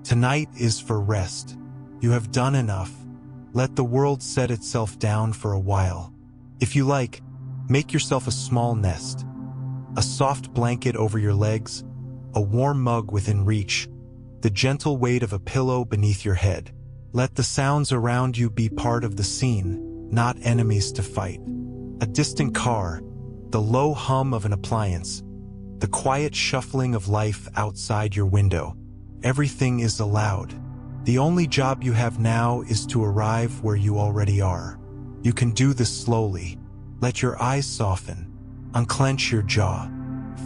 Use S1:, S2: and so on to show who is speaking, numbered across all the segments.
S1: Tonight is for rest. You have done enough. Let the world set itself down for a while. If you like, make yourself a small nest. A soft blanket over your legs, a warm mug within reach, the gentle weight of a pillow beneath your head. Let the sounds around you be part of the scene, not enemies to fight. A distant car, the low hum of an appliance, the quiet shuffling of life outside your window. Everything is allowed. The only job you have now is to arrive where you already are. You can do this slowly. Let your eyes soften. Unclench your jaw.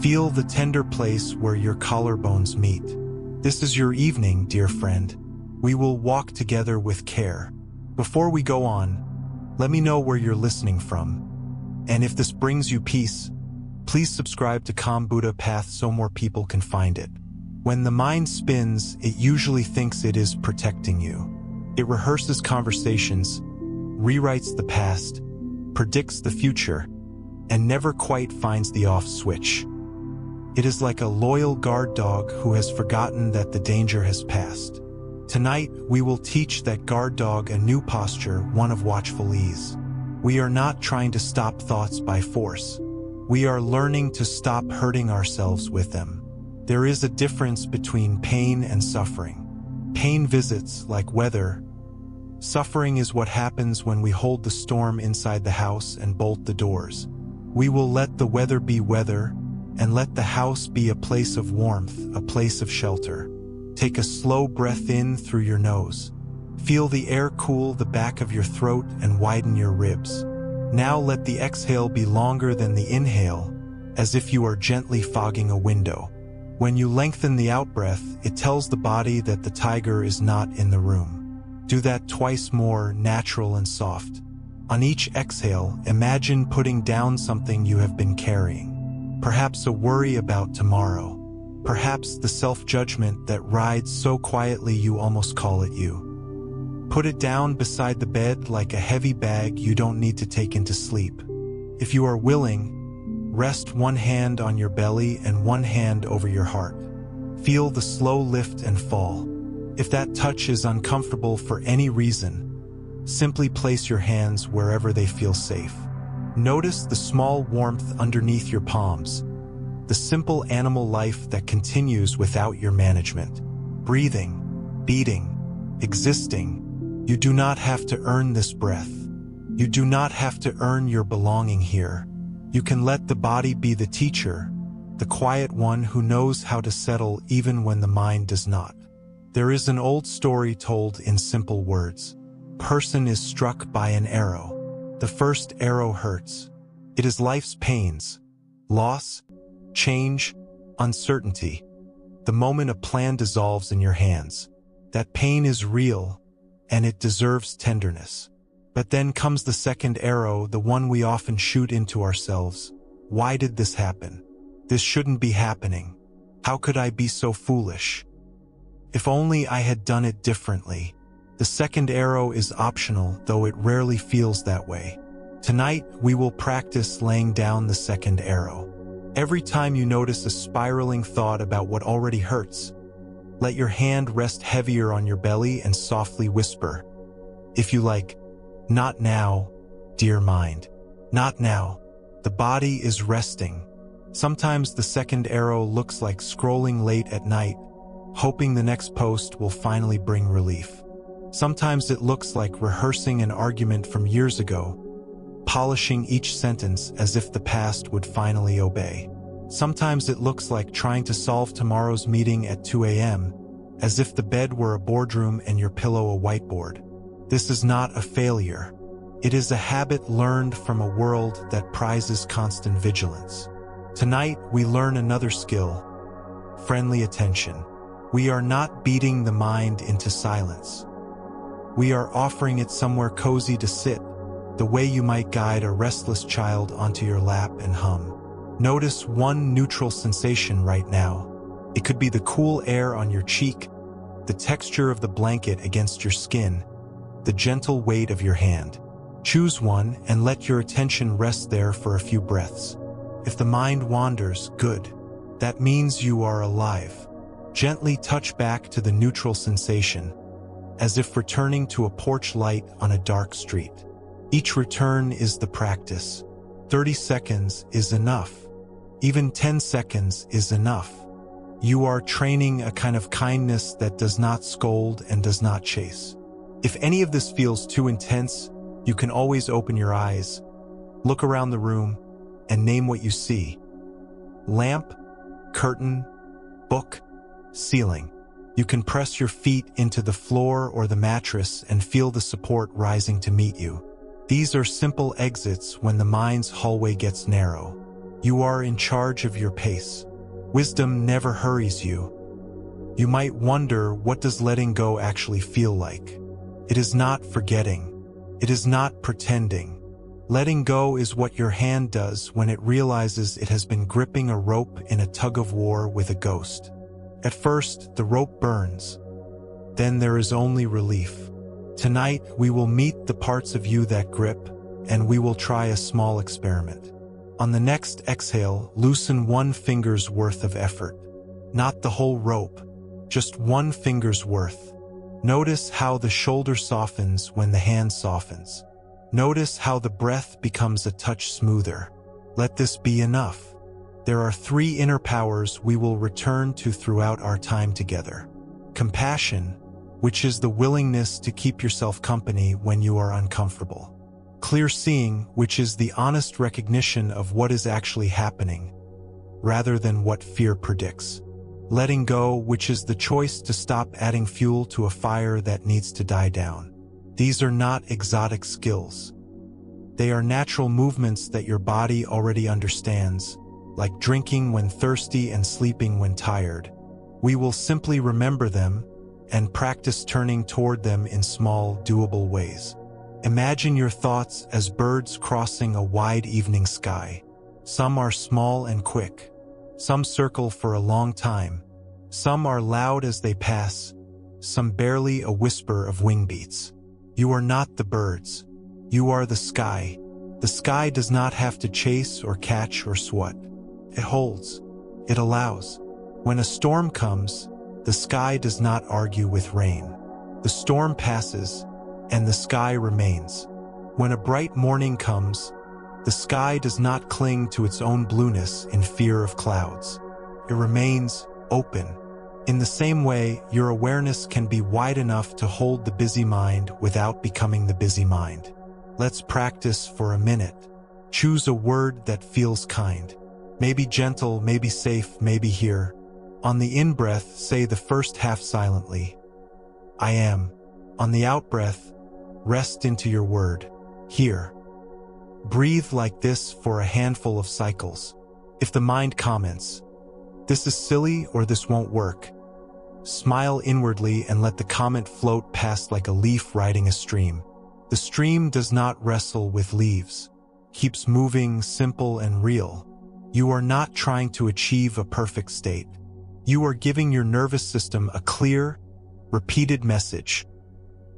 S1: Feel the tender place where your collarbones meet. This is your evening, dear friend. We will walk together with care. Before we go on, let me know where you're listening from. And if this brings you peace, please subscribe to Calm Buddha Path so more people can find it. When the mind spins, it usually thinks it is protecting you. It rehearses conversations, rewrites the past, predicts the future, and never quite finds the off switch. It is like a loyal guard dog who has forgotten that the danger has passed. Tonight, we will teach that guard dog a new posture, one of watchful ease. We are not trying to stop thoughts by force. We are learning to stop hurting ourselves with them. There is a difference between pain and suffering. Pain visits like weather. Suffering is what happens when we hold the storm inside the house and bolt the doors. We will let the weather be weather, and let the house be a place of warmth, a place of shelter. Take a slow breath in through your nose. Feel the air cool the back of your throat and widen your ribs. Now let the exhale be longer than the inhale, as if you are gently fogging a window. When you lengthen the out-breath, it tells the body that the tiger is not in the room. Do that twice more, natural and soft. On each exhale, imagine putting down something you have been carrying. Perhaps a worry about tomorrow. Perhaps the self-judgment that rides so quietly you almost call it you. Put it down beside the bed like a heavy bag you don't need to take into sleep. If you are willing, rest one hand on your belly and one hand over your heart. Feel the slow lift and fall. If that touch is uncomfortable for any reason, simply place your hands wherever they feel safe. Notice the small warmth underneath your palms, the simple animal life that continues without your management. Breathing, beating, existing. You do not have to earn this breath. You do not have to earn your belonging here. You can let the body be the teacher, the quiet one who knows how to settle even when the mind does not. There is an old story told in simple words. Person is struck by an arrow. The first arrow hurts. It is life's pains, loss, change, uncertainty. The moment a plan dissolves in your hands. That pain is real, and it deserves tenderness. But then comes the second arrow, the one we often shoot into ourselves. Why did this happen? This shouldn't be happening. How could I be so foolish? If only I had done it differently. The second arrow is optional, though it rarely feels that way. Tonight, we will practice laying down the second arrow. Every time you notice a spiraling thought about what already hurts, let your hand rest heavier on your belly and softly whisper, if you like, not now, dear mind. Not now. The body is resting. Sometimes the second arrow looks like scrolling late at night, hoping the next post will finally bring relief. Sometimes it looks like rehearsing an argument from years ago, polishing each sentence as if the past would finally obey. Sometimes it looks like trying to solve tomorrow's meeting at 2 a.m., as if the bed were a boardroom and your pillow a whiteboard. This is not a failure. It is a habit learned from a world that prizes constant vigilance. Tonight, we learn another skill, friendly attention. We are not beating the mind into silence. We are offering it somewhere cozy to sit, the way you might guide a restless child onto your lap and hum. Notice one neutral sensation right now. It could be the cool air on your cheek, the texture of the blanket against your skin, the gentle weight of your hand. Choose one and let your attention rest there for a few breaths. If the mind wanders, good. That means you are alive. Gently touch back to the neutral sensation, as if returning to a porch light on a dark street. Each return is the practice. 30 seconds is enough. Even 10 seconds is enough. You are training a kind of kindness that does not scold and does not chase. If any of this feels too intense, you can always open your eyes, look around the room, and name what you see. Lamp, curtain, book, ceiling. You can press your feet into the floor or the mattress and feel the support rising to meet you. These are simple exits when the mind's hallway gets narrow. You are in charge of your pace. Wisdom never hurries you. You might wonder, what does letting go actually feel like? It is not forgetting. It is not pretending. Letting go is what your hand does when it realizes it has been gripping a rope in a tug-of-war with a ghost. At first, the rope burns. Then there is only relief. Tonight, we will meet the parts of you that grip, and we will try a small experiment. On the next exhale, loosen 1 finger's worth of effort. Not the whole rope, just 1 finger's worth. Notice how the shoulder softens when the hand softens. Notice how the breath becomes a touch smoother. Let this be enough. There are 3 inner powers we will return to throughout our time together. Compassion, which is the willingness to keep yourself company when you are uncomfortable. Clear seeing, which is the honest recognition of what is actually happening, rather than what fear predicts. Letting go, which is the choice to stop adding fuel to a fire that needs to die down. These are not exotic skills. They are natural movements that your body already understands, like drinking when thirsty and sleeping when tired. We will simply remember them and practice turning toward them in small, doable ways. Imagine your thoughts as birds crossing a wide evening sky. Some are small and quick. Some circle for a long time. Some are loud as they pass. Some barely a whisper of wing beats. You are not the birds. You are the sky. The sky does not have to chase or catch or swat. It holds. It allows. When a storm comes, the sky does not argue with rain. The storm passes, and the sky remains. When a bright morning comes, the sky does not cling to its own blueness in fear of clouds. It remains open. In the same way, your awareness can be wide enough to hold the busy mind without becoming the busy mind. Let's practice for a minute. Choose a word that feels kind. Maybe gentle, maybe safe, maybe here. On the in-breath, say the first half silently. I am. On the out-breath, rest into your word. Here. Breathe like this for a handful of cycles. If the mind comments, this is silly or this won't work, smile inwardly and let the comment float past like a leaf riding a stream. The stream does not wrestle with leaves, keeps moving, simple and real. You are not trying to achieve a perfect state. You are giving your nervous system a clear, repeated message.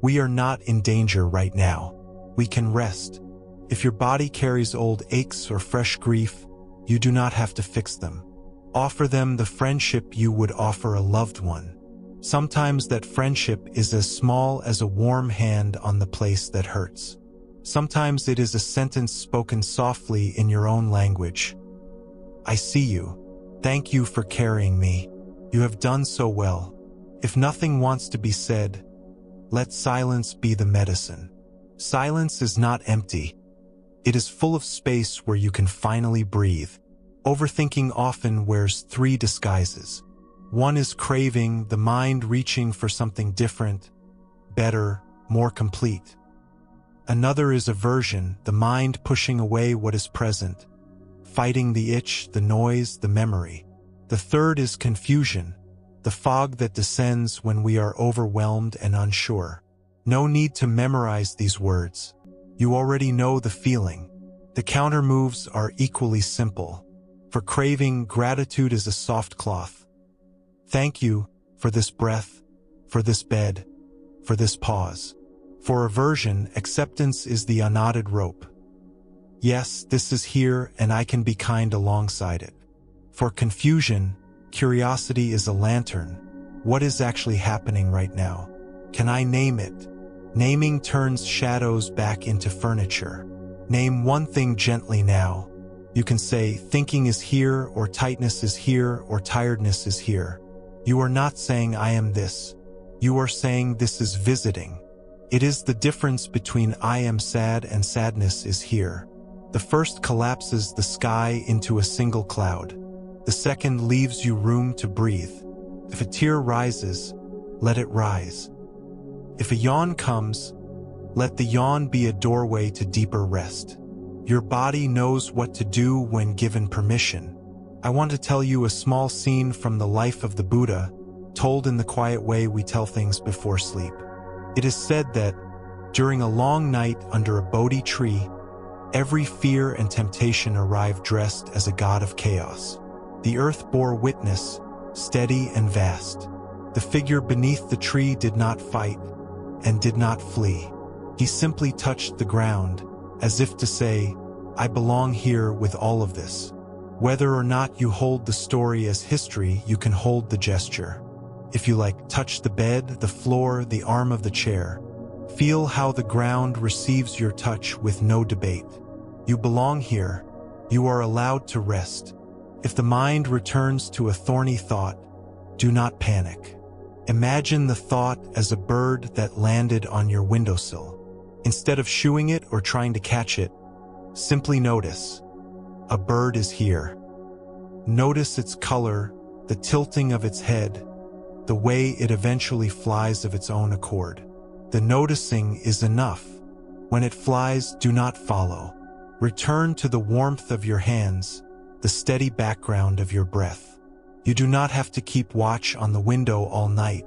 S1: We are not in danger right now. We can rest. If your body carries old aches or fresh grief, you do not have to fix them. Offer them the friendship you would offer a loved one. Sometimes that friendship is as small as a warm hand on the place that hurts. Sometimes it is a sentence spoken softly in your own language. I see you. Thank you for carrying me. You have done so well. If nothing wants to be said, let silence be the medicine. Silence is not empty. It is full of space where you can finally breathe. Overthinking often wears 3 disguises. One is craving, the mind reaching for something different, better, more complete. Another is aversion, the mind pushing away what is present, fighting the itch, the noise, the memory. The third is confusion, the fog that descends when we are overwhelmed and unsure. No need to memorize these words. You already know the feeling. The counter moves are equally simple. For craving, gratitude is a soft cloth. Thank you for this breath, for this bed, for this pause. For aversion, acceptance is the unknotted rope. Yes, this is here and I can be kind alongside it. For confusion, curiosity is a lantern. What is actually happening right now? Can I name it? Naming turns shadows back into furniture. Name one thing gently now. You can say, thinking is here, or tightness is here, or tiredness is here. You are not saying I am this. You are saying this is visiting. It is the difference between I am sad and sadness is here. The first collapses the sky into a single cloud. The second leaves you room to breathe. If a tear rises, let it rise. If a yawn comes, let the yawn be a doorway to deeper rest. Your body knows what to do when given permission. I want to tell you a small scene from the life of the Buddha, told in the quiet way we tell things before sleep. It is said that, during a long night under a Bodhi tree, every fear and temptation arrived dressed as a god of chaos. The earth bore witness, steady and vast. The figure beneath the tree did not fight and did not flee. He simply touched the ground, as if to say, I belong here with all of this. Whether or not you hold the story as history, you can hold the gesture. If you like, touch the bed, the floor, the arm of the chair. Feel how the ground receives your touch with no debate. You belong here. You are allowed to rest. If the mind returns to a thorny thought, do not panic. Imagine the thought as a bird that landed on your windowsill. Instead of shooing it or trying to catch it, simply notice. A bird is here. Notice its color, the tilting of its head, the way it eventually flies of its own accord. The noticing is enough. When it flies, do not follow. Return to the warmth of your hands, the steady background of your breath. You do not have to keep watch on the window all night.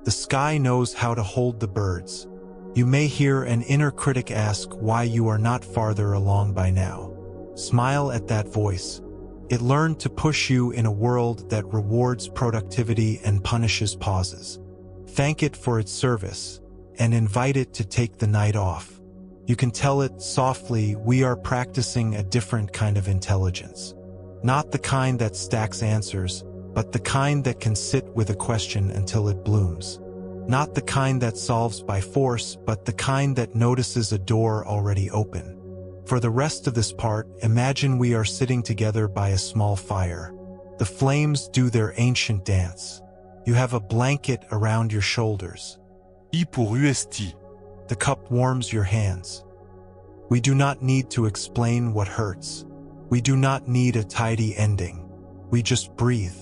S1: The sky knows how to hold the birds. You may hear an inner critic ask why you are not farther along by now. Smile at that voice. It learned to push you in a world that rewards productivity and punishes pauses. Thank it for its service, and invite it to take the night off. You can tell it softly, we are practicing a different kind of intelligence. Not the kind that stacks answers, but the kind that can sit with a question until it blooms. Not the kind that solves by force, but the kind that notices a door already open. For the rest of this part, imagine we are sitting together by a small fire. The flames do their ancient dance. You have a blanket around your shoulders.
S2: I pour UST.
S1: The cup warms your hands. We do not need to explain what hurts. We do not need a tidy ending. We just breathe.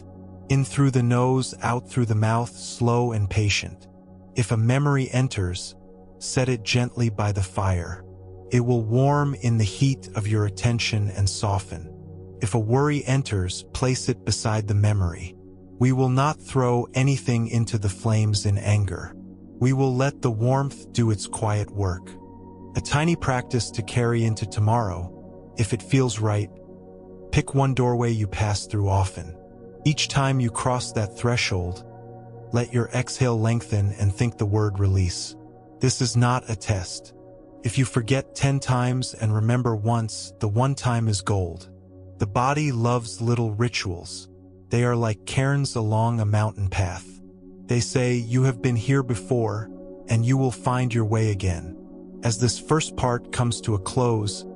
S1: In through the nose, out through the mouth, slow and patient. If a memory enters, set it gently by the fire. It will warm in the heat of your attention and soften. If a worry enters, place it beside the memory. We will not throw anything into the flames in anger. We will let the warmth do its quiet work. A tiny practice to carry into tomorrow. If it feels right, pick one doorway you pass through often. Each time you cross that threshold, let your exhale lengthen and think the word release. This is not a test. If you forget 10 times and remember once, the one time is gold. The body loves little rituals. They are like cairns along a mountain path. They say, you have been here before, and you will find your way again. As this first part comes to a close,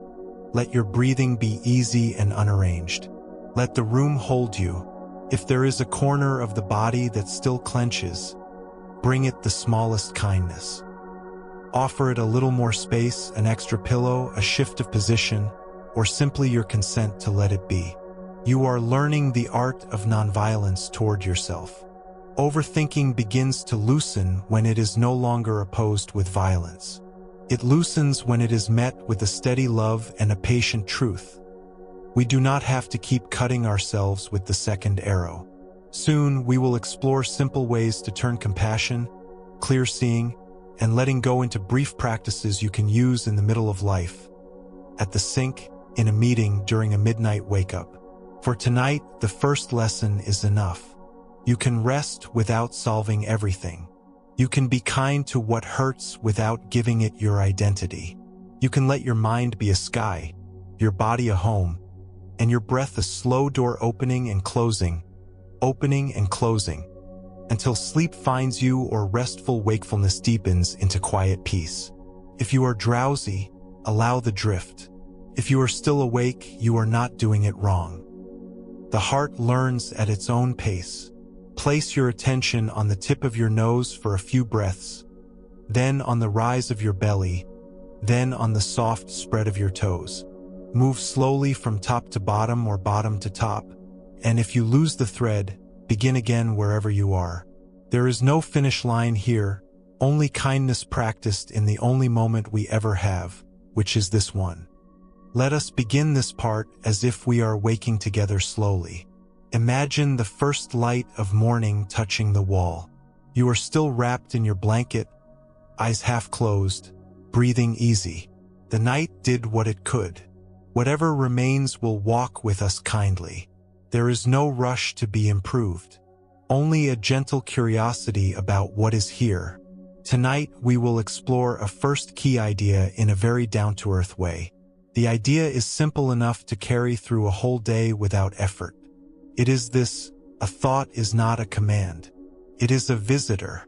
S1: let your breathing be easy and unarranged. Let the room hold you. If there is a corner of the body that still clenches, bring it the smallest kindness. Offer it a little more space, an extra pillow, a shift of position, or simply your consent to let it be. You are learning the art of nonviolence toward yourself. Overthinking begins to loosen when it is no longer opposed with violence. It loosens when it is met with a steady love and a patient truth. We do not have to keep cutting ourselves with the second arrow. Soon, we will explore simple ways to turn compassion, clear seeing, and letting go into brief practices you can use in the middle of life. At the sink, in a meeting, during a midnight wake-up. For tonight, the first lesson is enough. You can rest without solving everything. You can be kind to what hurts without giving it your identity. You can let your mind be a sky, your body a home, and your breath a slow door opening and closing, until sleep finds you or restful wakefulness deepens into quiet peace. If you are drowsy, allow the drift. If you are still awake, you are not doing it wrong. The heart learns at its own pace. Place your attention on the tip of your nose for a few breaths, then on the rise of your belly, then on the soft spread of your toes. Move slowly from top to bottom or bottom to top, and if you lose the thread, begin again wherever you are. There is no finish line here, only kindness practiced in the only moment we ever have, which is this one. Let us begin this part as if we are waking together slowly. Imagine the first light of morning touching the wall. You are still wrapped in your blanket, eyes half closed, breathing easy. The night did what it could. Whatever remains will walk with us kindly. There is no rush to be improved, only a gentle curiosity about what is here. Tonight we will explore a first key idea in a very down-to-earth way. The idea is simple enough to carry through a whole day without effort. It is this: a thought is not a command. It is a visitor.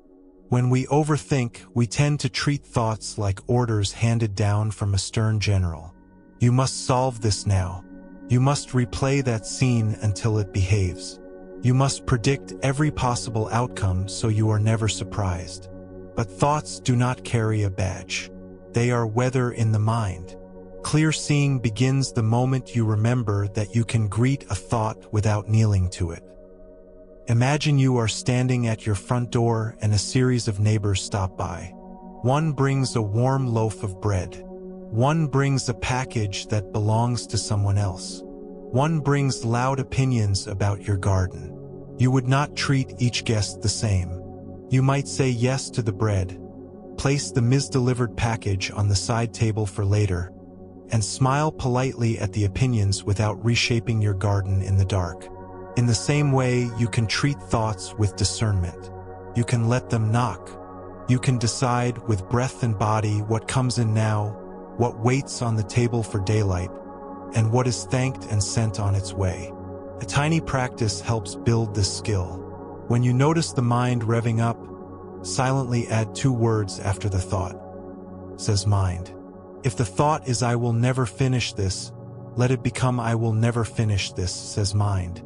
S1: When we overthink, we tend to treat thoughts like orders handed down from a stern general. You must solve this now. You must replay that scene until it behaves. You must predict every possible outcome so you are never surprised. But thoughts do not carry a badge. They are weather in the mind. Clear seeing begins the moment you remember that you can greet a thought without kneeling to it. Imagine you are standing at your front door and a series of neighbors stop by. One brings a warm loaf of bread. One brings a package that belongs to someone else. One brings loud opinions about your garden. You would not treat each guest the same. You might say yes to the bread, place the misdelivered package on the side table for later, and smile politely at the opinions without reshaping your garden in the dark. In the same way, you can treat thoughts with discernment. You can let them knock. You can decide with breath and body what comes in now, what waits on the table for daylight, and what is thanked and sent on its way. A tiny practice helps build this skill. When you notice the mind revving up, silently add 2 words after the thought. Says mind. If the thought is "I will never finish this," let it become "I will never finish this," says mind.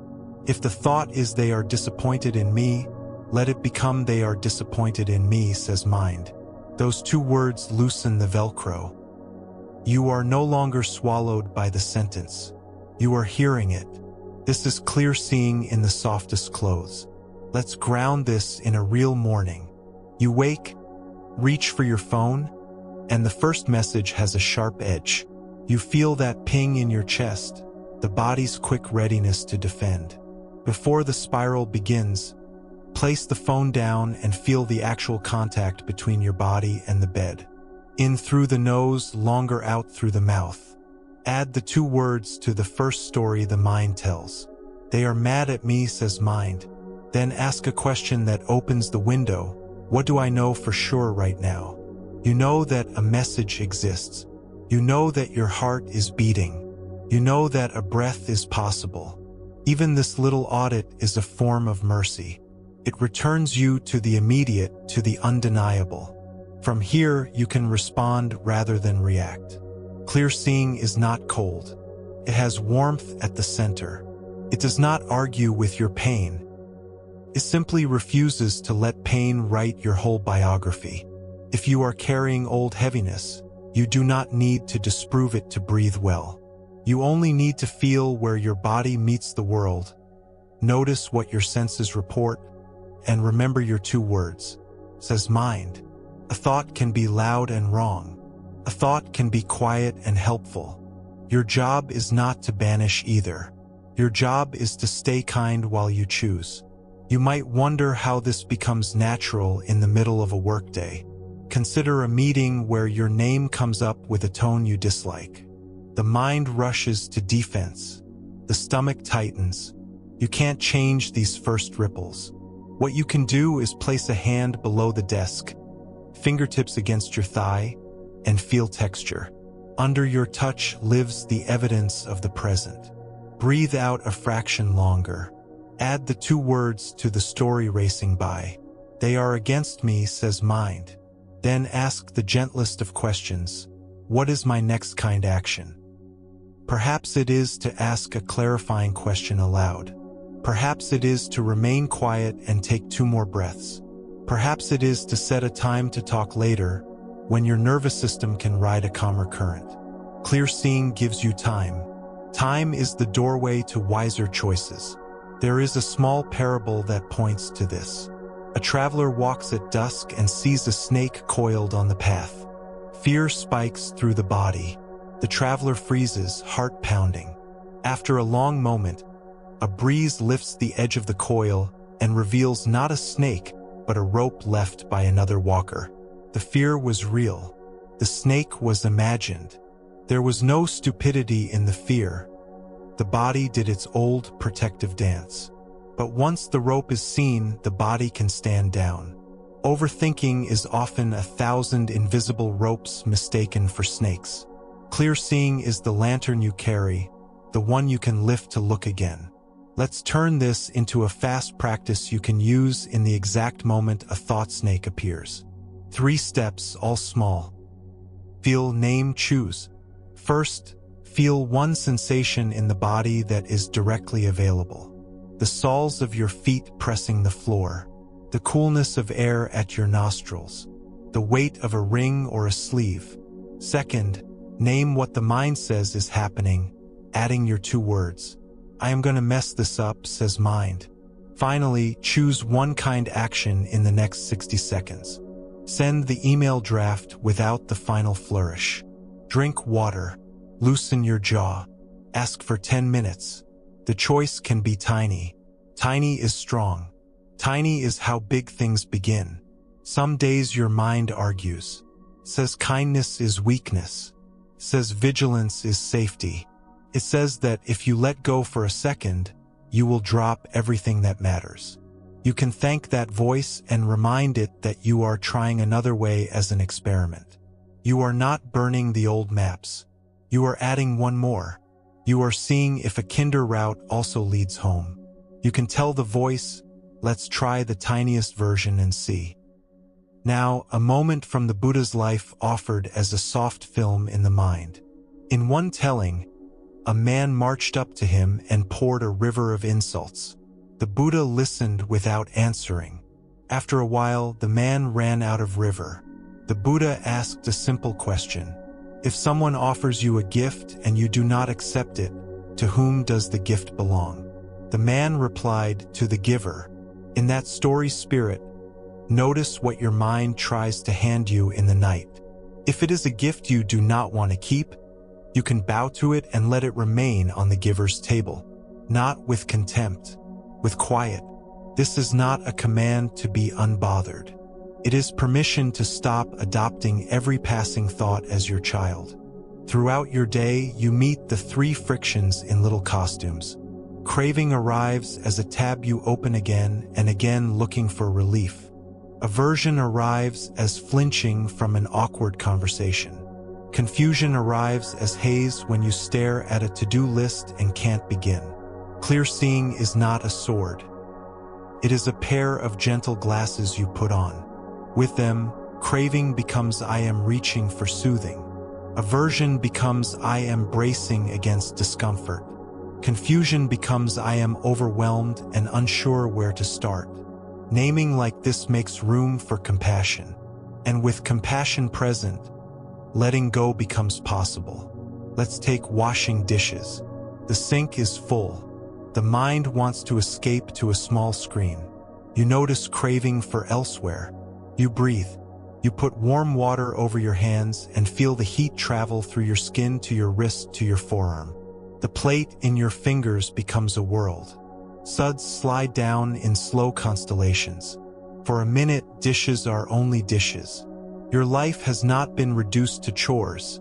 S1: If the thought is "They are disappointed in me," let it become "They are disappointed in me," says mind. Those 2 words loosen the Velcro. You are no longer swallowed by the sentence. You are hearing it. This is clear seeing in the softest clothes. Let's ground this in a real morning. You wake, reach for your phone, and the first message has a sharp edge. You feel that ping in your chest, the body's quick readiness to defend. Before the spiral begins, place the phone down and feel the actual contact between your body and the bed. In through the nose, longer out through the mouth. Add the 2 words to the first story the mind tells. They are mad at me, says mind. Then ask a question that opens the window. What do I know for sure right now? You know that a message exists. You know that your heart is beating. You know that a breath is possible. Even this little audit is a form of mercy. It returns you to the immediate, to the undeniable. From here, you can respond rather than react. Clear seeing is not cold. It has warmth at the center. It does not argue with your pain. It simply refuses to let pain write your whole biography. If you are carrying old heaviness, you do not need to disprove it to breathe well. You only need to feel where your body meets the world. Notice what your senses report, and remember your 2 words, says mind. A thought can be loud and wrong. A thought can be quiet and helpful. Your job is not to banish either. Your job is to stay kind while you choose. You might wonder how this becomes natural in the middle of a workday. Consider a meeting where your name comes up with a tone you dislike. The mind rushes to defense. The stomach tightens. You can't change these first ripples. What you can do is place a hand below the desk, fingertips against your thigh, and feel texture. Under your touch lives the evidence of the present. Breathe out a fraction longer. Add the two words to the story racing by. They are against me, says mind. Then ask the gentlest of questions. What is my next kind action? Perhaps it is to ask a clarifying question aloud. Perhaps it is to remain quiet and take 2 more breaths. Perhaps it is to set a time to talk later, when your nervous system can ride a calmer current. Clear seeing gives you time. Time is the doorway to wiser choices. There is a small parable that points to this. A traveler walks at dusk and sees a snake coiled on the path. Fear spikes through the body. The traveler freezes, heart pounding. After a long moment, a breeze lifts the edge of the coil and reveals not a snake, but a rope left by another walker. The fear was real. The snake was imagined. There was no stupidity in the fear. The body did its old protective dance. But once the rope is seen, the body can stand down. Overthinking is often 1,000 invisible ropes mistaken for snakes. Clear seeing is the lantern you carry, the one you can lift to look again. Let's turn this into a fast practice you can use in the exact moment a thought snake appears. 3 steps, all small. Feel, name, choose. First, feel one sensation in the body that is directly available. The soles of your feet pressing the floor. The coolness of air at your nostrils. The weight of a ring or a sleeve. Second, name what the mind says is happening, adding your 2 words. I am going to mess this up, says mind. Finally, choose one kind action in the next 60 seconds. Send the email draft without the final flourish. Drink water. Loosen your jaw. Ask for 10 minutes. The choice can be tiny. Tiny is strong. Tiny is how big things begin. Some days your mind argues. Says kindness is weakness. Says vigilance is safety. It says that if you let go for a second, you will drop everything that matters. You can thank that voice and remind it that you are trying another way as an experiment. You are not burning the old maps. You are adding one more. You are seeing if a kinder route also leads home. You can tell the voice, let's try the tiniest version and see. Now, a moment from the Buddha's life offered as a soft film in the mind. In one telling, a man marched up to him and poured a river of insults. The Buddha listened without answering. After a while, the man ran out of river. The Buddha asked a simple question. If someone offers you a gift and you do not accept it, to whom does the gift belong? The man replied, to the giver. In that story spirit, notice what your mind tries to hand you in the night. If it is a gift you do not want to keep, you can bow to it and let it remain on the giver's table. Not with contempt, with quiet. This is not a command to be unbothered. It is permission to stop adopting every passing thought as your child. Throughout your day, you meet the 3 frictions in little costumes. Craving arrives as a tab you open again and again looking for relief. Aversion arrives as flinching from an awkward conversation. Confusion arrives as haze when you stare at a to-do list and can't begin. Clear seeing is not a sword. It is a pair of gentle glasses you put on. With them, craving becomes I am reaching for soothing. Aversion becomes I am bracing against discomfort. Confusion becomes I am overwhelmed and unsure where to start. Naming like this makes room for compassion. And with compassion present, letting go becomes possible. Let's take washing dishes. The sink is full. The mind wants to escape to a small screen. You notice craving for elsewhere. You breathe. You put warm water over your hands and feel the heat travel through your skin to your wrist to your forearm. The plate in your fingers becomes a world. Suds slide down in slow constellations. For a minute, dishes are only dishes. Your life has not been reduced to chores.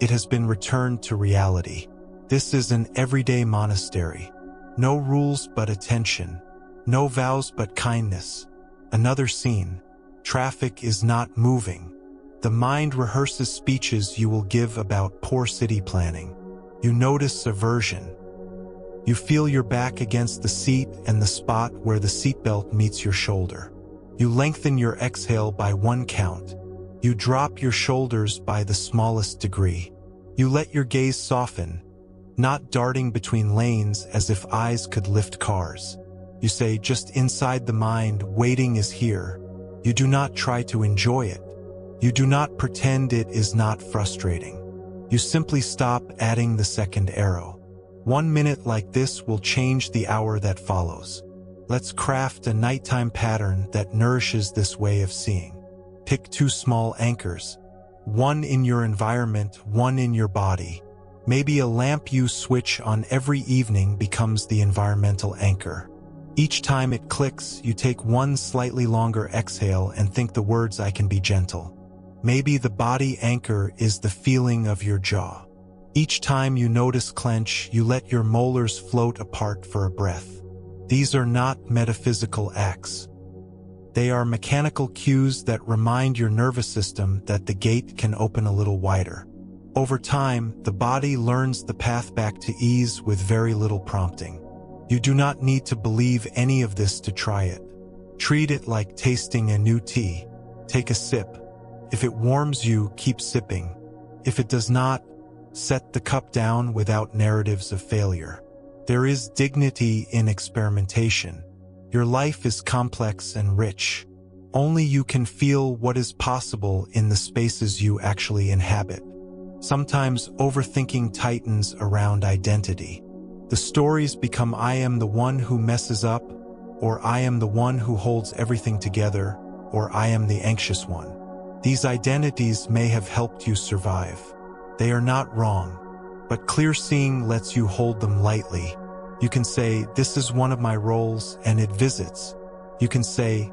S1: It has been returned to reality. This is an everyday monastery. No rules but attention. No vows but kindness. Another scene. Traffic is not moving. The mind rehearses speeches you will give about poor city planning. You notice aversion. You feel your back against the seat and the spot where the seatbelt meets your shoulder. You lengthen your exhale by 1 count. You drop your shoulders by the smallest degree. You let your gaze soften, not darting between lanes as if eyes could lift cars. You say, just inside the mind, waiting is here. You do not try to enjoy it. You do not pretend it is not frustrating. You simply stop adding the second arrow. 1 minute like this will change the hour that follows. Let's craft a nighttime pattern that nourishes this way of seeing. Pick 2 small anchors. 1 in your environment, 1 in your body. Maybe a lamp you switch on every evening becomes the environmental anchor. Each time it clicks, you take 1 slightly longer exhale and think the words, I can be gentle. Maybe the body anchor is the feeling of your jaw. Each time you notice clench, you let your molars float apart for a breath. These are not metaphysical acts. They are mechanical cues that remind your nervous system that the gate can open a little wider. Over time, the body learns the path back to ease with very little prompting. You do not need to believe any of this to try it. Treat it like tasting a new tea. Take a sip. If it warms you, keep sipping. If it does not, set the cup down without narratives of failure. There is dignity in experimentation. Your life is complex and rich. Only you can feel what is possible in the spaces you actually inhabit. Sometimes overthinking tightens around identity. The stories become I am the one who messes up, or I am the one who holds everything together, or I am the anxious one. These identities may have helped you survive. They are not wrong, but clear seeing lets you hold them lightly. You can say, this is one of my roles, and it visits. You can say,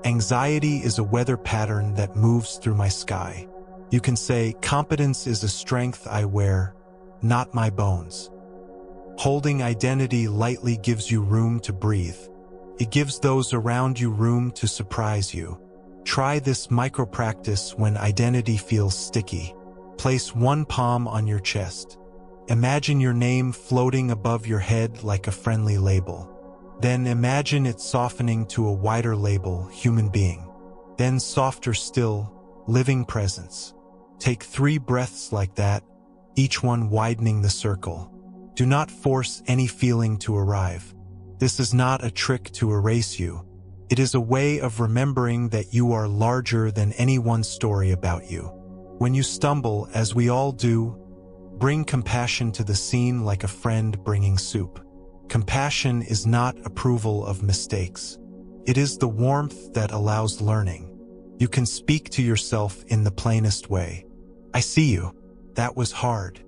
S1: anxiety is a weather pattern that moves through my sky. You can say, competence is a strength I wear, not my bones. Holding identity lightly gives you room to breathe. It gives those around you room to surprise you. Try this micro-practice when identity feels sticky. Place 1 palm on your chest. Imagine your name floating above your head like a friendly label. Then imagine it softening to a wider label, human being. Then softer still, living presence. Take 3 breaths like that, each one widening the circle. Do not force any feeling to arrive. This is not a trick to erase you. It is a way of remembering that you are larger than any one story about you. When you stumble, as we all do, bring compassion to the scene like a friend bringing soup. Compassion is not approval of mistakes. It is the warmth that allows learning. You can speak to yourself in the plainest way. I see you. That was hard.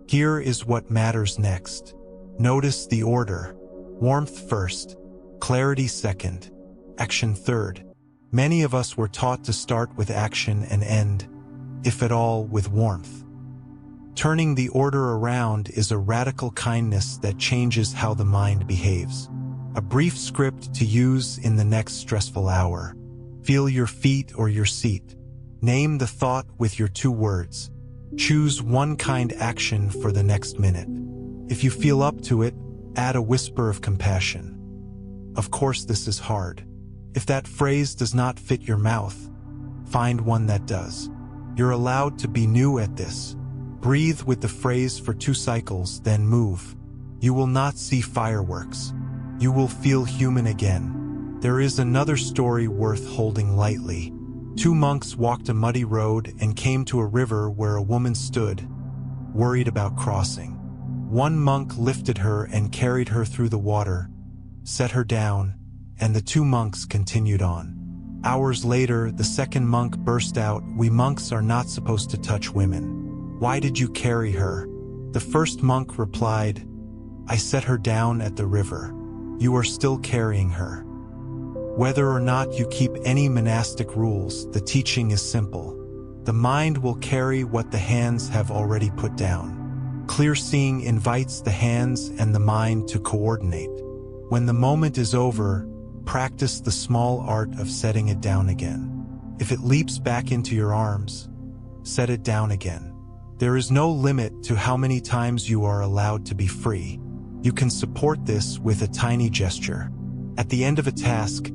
S1: Here is what matters next. Notice the order. Warmth first, clarity second, action third. Many of us were taught to start with action and end, if at all, with warmth. Turning the order around is a radical kindness that changes how the mind behaves. A brief script to use in the next stressful hour. Feel your feet or your seat. Name the thought with your 2 words. Choose 1 kind action for the next minute. If you feel up to it, add a whisper of compassion. Of course, this is hard. If that phrase does not fit your mouth, find one that does. You're allowed to be new at this. Breathe with the phrase for 2 cycles, then move. You will not see fireworks. You will feel human again. There is another story worth holding lightly. 2 monks walked a muddy road and came to a river where a woman stood, worried about crossing. One monk lifted her and carried her through the water, set her down, and the 2 monks continued on. Hours later, the second monk burst out, "We monks are not supposed to touch women. Why did you carry her?" The first monk replied, "I set her down at the river. You are still carrying her." Whether or not you keep any monastic rules, the teaching is simple. The mind will carry what the hands have already put down. Clear seeing invites the hands and the mind to coordinate. When the moment is over, practice the small art of setting it down again. If it leaps back into your arms, set it down again. There is no limit to how many times you are allowed to be free. You can support this with a tiny gesture. At the end of a task,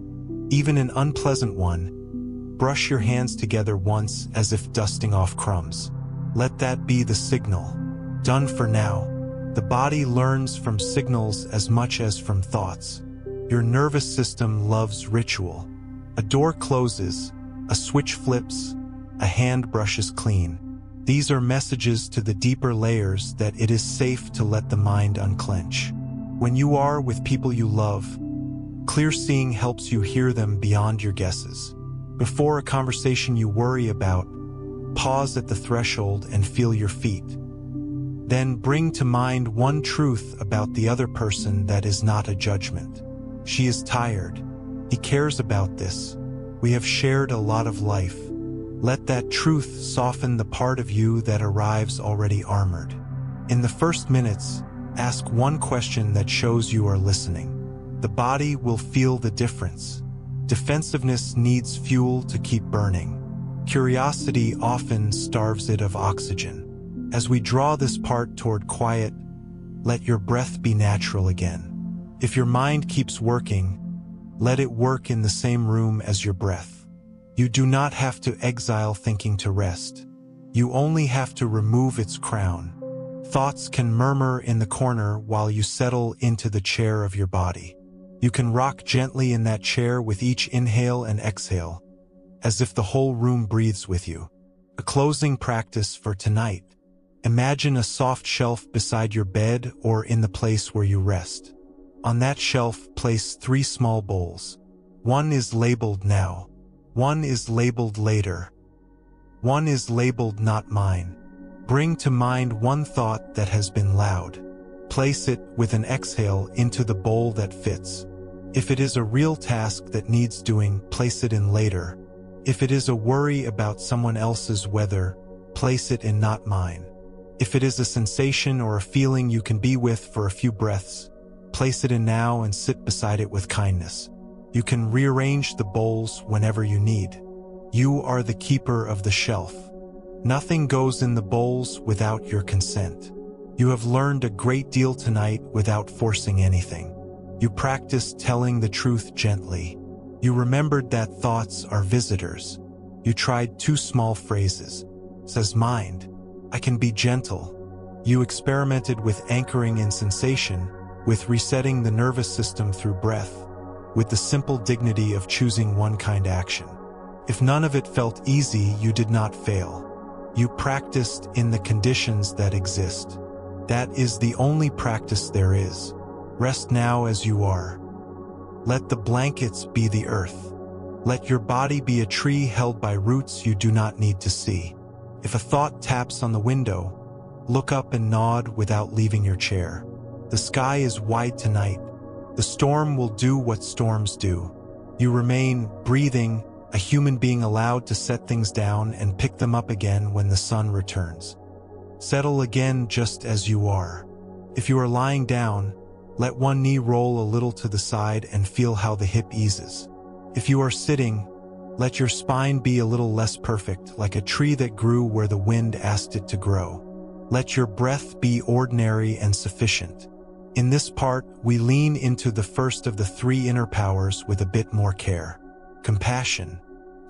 S1: even an unpleasant one, brush your hands together once as if dusting off crumbs. Let that be the signal. Done for now. The body learns from signals as much as from thoughts. Your nervous system loves ritual. A door closes, a switch flips, a hand brushes clean. These are messages to the deeper layers that it is safe to let the mind unclench. When you are with people you love, clear seeing helps you hear them beyond your guesses. Before a conversation you worry about, pause at the threshold and feel your feet. Then bring to mind one truth about the other person that is not a judgment. She is tired. He cares about this. We have shared a lot of life. Let that truth soften the part of you that arrives already armored. In the first minutes, ask one question that shows you are listening. The body will feel the difference. Defensiveness needs fuel to keep burning. Curiosity often starves it of oxygen. As we draw this part toward quiet, let your breath be natural again. If your mind keeps working, let it work in the same room as your breath. You do not have to exile thinking to rest. You only have to remove its crown. Thoughts can murmur in the corner while you settle into the chair of your body. You can rock gently in that chair with each inhale and exhale, as if the whole room breathes with you. A closing practice for tonight. Imagine a soft shelf beside your bed or in the place where you rest. On that shelf, place 3 small bowls. One is labeled now. One is labeled later. One is labeled not mine. Bring to mind one thought that has been loud. Place it with an exhale into the bowl that fits. If it is a real task that needs doing, place it in later. If it is a worry about someone else's weather, place it in not mine. If it is a sensation or a feeling you can be with for a few breaths, place it in now and sit beside it with kindness. You can rearrange the bowls whenever you need. You are the keeper of the shelf. Nothing goes in the bowls without your consent. You have learned a great deal tonight without forcing anything. You practiced telling the truth gently. You remembered that thoughts are visitors. You tried 2 small phrases. Says mind, I can be gentle. You experimented with anchoring in sensation, with resetting the nervous system through breath, with the simple dignity of choosing one kind action. If none of it felt easy, you did not fail. You practiced in the conditions that exist. That is the only practice there is. Rest now as you are. Let the blankets be the earth. Let your body be a tree held by roots you do not need to see. If a thought taps on the window, look up and nod without leaving your chair. The sky is wide tonight. The storm will do what storms do. You remain breathing, a human being allowed to set things down and pick them up again when the sun returns. Settle again just as you are. If you are lying down, let one knee roll a little to the side and feel how the hip eases. If you are sitting, let your spine be a little less perfect, like a tree that grew where the wind asked it to grow. Let your breath be ordinary and sufficient. In this part, we lean into the first of the 3 inner powers with a bit more care. Compassion.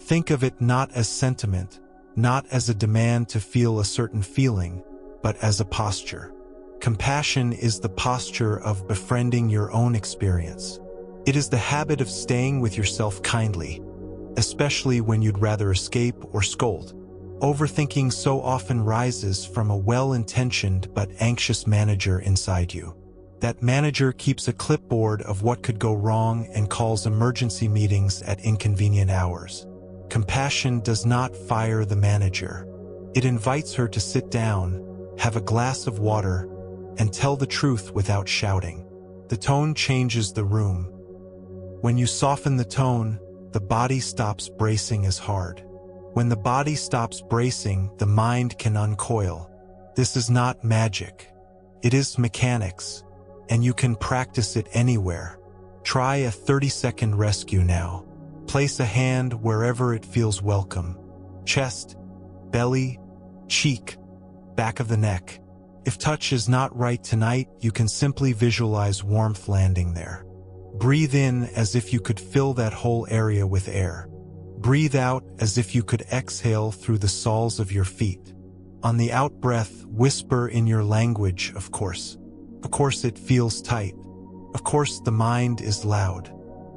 S1: Think of it not as sentiment, not as a demand to feel a certain feeling, but as a posture. Compassion is the posture of befriending your own experience. It is the habit of staying with yourself kindly, especially when you'd rather escape or scold. Overthinking so often rises from a well-intentioned but anxious manager inside you. That manager keeps a clipboard of what could go wrong and calls emergency meetings at inconvenient hours. Compassion does not fire the manager. It invites her to sit down, have a glass of water, and tell the truth without shouting. The tone changes the room. When you soften the tone, the body stops bracing as hard. When the body stops bracing, the mind can uncoil. This is not magic. It is mechanics, and you can practice it anywhere. Try a 30-second rescue now. Place a hand wherever it feels welcome. Chest, belly, cheek, back of the neck. If touch is not right tonight, you can simply visualize warmth landing there. Breathe in as if you could fill that whole area with air. Breathe out as if you could exhale through the soles of your feet. On the out-breath, whisper in your language, of course. Of course it feels tight. Of course the mind is loud.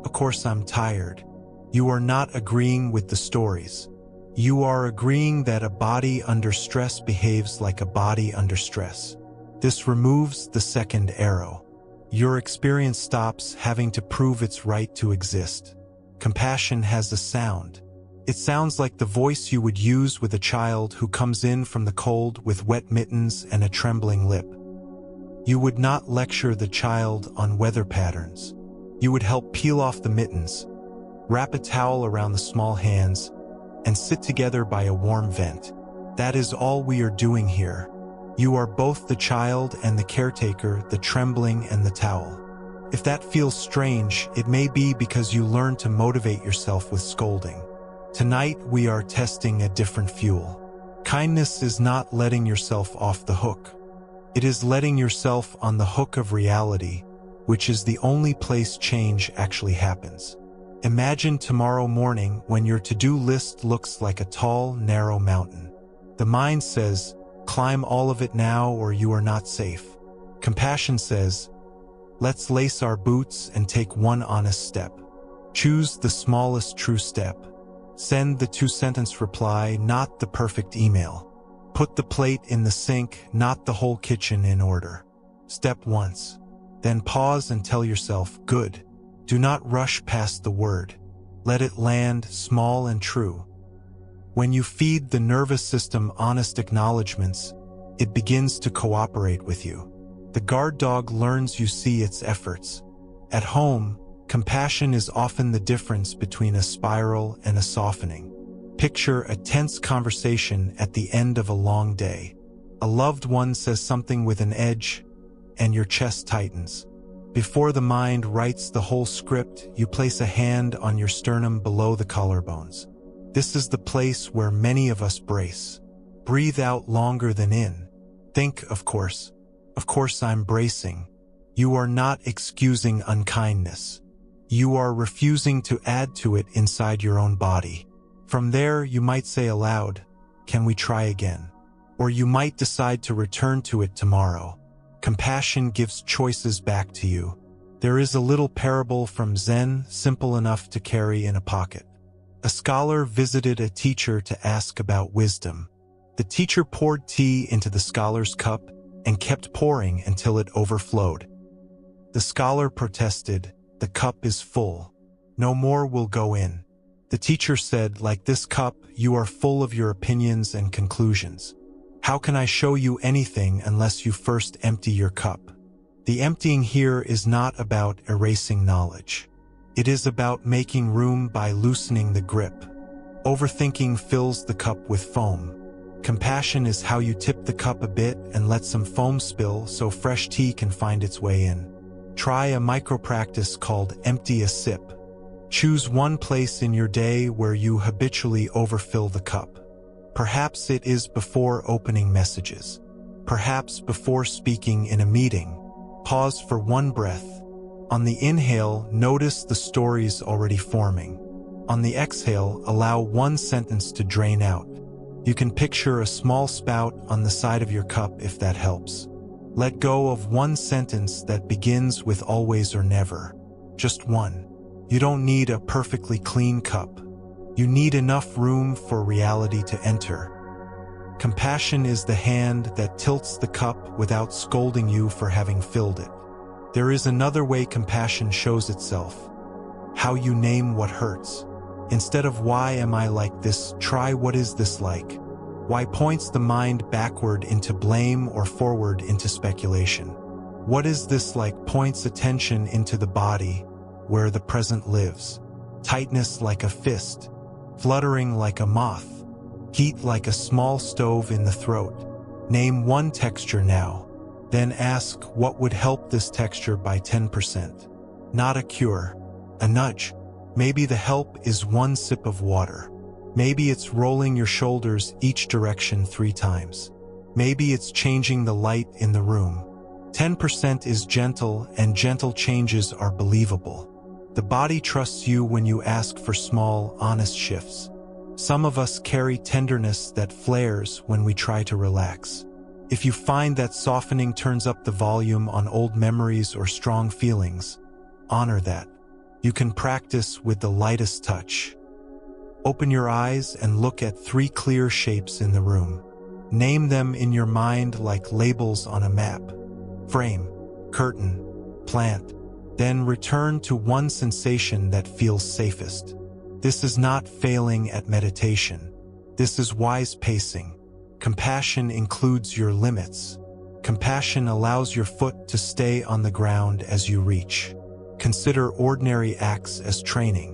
S1: Of course I'm tired. You are not agreeing with the stories. You are agreeing that a body under stress behaves like a body under stress. This removes the second arrow. Your experience stops having to prove its right to exist. Compassion has a sound. It sounds like the voice you would use with a child who comes in from the cold with wet mittens and a trembling lip. You would not lecture the child on weather patterns. You would help peel off the mittens, wrap a towel around the small hands, and sit together by a warm vent. That is all we are doing here. You are both the child and the caretaker, the trembling and the towel. If that feels strange, it may be because you learn to motivate yourself with scolding. Tonight we are testing a different fuel. Kindness is not letting yourself off the hook. It is letting yourself on the hook of reality, which is the only place change actually happens. Imagine tomorrow morning when your to-do list looks like a tall, narrow mountain. The mind says, climb all of it now or you are not safe. Compassion says, let's lace our boots and take one honest step. Choose the smallest true step. Send the 2-sentence reply, not the perfect email. Put the plate in the sink, not the whole kitchen in order. Step once. Then pause and tell yourself, good. Do not rush past the word. Let it land small and true. When you feed the nervous system honest acknowledgments, it begins to cooperate with you. The guard dog learns you see its efforts. At home, compassion is often the difference between a spiral and a softening. Picture a tense conversation at the end of a long day. A loved one says something with an edge, and your chest tightens. Before the mind writes the whole script, you place a hand on your sternum below the collarbones. This is the place where many of us brace. Breathe out longer than in. Think, of course I'm bracing. You are not excusing unkindness. You are refusing to add to it inside your own body. From there, you might say aloud, can we try again? Or you might decide to return to it tomorrow. Compassion gives choices back to you. There is a little parable from Zen, simple enough to carry in a pocket. A scholar visited a teacher to ask about wisdom. The teacher poured tea into the scholar's cup and kept pouring until it overflowed. The scholar protested, the cup is full. No more will go in. The teacher said, like this cup, you are full of your opinions and conclusions. How can I show you anything unless you first empty your cup? The emptying here is not about erasing knowledge. It is about making room by loosening the grip. Overthinking fills the cup with foam. Compassion is how you tip the cup a bit and let some foam spill so fresh tea can find its way in. Try a micro-practice called empty a sip. Choose one place in your day where you habitually overfill the cup. Perhaps it is before opening messages. Perhaps before speaking in a meeting. Pause for one breath. On the inhale, notice the stories already forming. On the exhale, allow one sentence to drain out. You can picture a small spout on the side of your cup if that helps. Let go of one sentence that begins with always or never. Just one. You don't need a perfectly clean cup. You need enough room for reality to enter. Compassion is the hand that tilts the cup without scolding you for having filled it. There is another way compassion shows itself. How you name what hurts. Instead of why am I like this, try what is this like. Why points the mind backward into blame or forward into speculation. What is this like points attention into the body, where the present lives. Tightness like a fist. Fluttering like a moth. Heat like a small stove in the throat. Name one texture now. Then ask what would help this texture by 10%. Not a cure. A nudge. Maybe the help is one sip of water. Maybe it's rolling your shoulders each direction 3 times. Maybe it's changing the light in the room. 10% is gentle, and gentle changes are believable. The body trusts you when you ask for small, honest shifts. Some of us carry tenderness that flares when we try to relax. If you find that softening turns up the volume on old memories or strong feelings, honor that. You can practice with the lightest touch. Open your eyes and look at 3 clear shapes in the room. Name them in your mind like labels on a map. Frame, curtain, plant. Then return to one sensation that feels safest. This is not failing at meditation. This is wise pacing. Compassion includes your limits. Compassion allows your foot to stay on the ground as you reach. Consider ordinary acts as training.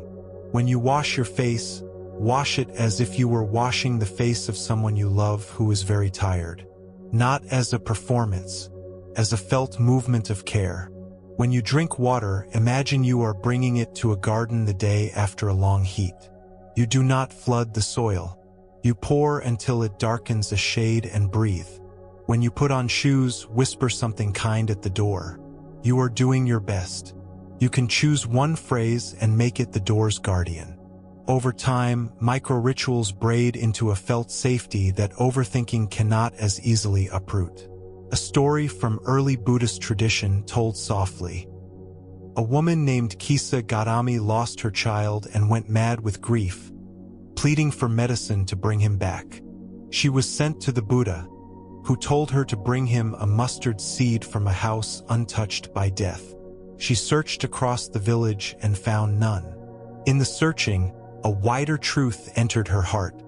S1: When you wash your face, wash it as if you were washing the face of someone you love who is very tired. Not as a performance, as a felt movement of care. When you drink water, imagine you are bringing it to a garden the day after a long heat. You do not flood the soil. You pour until it darkens a shade and breathe. When you put on shoes, whisper something kind at the door. You are doing your best. You can choose one phrase and make it the door's guardian. Over time, micro-rituals braid into a felt safety that overthinking cannot as easily uproot. A story from early Buddhist tradition told softly. A woman named Kisa Gautami lost her child and went mad with grief, pleading for medicine to bring him back. She was sent to the Buddha, who told her to bring him a mustard seed from a house untouched by death. She searched across the village and found none. In the searching, a wider truth entered her heart.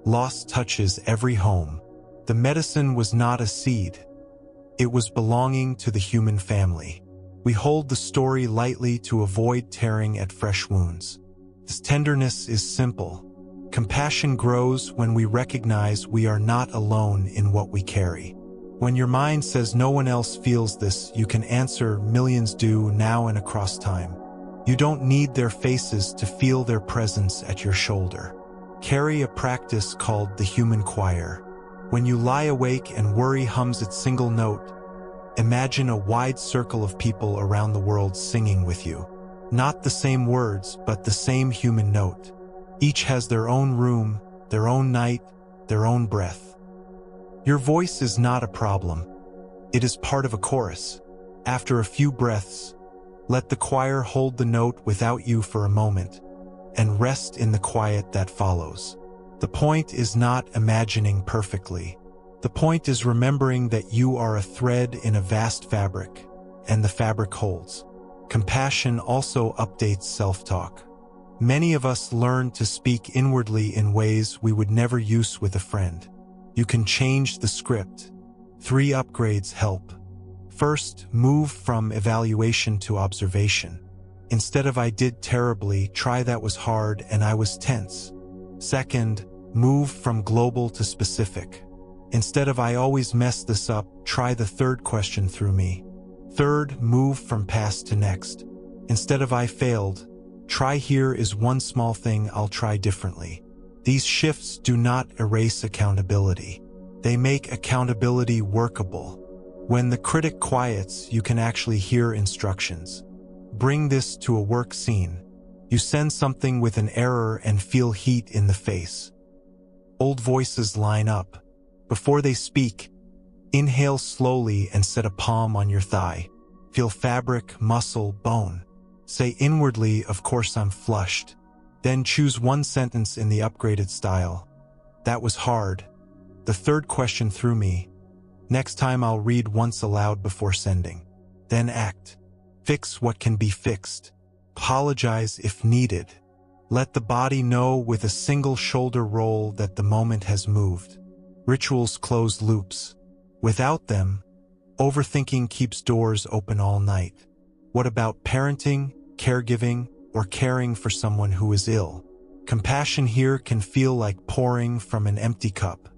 S1: Loss touches every home. The medicine was not a seed. It was belonging to the human family. We hold the story lightly to avoid tearing at fresh wounds. This tenderness is simple. Compassion grows when we recognize we are not alone in what we carry. When your mind says no one else feels this, you can answer millions do now and across time. You don't need their faces to feel their presence at your shoulder. Carry a practice called the human choir. When you lie awake and worry hums its single note, imagine a wide circle of people around the world singing with you. Not the same words, but the same human note. Each has their own room, their own night, their own breath. Your voice is not a problem. It is part of a chorus. After a few breaths, let the choir hold the note without you for a moment, and rest in the quiet that follows. The point is not imagining perfectly. The point is remembering that you are a thread in a vast fabric, and the fabric holds. Compassion also updates self-talk. Many of us learn to speak inwardly in ways we would never use with a friend. You can change the script. 3 upgrades help. First, move from evaluation to observation. Instead of "I did terribly," try "that was hard and I was tense." Second, move from global to specific. Instead of "I always mess this up," try the 3rd question through me. Third, move from past to next. Instead of "I failed," try "here is one small thing I'll try differently." These shifts do not erase accountability. They make accountability workable. When the critic quiets, you can actually hear instructions. Bring this to a work scene. You send something with an error and feel heat in the face. Old voices line up. Before they speak, inhale slowly and set a palm on your thigh. Feel fabric, muscle, bone. Say inwardly, "Of course I'm flushed." Then choose one sentence in the upgraded style. "That was hard. The 3rd question threw me. Next time I'll read once aloud before sending." Then act. Fix what can be fixed. Apologize if needed. Let the body know with a single shoulder roll that the moment has moved. Rituals close loops. Without them, overthinking keeps doors open all night. What about parenting, caregiving, or caring for someone who is ill? Compassion here can feel like pouring from an empty cup.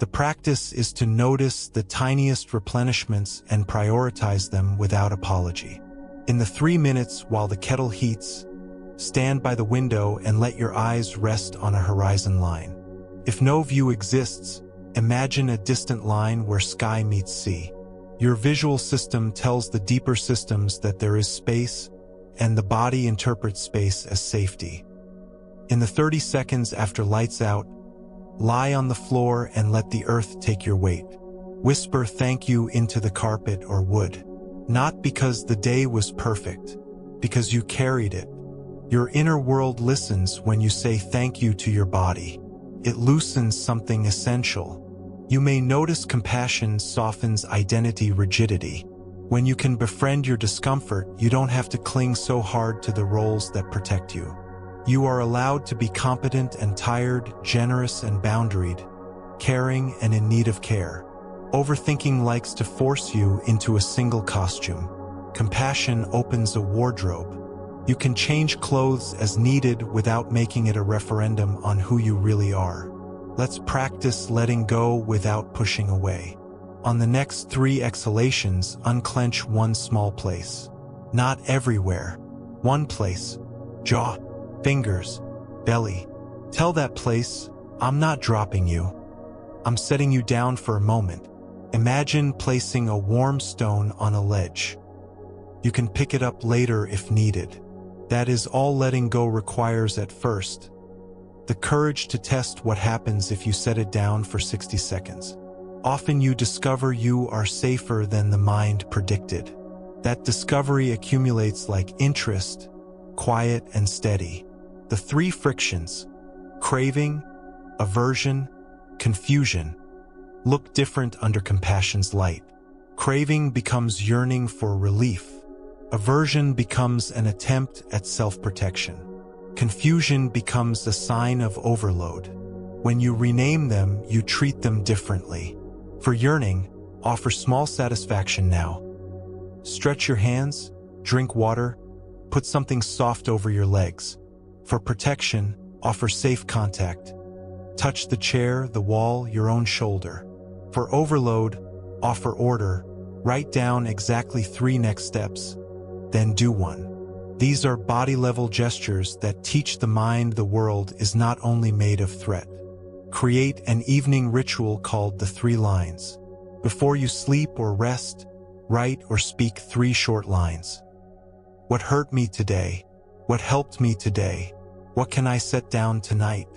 S1: The practice is to notice the tiniest replenishments and prioritize them without apology. In the 3 minutes while the kettle heats, stand by the window and let your eyes rest on a horizon line. If no view exists, Imagine a distant line where sky meets sea. Your visual system tells the deeper systems that there is space, and the body interprets space as safety. In the 30 seconds after lights out, lie on the floor and let the earth take your weight. Whisper thank you into the carpet or wood. Not because the day was perfect, because you carried it. Your inner world listens when you say thank you to your body. It loosens something essential. You may notice compassion softens identity rigidity. When you can befriend your discomfort, you don't have to cling so hard to the roles that protect you. You are allowed to be competent and tired, generous and boundaried, caring and in need of care. Overthinking likes to force you into a single costume. Compassion opens a wardrobe. You can change clothes as needed without making it a referendum on who you really are. Let's practice letting go without pushing away. On the next 3 exhalations, unclench one small place. Not everywhere. One place. Jaw, fingers, belly. Tell that place, I'm not dropping you. I'm setting you down for a moment. Imagine placing a warm stone on a ledge. You can pick it up later if needed. That is all letting go requires at first. The courage to test what happens if you set it down for 60 seconds. Often you discover you are safer than the mind predicted. That discovery accumulates like interest, quiet and steady. The 3 frictions, craving, aversion, confusion, look different under compassion's light. Craving becomes yearning for relief. Aversion becomes an attempt at self-protection. Confusion becomes a sign of overload. When you rename them, you treat them differently. For yearning, offer small satisfaction now. Stretch your hands, drink water, put something soft over your legs. For protection, offer safe contact. Touch the chair, the wall, your own shoulder. For overload, offer order. Write down exactly 3 next steps, then do one. These are body-level gestures that teach the mind the world is not only made of threat. Create an evening ritual called the 3 lines. Before you sleep or rest, write or speak 3 short lines. What hurt me today? What helped me today? What can I set down tonight?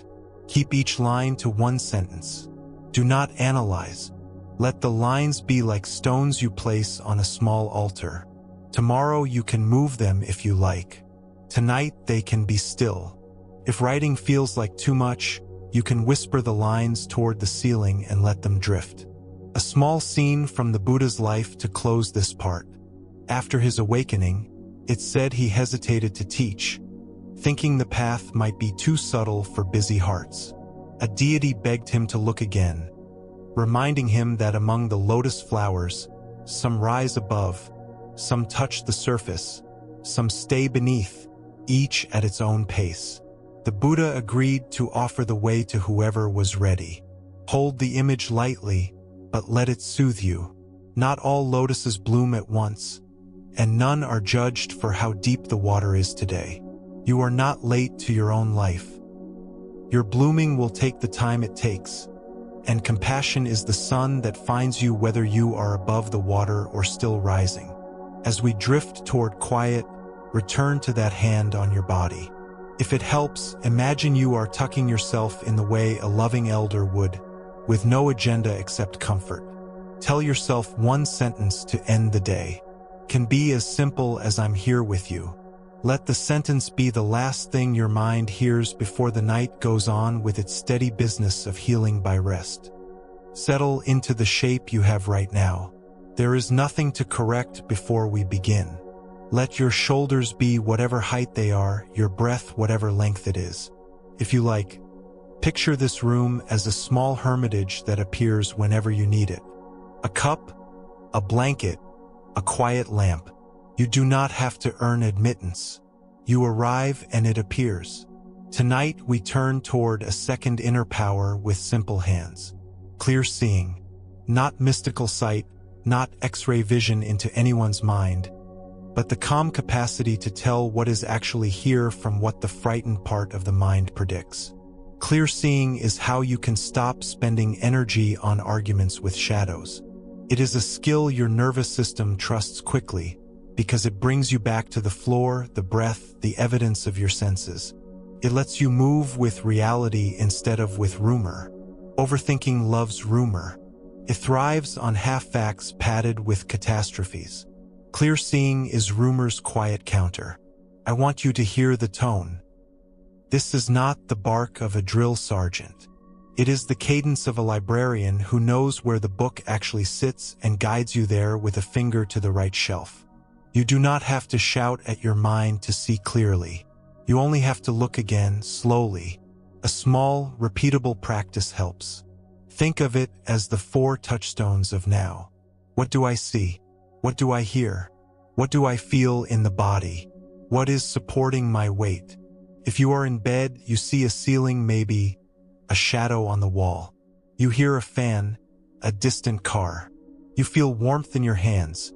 S1: Keep each line to 1 sentence. Do not analyze. Let the lines be like stones you place on a small altar. Tomorrow you can move them if you like. Tonight they can be still. If writing feels like too much, you can whisper the lines toward the ceiling and let them drift. A small scene from the Buddha's life to close this part. After his awakening, it's said he hesitated to teach, thinking the path might be too subtle for busy hearts. A deity begged him to look again, reminding him that among the lotus flowers, some rise above, some touch the surface, some stay beneath, each at its own pace. The Buddha agreed to offer the way to whoever was ready. Hold the image lightly, but let it soothe you. Not all lotuses bloom at once, and none are judged for how deep the water is today. You are not late to your own life. Your blooming will take the time it takes, and compassion is the sun that finds you whether you are above the water or still rising. As we drift toward quiet, return to that hand on your body. If it helps, imagine you are tucking yourself in the way a loving elder would, with no agenda except comfort. Tell yourself 1 sentence to end the day. Can be as simple as I'm here with you. Let the sentence be the last thing your mind hears before the night goes on with its steady business of healing by rest. Settle into the shape you have right now. There is nothing to correct before we begin. Let your shoulders be whatever height they are, your breath whatever length it is. If you like, picture this room as a small hermitage that appears whenever you need it. A cup, a blanket, a quiet lamp. You do not have to earn admittance. You arrive and it appears. Tonight we turn toward a second inner power with simple hands. Clear seeing, not mystical sight, not X-ray vision into anyone's mind, but the calm capacity to tell what is actually here from what the frightened part of the mind predicts. Clear seeing is how you can stop spending energy on arguments with shadows. It is a skill your nervous system trusts quickly because it brings you back to the floor, the breath, the evidence of your senses. It lets you move with reality instead of with rumor. Overthinking loves rumor. It thrives on half-facts padded with catastrophes. Clear seeing is rumor's quiet counter. I want you to hear the tone. This is not the bark of a drill sergeant. It is the cadence of a librarian who knows where the book actually sits and guides you there with a finger to the right shelf. You do not have to shout at your mind to see clearly. You only have to look again, slowly. A small, repeatable practice helps. Think of it as the 4 touchstones of now. What do I see? What do I hear? What do I feel in the body? What is supporting my weight? If you are in bed, you see a ceiling, maybe a shadow on the wall. You hear a fan, a distant car. You feel warmth in your hands,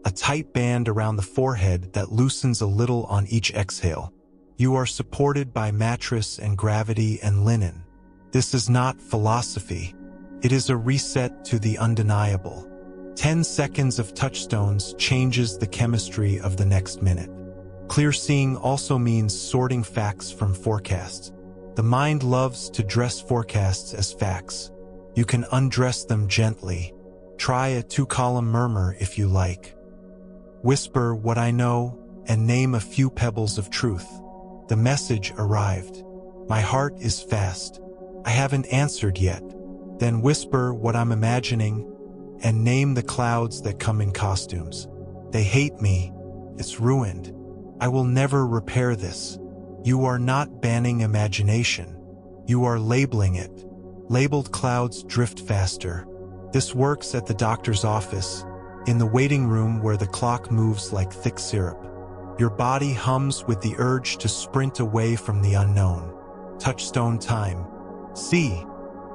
S1: a tight band around the forehead that loosens a little on each exhale. You are supported by mattress and gravity and linen. This is not philosophy. It is a reset to the undeniable. 10 seconds of touchstones changes the chemistry of the next minute. Clear seeing also means sorting facts from forecasts. The mind loves to dress forecasts as facts. You can undress them gently. Try a 2-column murmur if you like. Whisper what I know and name a few pebbles of truth. The message arrived. My heart is fast. I haven't answered yet. Then whisper what I'm imagining and name the clouds that come in costumes. They hate me. It's ruined. I will never repair this. You are not banning imagination. You are labeling it. Labeled clouds drift faster. This works at the doctor's office, in the waiting room where the clock moves like thick syrup. Your body hums with the urge to sprint away from the unknown. Touchstone time. See,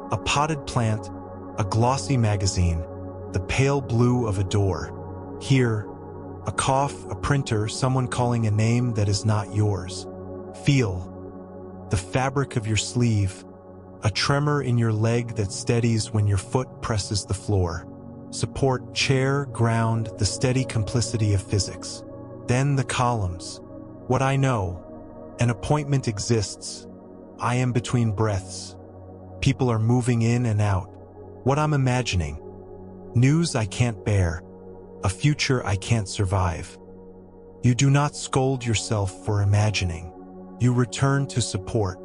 S1: a potted plant, a glossy magazine, the pale blue of a door. Hear, a cough, a printer, someone calling a name that is not yours. Feel, the fabric of your sleeve, a tremor in your leg that steadies when your foot presses the floor. Support, chair, ground, the steady complicity of physics. Then the columns. What I know. An appointment exists. I am between breaths. People are moving in and out. What I'm imagining. News I can't bear. A future I can't survive. You do not scold yourself for imagining. You return to support.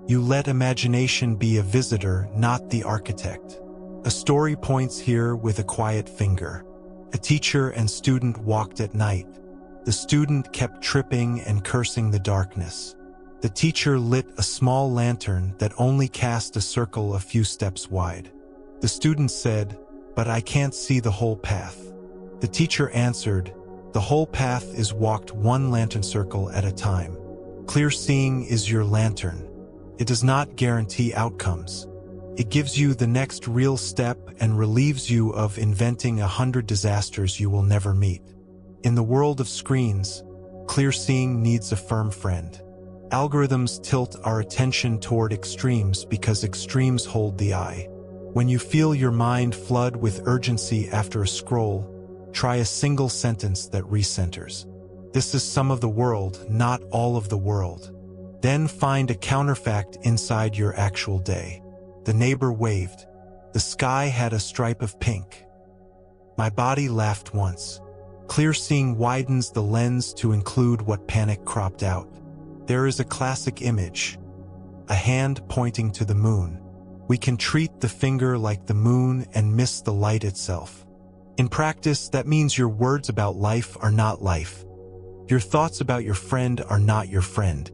S1: You let imagination be a visitor, not the architect. A story points here with a quiet finger. A teacher and student walked at night. The student kept tripping and cursing the darkness. The teacher lit a small lantern that only cast a circle a few steps wide. The student said, "But I can't see the whole path." The teacher answered, "The whole path is walked one lantern circle at a time." Clear seeing is your lantern. It does not guarantee outcomes. It gives you the next real step and relieves you of inventing 100 disasters you will never meet. In the world of screens, clear seeing needs a firm friend. Algorithms tilt our attention toward extremes because extremes hold the eye. When you feel your mind flood with urgency after a scroll, try a single sentence that recenters. This is some of the world, not all of the world. Then find a counterfact inside your actual day. The neighbor waved. The sky had a stripe of pink. My body laughed once. Clear seeing widens the lens to include what panic cropped out. There is a classic image. A hand pointing to the moon. We can treat the finger like the moon and miss the light itself. In practice, that means your words about life are not life. Your thoughts about your friend are not your friend.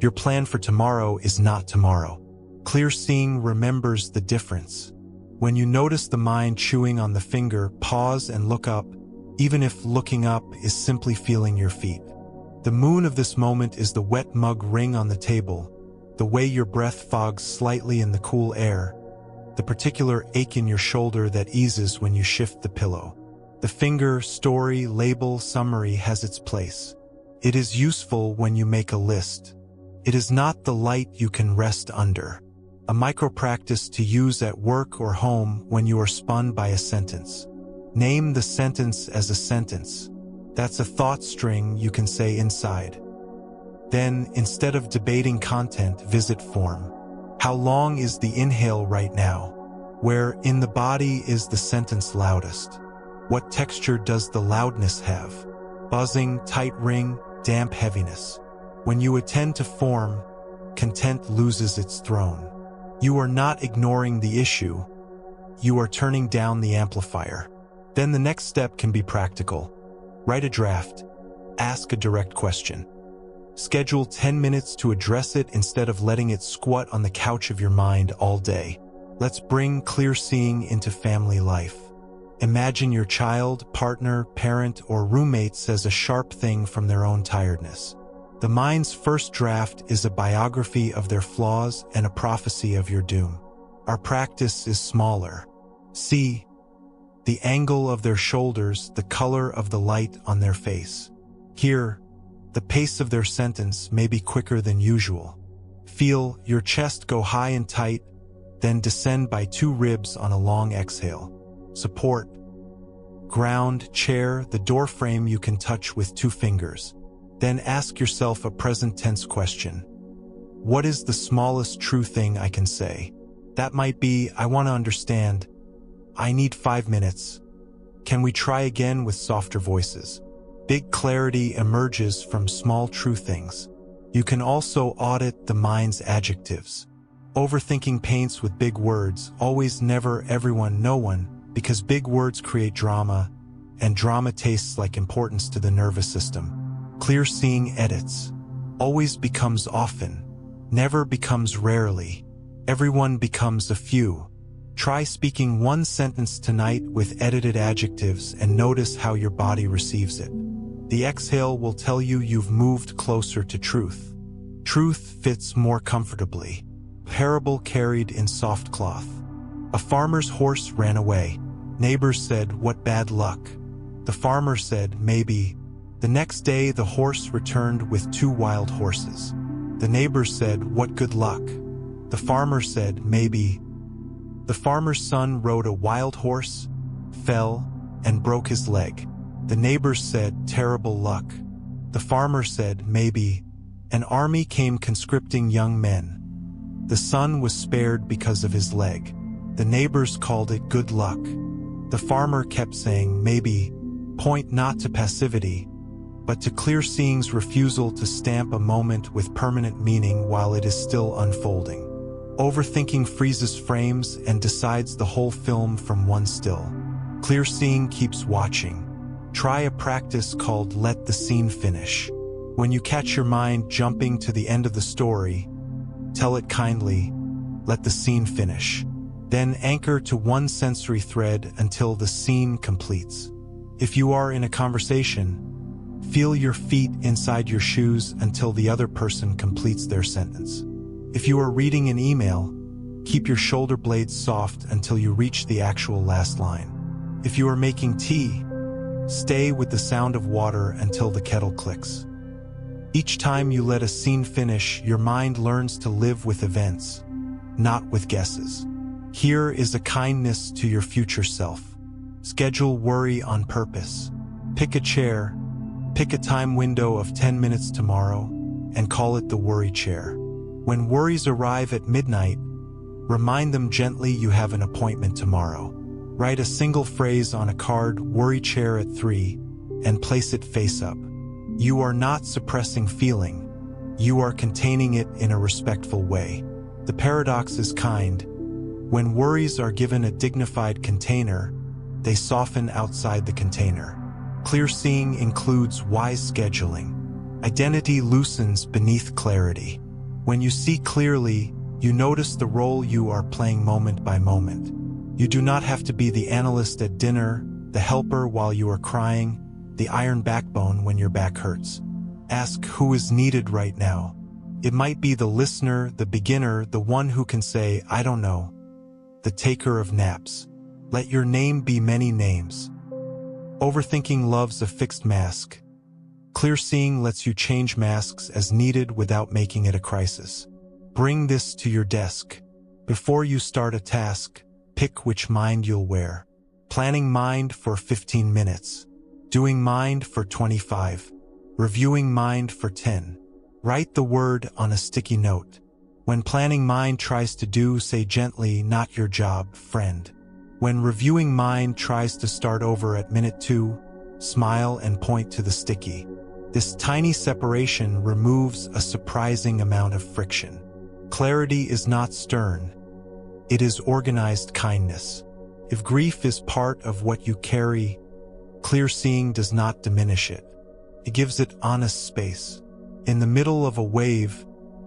S1: Your plan for tomorrow is not tomorrow. Clear seeing remembers the difference. When you notice the mind chewing on the finger, pause and look up, even if looking up is simply feeling your feet. The moon of this moment is the wet mug ring on the table, the way your breath fogs slightly in the cool air, the particular ache in your shoulder that eases when you shift the pillow. The finger, story, label, summary has its place. It is useful when you make a list. It is not the light you can rest under. A micro-practice to use at work or home when you are spun by a sentence. Name the sentence as a sentence. That's a thought string you can say inside. Then, instead of debating content, visit form. How long is the inhale right now? Where in the body is the sentence loudest? What texture does the loudness have? Buzzing, tight ring, damp heaviness. When you attend to form, content loses its throne. You are not ignoring the issue. You are turning down the amplifier. Then the next step can be practical. Write a draft. Ask a direct question. Schedule 10 minutes to address it instead of letting it squat on the couch of your mind all day. Let's bring clear seeing into family life. Imagine your child, partner, parent, or roommate says a sharp thing from their own tiredness. The mind's first draft is a biography of their flaws and a prophecy of your doom. Our practice is smaller. See the angle of their shoulders, the color of the light on their face. Hear the pace of their sentence may be quicker than usual. Feel your chest go high and tight, then descend by 2 ribs on a long exhale. Support. Ground, chair, the door frame you can touch with 2 fingers. Then ask yourself a present tense question. What is the smallest true thing I can say? That might be, I want to understand. I need 5 minutes. Can we try again with softer voices? Big clarity emerges from small true things. You can also audit the mind's adjectives. Overthinking paints with big words, always, never, everyone, no one, because big words create drama, and drama tastes like importance to the nervous system. Clear seeing edits. Always becomes often. Never becomes rarely. Everyone becomes a few. Try speaking 1 sentence tonight with edited adjectives and notice how your body receives it. The exhale will tell you you've moved closer to truth. Truth fits more comfortably. Parable carried in soft cloth. A farmer's horse ran away. Neighbors said, "What bad luck." The farmer said, "Maybe." The next day the horse returned with 2 wild horses. The neighbors said, "What good luck." The farmer said, "Maybe." The farmer's son rode a wild horse, fell, and broke his leg. The neighbors said, "Terrible luck." The farmer said, "Maybe." An army came conscripting young men. The son was spared because of his leg. The neighbors called it good luck. The farmer kept saying, "Maybe." Point not to passivity, but to clear seeing's refusal to stamp a moment with permanent meaning while it is still unfolding. Overthinking freezes frames and decides the whole film from one still. Clear seeing keeps watching. Try a practice called let the scene finish. When you catch your mind jumping to the end of the story, tell it kindly, let the scene finish. Then anchor to one sensory thread until the scene completes. If you are in a conversation, feel your feet inside your shoes until the other person completes their sentence. If you are reading an email, keep your shoulder blades soft until you reach the actual last line. If you are making tea, stay with the sound of water until the kettle clicks. Each time you let a scene finish, your mind learns to live with events, not with guesses. Here is a kindness to your future self. Schedule worry on purpose. Pick a chair, pick a time window of 10 minutes tomorrow, and call it the worry chair. When worries arrive at midnight, remind them gently you have an appointment tomorrow. Write a single phrase on a card, worry chair at 3, and place it face up. You are not suppressing feeling. You are containing it in a respectful way. The paradox is kind. When worries are given a dignified container, they soften outside the container. Clear seeing includes wise scheduling. Identity loosens beneath clarity. When you see clearly, you notice the role you are playing moment by moment. You do not have to be the analyst at dinner, the helper while you are crying, the iron backbone when your back hurts. Ask who is needed right now. It might be the listener, the beginner, the one who can say, "I don't know," the taker of naps. Let your name be many names. Overthinking loves a fixed mask. Clear seeing lets you change masks as needed without making it a crisis. Bring this to your desk. Before you start a task, pick which mind you'll wear. Planning mind for 15 minutes. Doing mind for 25. Reviewing mind for 10. Write the word on a sticky note. When planning mind tries to do, say gently, not your job, friend. When reviewing mind tries to start over at minute 2, smile and point to the sticky. This tiny separation removes a surprising amount of friction. Clarity is not stern. It is organized kindness. If grief is part of what you carry, clear seeing does not diminish it. It gives it honest space. In the middle of a wave,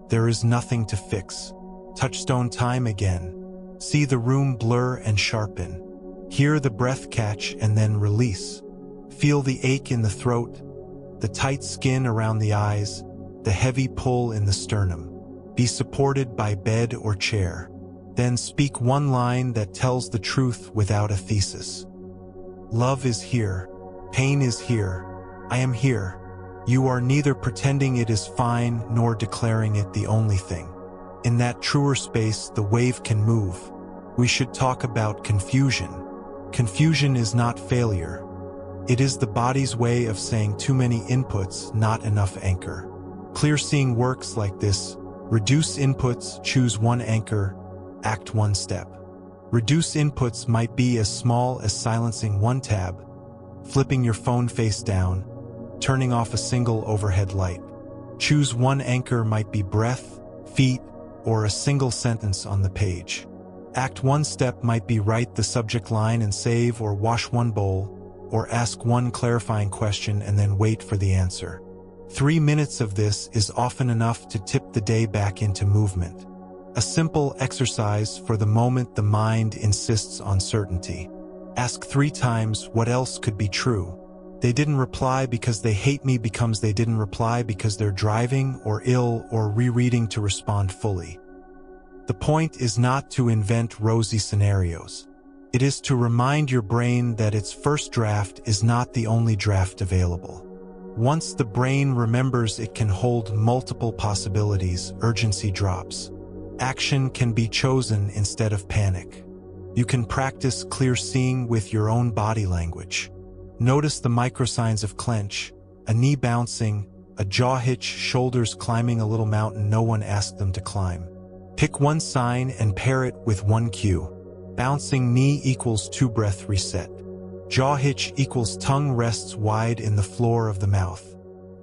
S1: there is nothing to fix. Touchstone time again. See the room blur and sharpen. Hear the breath catch and then release. Feel the ache in the throat, the tight skin around the eyes, the heavy pull in the sternum. Be supported by bed or chair. Then speak one line that tells the truth without a thesis. Love is here. Pain is here. I am here. You are neither pretending it is fine nor declaring it the only thing. In that truer space, the wave can move. We should talk about confusion. Confusion is not failure. It is the body's way of saying too many inputs, not enough anchor. Clear seeing works like this. Reduce inputs, choose one anchor, act one step. Reduce inputs might be as small as silencing one tab, flipping your phone face down, turning off a single overhead light. Choose one anchor might be breath, feet, or a single sentence on the page. Act one step might be write the subject line and save, or wash one bowl, or ask one clarifying question and then wait for the answer. 3 minutes of this is often enough to tip the day back into movement. A simple exercise for the moment the mind insists on certainty. Ask 3 times what else could be true. They didn't reply because they hate me becomes they didn't reply because they're driving or ill or rereading to respond fully. The point is not to invent rosy scenarios. It is to remind your brain that its first draft is not the only draft available. Once the brain remembers it can hold multiple possibilities, urgency drops. Action can be chosen instead of panic. You can practice clear seeing with your own body language. Notice the microsigns of clench, a knee bouncing, a jaw hitch, shoulders climbing a little mountain no one asked them to climb. Pick one sign and pair it with one cue. Bouncing knee equals 2 breath reset. Jaw hitch equals tongue rests wide in the floor of the mouth.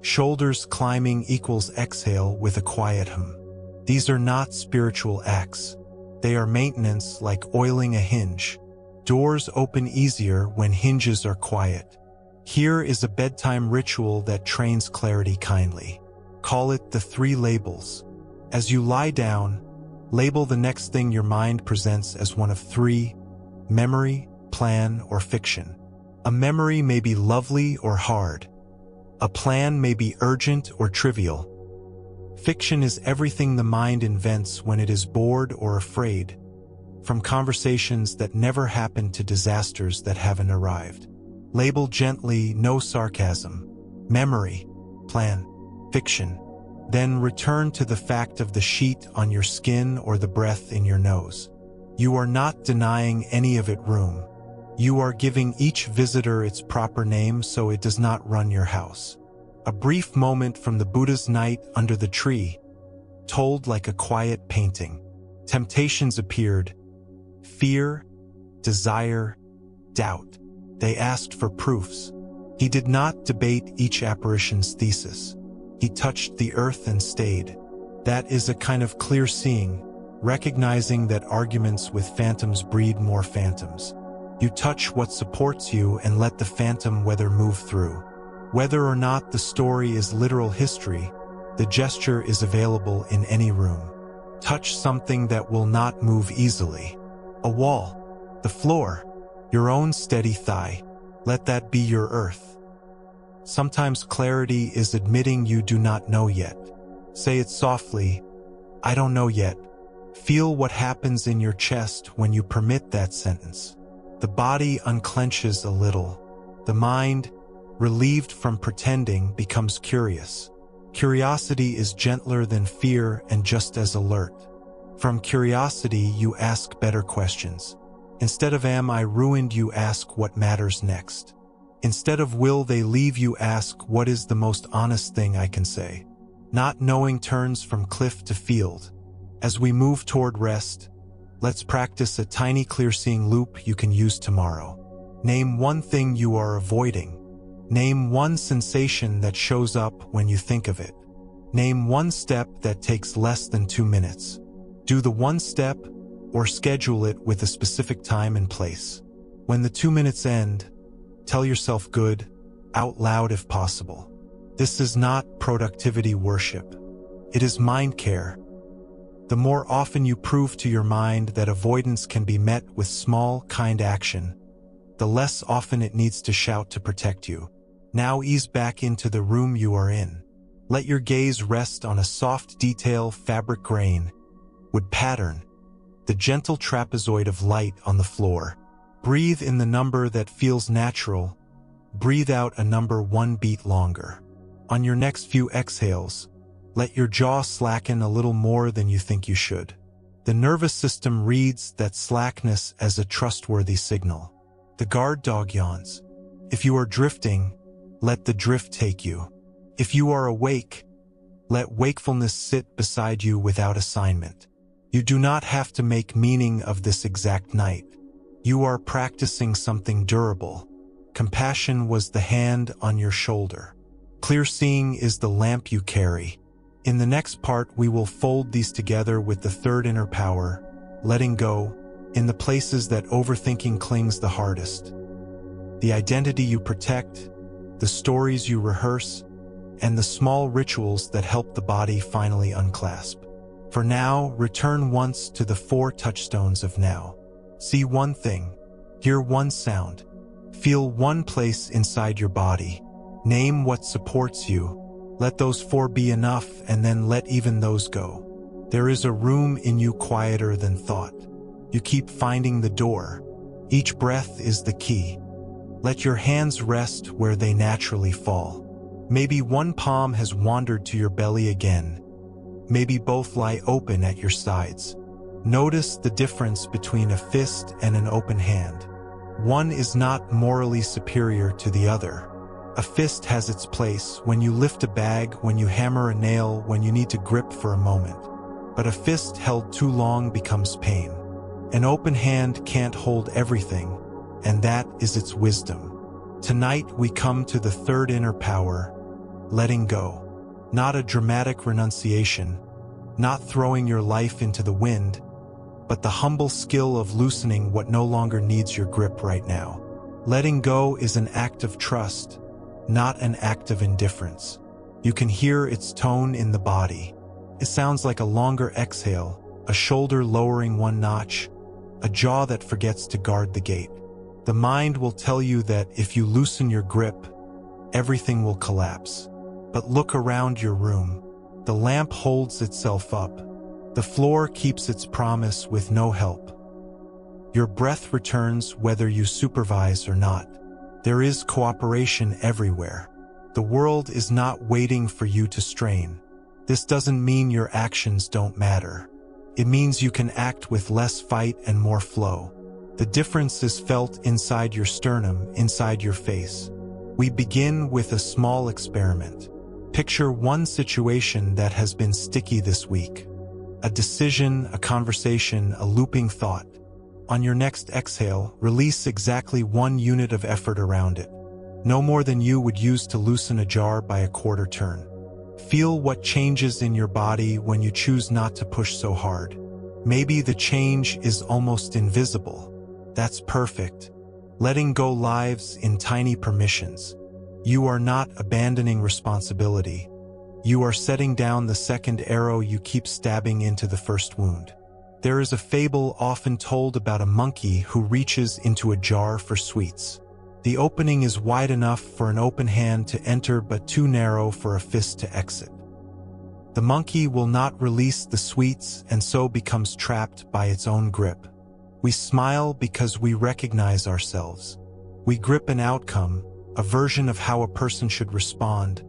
S1: Shoulders climbing equals exhale with a quiet hum. These are not spiritual acts. They are maintenance, like oiling a hinge. Doors open easier when hinges are quiet. Here is a bedtime ritual that trains clarity kindly. Call it the 3 labels. As you lie down, label the next thing your mind presents as one of 3: memory, plan, or fiction. A memory may be lovely or hard. A plan may be urgent or trivial. Fiction is everything the mind invents when it is bored or afraid, from conversations that never happened to disasters that haven't arrived. Label gently, no sarcasm. Memory, plan, fiction. Then return to the fact of the sheet on your skin or the breath in your nose. You are not denying any of it room. You are giving each visitor its proper name so it does not run your house. A brief moment from the Buddha's night under the tree, told like a quiet painting. Temptations appeared. Fear, desire, doubt. They asked for proofs. He did not debate each apparition's thesis. He touched the earth and stayed. That is a kind of clear seeing, recognizing that arguments with phantoms breed more phantoms. You touch what supports you and let the phantom weather move through. Whether or not the story is literal history, the gesture is available in any room. Touch something that will not move easily. A wall, the floor, your own steady thigh. Let that be your earth. Sometimes clarity is admitting you do not know yet. Say it softly, I don't know yet. Feel what happens in your chest when you permit that sentence. The body unclenches a little. The mind, relieved from pretending, becomes curious. Curiosity is gentler than fear and just as alert. From curiosity, you ask better questions. Instead of "Am I ruined?" you ask "What matters next?" Instead of "Will they leave?" you ask "What is the most honest thing I can say?" Not knowing turns from cliff to field. As we move toward rest, let's practice a tiny clear-seeing loop you can use tomorrow. Name one thing you are avoiding. Name one sensation that shows up when you think of it. Name one step that takes less than 2 minutes. Do the one step or schedule it with a specific time and place. When the 2 minutes end, tell yourself good, out loud if possible. This is not productivity worship. It is mind care. The more often you prove to your mind that avoidance can be met with small, kind action, the less often it needs to shout to protect you. Now ease back into the room you are in. Let your gaze rest on a soft detail, fabric grain, wood pattern, the gentle trapezoid of light on the floor. Breathe in the number that feels natural. Breathe out a number 1 beat longer. On your next few exhales, let your jaw slacken a little more than you think you should. The nervous system reads that slackness as a trustworthy signal. The guard dog yawns. If you are drifting, let the drift take you. If you are awake, let wakefulness sit beside you without assignment. You do not have to make meaning of this exact night. You are practicing something durable. Compassion was the hand on your shoulder. Clear seeing is the lamp you carry. In the next part, we will fold these together with the third inner power, letting go, in the places that overthinking clings the hardest. The identity you protect, the stories you rehearse, and the small rituals that help the body finally unclasp. For now, return once to the 4 touchstones of now. See one thing, hear one sound, feel one place inside your body. Name what supports you. Let those 4 be enough, and then let even those go. There is a room in you quieter than thought. You keep finding the door. Each breath is the key. Let your hands rest where they naturally fall. Maybe one palm has wandered to your belly again. Maybe both lie open at your sides. Notice the difference between a fist and an open hand. One is not morally superior to the other. A fist has its place when you lift a bag, when you hammer a nail, when you need to grip for a moment. But a fist held too long becomes pain. An open hand can't hold everything, and that is its wisdom. Tonight we come to the third inner power, letting go. Not a dramatic renunciation, not throwing your life into the wind, but the humble skill of loosening what no longer needs your grip right now. Letting go is an act of trust, not an act of indifference. You can hear its tone in the body. It sounds like a longer exhale, a shoulder lowering one notch, a jaw that forgets to guard the gate. The mind will tell you that if you loosen your grip, everything will collapse. But look around your room. The lamp holds itself up. The floor keeps its promise with no help. Your breath returns whether you supervise or not. There is cooperation everywhere. The world is not waiting for you to strain. This doesn't mean your actions don't matter. It means you can act with less fight and more flow. The difference is felt inside your sternum, inside your face. We begin with a small experiment. Picture one situation that has been sticky this week. A decision, a conversation, a looping thought. On your next exhale, release exactly 1 unit of effort around it. No more than you would use to loosen a jar by a quarter turn. Feel what changes in your body when you choose not to push so hard. Maybe the change is almost invisible. That's perfect. Letting go lives in tiny permissions. You are not abandoning responsibility. You are setting down the second arrow you keep stabbing into the first wound. There is a fable often told about a monkey who reaches into a jar for sweets. The opening is wide enough for an open hand to enter but too narrow for a fist to exit. The monkey will not release the sweets and so becomes trapped by its own grip. We smile because we recognize ourselves. We grip an outcome, a version of how a person should respond,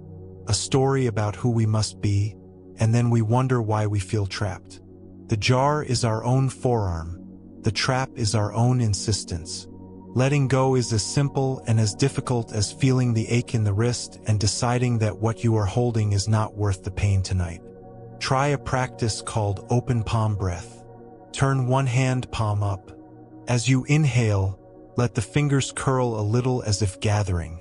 S1: a story about who we must be, and then we wonder why we feel trapped. The jar is our own forearm. The trap is our own insistence. Letting go is as simple and as difficult as feeling the ache in the wrist and deciding that what you are holding is not worth the pain tonight. Try a practice called open palm breath. Turn one hand palm up. As you inhale, let the fingers curl a little as if gathering.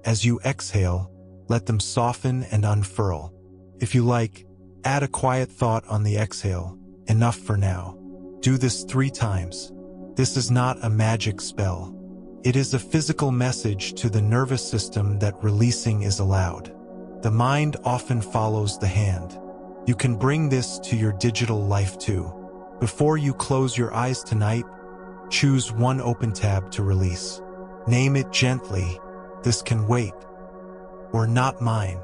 S1: As you exhale, let them soften and unfurl. If you like, add a quiet thought on the exhale. Enough for now. Do this 3 times. This is not a magic spell. It is a physical message to the nervous system that releasing is allowed. The mind often follows the hand. You can bring this to your digital life too. Before you close your eyes tonight, choose one open tab to release. Name it gently. This can wait. Or not mine.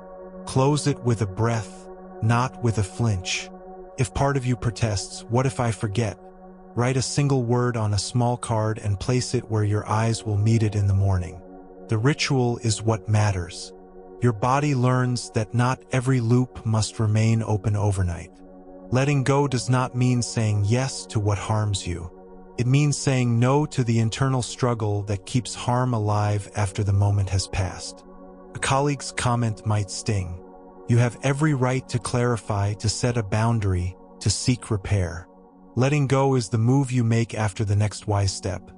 S1: Close it with a breath, not with a flinch. If part of you protests, what if I forget? Write a single word on a small card and place it where your eyes will meet it in the morning. The ritual is what matters. Your body learns that not every loop must remain open overnight. Letting go does not mean saying yes to what harms you. It means saying no to the internal struggle that keeps harm alive after the moment has passed. A colleague's comment might sting. You have every right to clarify, to set a boundary, to seek repair. Letting go is the move you make after the next wise step.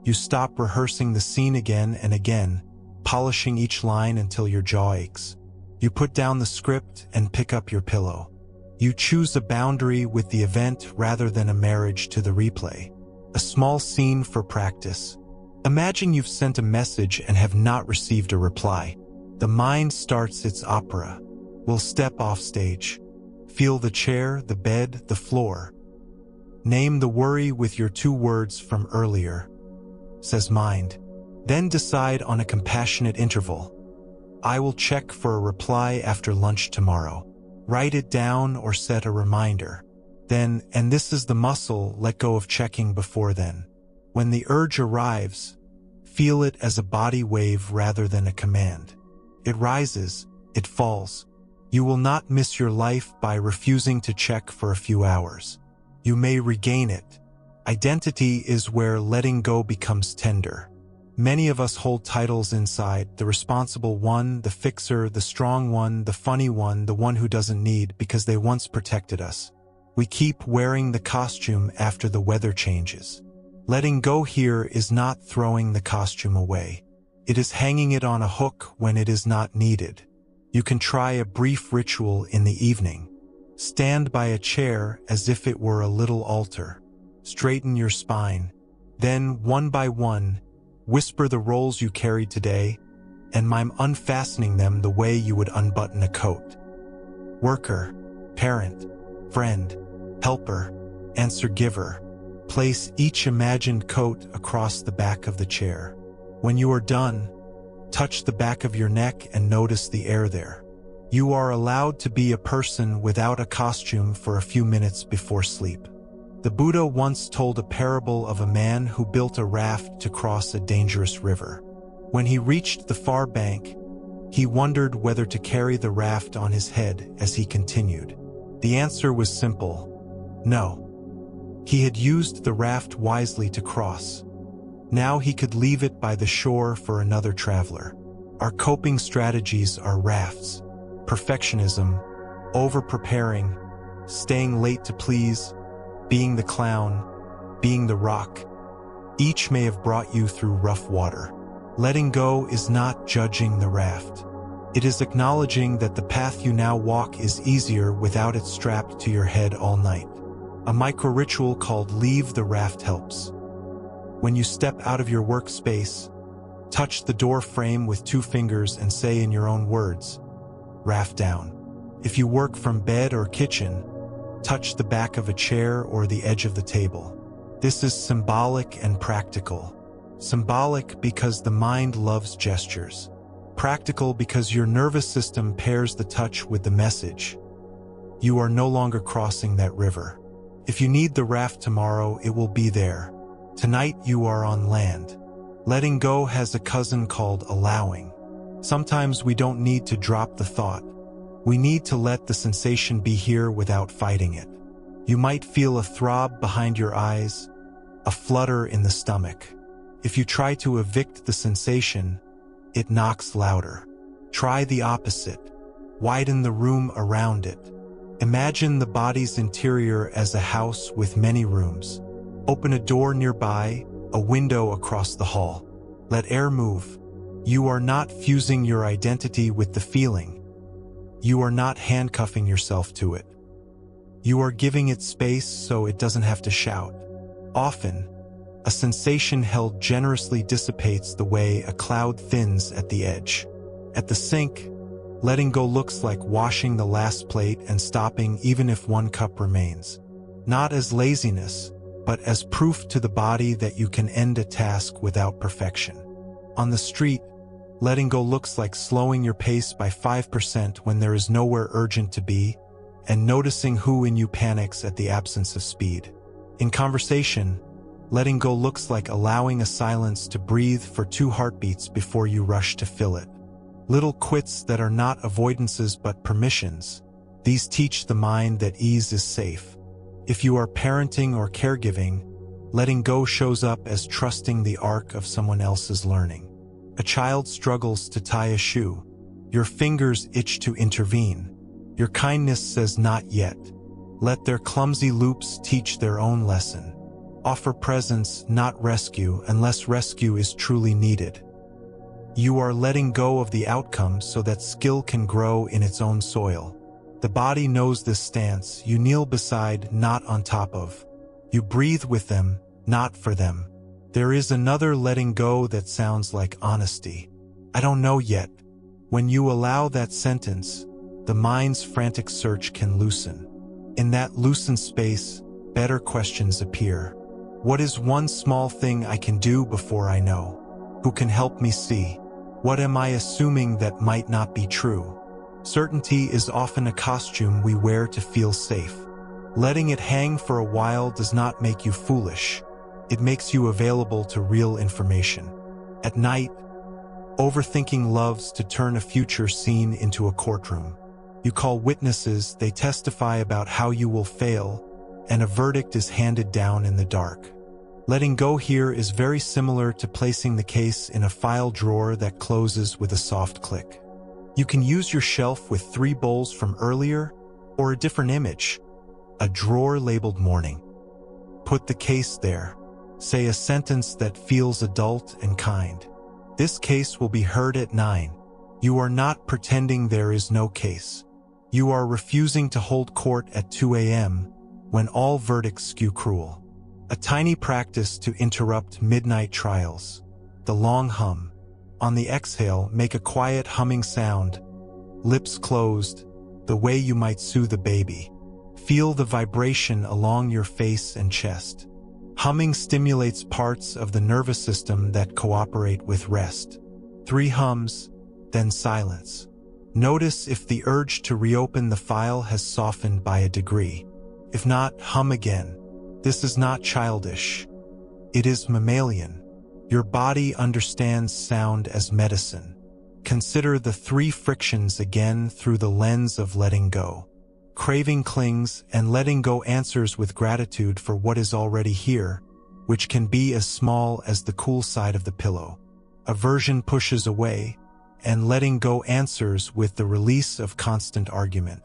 S1: You stop rehearsing the scene again and again, polishing each line until your jaw aches. You put down the script and pick up your pillow. You choose a boundary with the event rather than a marriage to the replay. A small scene for practice. Imagine you've sent a message and have not received a reply. The mind starts its opera. We'll step off stage. Feel the chair, the bed, the floor. Name the worry with your 2 words from earlier, says mind. Then decide on a compassionate interval. I will check for a reply after lunch tomorrow. Write it down or set a reminder. Then, and this is the muscle, let go of checking before then. When the urge arrives, feel it as a body wave rather than a command. It rises, it falls. You will not miss your life by refusing to check for a few hours. You may regain it. Identity is where letting go becomes tender. Many of us hold titles inside: the responsible one, the fixer, the strong one, the funny one, the one who doesn't need, because they once protected us. We keep wearing the costume after the weather changes. Letting go here is not throwing the costume away. It is hanging it on a hook when it is not needed. You can try a brief ritual in the evening. Stand by a chair as if it were a little altar. Straighten your spine. Then, one by one, whisper the roles you carried today, and mime unfastening them the way you would unbutton a coat. Worker, parent, friend, helper, answer giver. Place each imagined coat across the back of the chair. When you are done, touch the back of your neck and notice the air there. You are allowed to be a person without a costume for a few minutes before sleep. The Buddha once told a parable of a man who built a raft to cross a dangerous river. When he reached the far bank, he wondered whether to carry the raft on his head as he continued. The answer was simple: no. He had used the raft wisely to cross. Now he could leave it by the shore for another traveler. Our coping strategies are rafts: perfectionism, over-preparing, staying late to please, being the clown, being the rock. Each may have brought you through rough water. Letting go is not judging the raft. It is acknowledging that the path you now walk is easier without it strapped to your head all night. A micro-ritual called Leave the Raft helps. When you step out of your workspace, touch the door frame with 2 fingers and say in your own words, "Raft down." If you work from bed or kitchen, touch the back of a chair or the edge of the table. This is symbolic and practical. Symbolic because the mind loves gestures. Practical because your nervous system pairs the touch with the message. You are no longer crossing that river. If you need the raft tomorrow, it will be there. Tonight you are on land. Letting go has a cousin called allowing. Sometimes we don't need to drop the thought. We need to let the sensation be here without fighting it. You might feel a throb behind your eyes, a flutter in the stomach. If you try to evict the sensation, it knocks louder. Try the opposite. Widen the room around it. Imagine the body's interior as a house with many rooms. Open a door nearby, a window across the hall. Let air move. You are not fusing your identity with the feeling. You are not handcuffing yourself to it. You are giving it space so it doesn't have to shout. Often, a sensation held generously dissipates the way a cloud thins at the edge. At the sink, letting go looks like washing the last plate and stopping even if one cup remains. Not as laziness, but as proof to the body that you can end a task without perfection. On the street, letting go looks like slowing your pace by 5% when there is nowhere urgent to be, and noticing who in you panics at the absence of speed. In conversation, letting go looks like allowing a silence to breathe for 2 heartbeats before you rush to fill it. Little quits that are not avoidances but permissions. These teach the mind that ease is safe. If you are parenting or caregiving, letting go shows up as trusting the arc of someone else's learning. A child struggles to tie a shoe. Your fingers itch to intervene. Your kindness says not yet. Let their clumsy loops teach their own lesson. Offer presence, not rescue, unless rescue is truly needed. You are letting go of the outcome so that skill can grow in its own soil. The body knows this stance. You kneel beside, not on top of. You breathe with them, not for them. There is another letting go that sounds like honesty. I don't know yet. When you allow that sentence, the mind's frantic search can loosen. In that loosened space, better questions appear. What is one small thing I can do before I know? Who can help me see? What am I assuming that might not be true? Certainty is often a costume we wear to feel safe. Letting it hang for a while does not make you foolish. It makes you available to real information. At night, overthinking loves to turn a future scene into a courtroom. You call witnesses, they testify about how you will fail, and a verdict is handed down in the dark. Letting go here is very similar to placing the case in a file drawer that closes with a soft click. You can use your shelf with 3 bowls from earlier, or a different image. A drawer labeled morning. Put the case there. Say a sentence that feels adult and kind. This case will be heard at 9. You are not pretending there is no case. You are refusing to hold court at 2 a.m. when all verdicts skew cruel. A tiny practice to interrupt midnight trials. The long hum. On the exhale, make a quiet humming sound. Lips closed, the way you might soothe a baby. Feel the vibration along your face and chest. Humming stimulates parts of the nervous system that cooperate with rest. 3 hums, then silence. Notice if the urge to reopen the file has softened by a degree. If not, hum again. This is not childish. It is mammalian. Your body understands sound as medicine. Consider the 3 frictions again through the lens of letting go. Craving clings, and letting go answers with gratitude for what is already here, which can be as small as the cool side of the pillow. Aversion pushes away, and letting go answers with the release of constant argument.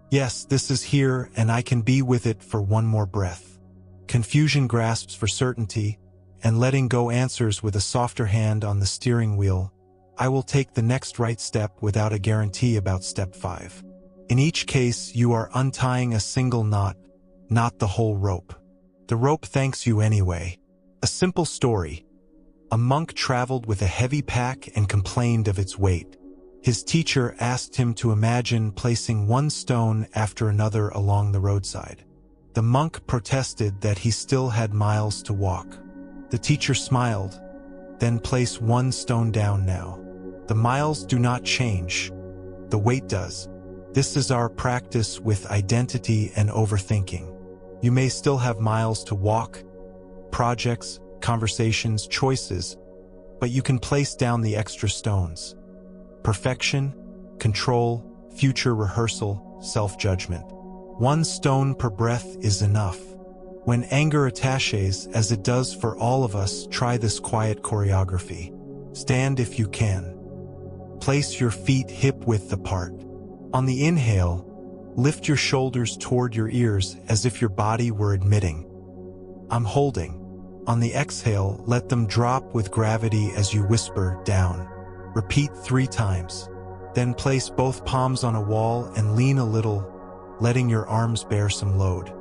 S1: Yes, this is here, and I can be with it for one more breath. Confusion grasps for certainty, and letting go answers with a softer hand on the steering wheel. I will take the next right step without a guarantee about step 5. In each case, you are untying a single knot, not the whole rope. The rope thanks you anyway. A simple story. A monk traveled with a heavy pack and complained of its weight. His teacher asked him to imagine placing one stone after another along the roadside. The monk protested that he still had miles to walk. The teacher smiled. Then place one stone down now. The miles do not change. The weight does. This is our practice with identity and overthinking. You may still have miles to walk, projects, conversations, choices, but you can place down the extra stones. Perfection, control, future rehearsal, self-judgment. 1 stone per breath is enough. When anger attaches, as it does for all of us, try this quiet choreography. Stand if you can. Place your feet hip-width apart. On the inhale, lift your shoulders toward your ears as if your body were admitting, "I'm holding." On the exhale, let them drop with gravity as you whisper, "Down." Repeat 3 times. Then place both palms on a wall and lean a little, letting your arms bear some load.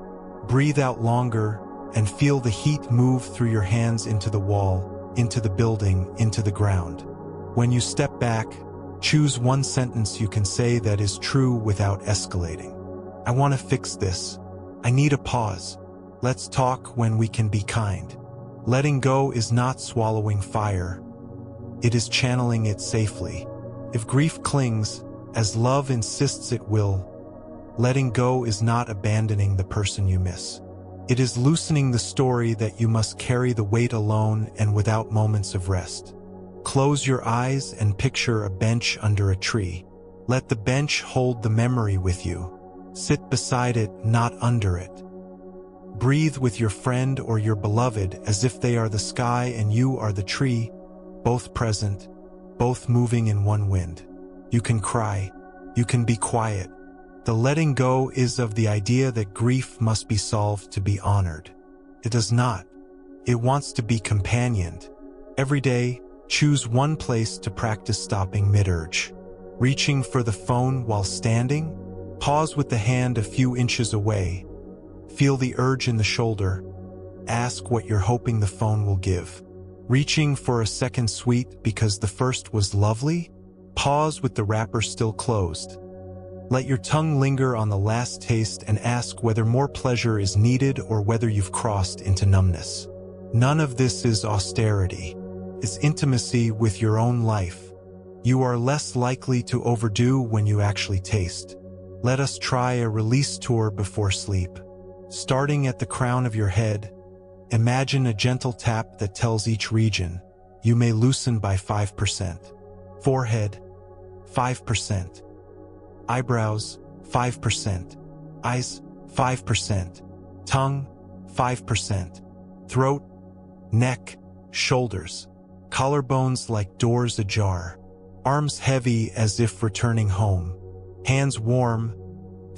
S1: Breathe out longer and feel the heat move through your hands into the wall, into the building, into the ground. When you step back, choose 1 sentence you can say that is true without escalating. "I want to fix this. I need a pause. Let's talk when we can be kind." Letting go is not swallowing fire. It is channeling it safely. If grief clings, as love insists it will, letting go is not abandoning the person you miss. It is loosening the story that you must carry the weight alone and without moments of rest. Close your eyes and picture a bench under a tree. Let the bench hold the memory with you. Sit beside it, not under it. Breathe with your friend or your beloved as if they are the sky and you are the tree, both present, both moving in one wind. You can cry. You can be quiet. The letting go is of the idea that grief must be solved to be honored. It does not. It wants to be companioned. Every day, choose 1 place to practice stopping mid-urge. Reaching for the phone while standing? Pause with the hand a few inches away. Feel the urge in the shoulder. Ask what you're hoping the phone will give. Reaching for a second sweet because the first was lovely? Pause with the wrapper still closed. Let your tongue linger on the last taste and ask whether more pleasure is needed or whether you've crossed into numbness. None of this is austerity. It's intimacy with your own life. You are less likely to overdo when you actually taste. Let us try a release tour before sleep. Starting at the crown of your head, imagine a gentle tap that tells each region, you may loosen by 5%. Forehead, 5%. Eyebrows, 5%. Eyes, 5%. Tongue, 5%. Throat, neck, shoulders. Collarbones like doors ajar. Arms heavy as if returning home. Hands warm,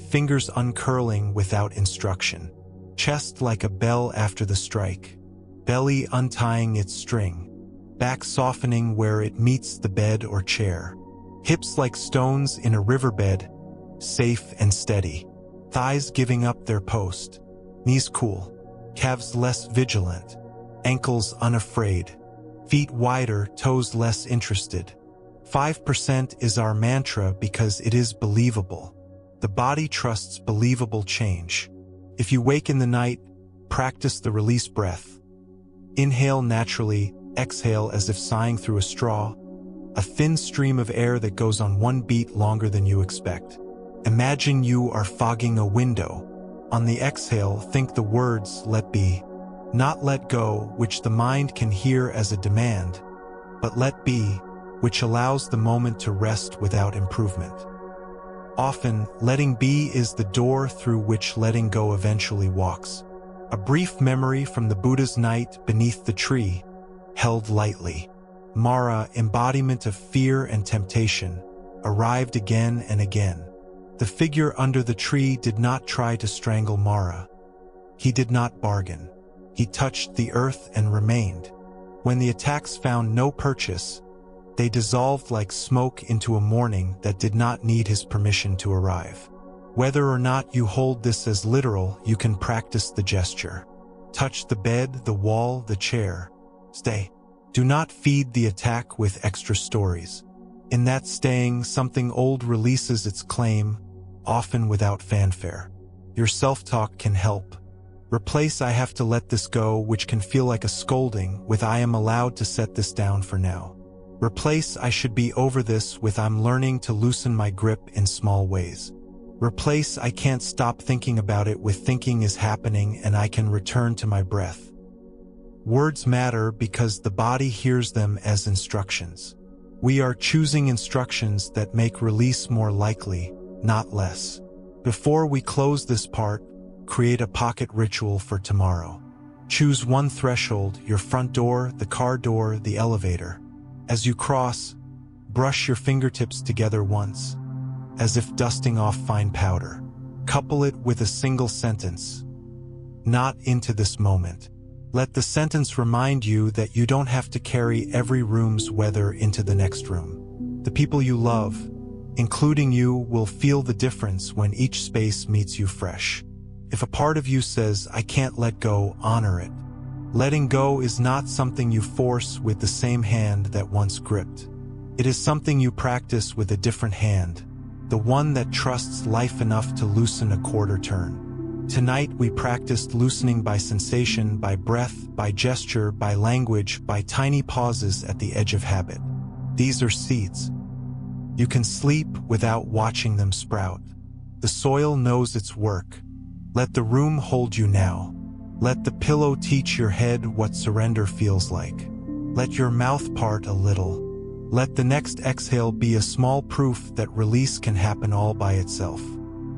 S1: fingers uncurling without instruction. Chest like a bell after the strike. Belly untying its string. Back softening where it meets the bed or chair. Hips like stones in a riverbed, safe and steady. Thighs giving up their post. Knees cool. Calves less vigilant. Ankles unafraid. Feet wider, toes less interested. 5% is our mantra because it is believable. The body trusts believable change. If you wake in the night, practice the release breath. Inhale naturally, exhale as if sighing through a straw. A thin stream of air that goes on 1 beat longer than you expect. Imagine you are fogging a window. On the exhale, think the words, "let be." Not "let go," which the mind can hear as a demand, but "let be," which allows the moment to rest without improvement. Often, letting be is the door through which letting go eventually walks. A brief memory from the Buddha's night beneath the tree, held lightly. Mara, embodiment of fear and temptation, arrived again and again. The figure under the tree did not try to strangle Mara. He did not bargain. He touched the earth and remained. When the attacks found no purchase, they dissolved like smoke into a morning that did not need his permission to arrive. Whether or not you hold this as literal, you can practice the gesture. Touch the bed, the wall, the chair. Stay. Do not feed the attack with extra stories. In that staying, something old releases its claim, often without fanfare. Your self-talk can help. Replace "I have to let this go," which can feel like a scolding, with "I am allowed to set this down for now." Replace "I should be over this" with "I'm learning to loosen my grip in small ways." Replace "I can't stop thinking about it" with "thinking is happening and I can return to my breath." Words matter because the body hears them as instructions. We are choosing instructions that make release more likely, not less. Before we close this part, create a pocket ritual for tomorrow. Choose one threshold, your front door, the car door, the elevator. As you cross, brush your fingertips together once, as if dusting off fine powder. Couple it with a single sentence. Not into this moment. Let the sentence remind you that you don't have to carry every room's weather into the next room. The people you love, including you, will feel the difference when each space meets you fresh. If a part of you says, "I can't let go," honor it. Letting go is not something you force with the same hand that once gripped. It is something you practice with a different hand, the one that trusts life enough to loosen a quarter turn. Tonight we practiced loosening by sensation, by breath, by gesture, by language, by tiny pauses at the edge of habit. These are seeds. You can sleep without watching them sprout. The soil knows its work. Let the room hold you now. Let the pillow teach your head what surrender feels like. Let your mouth part a little. Let the next exhale be a small proof that release can happen all by itself.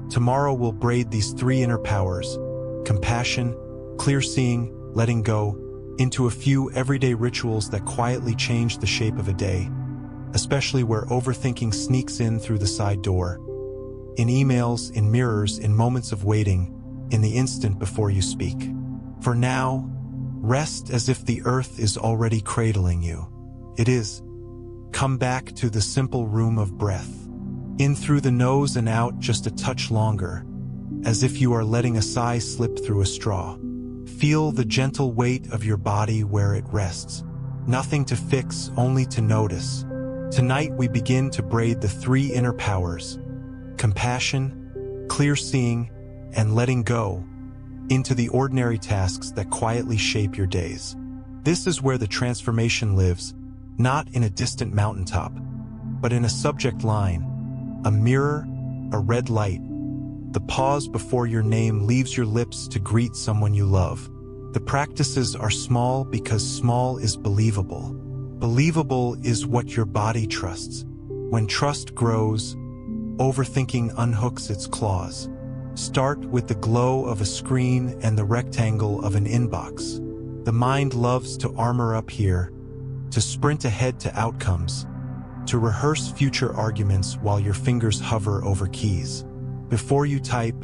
S1: Tomorrow we'll braid these three inner powers, compassion, clear seeing, letting go, into a few everyday rituals that quietly change the shape of a day, especially where overthinking sneaks in through the side door. In emails, in mirrors, in moments of waiting, in the instant before you speak. For now, rest as if the earth is already cradling you. It is. Come back to the simple room of breath. In through the nose and out just a touch longer, as if you are letting a sigh slip through a straw. Feel the gentle weight of your body where it rests. Nothing to fix, only to notice. Tonight we begin to braid the three inner powers, compassion, clear seeing, and letting go, into the ordinary tasks that quietly shape your days. This is where the transformation lives, not in a distant mountaintop, but in a subject line, a mirror, a red light, the pause before your name leaves your lips to greet someone you love. The practices are small because small is believable. Believable is what your body trusts. When trust grows, overthinking unhooks its claws. Start with the glow of a screen and the rectangle of an inbox. The mind loves to armor up here, to sprint ahead to outcomes, to rehearse future arguments while your fingers hover over keys. Before you type,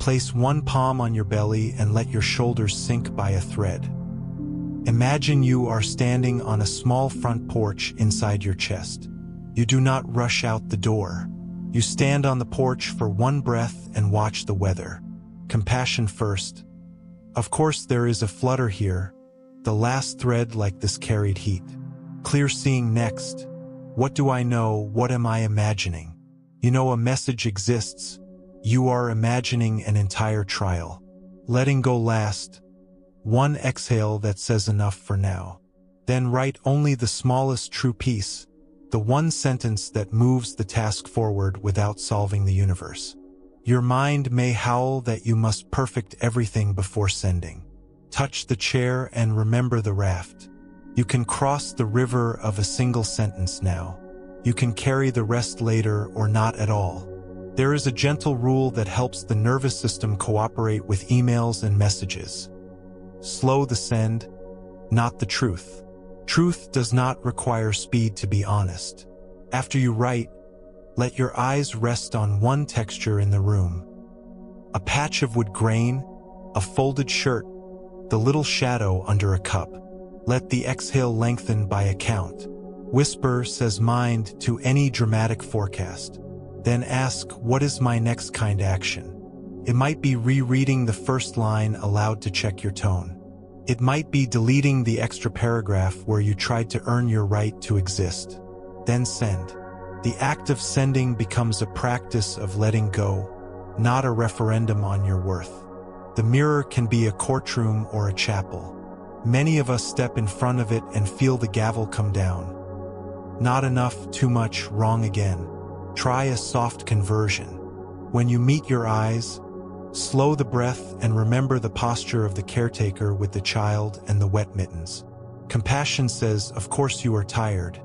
S1: place one palm on your belly and let your shoulders sink by a thread. Imagine you are standing on a small front porch inside your chest. You do not rush out the door. You stand on the porch for one breath and watch the weather. Compassion first. Of course there is a flutter here, the last thread like this carried heat. Clear seeing next. What do I know? What am I imagining? You know a message exists. You are imagining an entire trial. Letting go last. One exhale that says enough for now. Then write only the smallest true piece, the one sentence that moves the task forward without solving the universe. Your mind may howl that you must perfect everything before sending. Touch the chair and remember the raft. You can cross the river of a single sentence now. You can carry the rest later or not at all. There is a gentle rule that helps the nervous system cooperate with emails and messages. Slow the send, not the truth. Truth does not require speed to be honest. After you write, let your eyes rest on one texture in the room. A patch of wood grain, a folded shirt, the little shadow under a cup. Let the exhale lengthen by a count. Whisper, says mind, to any dramatic forecast. Then ask, what is my next kind action? It might be rereading the first line aloud to check your tone. It might be deleting the extra paragraph where you tried to earn your right to exist. Then send. The act of sending becomes a practice of letting go, not a referendum on your worth. The mirror can be a courtroom or a chapel. Many of us step in front of it and feel the gavel come down. Not enough, too much, wrong again. Try a soft conversion. When you meet your eyes, Slow the breath and remember the posture of the caretaker with the child and the wet mittens. Compassion says, of course you are tired.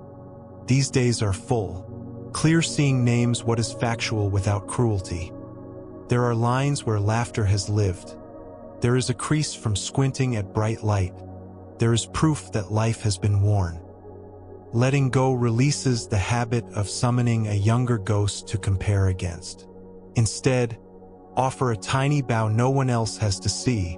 S1: These days are full. Clear seeing names what is factual without cruelty. There are lines where laughter has lived. There is a crease from squinting at bright light. There is proof that life has been worn. Letting go releases the habit of summoning a younger ghost to compare against. Instead, offer a tiny bow no one else has to see.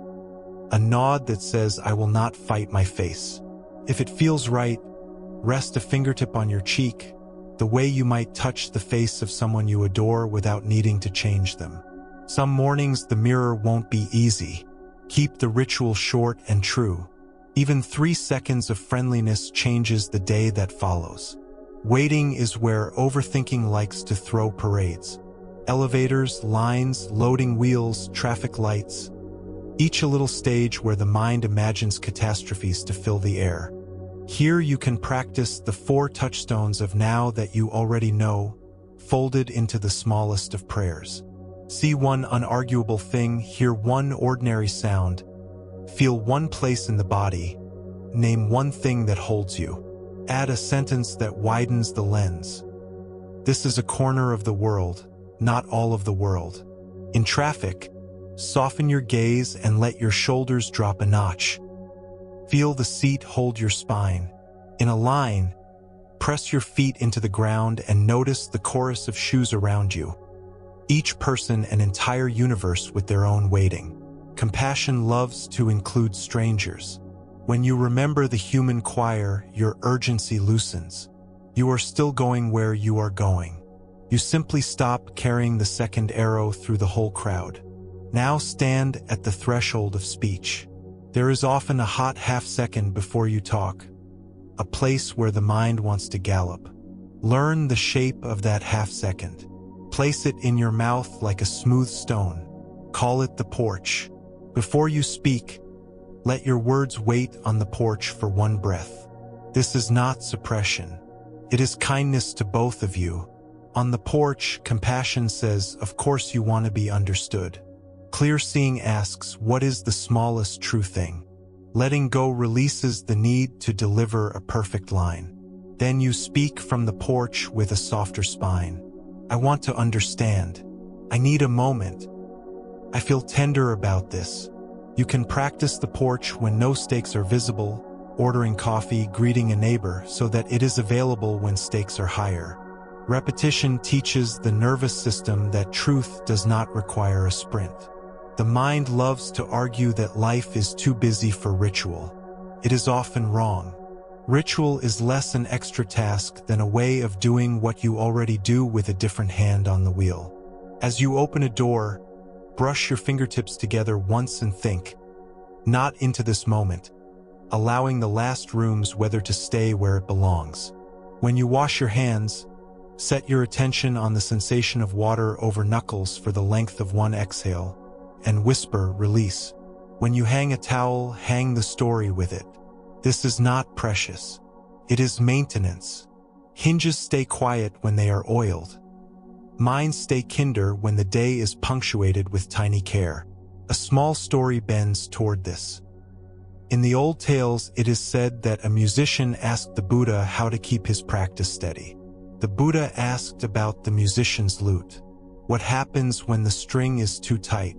S1: A nod that says, I will not fight my face. If it feels right, rest a fingertip on your cheek, the way you might touch the face of someone you adore without needing to change them. Some mornings the mirror won't be easy. Keep the ritual short and true. Even 3 seconds of friendliness changes the day that follows. Waiting is where overthinking likes to throw parades. Elevators, lines, loading wheels, traffic lights. Each a little stage where the mind imagines catastrophes to fill the air. Here you can practice the 4 touchstones of now that you already know, folded into the smallest of prayers. See one unarguable thing, hear one ordinary sound, feel one place in the body, name one thing that holds you. Add a sentence that widens the lens. This is a corner of the world, not all of the world. In traffic, soften your gaze and let your shoulders drop a notch. Feel the seat hold your spine. In a line, press your feet into the ground and notice the chorus of shoes around you. Each person an entire universe with their own weighting. Compassion loves to include strangers. When you remember the human choir, your urgency loosens. You are still going where you are going. You simply stop carrying the second arrow through the whole crowd. Now stand at the threshold of speech. There is often a hot half-second before you talk, a place where the mind wants to gallop. Learn the shape of that half-second. Place it in your mouth like a smooth stone. Call it the porch. Before you speak, let your words wait on the porch for one breath. This is not suppression. It is kindness to both of you. On the porch, compassion says, of course you want to be understood. Clear seeing asks, what is the smallest true thing? Letting go releases the need to deliver a perfect line. Then you speak from the porch with a softer spine. I want to understand. I need a moment. I feel tender about this. You can practice the porch when no stakes are visible, ordering coffee, greeting a neighbor, so that it is available when stakes are higher. Repetition teaches the nervous system that truth does not require a sprint. The mind loves to argue that life is too busy for ritual. It is often wrong. Ritual is less an extra task than a way of doing what you already do with a different hand on the wheel. As you open a door, brush your fingertips together once and think, not into this moment, allowing the last rooms whether to stay where it belongs. When you wash your hands, set your attention on the sensation of water over knuckles for the length of one exhale, and whisper, release. When you hang a towel, hang the story with it. This is not precious. It is maintenance. Hinges stay quiet when they are oiled. Minds stay kinder when the day is punctuated with tiny care. A small story bends toward this. In the old tales, it is said that a musician asked the Buddha how to keep his practice steady. The Buddha asked about the musician's lute. What happens when the string is too tight?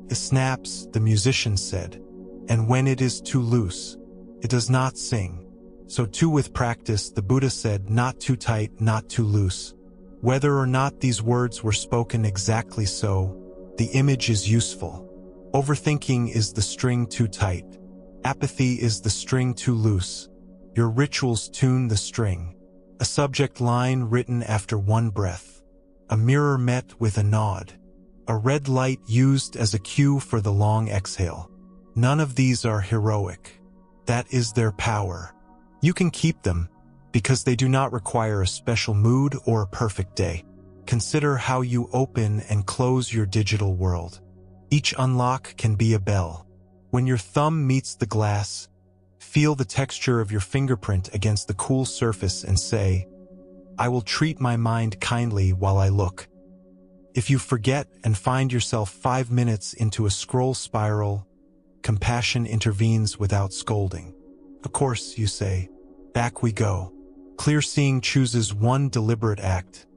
S1: It snaps, the musician said, and when it is too loose, it does not sing. So too with practice, the Buddha said, not too tight, not too loose. Whether or not these words were spoken exactly so, the image is useful. Overthinking is the string too tight. Apathy is the string too loose. Your rituals tune the string. A subject line written after one breath. A mirror met with a nod. A red light used as a cue for the long exhale. None of these are heroic. That is their power. You can keep them because they do not require a special mood or a perfect day. Consider how you open and close your digital world. Each unlock can be a bell. When your thumb meets the glass, feel the texture of your fingerprint against the cool surface and say, I will treat my mind kindly while I look. If you forget and find yourself 5 minutes into a scroll spiral, compassion intervenes without scolding. Of course, you say, back we go. Clear seeing chooses one deliberate act.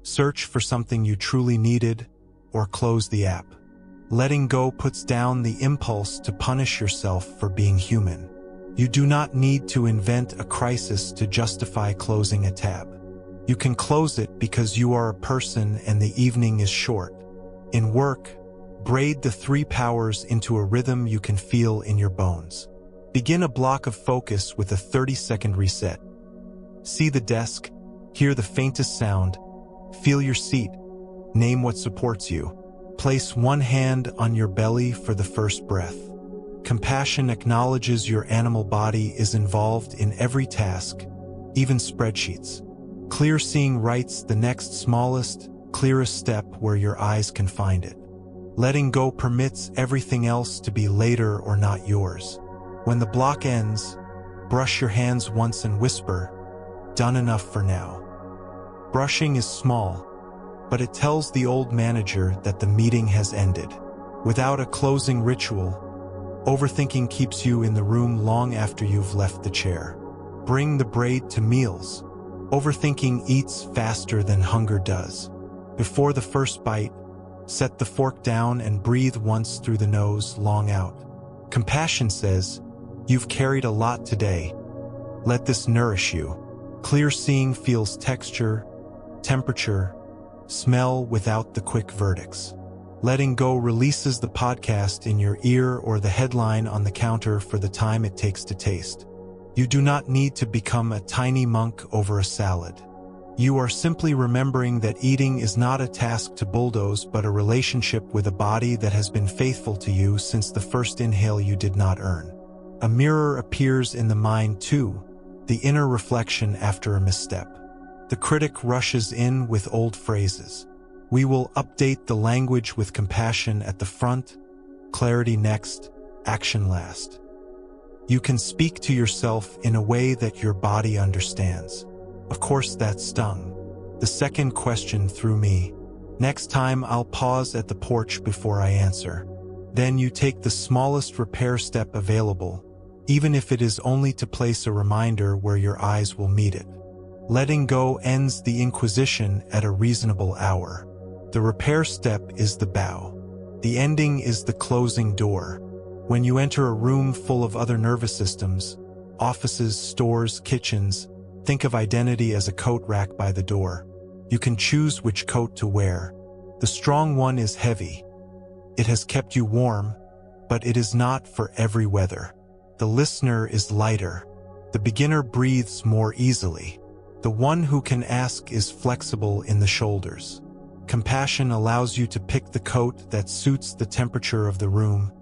S1: Search for something you truly needed, or close the app. Letting go puts down the impulse to punish yourself for being human. You do not need to invent a crisis to justify closing a tab. You can close it because you are a person and the evening is short. In work, braid the 3 powers into a rhythm you can feel in your bones. Begin a block of focus with a 30-second reset. See the desk, hear the faintest sound, feel your seat, name what supports you. Place one hand on your belly for the first breath. Compassion acknowledges your animal body is involved in every task, even spreadsheets. Clear seeing writes the next smallest, clearest step where your eyes can find it. Letting go permits everything else to be later or not yours. When the block ends, brush your hands once and whisper, "Done enough for now." Brushing is small, but it tells the old manager that the meeting has ended. Without a closing ritual, overthinking keeps you in the room long after you've left the chair. Bring the braid to meals. Overthinking eats faster than hunger does. Before the first bite, set the fork down and breathe once through the nose, long out. Compassion says, "You've carried a lot today. Let this nourish you." Clear seeing feels texture, temperature, smell without the quick verdicts. Letting go releases the podcast in your ear or the headline on the counter for the time it takes to taste. You do not need to become a tiny monk over a salad. You are simply remembering that eating is not a task to bulldoze but a relationship with a body that has been faithful to you since the first inhale you did not earn. A mirror appears in the mind too, the inner reflection after a misstep. The critic rushes in with old phrases. We will update the language with compassion at the front, clarity next, action last. You can speak to yourself in a way that your body understands. Of course that stung. The second question threw me. Next time I'll pause at the porch before I answer. Then you take the smallest repair step available, even if it is only to place a reminder where your eyes will meet it. Letting go ends the inquisition at a reasonable hour. The repair step is the bow. The ending is the closing door. When you enter a room full of other nervous systems, offices, stores, kitchens, think of identity as a coat rack by the door. You can choose which coat to wear. The strong one is heavy. It has kept you warm, but it is not for every weather. The listener is lighter. The beginner breathes more easily. The one who can ask is flexible in the shoulders. Compassion allows you to pick the coat that suits the temperature of the room,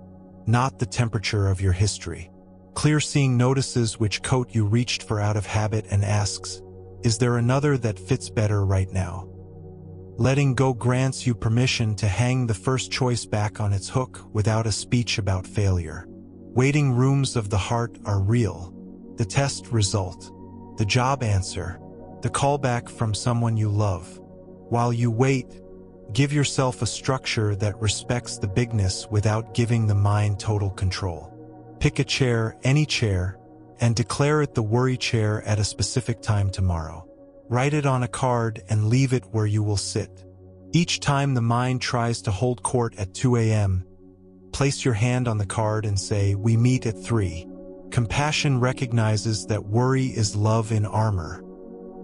S1: not the temperature of your history. Clear seeing notices which coat you reached for out of habit and asks, "Is there another that fits better right now?" Letting go grants you permission to hang the first choice back on its hook without a speech about failure. Waiting rooms of the heart are real. The test result, the job answer, the callback from someone you love. While you wait, give yourself a structure that respects the bigness without giving the mind total control. Pick a chair, any chair, and declare it the worry chair at a specific time tomorrow. Write it on a card and leave it where you will sit. Each time the mind tries to hold court at 2 a.m., place your hand on the card and say, "We meet at 3. Compassion recognizes that worry is love in armor.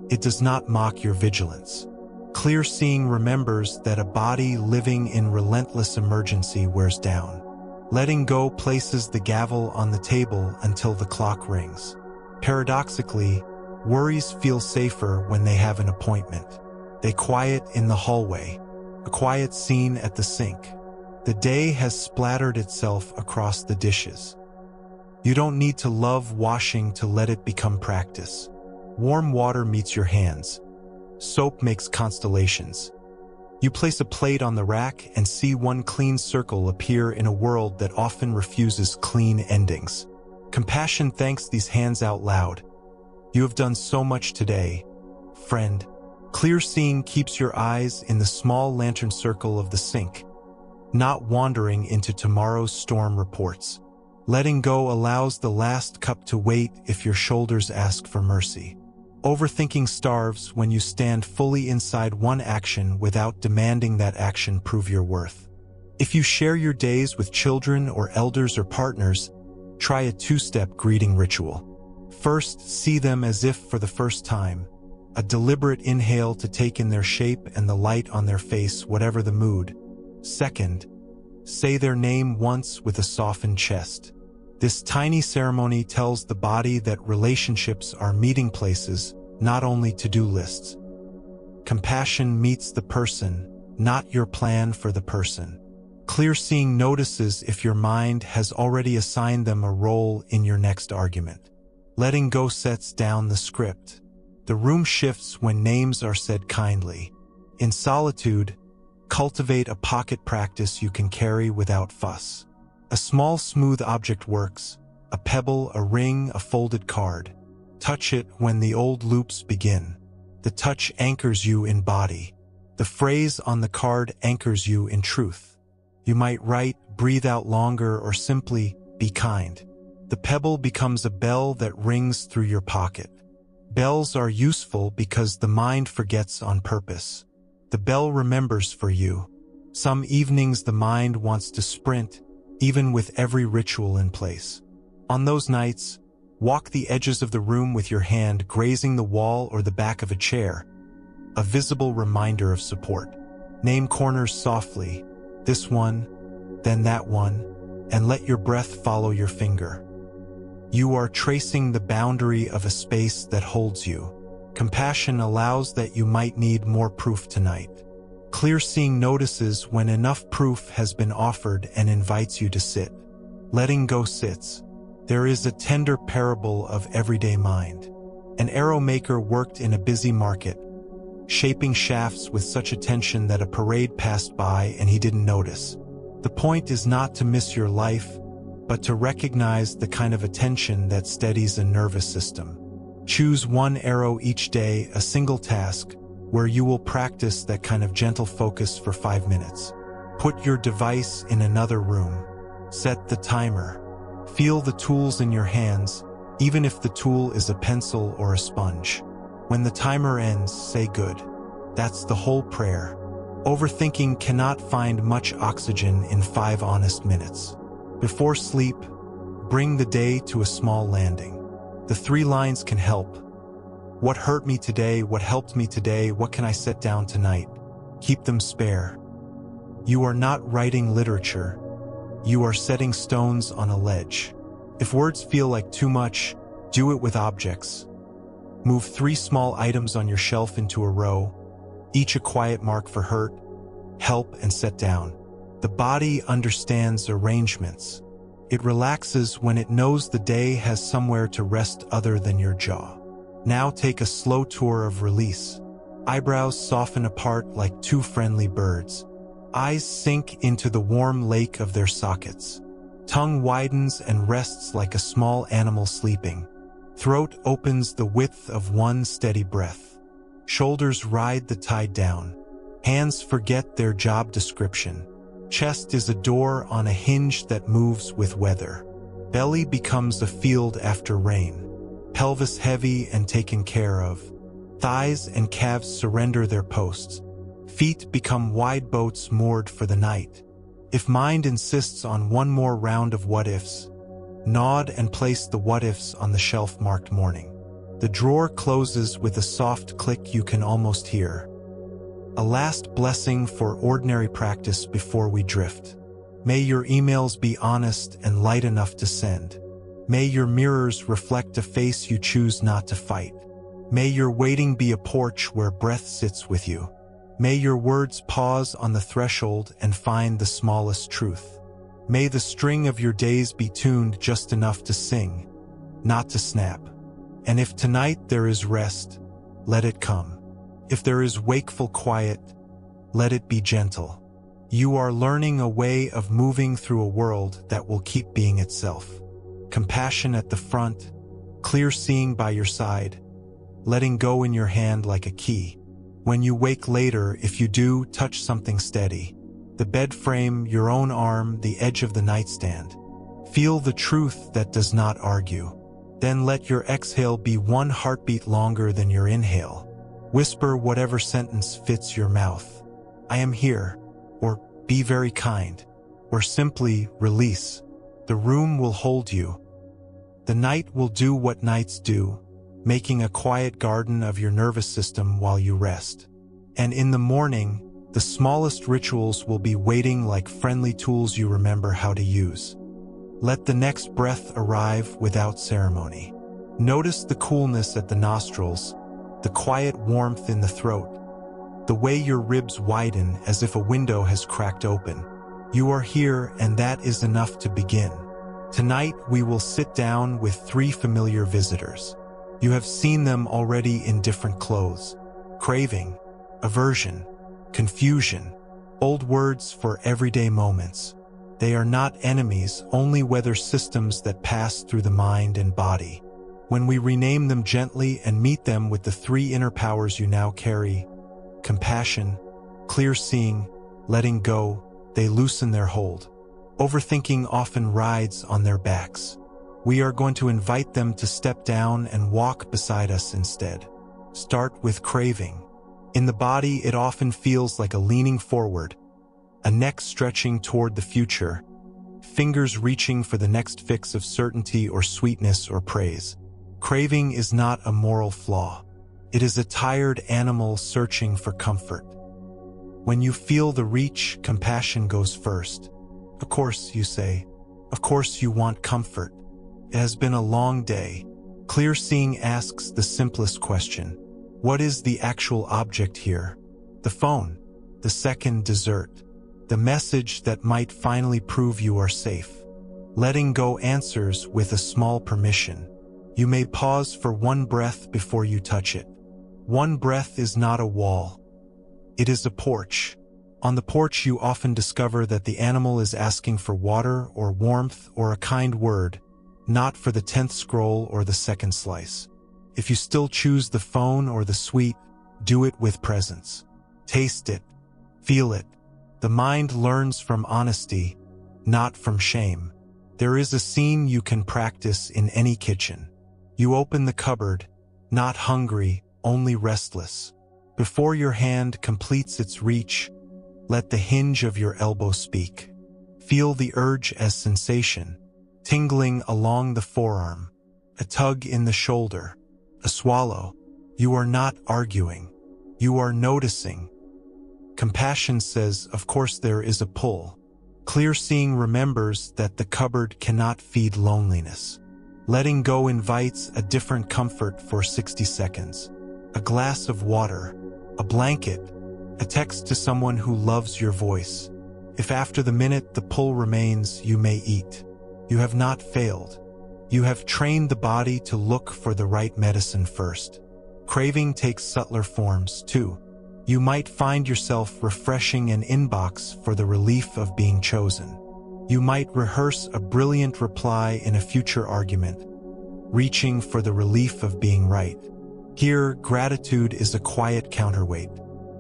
S1: It does not mock your vigilance. Clear seeing remembers that a body living in relentless emergency wears down. Letting go places the gavel on the table until the clock rings. Paradoxically, worries feel safer when they have an appointment. They quiet in the hallway, a quiet scene at the sink. The day has splattered itself across the dishes. You don't need to love washing to let it become practice. Warm water meets your hands. Soap makes constellations. You place a plate on the rack and see one clean circle appear in a world that often refuses clean endings. Compassion thanks these hands out loud. You have done so much today, friend. Clear seeing keeps your eyes in the small lantern circle of the sink, not wandering into tomorrow's storm reports. Letting go allows the last cup to wait if your shoulders ask for mercy. Overthinking starves when you stand fully inside one action without demanding that action prove your worth. If you share your days with children or elders or partners, try a two-step greeting ritual. First, see them as if for the first time, a deliberate inhale to take in their shape and the light on their face, whatever the mood. Second, say their name once with a softened chest. This tiny ceremony tells the body that relationships are meeting places, not only to-do lists. Compassion meets the person, not your plan for the person. Clear seeing notices if your mind has already assigned them a role in your next argument. Letting go sets down the script. The room shifts when names are said kindly. In solitude, cultivate a pocket practice you can carry without fuss. A small smooth object works, a pebble, a ring, a folded card. Touch it when the old loops begin. The touch anchors you in body. The phrase on the card anchors you in truth. You might write, breathe out longer, or simply, be kind. The pebble becomes a bell that rings through your pocket. Bells are useful because the mind forgets on purpose. The bell remembers for you. Some evenings the mind wants to sprint, even with every ritual in place. On those nights, walk the edges of the room with your hand grazing the wall or the back of a chair, a visible reminder of support. Name corners softly, this one, then that one, and let your breath follow your finger. You are tracing the boundary of a space that holds you. Compassion allows that you might need more proof tonight. Clear seeing notices when enough proof has been offered and invites you to sit. Letting go sits. There is a tender parable of everyday mind. An arrow maker worked in a busy market, shaping shafts with such attention that a parade passed by and he didn't notice. The point is not to miss your life, but to recognize the kind of attention that steadies a nervous system. Choose one arrow each day, a single task, where you will practice that kind of gentle focus for 5 minutes. Put your device in another room. Set the timer. Feel the tools in your hands, even if the tool is a pencil or a sponge. When the timer ends, say good. That's the whole prayer. Overthinking cannot find much oxygen in 5 honest minutes. Before sleep, bring the day to a small landing. The 3 lines can help. What hurt me today? What helped me today? What can I set down tonight? Keep them spare. You are not writing literature. You are setting stones on a ledge. If words feel like too much, do it with objects. Move 3 small items on your shelf into a row, each a quiet mark for hurt, help, and set down. The body understands arrangements. It relaxes when it knows the day has somewhere to rest other than your jaw. Now take a slow tour of release. Eyebrows soften apart like 2 friendly birds. Eyes sink into the warm lake of their sockets. Tongue widens and rests like a small animal sleeping. Throat opens the width of one steady breath. Shoulders ride the tide down. Hands forget their job description. Chest is a door on a hinge that moves with weather. Belly becomes a field after rain. Pelvis heavy and taken care of. Thighs and calves surrender their posts. Feet become wide boats moored for the night. If mind insists on one more round of what-ifs, nod and place the what-ifs on the shelf marked morning. The drawer closes with a soft click you can almost hear. A last blessing for ordinary practice before we drift. May your emails be honest and light enough to send. May your mirrors reflect a face you choose not to fight. May your waiting be a porch where breath sits with you. May your words pause on the threshold and find the smallest truth. May the string of your days be tuned just enough to sing, not to snap. And if tonight there is rest, let it come. If there is wakeful quiet, let it be gentle. You are learning a way of moving through a world that will keep being itself. Compassion at the front, clear seeing by your side, letting go in your hand like a key. When you wake later, if you do, touch something steady. The bed frame, your own arm, the edge of the nightstand. Feel the truth that does not argue. Then let your exhale be one heartbeat longer than your inhale. Whisper whatever sentence fits your mouth. I am here, or be very kind, or simply release. The room will hold you. The night will do what nights do, making a quiet garden of your nervous system while you rest. And in the morning, the smallest rituals will be waiting like friendly tools you remember how to use. Let the next breath arrive without ceremony. Notice the coolness at the nostrils, the quiet warmth in the throat, the way your ribs widen as if a window has cracked open. You are here, and that is enough to begin. Tonight, we will sit down with 3 familiar visitors. You have seen them already in different clothes. Craving, aversion, confusion, old words for everyday moments. They are not enemies, only weather systems that pass through the mind and body. When we rename them gently and meet them with the 3 inner powers you now carry, compassion, clear seeing, letting go, they loosen their hold. Overthinking often rides on their backs. We are going to invite them to step down and walk beside us instead. Start with craving. In the body, it often feels like a leaning forward, a neck stretching toward the future, fingers reaching for the next fix of certainty or sweetness or praise. Craving is not a moral flaw. It is a tired animal searching for comfort. When you feel the reach, compassion goes first. Of course, you say. Of course you want comfort. It has been a long day. Clear seeing asks the simplest question. What is the actual object here? The phone, the second dessert, the message that might finally prove you are safe. Letting go answers with a small permission. You may pause for one breath before you touch it. One breath is not a wall. It is a porch. On the porch, you often discover that the animal is asking for water or warmth or a kind word, not for the 10th scroll or the second slice. If you still choose the phone or the sweet, do it with presence. Taste it. Feel it. The mind learns from honesty, not from shame. There is a scene you can practice in any kitchen. You open the cupboard, not hungry, only restless. Before your hand completes its reach, let the hinge of your elbow speak. Feel the urge as sensation, tingling along the forearm, a tug in the shoulder, a swallow. You are not arguing. You are noticing. Compassion says, of course there is a pull. Clear seeing remembers that the cupboard cannot feed loneliness. Letting go invites a different comfort for 60 seconds. A glass of water, a blanket, a text to someone who loves your voice. If after the minute the pull remains, you may eat. You have not failed. You have trained the body to look for the right medicine first. Craving takes subtler forms, too. You might find yourself refreshing an inbox for the relief of being chosen. You might rehearse a brilliant reply in a future argument, reaching for the relief of being right. Here, gratitude is a quiet counterweight.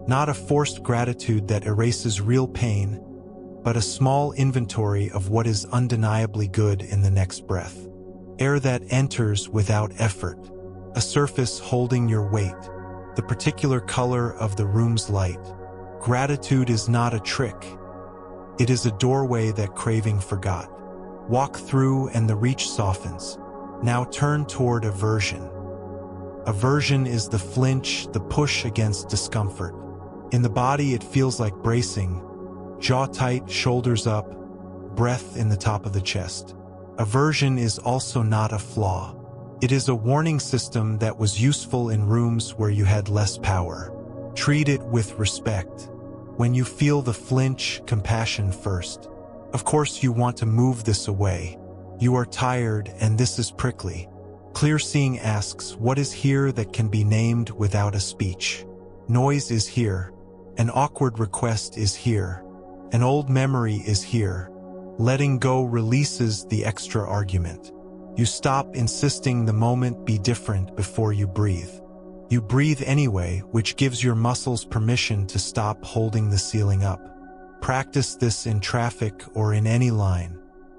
S1: Not a forced gratitude that erases real pain, but a small inventory of what is undeniably good in the next breath. Air that enters without effort. A surface holding your weight. The particular color of the room's light. Gratitude is not a trick. It is a doorway that craving forgot. Walk through and the reach softens. Now turn toward aversion. Aversion is the flinch, the push against discomfort. In the body, it feels like bracing. Jaw tight, shoulders up, breath in the top of the chest. Aversion is also not a flaw. It is a warning system that was useful in rooms where you had less power. Treat it with respect. When you feel the flinch, compassion first. Of course you want to move this away. You are tired and this is prickly. Clear seeing asks, what is here that can be named without a speech? Noise is here. An awkward request is here. An old memory is here. Letting go releases the extra argument. You stop insisting the moment be different before you breathe. You breathe anyway, which gives your muscles permission to stop holding the ceiling up. Practice this in traffic or in any line.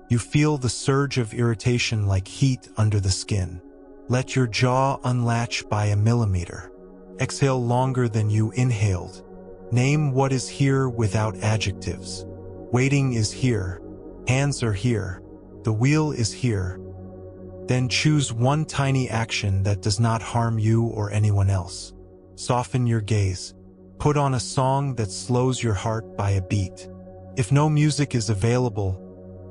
S1: You feel the surge of irritation like heat under the skin. Let your jaw unlatch by a millimeter. Exhale longer than you inhaled. Name what is here without adjectives. Waiting is here. Hands are here. The wheel is here. Then choose one tiny action that does not harm you or anyone else. Soften your gaze. Put on a song that slows your heart by a beat. If no music is available,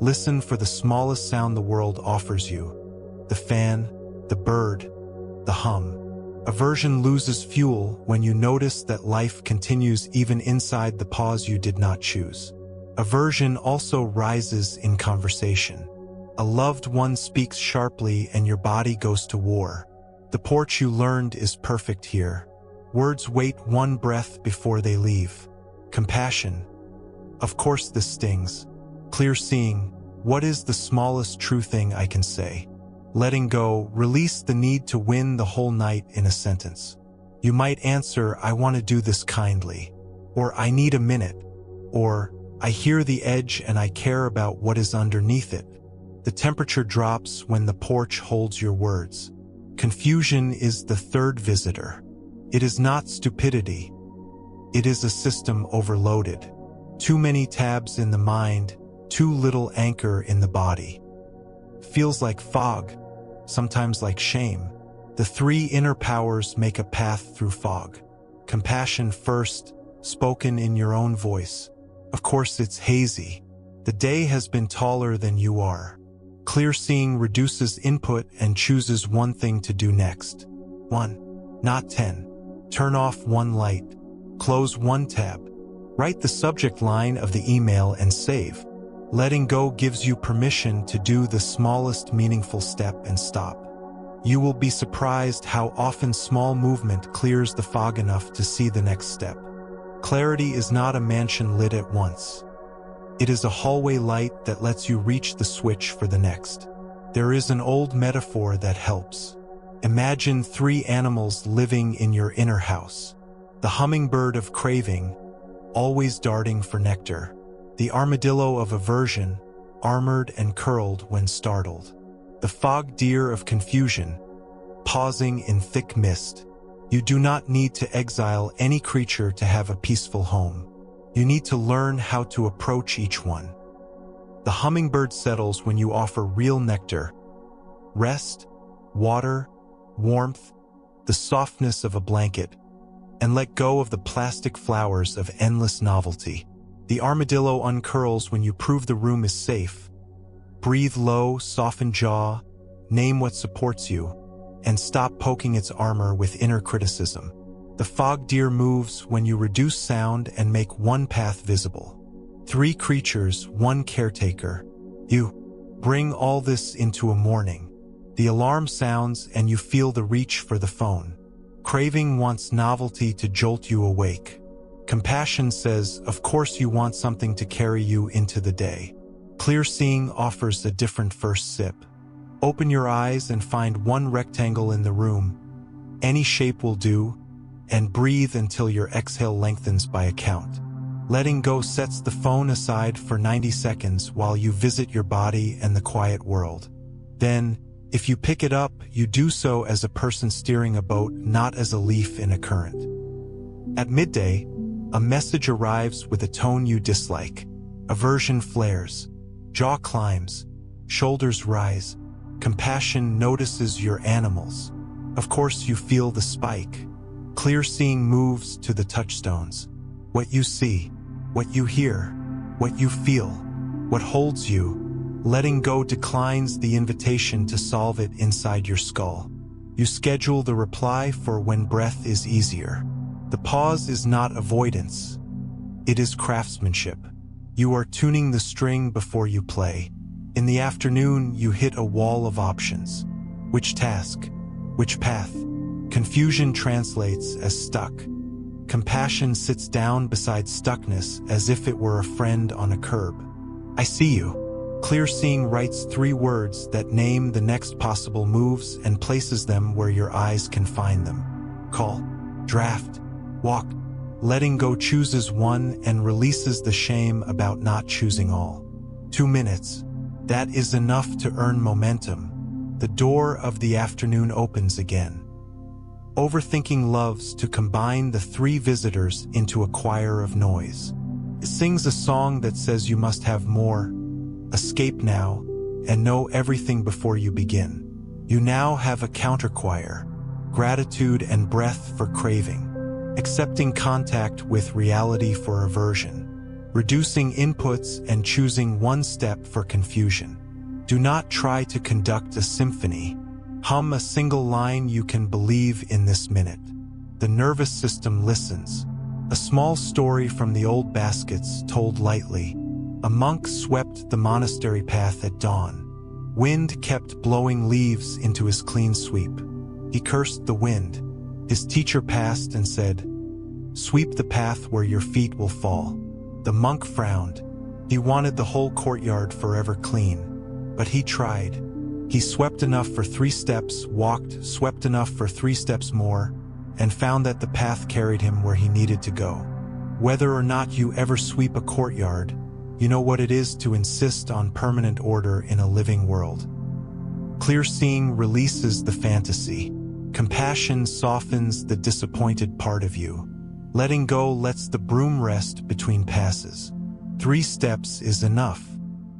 S1: listen for the smallest sound the world offers you. The fan, the bird, the hum. Aversion loses fuel when you notice that life continues even inside the pause you did not choose. Aversion also rises in conversation. A loved one speaks sharply and your body goes to war. The porch you learned is perfect here. Words wait one breath before they leave. Compassion. Of course this stings. Clear seeing. What is the smallest true thing I can say? Letting go, release the need to win the whole night in a sentence. You might answer, I want to do this kindly. Or I need a minute. Or I hear the edge and I care about what is underneath it. The temperature drops when the porch holds your words. Confusion is the third visitor. It is not stupidity. It is a system overloaded. Too many tabs in the mind, too little anchor in the body. Feels like fog, sometimes like shame. The three inner powers make a path through fog. Compassion first, spoken in your own voice. Of course it's hazy. The day has been taller than you are. Clear seeing reduces input and chooses one thing to do next. 1, not 10. Turn off one light. Close one tab. Write the subject line of the email and save. Letting go gives you permission to do the smallest meaningful step and stop. You will be surprised how often small movement clears the fog enough to see the next step. Clarity is not a mansion lit at once. It is a hallway light that lets you reach the switch for the next. There is an old metaphor that helps. Imagine three animals living in your inner house. The hummingbird of craving, always darting for nectar. The armadillo of aversion, armored and curled when startled. The fog deer of confusion, pausing in thick mist. You do not need to exile any creature to have a peaceful home. You need to learn how to approach each one. The hummingbird settles when you offer real nectar. Rest, water, warmth, the softness of a blanket, and let go of the plastic flowers of endless novelty. The armadillo uncurls when you prove the room is safe. Breathe low, soften jaw, name what supports you, and stop poking its armor with inner criticism. The fog deer moves when you reduce sound and make one path visible. Three creatures, one caretaker. You bring all this into a morning. The alarm sounds and you feel the reach for the phone. Craving wants novelty to jolt you awake. Compassion says, of course you want something to carry you into the day. Clear seeing offers a different first sip. Open your eyes and find one rectangle in the room. Any shape will do, and breathe until your exhale lengthens by a count. Letting go sets the phone aside for 90 seconds while you visit your body and the quiet world. Then, if you pick it up, you do so as a person steering a boat, not as a leaf in a current. At midday, a message arrives with a tone you dislike. Aversion flares. Jaw climbs. Shoulders rise. Compassion notices your animals. Of course you feel the spike. Clear seeing moves to the touchstones. What you see, what you hear, what you feel, what holds you. Letting go declines the invitation to solve it inside your skull. You schedule the reply for when breath is easier. The pause is not avoidance. It is craftsmanship. You are tuning the string before you play. In the afternoon, you hit a wall of options. Which task? Which path? Confusion translates as stuck. Compassion sits down beside stuckness as if it were a friend on a curb. I see you. Clear seeing writes 3 words that name the next possible moves and places them where your eyes can find them. call, draft, walk. Letting go chooses one and releases the shame about not choosing all. 2 minutes. That is enough to earn momentum. The door of the afternoon opens again. Overthinking loves to combine the 3 visitors into a choir of noise. It sings a song that says you must have more, escape now, and know everything before you begin. You now have a counterchoir, gratitude and breath for craving, accepting contact with reality for aversion, reducing inputs and choosing one step for confusion. Do not try to conduct a symphony. Hum a single line you can believe in this minute. The nervous system listens. A small story from the old baskets told lightly. A monk swept the monastery path at dawn. Wind kept blowing leaves into his clean sweep. He cursed the wind. His teacher passed and said, "Sweep the path where your feet will fall." The monk frowned. He wanted the whole courtyard forever clean. But he tried. He swept enough for 3 steps, walked, swept enough for 3 steps more, and found that the path carried him where he needed to go. Whether or not you ever sweep a courtyard, you know what it is to insist on permanent order in a living world. Clear seeing releases the fantasy. Compassion softens the disappointed part of you. Letting go lets the broom rest between passes. 3 steps is enough.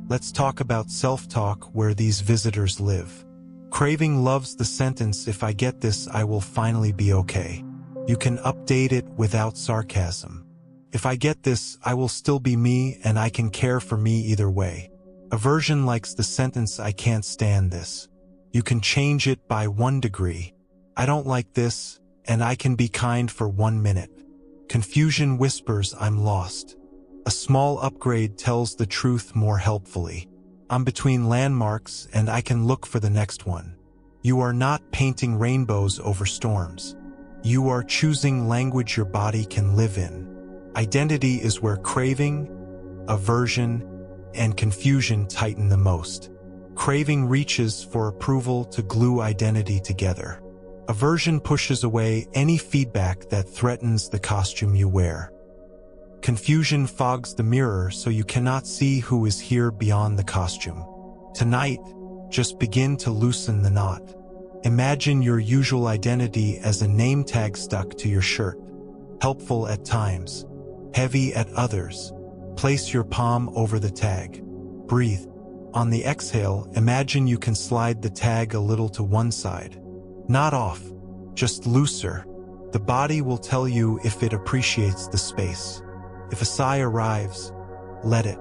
S1: Let's talk about self-talk where these visitors live. Craving loves the sentence, "If I get this, I will finally be okay." You can update it without sarcasm. "If I get this, I will still be me and I can care for me either way." Aversion likes the sentence, "I can't stand this." You can change it by 1 degree. "I don't like this, and I can be kind for 1 minute." Confusion whispers, "I'm lost." A small upgrade tells the truth more helpfully. "I'm between landmarks and I can look for the next one." You are not painting rainbows over storms. You are choosing language your body can live in. Identity is where craving, aversion, and confusion tighten the most. Craving reaches for approval to glue identity together. Aversion pushes away any feedback that threatens the costume you wear. Confusion fogs the mirror so you cannot see who is here beyond the costume. Tonight, just begin to loosen the knot. Imagine your usual identity as a name tag stuck to your shirt. Helpful at times, heavy at others. Place your palm over the tag. Breathe. On the exhale, imagine you can slide the tag a little to one side. Not off, just looser. The body will tell you if it appreciates the space. If a sigh arrives, let it.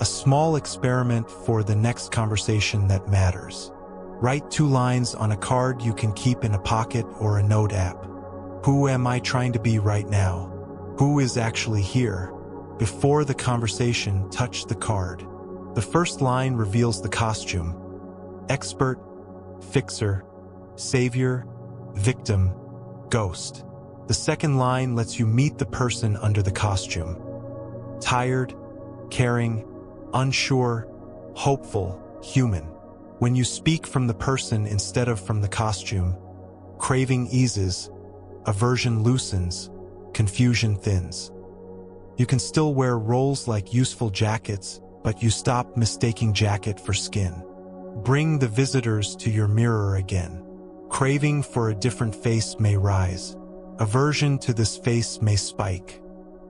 S1: A small experiment for the next conversation that matters. Write 2 lines on a card you can keep in a pocket or a note app. Who am I trying to be right now? Who is actually here? Before the conversation, touch the card. The first line reveals the costume. Expert, fixer, savior, victim, ghost. The second line lets you meet the person under the costume. Tired, caring, unsure, hopeful, human. When you speak from the person instead of from the costume, craving eases, aversion loosens, confusion thins. You can still wear roles like useful jackets, but you stop mistaking jacket for skin. Bring the visitors to your mirror again. Craving for a different face may rise. Aversion to this face may spike.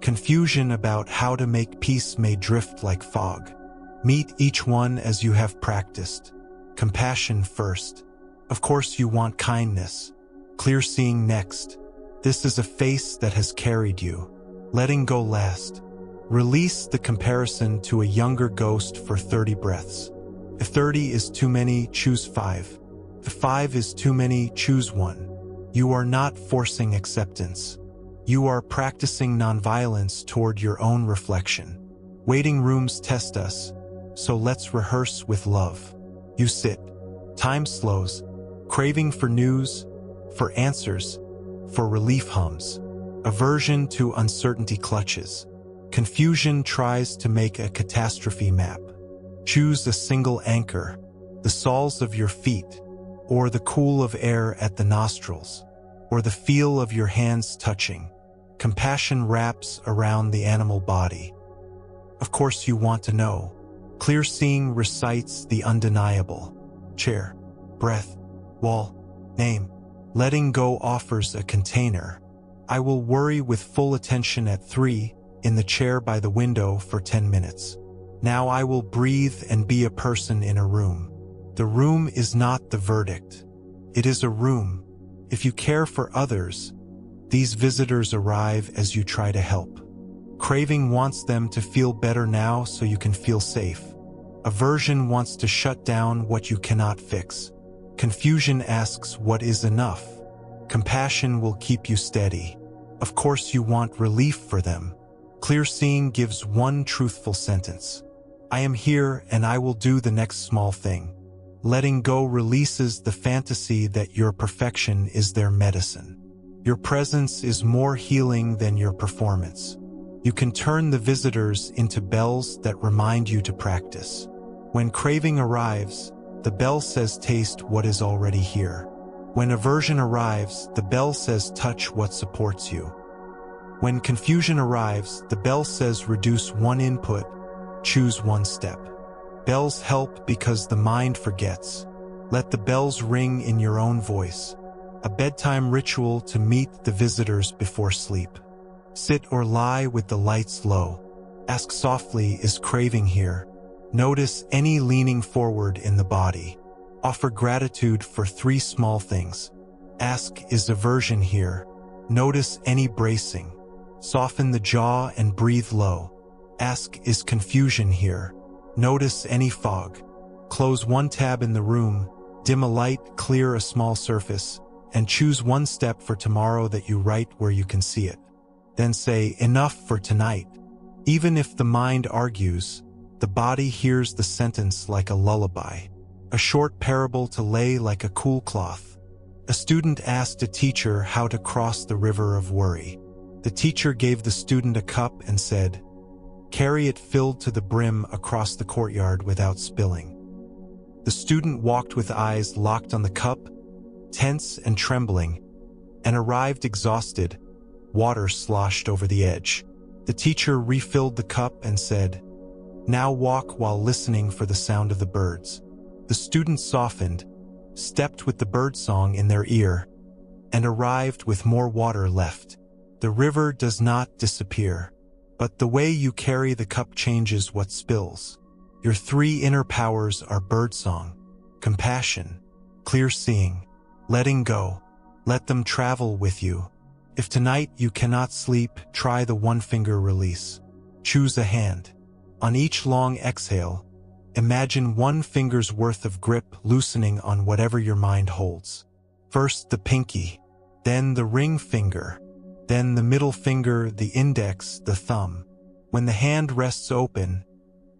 S1: Confusion about how to make peace may drift like fog. Meet each one as you have practiced. Compassion first. Of course you want kindness. Clear seeing next. This is a face that has carried you. Letting go last. Release the comparison to a younger ghost for 30 breaths. If 30 is too many, choose 5. If 5 is too many, choose 1. You are not forcing acceptance. You are practicing nonviolence toward your own reflection. Waiting rooms test us, so let's rehearse with love. You sit. Time slows. Craving for news, for answers, for relief hums. Aversion to uncertainty clutches. Confusion tries to make a catastrophe map. Choose a single anchor, the soles of your feet, or the cool of air at the nostrils. or the feel of your hands touching. Compassion wraps around the animal body. Of course you want to know. Clear seeing recites the undeniable. Chair, breath, wall, name. Letting go offers a container. I will worry with full attention at 3, in the chair by the window for 10 minutes. Now I will breathe and be a person in a room. The room is not the verdict. It is a room. If you care for others, these visitors arrive as you try to help. Craving wants them to feel better now so you can feel safe. Aversion wants to shut down what you cannot fix. Confusion asks what is enough. Compassion will keep you steady. Of course you want relief for them. Clear seeing gives one truthful sentence. I am here and I will do the next small thing. Letting go releases the fantasy that your perfection is their medicine. Your presence is more healing than your performance. You can turn the visitors into bells that remind you to practice. When craving arrives, the bell says taste what is already here. When aversion arrives, the bell says touch what supports you. When confusion arrives, the bell says reduce one input, choose one step. Bells help because the mind forgets. Let the bells ring in your own voice. A bedtime ritual to meet the visitors before sleep. Sit or lie with the lights low. Ask softly, is craving here? Notice any leaning forward in the body. Offer gratitude for 3 small things. Ask, is aversion here? Notice any bracing. Soften the jaw and breathe low. Ask, is confusion here? Notice any fog. Close one tab in the room, dim a light, clear a small surface, and choose one step for tomorrow that you write where you can see it. Then say, enough for tonight. Even if the mind argues, the body hears the sentence like a lullaby. A short parable to lay like a cool cloth. A student asked a teacher how to cross the river of worry. The teacher gave the student a cup and said, carry it filled to the brim across the courtyard without spilling. The student walked with eyes locked on the cup, tense and trembling, and arrived exhausted. Water sloshed over the edge. The teacher refilled the cup and said, now walk while listening for the sound of the birds. The student softened, stepped with the birdsong in their ear, and arrived with more water left. The river does not disappear, but the way you carry the cup changes what spills. Your 3 inner powers are birdsong, compassion, clear seeing, letting go. Let them travel with you. If tonight you cannot sleep, try the 1-finger release. Choose a hand. On each long exhale, imagine 1 finger's worth of grip loosening on whatever your mind holds. First the pinky, then the ring finger, then the middle finger, the index, the thumb. When the hand rests open,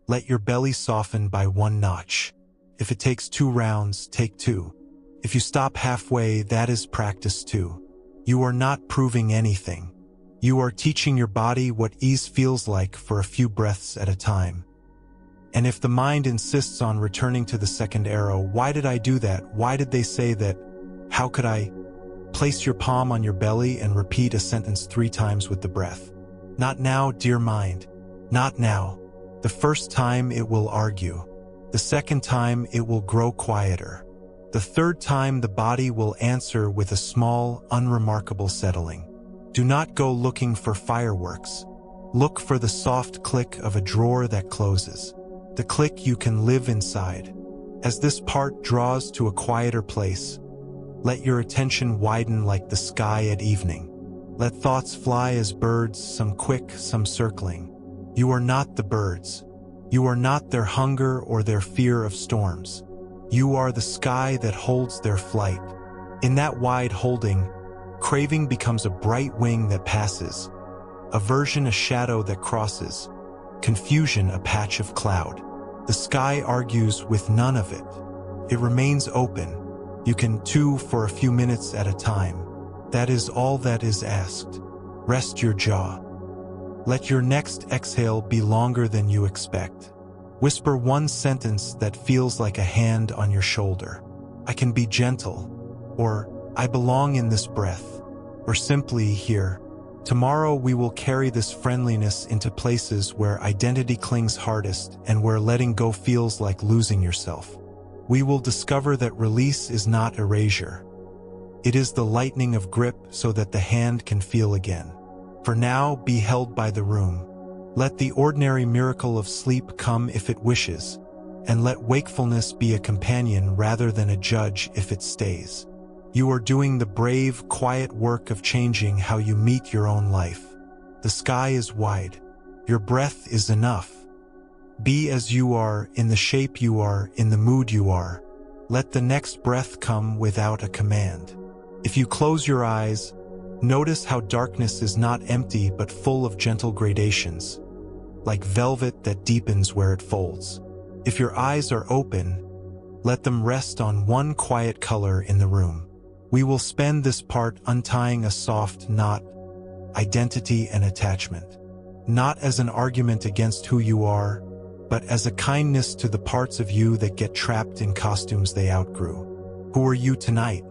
S1: let your belly soften by 1 notch. If it takes 2 rounds, take 2. If you stop halfway, that is practice too. You are not proving anything. You are teaching your body what ease feels like for a few breaths at a time. And if the mind insists on returning to the second arrow, why did I do that? Why did they say that? How could I? Place your palm on your belly and repeat a sentence 3 times with the breath. Not now, dear mind. Not now. The first time it will argue. The second time it will grow quieter. The third time the body will answer with a small, unremarkable settling. Do not go looking for fireworks. Look for the soft click of a drawer that closes. The click you can live inside. As this part draws to a quieter place, let your attention widen like the sky at evening. Let thoughts fly as birds, some quick, some circling. You are not the birds. You are not their hunger or their fear of storms. You are the sky that holds their flight. In that wide holding, craving becomes a bright wing that passes, aversion a shadow that crosses, confusion a patch of cloud. The sky argues with none of it. It remains open. You can too for a few minutes at a time. That is all that is asked. Rest your jaw. Let your next exhale be longer than you expect. Whisper 1 sentence that feels like a hand on your shoulder. I can be gentle, or I belong in this breath. or simply here. Tomorrow we will carry this friendliness into places where identity clings hardest and where letting go feels like losing yourself. We will discover that release is not erasure. It is the lightening of grip so that the hand can feel again. For now, be held by the room. Let the ordinary miracle of sleep come if it wishes, and let wakefulness be a companion rather than a judge if it stays. You are doing the brave, quiet work of changing how you meet your own life. The sky is wide. Your breath is enough. Be as you are, in the shape you are, in the mood you are. Let the next breath come without a command. If you close your eyes, notice how darkness is not empty but full of gentle gradations, like velvet that deepens where it folds. If your eyes are open, let them rest on one quiet color in the room. We will spend this part untying a soft knot, identity and attachment. Not as an argument against who you are, but as a kindness to the parts of you that get trapped in costumes they outgrew. Who are you tonight?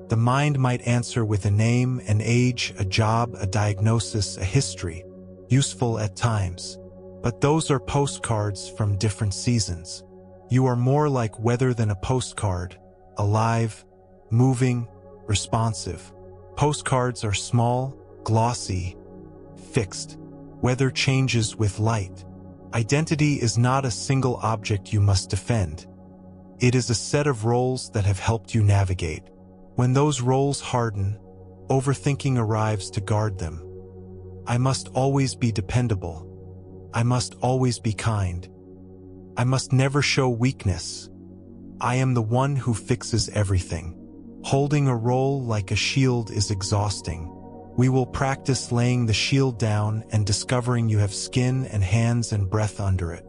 S1: The mind might answer with a name, an age, a job, a diagnosis, a history, useful at times. But those are postcards from different seasons. You are more like weather than a postcard, alive, moving, responsive. Postcards are small, glossy, fixed. Weather changes with light. Identity is not a single object you must defend. It is a set of roles that have helped you navigate. When those roles harden, overthinking arrives to guard them. I must always be dependable. I must always be kind. I must never show weakness. I am the one who fixes everything. Holding a role like a shield is exhausting. We will practice laying the shield down and discovering you have skin and hands and breath under it.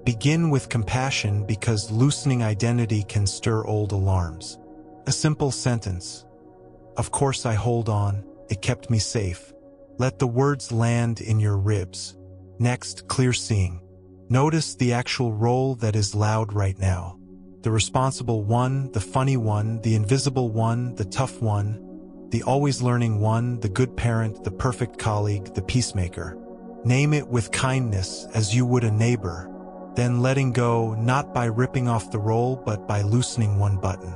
S1: Begin with compassion because loosening identity can stir old alarms. A simple sentence. Of course I hold on, it kept me safe. Let the words land in your ribs. Next, clear seeing. Notice the actual role that is loud right now. The responsible one, the funny one, the invisible one, the tough one, the always learning one, the good parent, the perfect colleague, the peacemaker. Name it with kindness as you would a neighbor, then letting go not by ripping off the role but by loosening one button.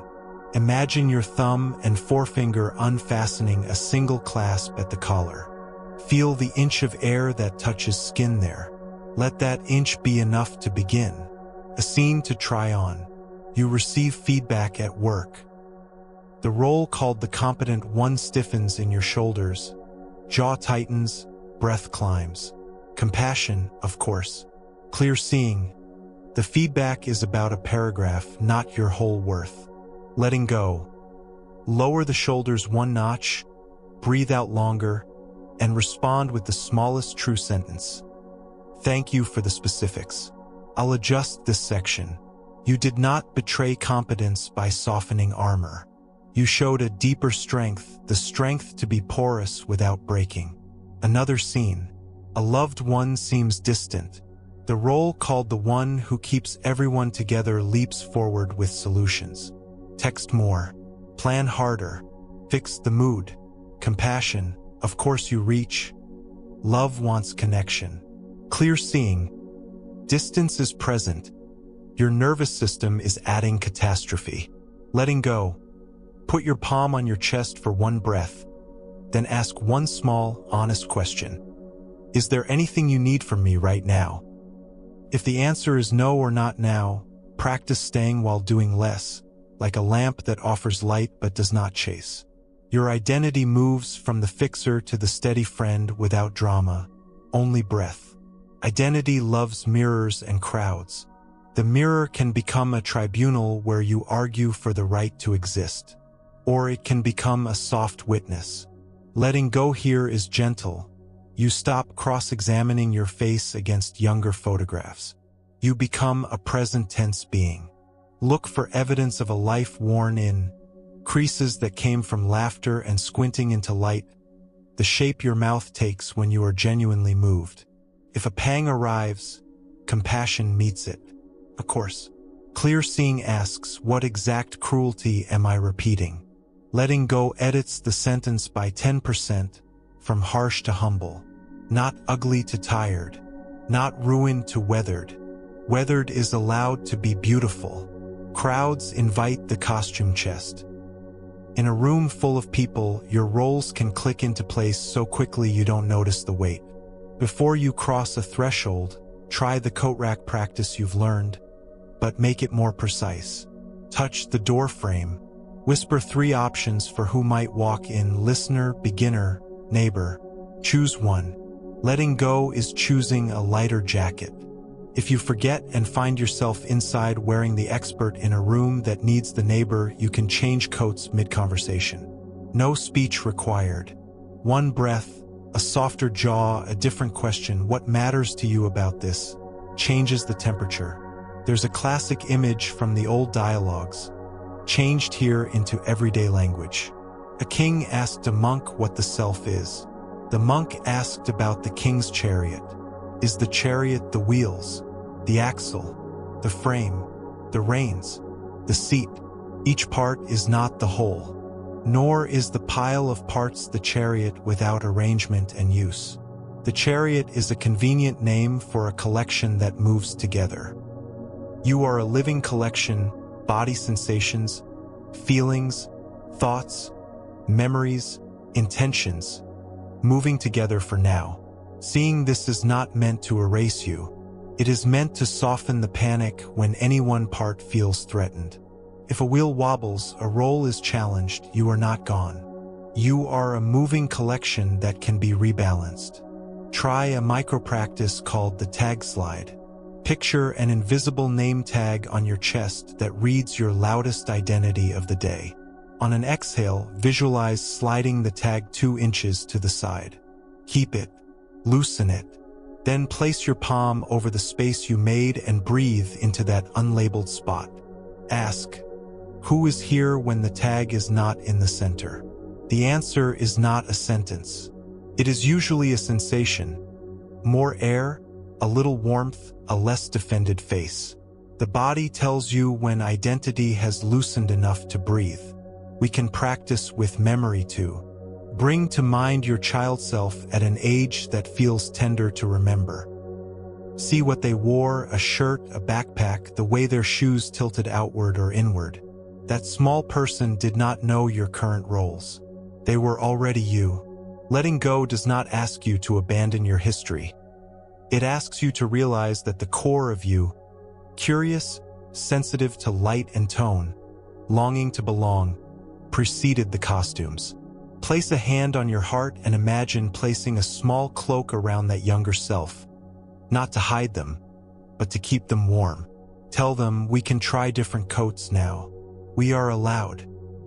S1: Imagine your thumb and forefinger unfastening a single clasp at the collar. Feel the inch of air that touches skin there. Let that inch be enough to begin. A scene to try on. You receive feedback at work. The role called the competent one stiffens in your shoulders. Jaw tightens, breath climbs. Compassion, of course. Clear seeing. The feedback is about a paragraph, not your whole worth. Letting go. Lower the shoulders one notch, breathe out longer, and respond with the smallest true sentence. Thank you for the specifics. I'll adjust this section. You did not betray competence by softening armor. You showed a deeper strength, the strength to be porous without breaking. Another scene. A loved one seems distant. The role called the one who keeps everyone together leaps forward with solutions. Text more. Plan harder. Fix the mood. Compassion. Of course you reach. Love wants connection. Clear seeing. Distance is present. Your nervous system is adding catastrophe. Letting go. Put your palm on your chest for one breath. Then ask one small, honest question. Is there anything you need from me right now? If the answer is no or not now, practice staying while doing less, like a lamp that offers light but does not chase. Your identity moves from the fixer to the steady friend without drama, only breath. Identity loves mirrors and crowds. The mirror can become a tribunal where you argue for the right to exist, or it can become a soft witness. Letting go here is gentle. You stop cross-examining your face against younger photographs. You become a present tense being. Look for evidence of a life worn in, creases that came from laughter and squinting into light, the shape your mouth takes when you are genuinely moved. If a pang arrives, compassion meets it. Of course, clear seeing asks, what exact cruelty am I repeating? Letting go edits the sentence by 10%, from harsh to humble. Not ugly to tired. Not ruined to weathered. Weathered is allowed to be beautiful. Crowds invite the costume chest. In a room full of people, your roles can click into place so quickly you don't notice the weight. Before you cross a threshold, try the coat rack practice you've learned, but make it more precise. Touch the door frame. Whisper 3 options for who might walk in: listener, beginner, neighbor. Choose one. Letting go is choosing a lighter jacket. If you forget and find yourself inside wearing the expert in a room that needs the neighbor, you can change coats mid-conversation. No speech required. One breath, a softer jaw, a different question. What matters to you about this? Changes the temperature. There's a classic image from the old dialogues, changed here into everyday language. A king asked a monk what the self is. The monk asked about the king's chariot. Is the chariot the wheels, the axle, the frame, the reins, the seat? Each part is not the whole, nor is the pile of parts the chariot without arrangement and use. The chariot is a convenient name for a collection that moves together. You are a living collection: body sensations, feelings, thoughts, memories, intentions, moving together for now. Seeing this is not meant to erase you. It is meant to soften the panic when any one part feels threatened. If a wheel wobbles, a role is challenged, you are not gone. You are a moving collection that can be rebalanced. Try a micro-practice called the tag slide. Picture an invisible name tag on your chest that reads your loudest identity of the day. On an exhale, visualize sliding the tag 2 inches to the side. Keep it. Loosen it. Then place your palm over the space you made and breathe into that unlabeled spot. Ask, who is here when the tag is not in the center? The answer is not a sentence. It is usually a sensation. More air, a little warmth, a less defended face. The body tells you when identity has loosened enough to breathe. We can practice with memory too. Bring to mind your child self at an age that feels tender to remember. See what they wore: a shirt, a backpack, the way their shoes tilted outward or inward. That small person did not know your current roles. They were already you. Letting go does not ask you to abandon your history. It asks you to realize that the core of you, curious, sensitive to light and tone, longing to belong, preceded the costumes. Place a hand on your heart and imagine placing a small cloak around that younger self. Not to hide them, but to keep them warm. Tell them, we can try different coats now. We are allowed.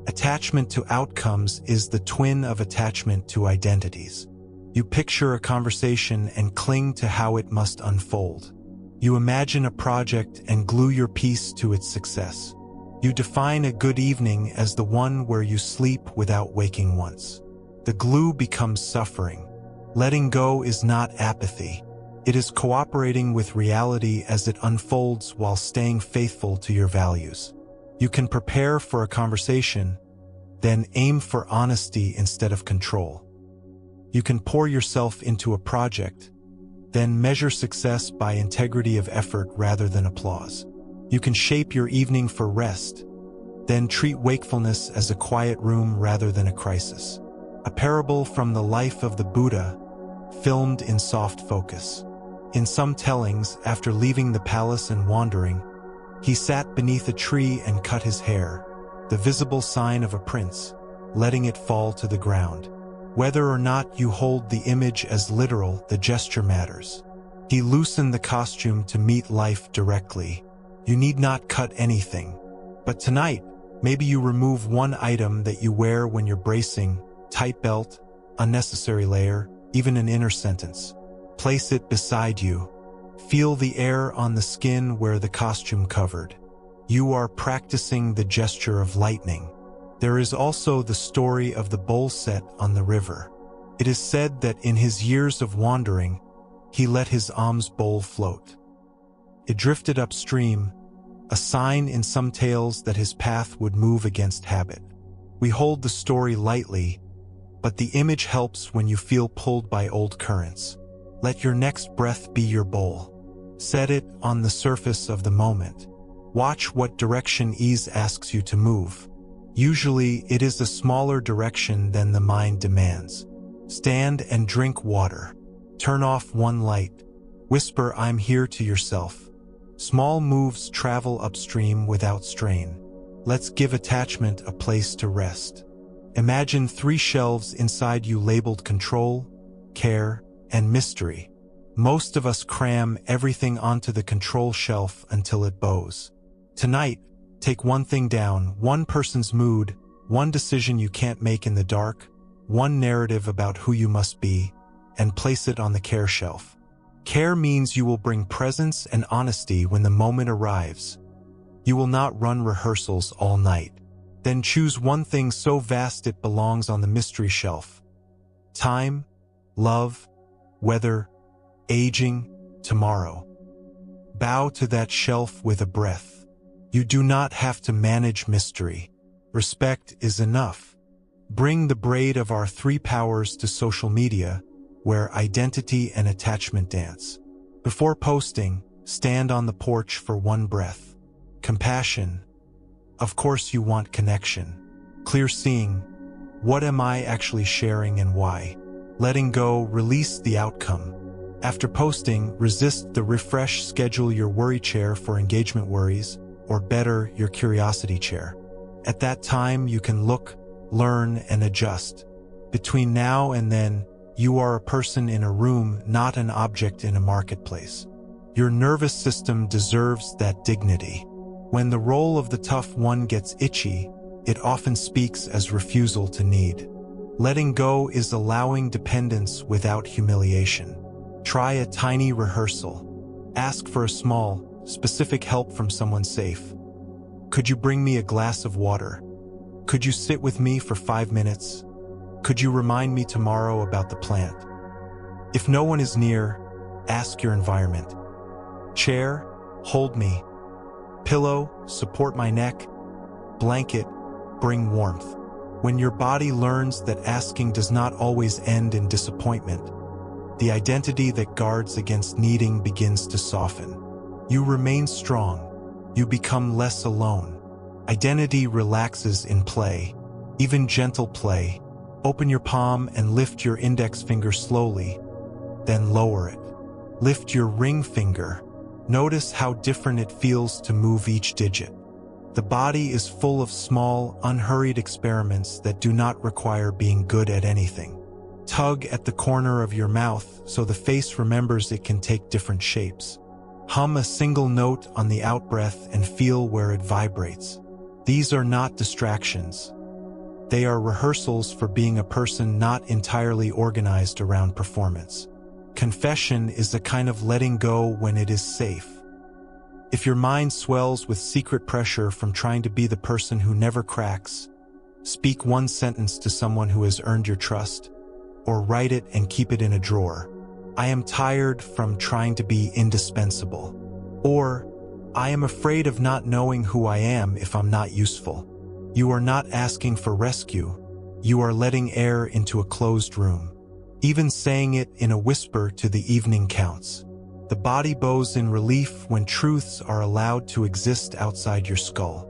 S1: Attachment to outcomes is the twin of attachment to identities. You picture a conversation and cling to how it must unfold. You imagine a project and glue your piece to its success. You define a good evening as the one where you sleep without waking once. The glue becomes suffering. Letting go is not apathy. It is cooperating with reality as it unfolds while staying faithful to your values. You can prepare for a conversation, then aim for honesty instead of control. You can pour yourself into a project, then measure success by integrity of effort rather than applause. You can shape your evening for rest, then treat wakefulness as a quiet room rather than a crisis. A parable from the life of the Buddha, filmed in soft focus. In some tellings, after leaving the palace and wandering, he sat beneath a tree and cut his hair, the visible sign of a prince, letting it fall to the ground. Whether or not you hold the image as literal, the gesture matters. He loosened the costume to meet life directly. You need not cut anything. But tonight, maybe you remove one item that you wear when you're bracing: tight belt, unnecessary layer, even an inner sentence. Place it beside you. Feel the air on the skin where the costume covered. You are practicing the gesture of lightning. There is also the story of the bowl set on the river. It is said that in his years of wandering, he let his alms bowl float. It drifted upstream, a sign in some tales that his path would move against habit. We hold the story lightly, but the image helps when you feel pulled by old currents. Let your next breath be your bowl. Set it on the surface of the moment. Watch what direction ease asks you to move. Usually, it is a smaller direction than the mind demands. Stand and drink water. Turn off one light. Whisper, "I'm here," to yourself. Small moves travel upstream without strain. Let's give attachment a place to rest. Imagine 3 shelves inside you labeled control, care, and mystery. Most of us cram everything onto the control shelf until it bows. Tonight, take one thing down, one person's mood, one decision you can't make in the dark, one narrative about who you must be, and place it on the care shelf. Care means you will bring presence and honesty when the moment arrives. You will not run rehearsals all night. Then choose one thing so vast it belongs on the mystery shelf. Time, love, weather, aging, tomorrow. Bow to that shelf with a breath. You do not have to manage mystery. Respect is enough. Bring the braid of our 3 powers to social media, where identity and attachment dance. Before posting, stand on the porch for one breath. Compassion. Of course you want connection. Clear seeing. What am I actually sharing and why? Letting go, release the outcome. After posting, resist the refresh, schedule your worry chair for engagement worries, or better, your curiosity chair. At that time, you can look, learn, and adjust. Between now and then, you are a person in a room, not an object in a marketplace. Your nervous system deserves that dignity. When the role of the tough one gets itchy, it often speaks as refusal to need. Letting go is allowing dependence without humiliation. Try a tiny rehearsal. Ask for a small, specific help from someone safe. Could you bring me a glass of water? Could you sit with me for 5 minutes? Could you remind me tomorrow about the plant? If no one is near, ask your environment. Chair, hold me. Pillow, support my neck. Blanket, bring warmth. When your body learns that asking does not always end in disappointment, the identity that guards against needing begins to soften. You remain strong. You become less alone. Identity relaxes in play, even gentle play. Open your palm and lift your index finger slowly, then lower it. Lift your ring finger. Notice how different it feels to move each digit. The body is full of small, unhurried experiments that do not require being good at anything. Tug at the corner of your mouth so the face remembers it can take different shapes. Hum a single note on the out-breath and feel where it vibrates. These are not distractions. They are rehearsals for being a person not entirely organized around performance. Confession is a kind of letting go when it is safe. If your mind swells with secret pressure from trying to be the person who never cracks, speak one sentence to someone who has earned your trust, or write it and keep it in a drawer. I am tired from trying to be indispensable. Or, I am afraid of not knowing who I am if I'm not useful. You are not asking for rescue. You are letting air into a closed room. Even saying it in a whisper to the evening counts. The body bows in relief when truths are allowed to exist outside your skull.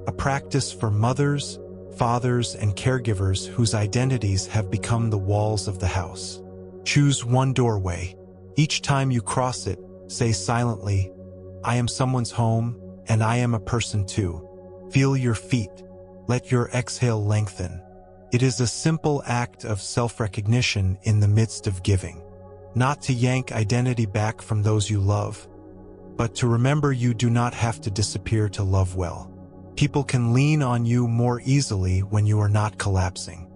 S1: A practice for mothers, fathers, and caregivers whose identities have become the walls of the house. Choose one doorway. Each time you cross it, say silently, I am someone's home, and I am a person too. Feel your feet. Let your exhale lengthen. It is a simple act of self-recognition in the midst of giving. Not to yank identity back from those you love, but to remember you do not have to disappear to love well. People can lean on you more easily when you are not collapsing.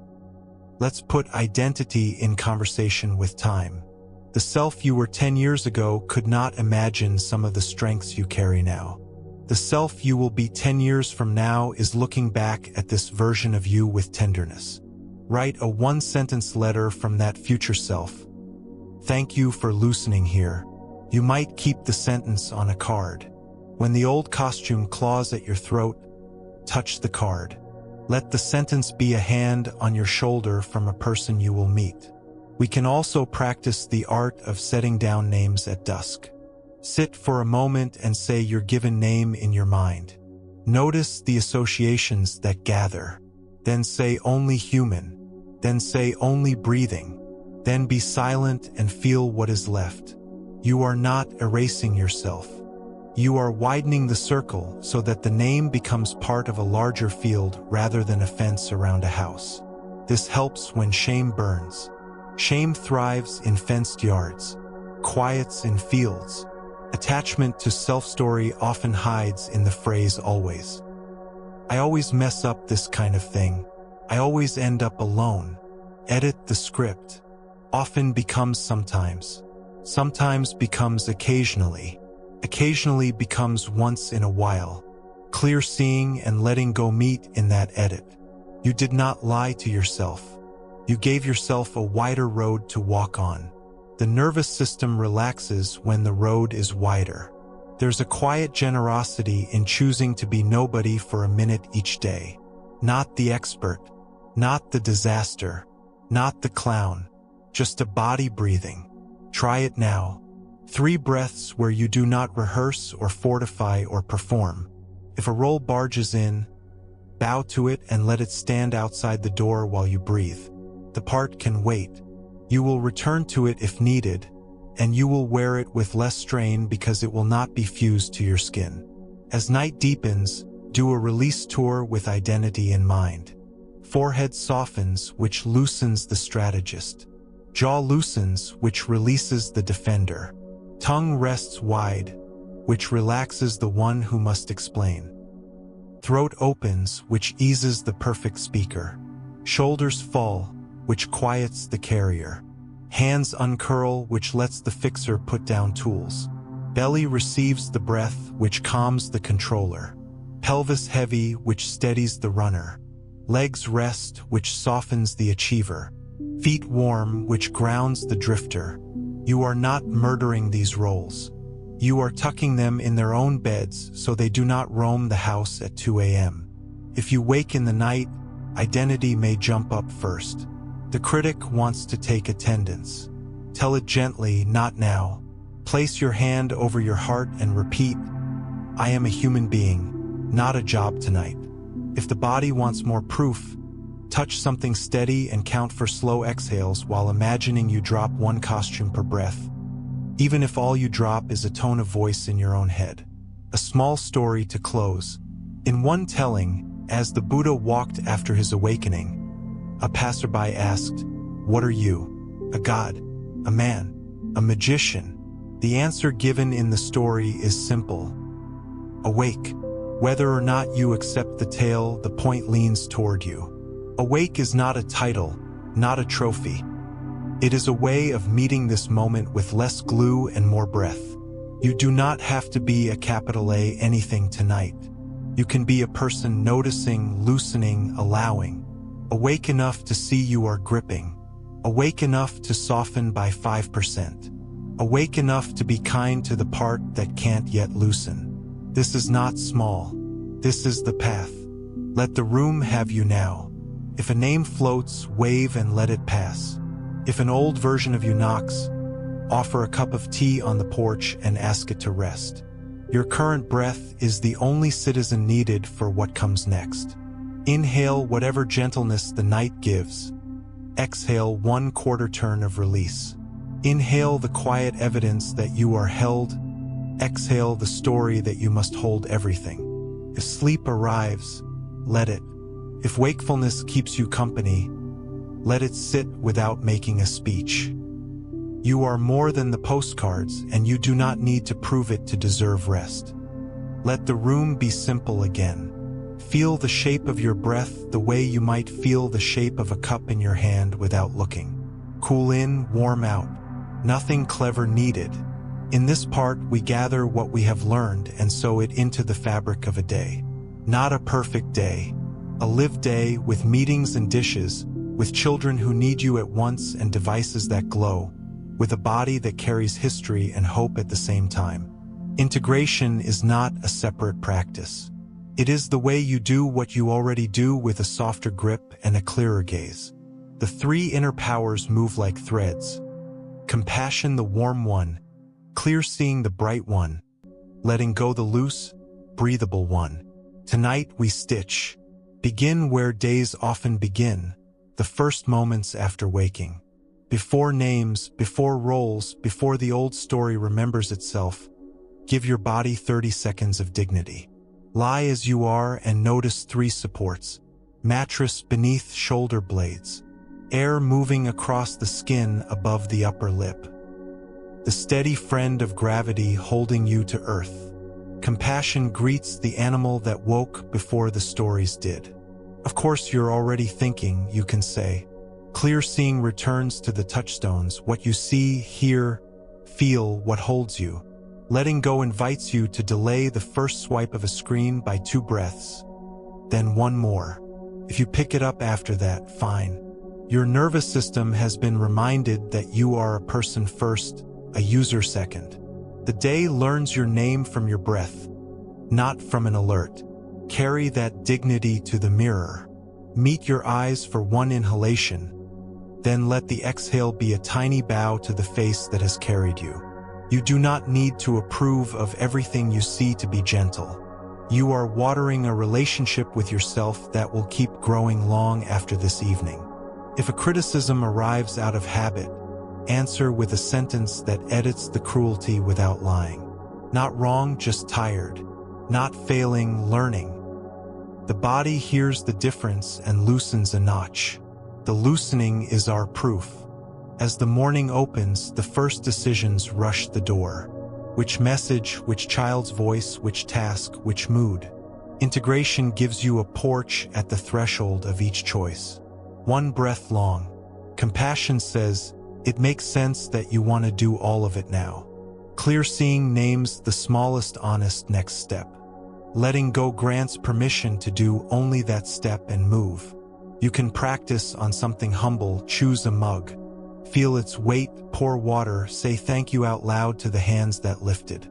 S1: Let's put identity in conversation with time. The self you were 10 years ago could not imagine some of the strengths you carry now. The self you will be 10 years from now is looking back at this version of you with tenderness. Write a 1-sentence letter from that future self. Thank you for loosening here. You might keep the sentence on a card. When the old costume claws at your throat, touch the card. Let the sentence be a hand on your shoulder from a person you will meet. We can also practice the art of setting down names at dusk. Sit for a moment and say your given name in your mind. Notice the associations that gather. Then say only human. Then say only breathing. Then be silent and feel what is left. You are not erasing yourself. You are widening the circle so that the name becomes part of a larger field rather than a fence around a house. This helps when shame burns. Shame thrives in fenced yards, quiets in fields. Attachment to self-story often hides in the phrase always. I always mess up this kind of thing. I always end up alone. Edit the script. Often becomes sometimes. Sometimes becomes occasionally. Occasionally becomes once in a while. Clear seeing and letting go meet in that edit. You did not lie to yourself. You gave yourself a wider road to walk on. The nervous system relaxes when the road is wider. There's a quiet generosity in choosing to be nobody for a minute each day. Not the expert, not the disaster, not the clown, just a body breathing. Try it now. 3 breaths where you do not rehearse or fortify or perform. If a role barges in, bow to it and let it stand outside the door while you breathe. The part can wait. You will return to it if needed, and you will wear it with less strain because it will not be fused to your skin. As night deepens, do a release tour with identity in mind. Forehead softens, which loosens the strategist. Jaw loosens, which releases the defender. Tongue rests wide, which relaxes the one who must explain. Throat opens, which eases the perfect speaker. Shoulders fall, which quiets the carrier. Hands uncurl, which lets the fixer put down tools. Belly receives the breath, which calms the controller. Pelvis heavy, which steadies the runner. Legs rest, which softens the achiever. Feet warm, which grounds the drifter. You are not murdering these roles. You are tucking them in their own beds so they do not roam the house at 2 a.m. If you wake in the night, identity may jump up first. The critic wants to take attendance. Tell it gently, not now. Place your hand over your heart and repeat, I am a human being, not a job tonight. If the body wants more proof, touch something steady and count for slow exhales while imagining you drop 1 costume per breath, even if all you drop is a tone of voice in your own head. A small story to close. In one telling, as the Buddha walked after his awakening, a passerby asked, "What are you? A god? A man? A magician?" The answer given in the story is simple. Awake. Whether or not you accept the tale, the point leans toward you. Awake is not a title, not a trophy. It is a way of meeting this moment with less glue and more breath. You do not have to be a capital A anything tonight. You can be a person noticing, loosening, allowing. Awake enough to see you are gripping. Awake enough to soften by 5%. Awake enough to be kind to the part that can't yet loosen. This is not small. This is the path. Let the room have you now. If a name floats, wave and let it pass. If an old version of you knocks, offer a cup of tea on the porch and ask it to rest. Your current breath is the only citizen needed for what comes next. Inhale whatever gentleness the night gives. Exhale 1/4 turn of release. Inhale the quiet evidence that you are held. Exhale the story that you must hold everything. If sleep arrives, let it. If wakefulness keeps you company, let it sit without making a speech. You are more than the postcards, and you do not need to prove it to deserve rest. Let the room be simple again. Feel the shape of your breath the way you might feel the shape of a cup in your hand without looking. Cool in, warm out. Nothing clever needed. In this part, we gather what we have learned and sew it into the fabric of a day. Not a perfect day. A lived day with meetings and dishes, with children who need you at once and devices that glow, with a body that carries history and hope at the same time. Integration is not a separate practice. It is the way you do what you already do with a softer grip and a clearer gaze. The three inner powers move like threads. Compassion, the warm one. Clear seeing, the bright one. Letting go, the loose, breathable one. Tonight we stitch. Begin where days often begin. The first moments after waking. Before names, before roles, before the old story remembers itself. Give your body 30 seconds of dignity. Lie as you are and notice three supports. Mattress beneath shoulder blades. Air moving across the skin above the upper lip. The steady friend of gravity holding you to earth. Compassion greets the animal that woke before the stories did. Of course you're already thinking, you can say. Clear seeing returns to the touchstones, what you see, hear, feel, what holds you. Letting go invites you to delay the first swipe of a screen by 2 breaths. Then one more. If you pick it up after that, fine. Your nervous system has been reminded that you are a person first, a user second. The day learns your name from your breath, not from an alert. Carry that dignity to the mirror. Meet your eyes for one inhalation. Then let the exhale be a tiny bow to the face that has carried you. You do not need to approve of everything you see to be gentle. You are watering a relationship with yourself that will keep growing long after this evening. If a criticism arrives out of habit, answer with a sentence that edits the cruelty without lying. Not wrong, just tired. Not failing, learning. The body hears the difference and loosens a notch. The loosening is our proof. As the morning opens, the first decisions rush the door. Which message, which child's voice, which task, which mood. Integration gives you a porch at the threshold of each choice. One breath long. Compassion says, it makes sense that you want to do all of it now. Clear seeing names the smallest honest next step. Letting go grants permission to do only that step and move. You can practice on something humble, choose a mug. Feel its weight, pour water, say thank you out loud to the hands that lifted.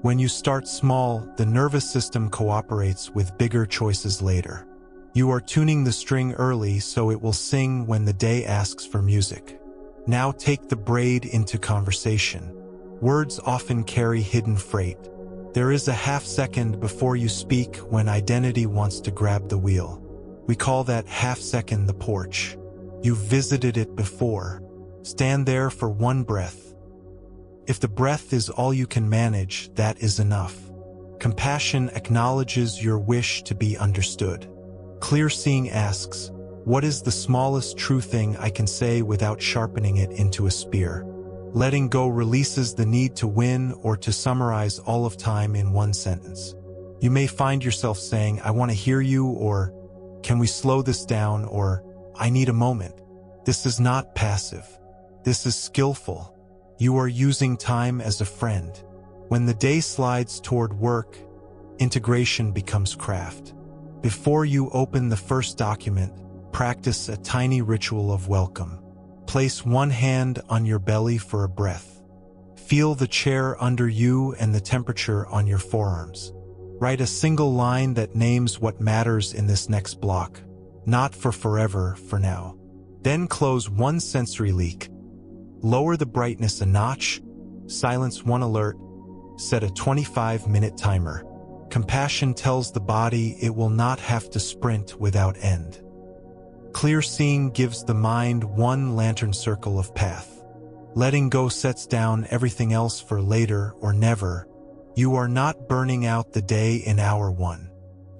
S1: When you start small, the nervous system cooperates with bigger choices later. You are tuning the string early so it will sing when the day asks for music. Now take the braid into conversation. Words often carry hidden freight. There is a half second before you speak when identity wants to grab the wheel. We call that half second the porch. You've visited it before. Stand there for one breath. If the breath is all you can manage, that is enough. Compassion acknowledges your wish to be understood. Clear seeing asks, what is the smallest true thing I can say without sharpening it into a spear? Letting go releases the need to win or to summarize all of time in one sentence. You may find yourself saying, I want to hear you, or can we slow this down, or I need a moment. This is not passive. This is skillful. You are using time as a friend. When the day slides toward work, integration becomes craft. Before you open the first document, practice a tiny ritual of welcome. Place one hand on your belly for a breath. Feel the chair under you and the temperature on your forearms. Write a single line that names what matters in this next block. Not for forever, for now. Then close one sensory leak. Lower the brightness a notch. Silence one alert. Set a 25-minute timer. Compassion tells the body it will not have to sprint without end. Clear seeing gives the mind one lantern circle of path. Letting go sets down everything else for later or never. You are not burning out the day in hour one.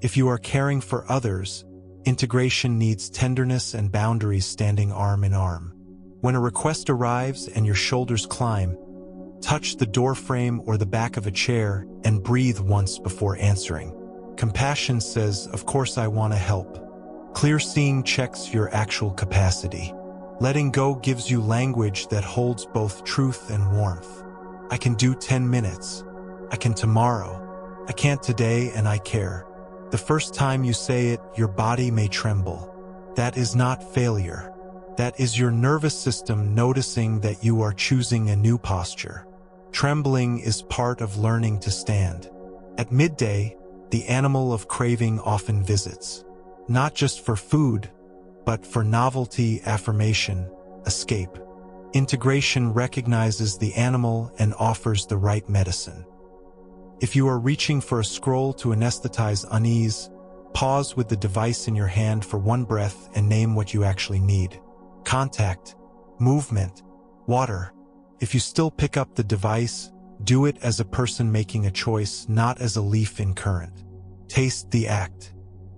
S1: If you are caring for others, integration needs tenderness and boundaries standing arm in arm. When a request arrives and your shoulders climb, touch the door frame or the back of a chair and breathe once before answering. Compassion says, of course I want to help. Clear seeing checks your actual capacity. Letting go gives you language that holds both truth and warmth. I can do 10 minutes. I can tomorrow. I can't today, and I care. The first time you say it, your body may tremble. That is not failure. That is your nervous system noticing that you are choosing a new posture. Trembling is part of learning to stand. At midday, the animal of craving often visits, not just for food, but for novelty, affirmation, escape. Integration recognizes the animal and offers the right medicine. If you are reaching for a scroll to anesthetize unease, pause with the device in your hand for one breath and name what you actually need. Contact, movement, water. If you still pick up the device, do it as a person making a choice, not as a leaf in current. Taste the act.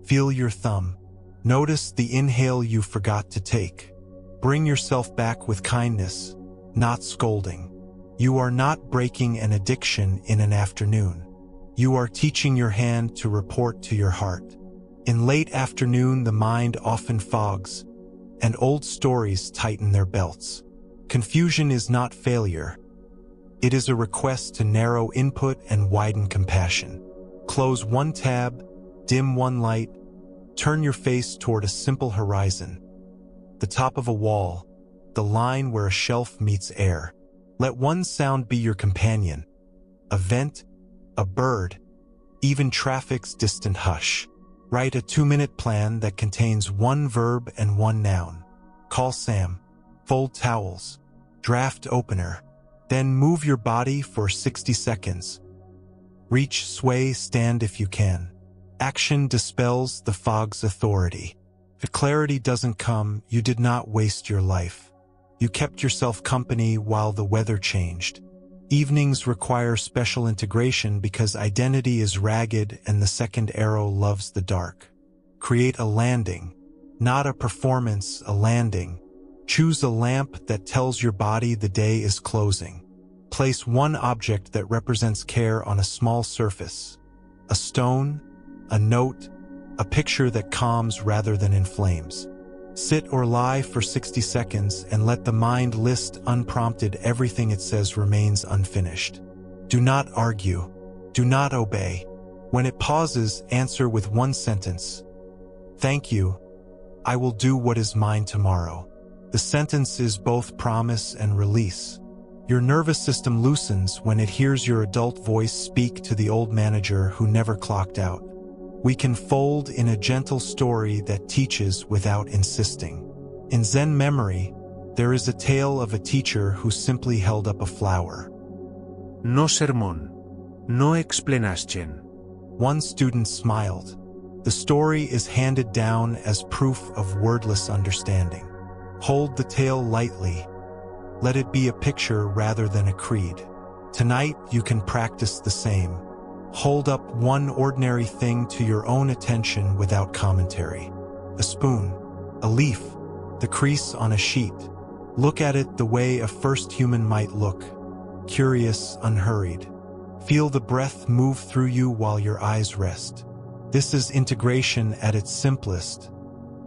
S1: Feel your thumb. Notice the inhale you forgot to take. Bring yourself back with kindness, not scolding. You are not breaking an addiction in an afternoon. You are teaching your hand to report to your heart. In late afternoon, the mind often fogs, and old stories tighten their belts. Confusion is not failure. It is a request to narrow input and widen compassion. Close one tab, dim one light, turn your face toward a simple horizon. The top of a wall, the line where a shelf meets air. Let one sound be your companion. A vent, a bird, even traffic's distant hush. Write a 2-minute plan that contains one verb and one noun. Call Sam. Fold towels. Draft opener. Then move your body for 60 seconds. Reach, sway, stand if you can. Action dispels the fog's authority. If clarity doesn't come, you did not waste your life. You kept yourself company while the weather changed. Evenings require special integration because identity is ragged and the second arrow loves the dark. Create a landing, not a performance, a landing. Choose a lamp that tells your body the day is closing. Place one object that represents care on a small surface. A stone, a note, a picture that calms rather than inflames. Sit or lie for 60 seconds and let the mind list unprompted everything it says remains unfinished. Do not argue. Do not obey. When it pauses, answer with one sentence. Thank you. I will do what is mine tomorrow. The sentence is both promise and release. Your nervous system loosens when it hears your adult voice speak to the old manager who never clocked out. We can fold in a gentle story that teaches without insisting. In Zen memory, there is a tale of a teacher who simply held up a flower.
S3: No sermón. No explanación.
S1: One student smiled. The story is handed down as proof of wordless understanding. Hold the tale lightly. Let it be a picture rather than a creed. Tonight, you can practice the same. Hold up one ordinary thing to your own attention without commentary. A spoon, a leaf, the crease on a sheet. Look at it the way a first human might look, curious, unhurried. Feel the breath move through you while your eyes rest. This is integration at its simplest.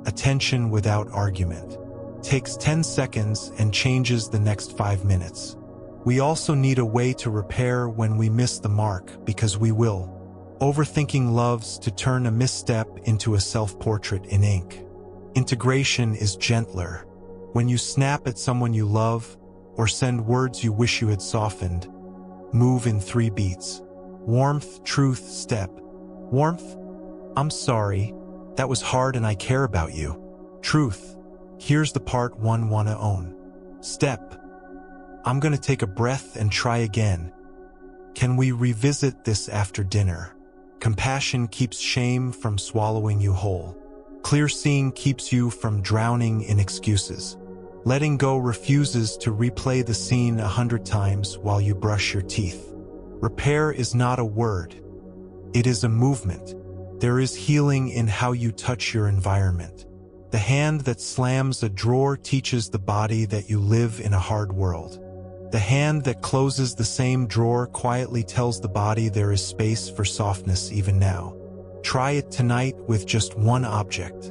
S1: Attention without argument. Takes 10 seconds and changes the next 5 minutes. We also need a way to repair when we miss the mark, because we will. Overthinking loves to turn a misstep into a self-portrait in ink. Integration is gentler. When you snap at someone you love, or send words you wish you had softened, move in 3 beats. Warmth, truth, step. Warmth, I'm sorry, that was hard and I care about you. Truth, here's the part one wanna own. Step, I'm gonna take a breath and try again. Can we revisit this after dinner? Compassion keeps shame from swallowing you whole. Clear seeing keeps you from drowning in excuses. Letting go refuses to replay the scene 100 times while you brush your teeth. Repair is not a word. It is a movement. There is healing in how you touch your environment. The hand that slams a drawer teaches the body that you live in a hard world. The hand that closes the same drawer quietly tells the body there is space for softness even now. Try it tonight with just one object.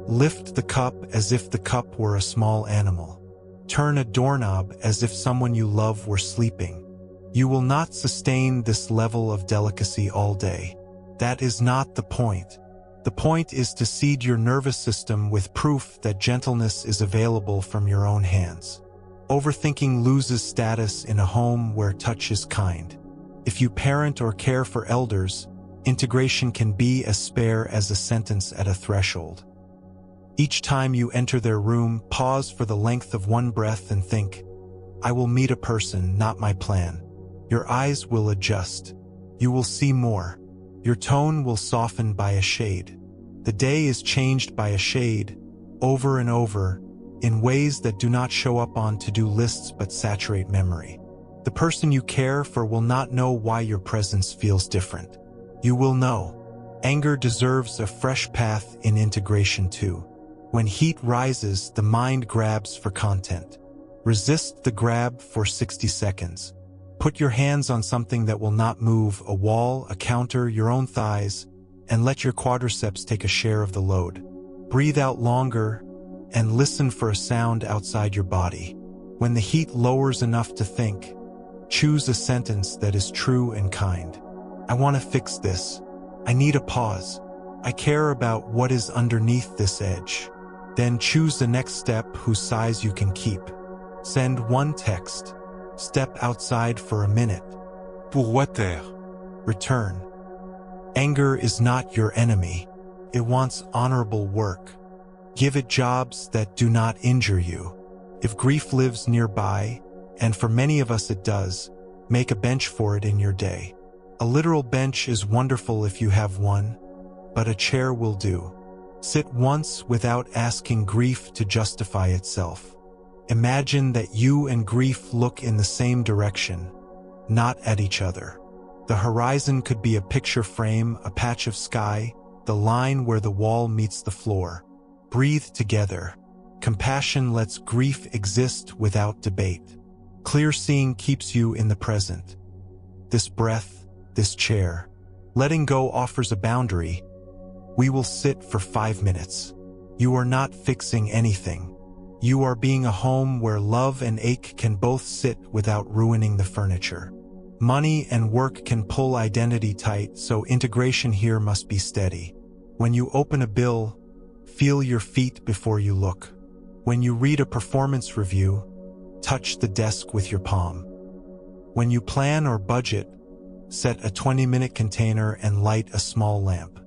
S1: Lift the cup as if the cup were a small animal. Turn a doorknob as if someone you love were sleeping. You will not sustain this level of delicacy all day. That is not the point. The point is to seed your nervous system with proof that gentleness is available from your own hands. Overthinking loses status in a home where touch is kind. If you parent or care for elders, Integration can be as spare as a sentence at a threshold. Each time you enter their room, pause for the length of one breath and think, I will meet a person, not my plan. Your eyes will adjust. You will see more. Your tone will soften by a shade. The day is changed by a shade, over and over, in ways that do not show up on to-do lists but saturate memory. The person you care for will not know why your presence feels different. You will know. Anger deserves a fresh path in integration too. When heat rises, the mind grabs for content. Resist the grab for 60 seconds. Put your hands on something that will not move, a wall, a counter, your own thighs, and let your quadriceps take a share of the load. Breathe out longer and listen for a sound outside your body. When the heat lowers enough to think, choose a sentence that is true and kind. I want to fix this. I need a pause. I care about what is underneath this edge. Then choose the next step whose size you can keep. Send one text. Step outside for a minute.
S2: Pourwater.
S1: Return. Anger is not your enemy. It wants honorable work. Give it jobs that do not injure you. If grief lives nearby, and for many of us it does, make a bench for it in your day. A literal bench is wonderful if you have one, but a chair will do. Sit once without asking grief to justify itself. Imagine that you and grief look in the same direction, not at each other. The horizon could be a picture frame, a patch of sky, the line where the wall meets the floor. Breathe together. Compassion lets grief exist without debate. Clear seeing keeps you in the present. This breath, this chair. Letting go offers a boundary. We will sit for 5 minutes. You are not fixing anything. You are being a home where love and ache can both sit without ruining the furniture. Money and work can pull identity tight, so integration here must be steady. When you open a bill, feel your feet before you look. When you read a performance review, touch the desk with your palm. When you plan or budget, set a 20-minute container and light a small lamp.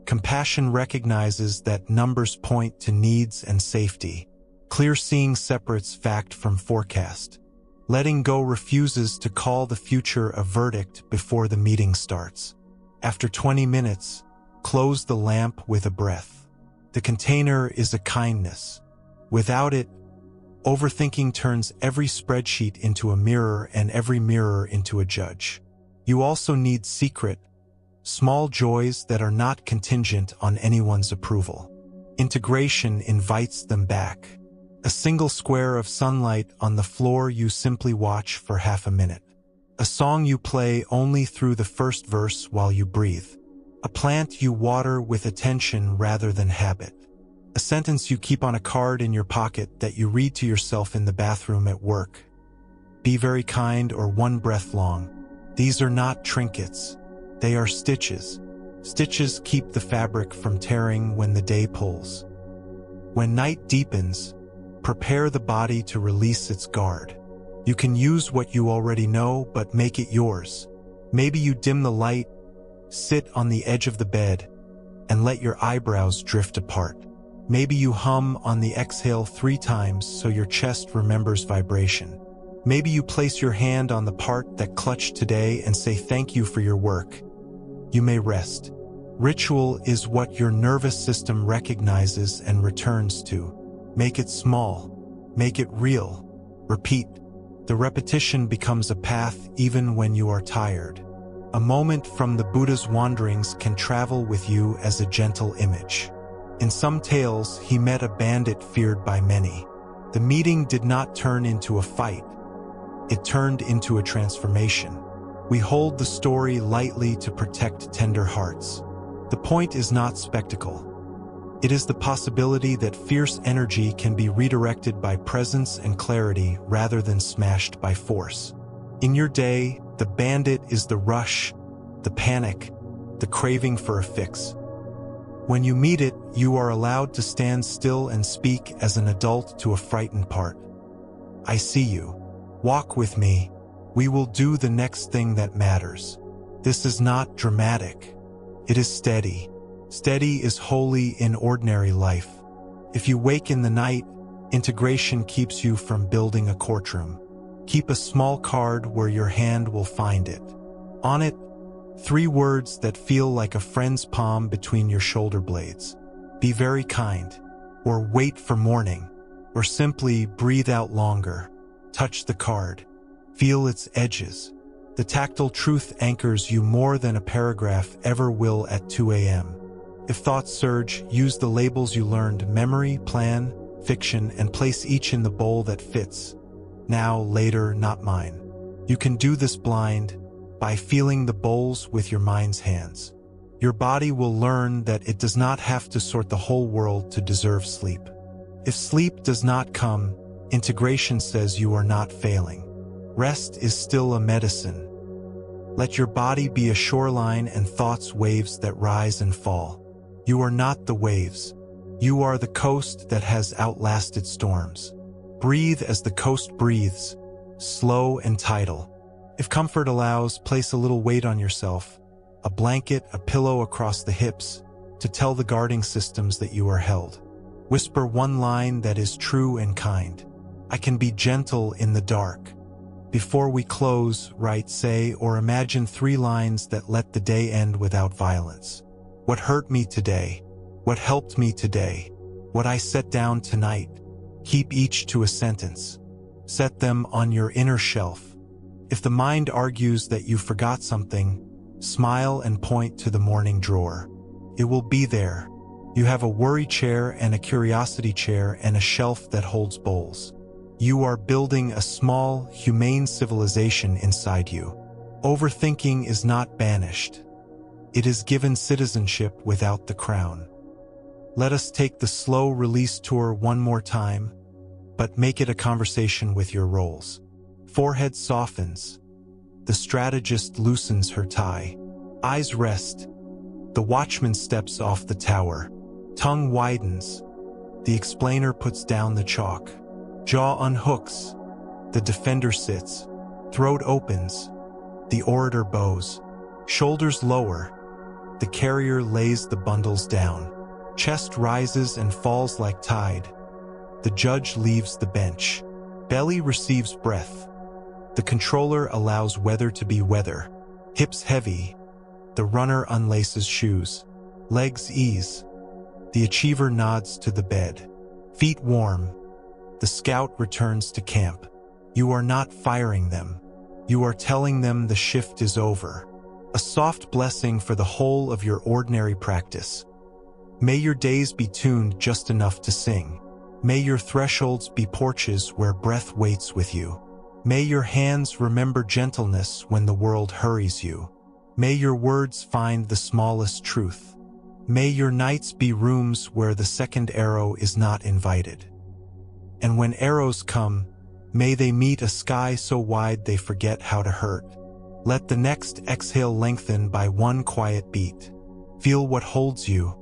S1: Compassion recognizes that numbers point to needs and safety. Clear seeing separates fact from forecast. Letting go refuses to call the future a verdict before the meeting starts. After 20 minutes, close the lamp with a breath. The container is a kindness. Without it, overthinking turns every spreadsheet into a mirror and every mirror into a judge. You also need secret, small joys that are not contingent on anyone's approval. Integration invites them back. A single square of sunlight on the floor you simply watch for half a minute. A song you play only through the first verse while you breathe. A plant you water with attention rather than habit. A sentence you keep on a card in your pocket that you read to yourself in the bathroom at work. Be very kind or one breath long. These are not trinkets. They are stitches. Stitches keep the fabric from tearing when the day pulls. When night deepens, prepare the body to release its guard. You can use what you already know, but make it yours. Maybe you dim the light, sit on the edge of the bed, and let your eyebrows drift apart. Maybe you hum on the exhale 3 times so your chest remembers vibration. Maybe you place your hand on the part that clutched today and say thank you for your work. You may rest. Ritual is what your nervous system recognizes and returns to. Make it small. Make it real. Repeat. The repetition becomes a path even when you are tired. A moment from the Buddha's wanderings can travel with you as a gentle image. In some tales, he met a bandit feared by many. The meeting did not turn into a fight. It turned into a transformation. We hold the story lightly to protect tender hearts. The point is not spectacle. It is the possibility that fierce energy can be redirected by presence and clarity rather than smashed by force. In your day, the bandit is the rush, the panic, the craving for a fix. When you meet it, you are allowed to stand still and speak as an adult to a frightened part. I see you. Walk with me. We will do the next thing that matters. This is not dramatic. It is steady. Steady is holy in ordinary life. If you wake in the night, integration keeps you from building a courtroom. Keep a small card where your hand will find it. On it, 3 words that feel like a friend's palm between your shoulder blades. Be very kind, or wait for morning, or simply breathe out longer. Touch the card. Feel its edges. The tactile truth anchors you more than a paragraph ever will at 2 a.m. If thoughts surge, use the labels you learned: memory, plan, fiction, and place each in the bowl that fits. Now, later, not mine. You can do this blind, by feeling the bowls with your mind's hands. Your body will learn that it does not have to sort the whole world to deserve sleep. If sleep does not come, integration says you are not failing. Rest is still a medicine. Let your body be a shoreline and thoughts waves that rise and fall. You are not the waves. You are the coast that has outlasted storms. Breathe as the coast breathes, slow and tidal. If comfort allows, place a little weight on yourself, a blanket, a pillow across the hips, to tell the guarding systems that you are held. Whisper one line that is true and kind. I can be gentle in the dark. Before we close, write, say, or imagine 3 lines that let the day end without violence. What hurt me today? What helped me today? What I set down tonight? Keep each to a sentence. Set them on your inner shelf. If the mind argues that you forgot something, smile and point to the morning drawer. It will be there. You have a worry chair and a curiosity chair and a shelf that holds bowls. You are building a small, humane civilization inside you. Overthinking is not banished. It is given citizenship without the crown. Let us take the slow release tour one more time, but make it a conversation with your roles. Forehead softens. The strategist loosens her tie. Eyes rest. The watchman steps off the tower. Tongue widens. The explainer puts down the chalk. Jaw unhooks. The defender sits. Throat opens. The orator bows. Shoulders lower. The carrier lays the bundles down. Chest rises and falls like tide. The judge leaves the bench. Belly receives breath. The controller allows weather to be weather. Hips heavy. The runner unlaces shoes. Legs ease. The achiever nods to the bed. Feet warm. The scout returns to camp. You are not firing them. You are telling them the shift is over. A soft blessing for the whole of your ordinary practice. May your days be tuned just enough to sing. May your thresholds be porches where breath waits with you. May your hands remember gentleness when the world hurries you. May your words find the smallest truth. May your nights be rooms where the second arrow is not invited. And when arrows come, may they meet a sky so wide they forget how to hurt. Let the next exhale lengthen by one quiet beat. Feel what holds you.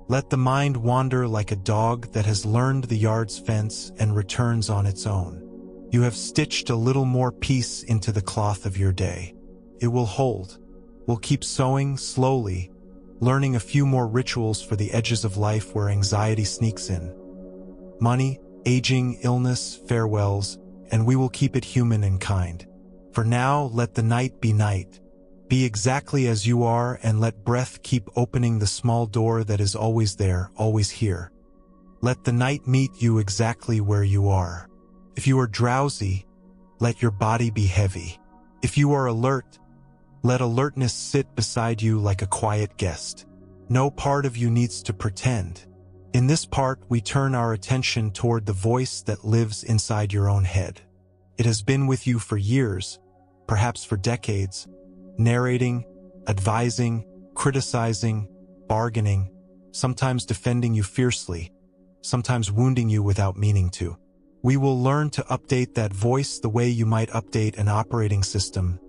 S1: Let the mind wander like a dog that has learned the yard's fence and returns on its own. You have stitched a little more peace into the cloth of your day. It will hold. We'll keep sewing slowly, learning a few more rituals for the edges of life where anxiety sneaks in. Money, aging, illness, farewells, and we will keep it human and kind. For now, let the night be night. Be exactly as you are and let breath keep opening the small door that is always there, always here. Let the night meet you exactly where you are. If you are drowsy, let your body be heavy. If you are alert, let alertness sit beside you like a quiet guest. No part of you needs to pretend. In this part, we turn our attention toward the voice that lives inside your own head. It has been with you for years, perhaps for decades, narrating, advising, criticizing, bargaining, sometimes defending you fiercely, sometimes wounding you without meaning to. We will learn to update that voice the way you might update an operating system.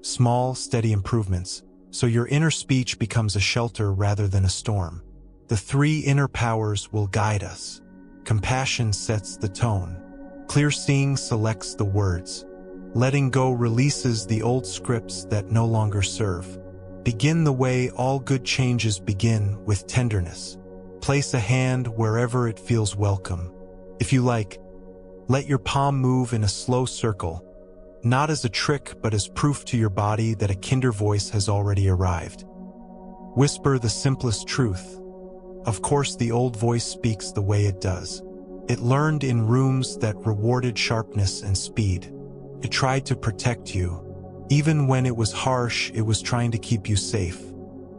S1: Small, steady improvements, so your inner speech becomes a shelter rather than a storm. The 3 inner powers will guide us. Compassion sets the tone. Clear seeing selects the words. Letting go releases the old scripts that no longer serve. Begin the way all good changes begin, with tenderness. Place a hand wherever it feels welcome. If you like, let your palm move in a slow circle, not as a trick but as proof to your body that a kinder voice has already arrived. Whisper the simplest truth. Of course, the old voice speaks the way it does. It learned in rooms that rewarded sharpness and speed. It tried to protect you. Even when it was harsh, it was trying to keep you safe.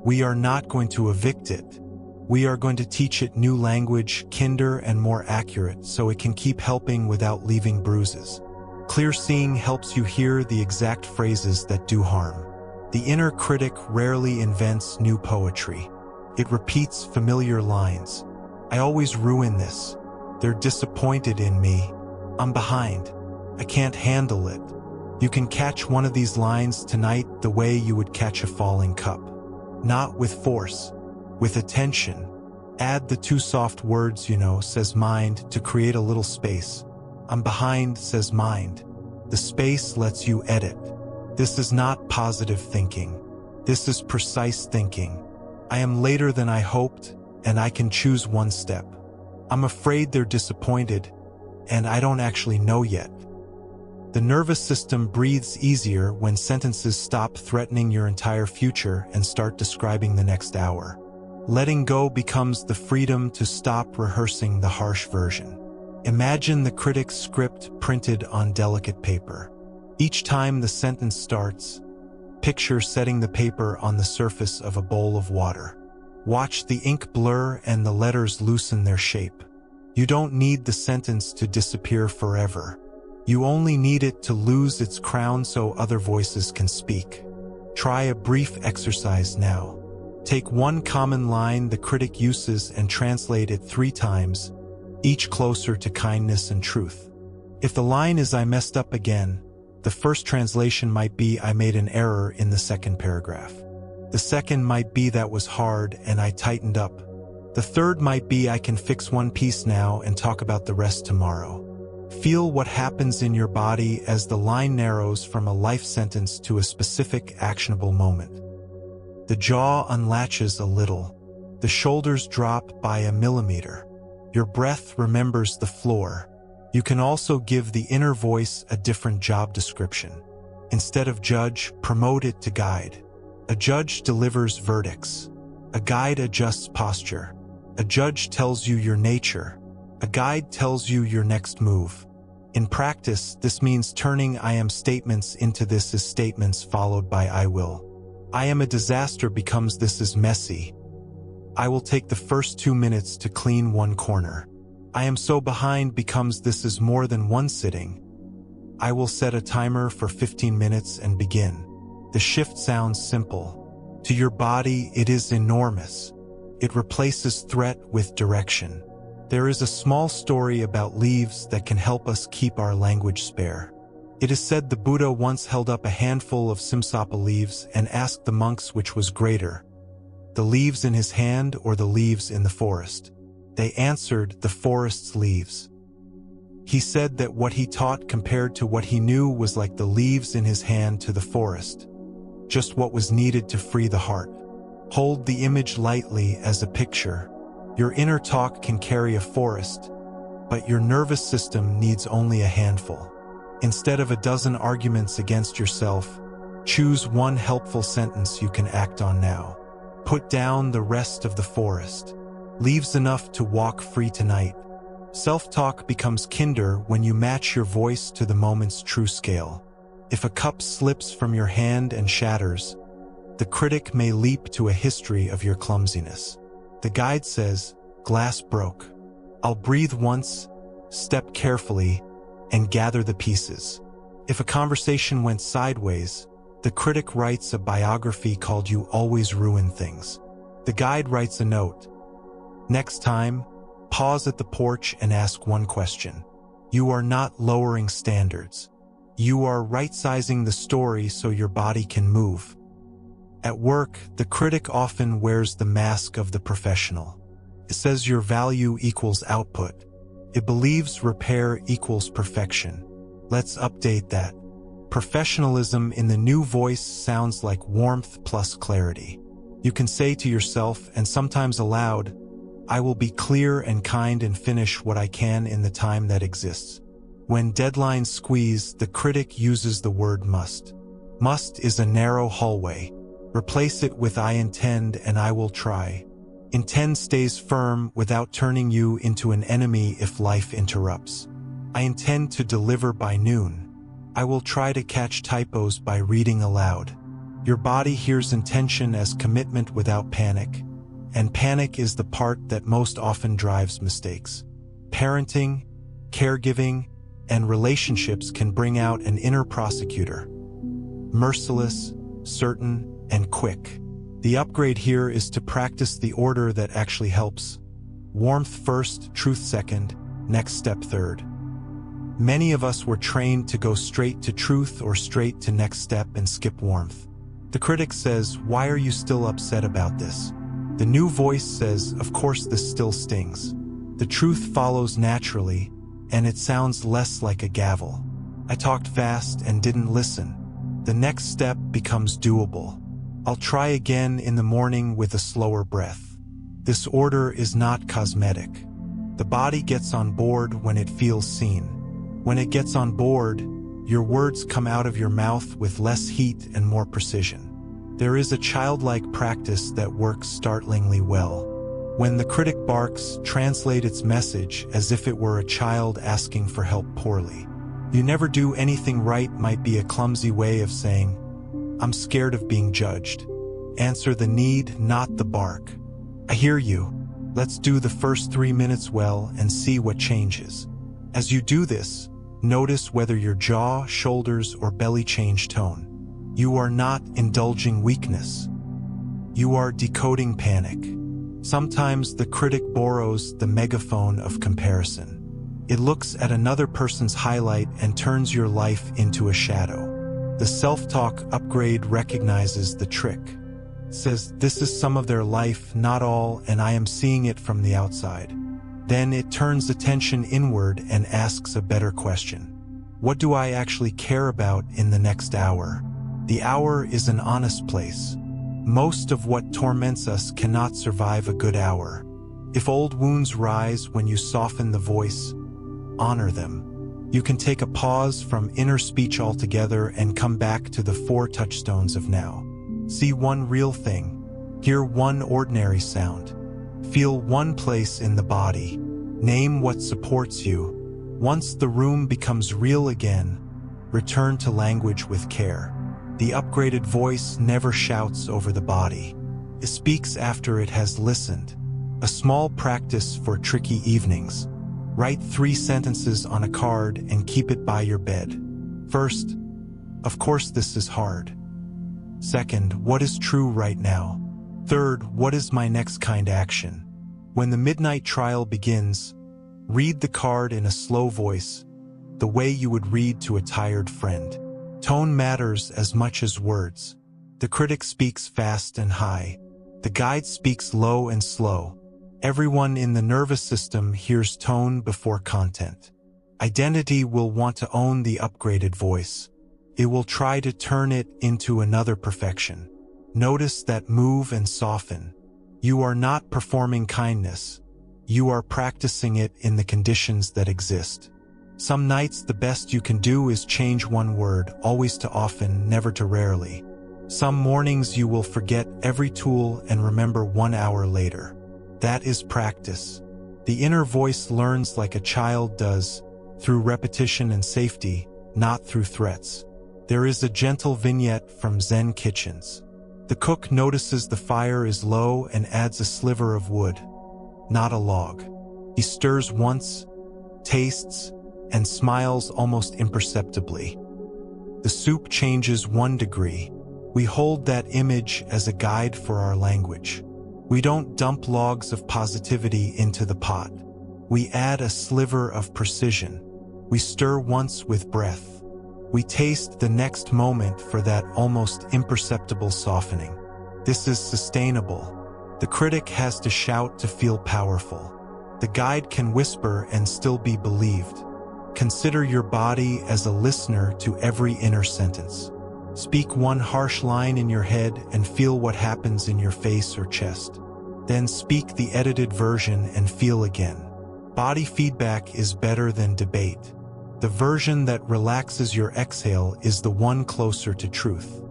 S1: We are not going to evict it. We are going to teach it new language, kinder and more accurate, so it can keep helping without leaving bruises. Clear seeing helps you hear the exact phrases that do harm. The inner critic rarely invents new poetry. It repeats familiar lines. I always ruin this. They're disappointed in me. I'm behind. I can't handle it. You can catch one of these lines tonight the way you would catch a falling cup. Not with force, with attention. Add the two soft words, says mind, to create a little space. I'm behind, says mind. The space lets you edit. This is not positive thinking. This is precise thinking. I am later than I hoped, and I can choose one step. I'm afraid they're disappointed, and I don't actually know yet. The nervous system breathes easier when sentences stop threatening your entire future and start describing the next hour. Letting go becomes the freedom to stop rehearsing the harsh version. Imagine the critic's script printed on delicate paper. Each time the sentence starts, picture setting the paper on the surface of a bowl of water. Watch the ink blur and the letters loosen their shape. You don't need the sentence to disappear forever. You only need it to lose its crown so other voices can speak. Try a brief exercise now. Take one common line the critic uses and translate it 3 times, each closer to kindness and truth. If the line is "I messed up again," the first translation might be "I made an error" in the second paragraph. The second might be "That was hard and I tightened up." The third might be "I can fix one piece now and talk about the rest tomorrow." Feel what happens in your body as the line narrows from a life sentence to a specific, actionable moment. The jaw unlatches a little. The shoulders drop by a millimeter. Your breath remembers the floor. You can also give the inner voice a different job description. Instead of judge, promote it to guide. A judge delivers verdicts. A guide adjusts posture. A judge tells you your nature. A guide tells you your next move. In practice, this means turning "I am" statements into "this is" statements followed by "I will." "I am a disaster" becomes "this is messy." "I will take the first 2 minutes to clean one corner." "I am so behind" becomes "this is more than one sitting." "I will set a timer for 15 minutes and begin." The shift sounds simple. To your body, it is enormous. It replaces threat with direction. There is a small story about leaves that can help us keep our language spare. It is said the Buddha once held up a handful of simsapa leaves and asked the monks which was greater, the leaves in his hand or the leaves in the forest. They answered, "The forest's leaves." He said that what he taught compared to what he knew was like the leaves in his hand to the forest, just what was needed to free the heart. Hold the image lightly as a picture. Your inner talk can carry a forest, but your nervous system needs only a handful. Instead of a dozen arguments against yourself, choose one helpful sentence you can act on now. Put down the rest of the forest. Leaves enough to walk free tonight. Self-talk becomes kinder when you match your voice to the moment's true scale. If a cup slips from your hand and shatters, the critic may leap to a history of your clumsiness. The guide says, "Glass broke. I'll breathe once, step carefully, and gather the pieces." If a conversation went sideways, the critic writes a biography called "You Always Ruin Things." The guide writes a note. Next time, pause at the porch and ask one question. You are not lowering standards. You are right-sizing the story so your body can move. At work, the critic often wears the mask of the professional. It says your value equals output. It believes repair equals perfection. Let's update that. Professionalism in the new voice sounds like warmth plus clarity. You can say to yourself, and sometimes aloud, I will be clear and kind and finish what I can in the time that exists. When deadlines squeeze, the critic uses the word must. Must is a narrow hallway. Replace it with I intend and I will try. Intend stays firm without turning you into an enemy if life interrupts. I intend to deliver by noon. I will try to catch typos by reading aloud. Your body hears intention as commitment without panic, and panic is the part that most often drives mistakes. Parenting, caregiving, and relationships can bring out an inner prosecutor. Merciless, certain, and quick. The upgrade here is to practice the order that actually helps. Warmth first, truth second, next step third. Many of us were trained to go straight to truth or straight to next step and skip warmth. The critic says, why are you still upset about this? The new voice says, of course this still stings. The truth follows naturally, and it sounds less like a gavel. I talked fast and didn't listen. The next step becomes doable. I'll try again in the morning with a slower breath. This order is not cosmetic. The body gets on board when it feels seen. When it gets on board, your words come out of your mouth with less heat and more precision. There is a childlike practice that works startlingly well. When the critic barks, translate its message as if it were a child asking for help poorly. You never do anything right might be a clumsy way of saying, I'm scared of being judged. Answer the need, not the bark. I hear you. Let's do the first 3 minutes well and see what changes. As you do this, notice whether your jaw, shoulders, or belly change tone. You are not indulging weakness. You are decoding panic. Sometimes the critic borrows the megaphone of comparison. It looks at another person's highlight and turns your life into a shadow. The self-talk upgrade recognizes the trick. It says, this is some of their life, not all, and I am seeing it from the outside. Then it turns attention inward and asks a better question. What do I actually care about in the next hour? The hour is an honest place. Most of what torments us cannot survive a good hour. If old wounds rise when you soften the voice, honor them. You can take a pause from inner speech altogether and come back to the 4 touchstones of now. See one real thing. Hear one ordinary sound. Feel one place in the body. Name what supports you. Once the room becomes real again, return to language with care. The upgraded voice never shouts over the body. It speaks after it has listened. A small practice for tricky evenings. Write 3 sentences on a card and keep it by your bed. First, of course this is hard. Second, what is true right now? Third, what is my next kind action? When the midnight trial begins, read the card in a slow voice, the way you would read to a tired friend. Tone matters as much as words. The critic speaks fast and high. The guide speaks low and slow. Everyone in the nervous system hears tone before content. Identity will want to own the upgraded voice. It will try to turn it into another perfection. Notice that move and soften. You are not performing kindness. You are practicing it in the conditions that exist. Some nights the best you can do is change one word, always to often, never to rarely. Some mornings you will forget every tool and remember 1 hour later. That is practice. The inner voice learns like a child does, through repetition and safety, not through threats. There is a gentle vignette from Zen kitchens. The cook notices the fire is low and adds a sliver of wood, not a log. He stirs once, tastes, and smiles almost imperceptibly. The soup changes 1 degree. We hold that image as a guide for our language. We don't dump logs of positivity into the pot. We add a sliver of precision. We stir once with breath. We taste the next moment for that almost imperceptible softening. This is sustainable. The critic has to shout to feel powerful. The guide can whisper and still be believed. Consider your body as a listener to every inner sentence. Speak one harsh line in your head and feel what happens in your face or chest. Then speak the edited version and feel again. Body feedback is better than debate. The version that relaxes your exhale is the one closer to truth.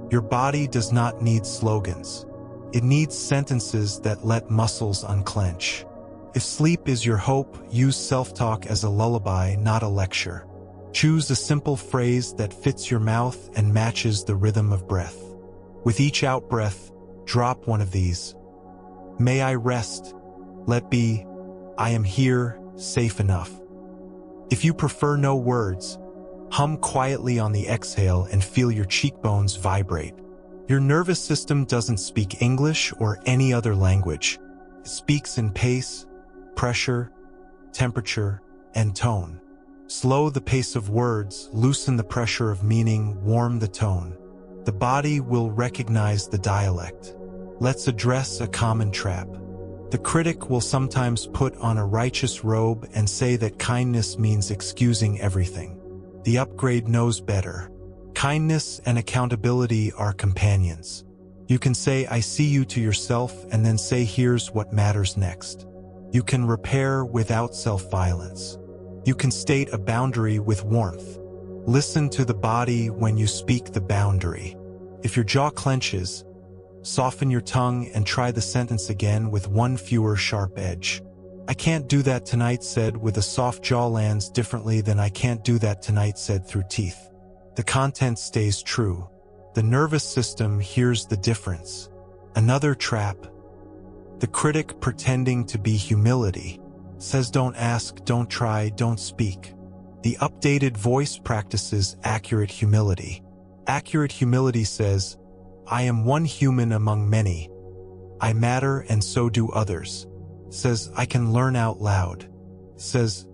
S1: Your body does not need slogans. It needs sentences that let muscles unclench. If sleep is your hope, use self-talk as a lullaby, not a lecture. Choose a simple phrase that fits your mouth and matches the rhythm of breath. With each out-breath, drop one of these. May I rest. Let be. I am here, safe enough. If you prefer no words, hum quietly on the exhale and feel your cheekbones vibrate. Your nervous system doesn't speak English or any other language. It speaks in pace, pressure, temperature, and tone. Slow the pace of words, loosen the pressure of meaning, warm the tone. The body will recognize the dialect. Let's address a common trap. The critic will sometimes put on a righteous robe and say that kindness means excusing everything. The upgrade knows better. Kindness and accountability are companions. You can say, I see you to yourself, and then say, here's what matters next. You can repair without self-violence. You can state a boundary with warmth. Listen to the body when you speak the boundary. If your jaw clenches, soften your tongue and try the sentence again with one fewer sharp edge. I can't do that tonight said with a soft jaw lands differently than I can't do that tonight said through teeth. The content stays true. The nervous system hears the difference. Another trap. The critic pretending to be humility says don't ask, don't try, don't speak. The updated voice practices accurate humility. Accurate humility says, I am one human among many. I matter and so do others. Says, I can learn out loud. Says,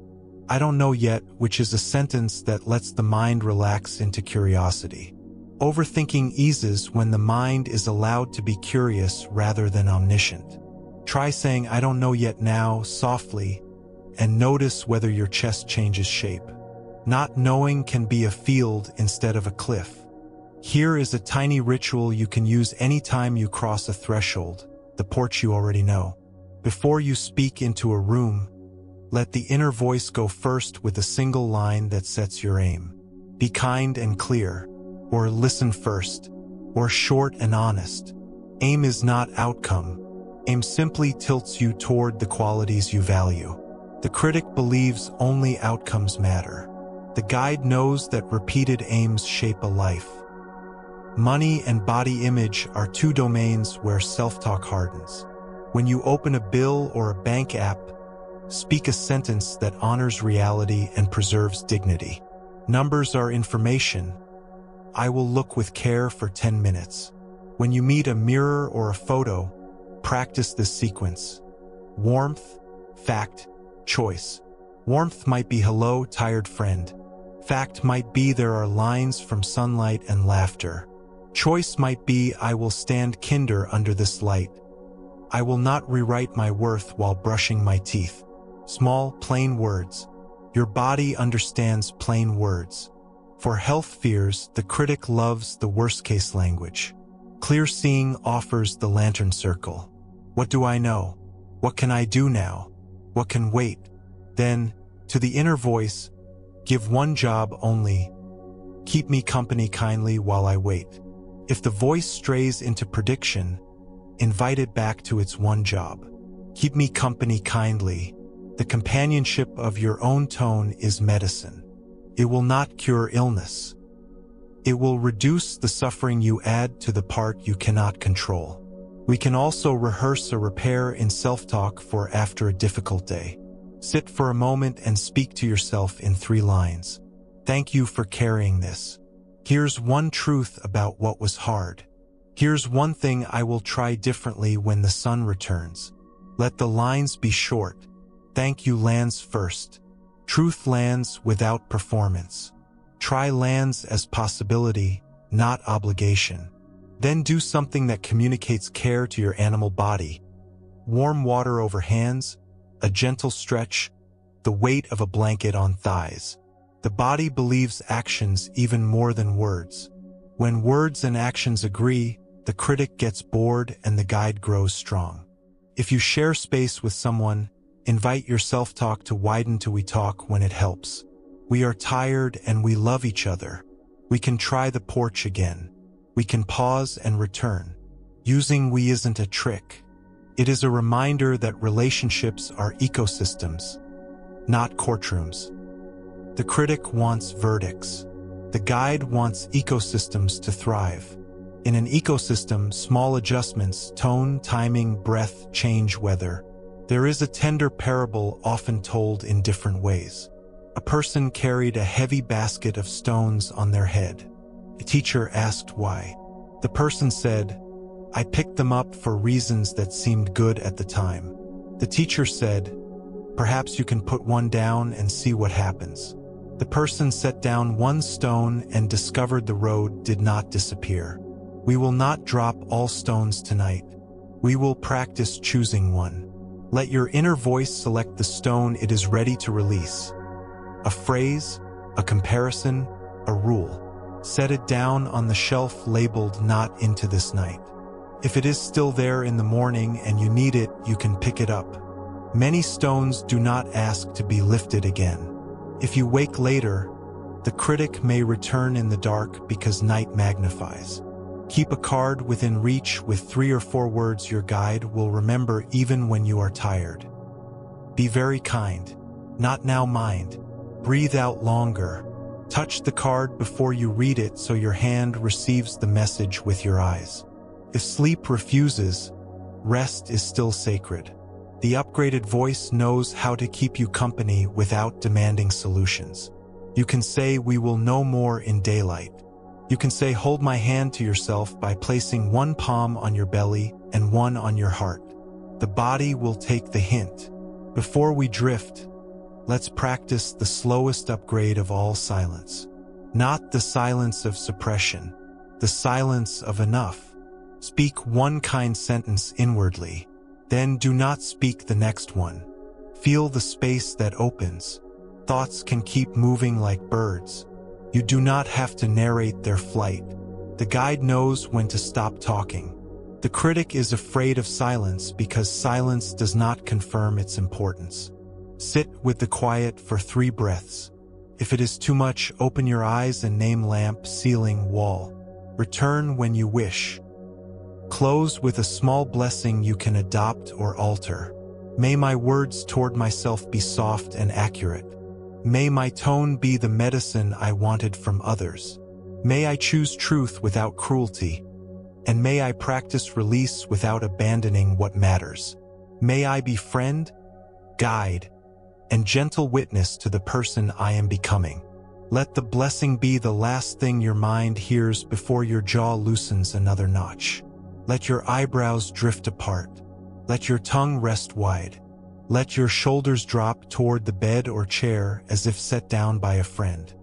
S1: I don't know yet, which is a sentence that lets the mind relax into curiosity. Overthinking eases when the mind is allowed to be curious rather than omniscient. Try saying, I don't know yet now, softly, and notice whether your chest changes shape. Not knowing can be a field instead of a cliff. Here is a tiny ritual you can use anytime you cross a threshold, the porch you already know. Before you speak into a room, let the inner voice go first with a single line that sets your aim. Be kind and clear, or listen first, or short and honest. Aim is not outcome. Aim simply tilts you toward the qualities you value. The critic believes only outcomes matter. The guide knows that repeated aims shape a life. Money and body image are two domains where self-talk hardens. When you open a bill or a bank app, speak a sentence that honors reality and preserves dignity. Numbers are information. I will look with care for 10 minutes. When you meet a mirror or a photo, practice this sequence. Warmth, fact, choice. Warmth might be hello, tired friend. Fact might be there are lines from sunlight and laughter. Choice might be I will stand kinder under this light. I will not rewrite my worth while brushing my teeth. Small, plain words. Your body understands plain words. For health fears, the critic loves the worst-case language. Clear seeing offers the lantern circle. What do I know? What can I do now? What can wait? Then, to the inner voice, give one job only. Keep me company kindly while I wait. If the voice strays into prediction, invite it back to its one job. Keep me company kindly. The companionship of your own tone is medicine. It will not cure illness. It will reduce the suffering you add to the part you cannot control. We can also rehearse a repair in self-talk for after a difficult day. Sit for a moment and speak to yourself in 3 lines. Thank you for carrying this. Here's one truth about what was hard. Here's one thing I will try differently when the sun returns. Let the lines be short. Thank you lands first. Truth lands without performance. Try lands as possibility, not obligation. Then do something that communicates care to your animal body. Warm water over hands, a gentle stretch, the weight of a blanket on thighs. The body believes actions even more than words. When words and actions agree, the critic gets bored and the guide grows strong. If you share space with someone, invite your self-talk to widen till we talk when it helps. We are tired and we love each other. We can try the porch again. We can pause and return. Using we isn't a trick. It is a reminder that relationships are ecosystems, not courtrooms. The critic wants verdicts. The guide wants ecosystems to thrive. In an ecosystem, small adjustments, tone, timing, breath, change weather. There is a tender parable often told in different ways. A person carried a heavy basket of stones on their head. A teacher asked why. The person said, "I picked them up for reasons that seemed good at the time." The teacher said, "Perhaps you can put one down and see what happens." The person set down one stone and discovered the road did not disappear. We will not drop all stones tonight. We will practice choosing one. Let your inner voice select the stone it is ready to release. A phrase, a comparison, a rule. Set it down on the shelf labeled "Not into this night." If it is still there in the morning and you need it, you can pick it up. Many stones do not ask to be lifted again. If you wake later, the critic may return in the dark because night magnifies. Keep a card within reach with 3 or 4 words your guide will remember even when you are tired. Be very kind. Not now, mind. Breathe out longer. Touch the card before you read it so your hand receives the message with your eyes. If sleep refuses, rest is still sacred. The upgraded voice knows how to keep you company without demanding solutions. You can say "we will know more in daylight." You can say "hold my hand" to yourself by placing one palm on your belly and one on your heart. The body will take the hint. Before we drift, let's practice the slowest upgrade of all silence. Not the silence of suppression, the silence of enough. Speak one kind sentence inwardly, then do not speak the next one. Feel the space that opens. Thoughts can keep moving like birds. You do not have to narrate their flight. The guide knows when to stop talking. The critic is afraid of silence because silence does not confirm its importance. Sit with the quiet for 3 breaths. If it is too much, open your eyes and name lamp, ceiling, wall. Return when you wish. Close with a small blessing you can adopt or alter. May my words toward myself be soft and accurate. May my tone be the medicine I wanted from others. May I choose truth without cruelty. And may I practice release without abandoning what matters. May I be friend, guide, and gentle witness to the person I am becoming. Let the blessing be the last thing your mind hears before your jaw loosens another notch. Let your eyebrows drift apart. Let your tongue rest wide. Let your shoulders drop toward the bed or chair as if set down by a friend.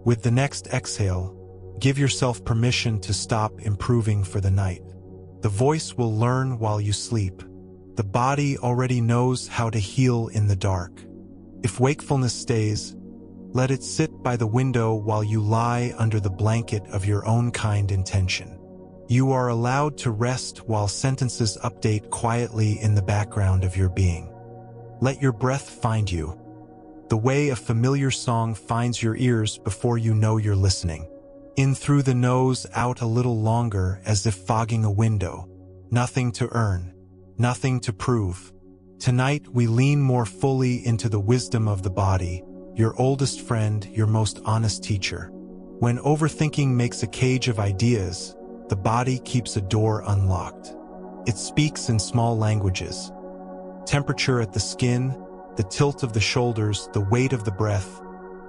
S1: With the next exhale, give yourself permission to stop improving for the night. The voice will learn while you sleep. The body already knows how to heal in the dark. If wakefulness stays, let it sit by the window while you lie under the blanket of your own kind intention. You are allowed to rest while sentences update quietly in the background of your being. Let your breath find you, the way a familiar song finds your ears before you know you're listening. In through the nose, out a little longer as if fogging a window. Nothing to earn, nothing to prove. Tonight we lean more fully into the wisdom of the body, your oldest friend, your most honest teacher. When overthinking makes a cage of ideas, the body keeps a door unlocked. It speaks in small languages. Temperature at the skin, the tilt of the shoulders, the weight of the breath,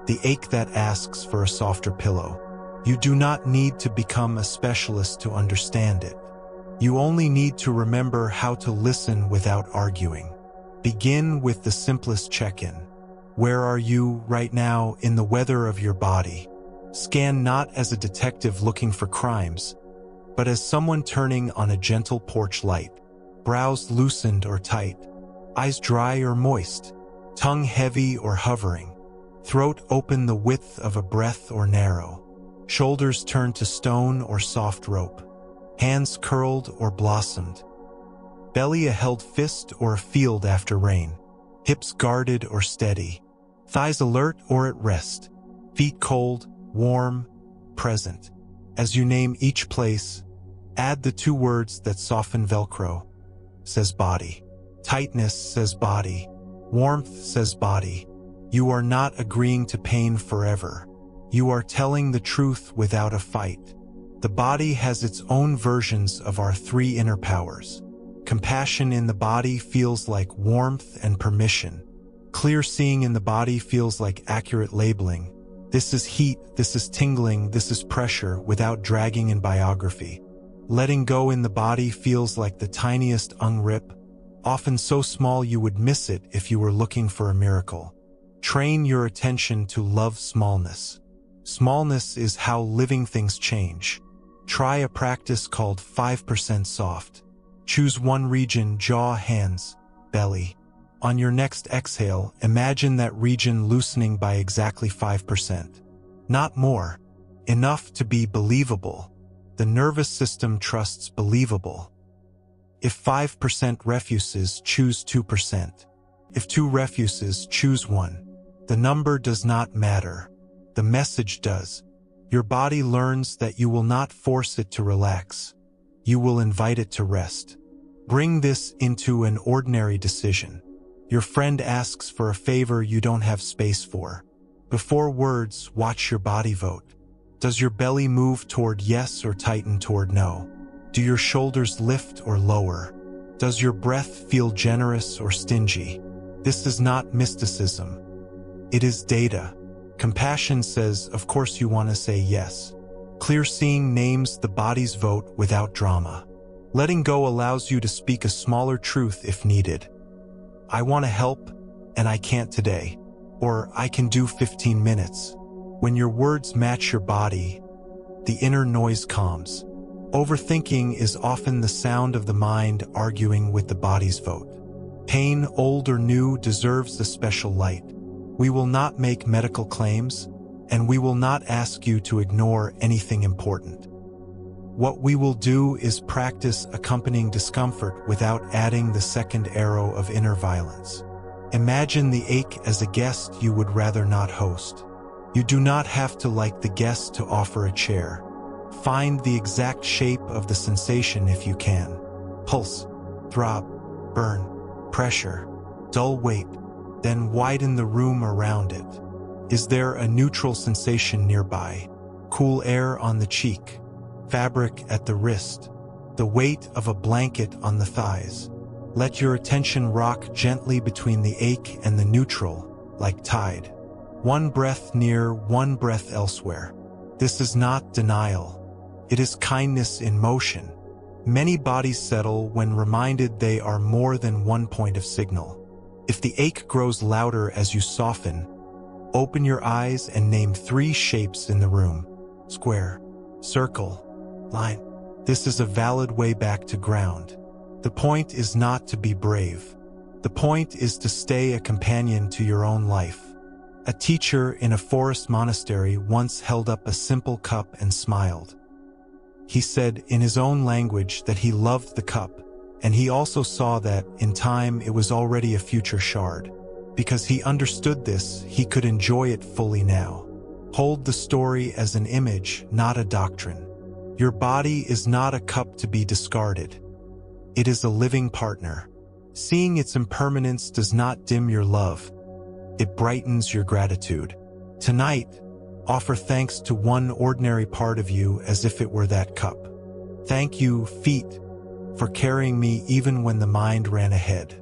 S1: the ache that asks for a softer pillow. You do not need to become a specialist to understand it. You only need to remember how to listen without arguing. Begin with the simplest check-in. Where are you right now in the weather of your body? Scan not as a detective looking for crimes, but as someone turning on a gentle porch light. Brows loosened or tight, eyes dry or moist, tongue heavy or hovering. Throat open the width of a breath or narrow. Shoulders turned to stone or soft rope. Hands curled or blossomed. Belly a held fist or a field after rain. Hips guarded or steady. Thighs alert or at rest. Feet cold, warm, present. As you name each place, add the 2 words that soften Velcro. Says body. Tightness says body. Warmth says body. You are not agreeing to pain forever. You are telling the truth without a fight. The body has its own versions of our 3 inner powers. Compassion in the body feels like warmth and permission. Clear seeing in the body feels like accurate labeling. This is heat, this is tingling, this is pressure without dragging in biography. Letting go in the body feels like the tiniest unrip, often so small you would miss it if you were looking for a miracle. Train your attention to love smallness. Smallness is how living things change. Try a practice called 5% soft. Choose one region, jaw, hands, belly. On your next exhale, imagine that region loosening by exactly 5%. Not more. Enough to be believable. The nervous system trusts believable. If 5% refuses, choose 2%. If 2 refuses, choose 1. The number does not matter. The message does. Your body learns that you will not force it to relax. You will invite it to rest. Bring this into an ordinary decision. Your friend asks for a favor you don't have space for. Before words, watch your body vote. Does your belly move toward yes or tighten toward no? Do your shoulders lift or lower? Does your breath feel generous or stingy? This is not mysticism. It is data. Compassion says, of course you want to say yes. Clear seeing names the body's vote without drama. Letting go allows you to speak a smaller truth if needed. I want to help, and I can't today. Or I can do 15 minutes. When your words match your body, the inner noise calms. Overthinking is often the sound of the mind arguing with the body's vote. Pain, old or new, deserves a special light. We will not make medical claims, and we will not ask you to ignore anything important. What we will do is practice accompanying discomfort without adding the second arrow of inner violence. Imagine the ache as a guest you would rather not host. You do not have to like the guest to offer a chair. Find the exact shape of the sensation if you can. Pulse, throb, burn, pressure, dull weight, then widen the room around it. Is there a neutral sensation nearby? Cool air on the cheek, fabric at the wrist, the weight of a blanket on the thighs. Let your attention rock gently between the ache and the neutral, like tide. One breath near, one breath elsewhere. This is not denial. It is kindness in motion. Many bodies settle when reminded they are more than one point of signal. If the ache grows louder as you soften, open your eyes and name 3 shapes in the room. Square, circle, line. This is a valid way back to ground. The point is not to be brave. The point is to stay a companion to your own life. A teacher in a forest monastery once held up a simple cup and smiled. He said in his own language that he loved the cup, and he also saw that, in time, it was already a future shard. Because he understood this, he could enjoy it fully now. Hold the story as an image, not a doctrine. Your body is not a cup to be discarded. It is a living partner. Seeing its impermanence does not dim your love. It brightens your gratitude. Tonight, offer thanks to one ordinary part of you as if it were that cup. Thank you, feet, for carrying me even when the mind ran ahead.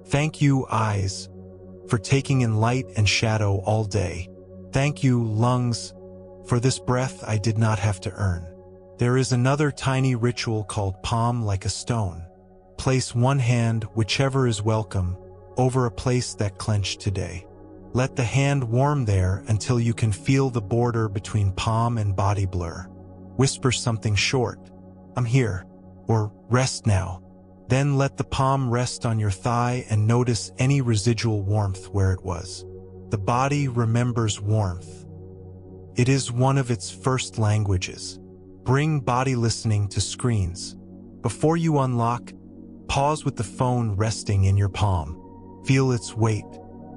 S1: Thank you, eyes, for taking in light and shadow all day. Thank you, lungs, for this breath I did not have to earn. There is another tiny ritual called palm like a stone. Place one hand, whichever is welcome, over a place that clenched today. Let the hand warm there until you can feel the border between palm and body blur. Whisper something short, "I'm here," or "rest now." Then let the palm rest on your thigh and notice any residual warmth where it was. The body remembers warmth. It is one of its first languages. Bring body listening to screens. Before you unlock, pause with the phone resting in your palm. Feel its weight.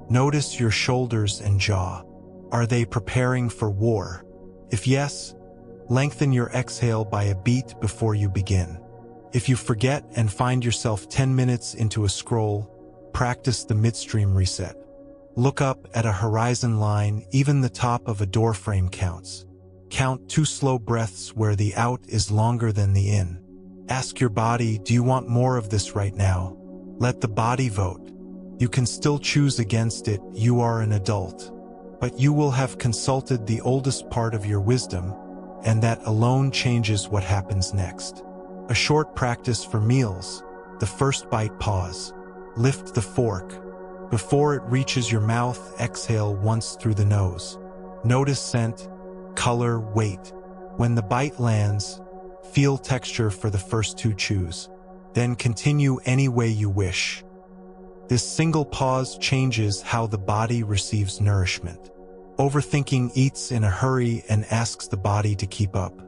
S1: Notice your shoulders and jaw. Are they preparing for war? If yes, lengthen your exhale by a beat before you begin. If you forget and find yourself 10 minutes into a scroll, practice the midstream reset. Look up at a horizon line, even the top of a doorframe counts. Count 2 slow breaths where the out is longer than the in. Ask your body, do you want more of this right now? Let the body vote. You can still choose against it, you are an adult. But you will have consulted the oldest part of your wisdom, and that alone changes what happens next. A short practice for meals. The first bite, pause. Lift the fork. Before it reaches your mouth, exhale once through the nose. Notice scent, color, weight. When the bite lands, feel texture for the first 2 chews. Then continue any way you wish. This single pause changes how the body receives nourishment. Overthinking eats in a hurry and asks the body to keep up.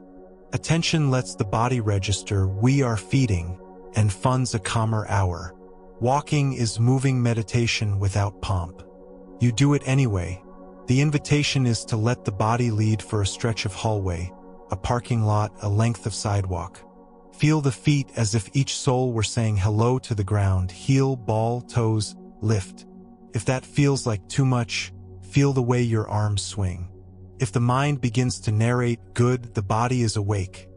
S1: Attention lets the body register we are feeding and funds a calmer hour. Walking is moving meditation without pomp. You do it anyway. The invitation is to let the body lead for a stretch of hallway, a parking lot, a length of sidewalk. Feel the feet as if each sole were saying hello to the ground, heel, ball, toes, lift. If that feels like too much, feel the way your arms swing. If the mind begins to narrate, good, the body is awake.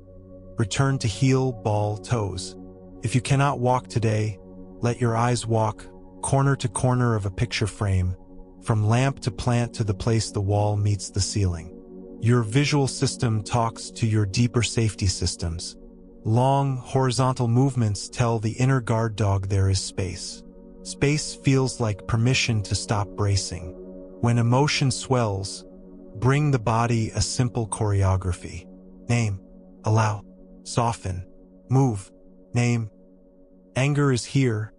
S1: Return to heel, ball, toes. If you cannot walk today, let your eyes walk, corner to corner of a picture frame, from lamp to plant to the place the wall meets the ceiling. Your visual system talks to your deeper safety systems. Long, horizontal movements tell the inner guard dog there is space. Space feels like permission to stop bracing. When emotion swells, bring the body a simple choreography. Name, allow, soften, move, name. Anger is here,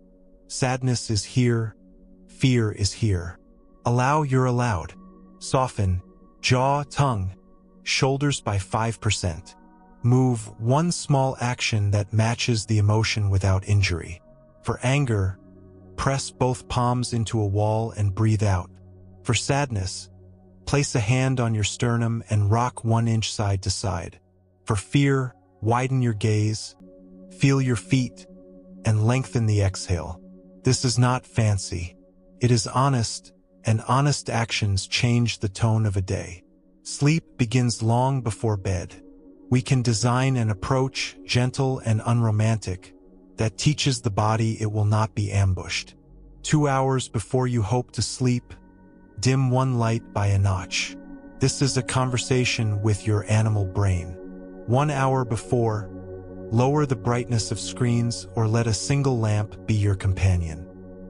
S1: sadness is here, fear is here. Allow, you're allowed. Soften, jaw, tongue, shoulders by 5%. Move, one small action that matches the emotion without injury. For anger, press both palms into a wall and breathe out. For sadness, place a hand on your sternum and rock 1 inch side to side. For fear, widen your gaze, feel your feet, and lengthen the exhale. This is not fancy. It is honest, and honest actions change the tone of a day. Sleep begins long before bed. We can design an approach, gentle and unromantic, that teaches the body it will not be ambushed. 2 hours before you hope to sleep, dim one light by a notch. This is a conversation with your animal brain. 1 hour before, lower the brightness of screens or let a single lamp be your companion.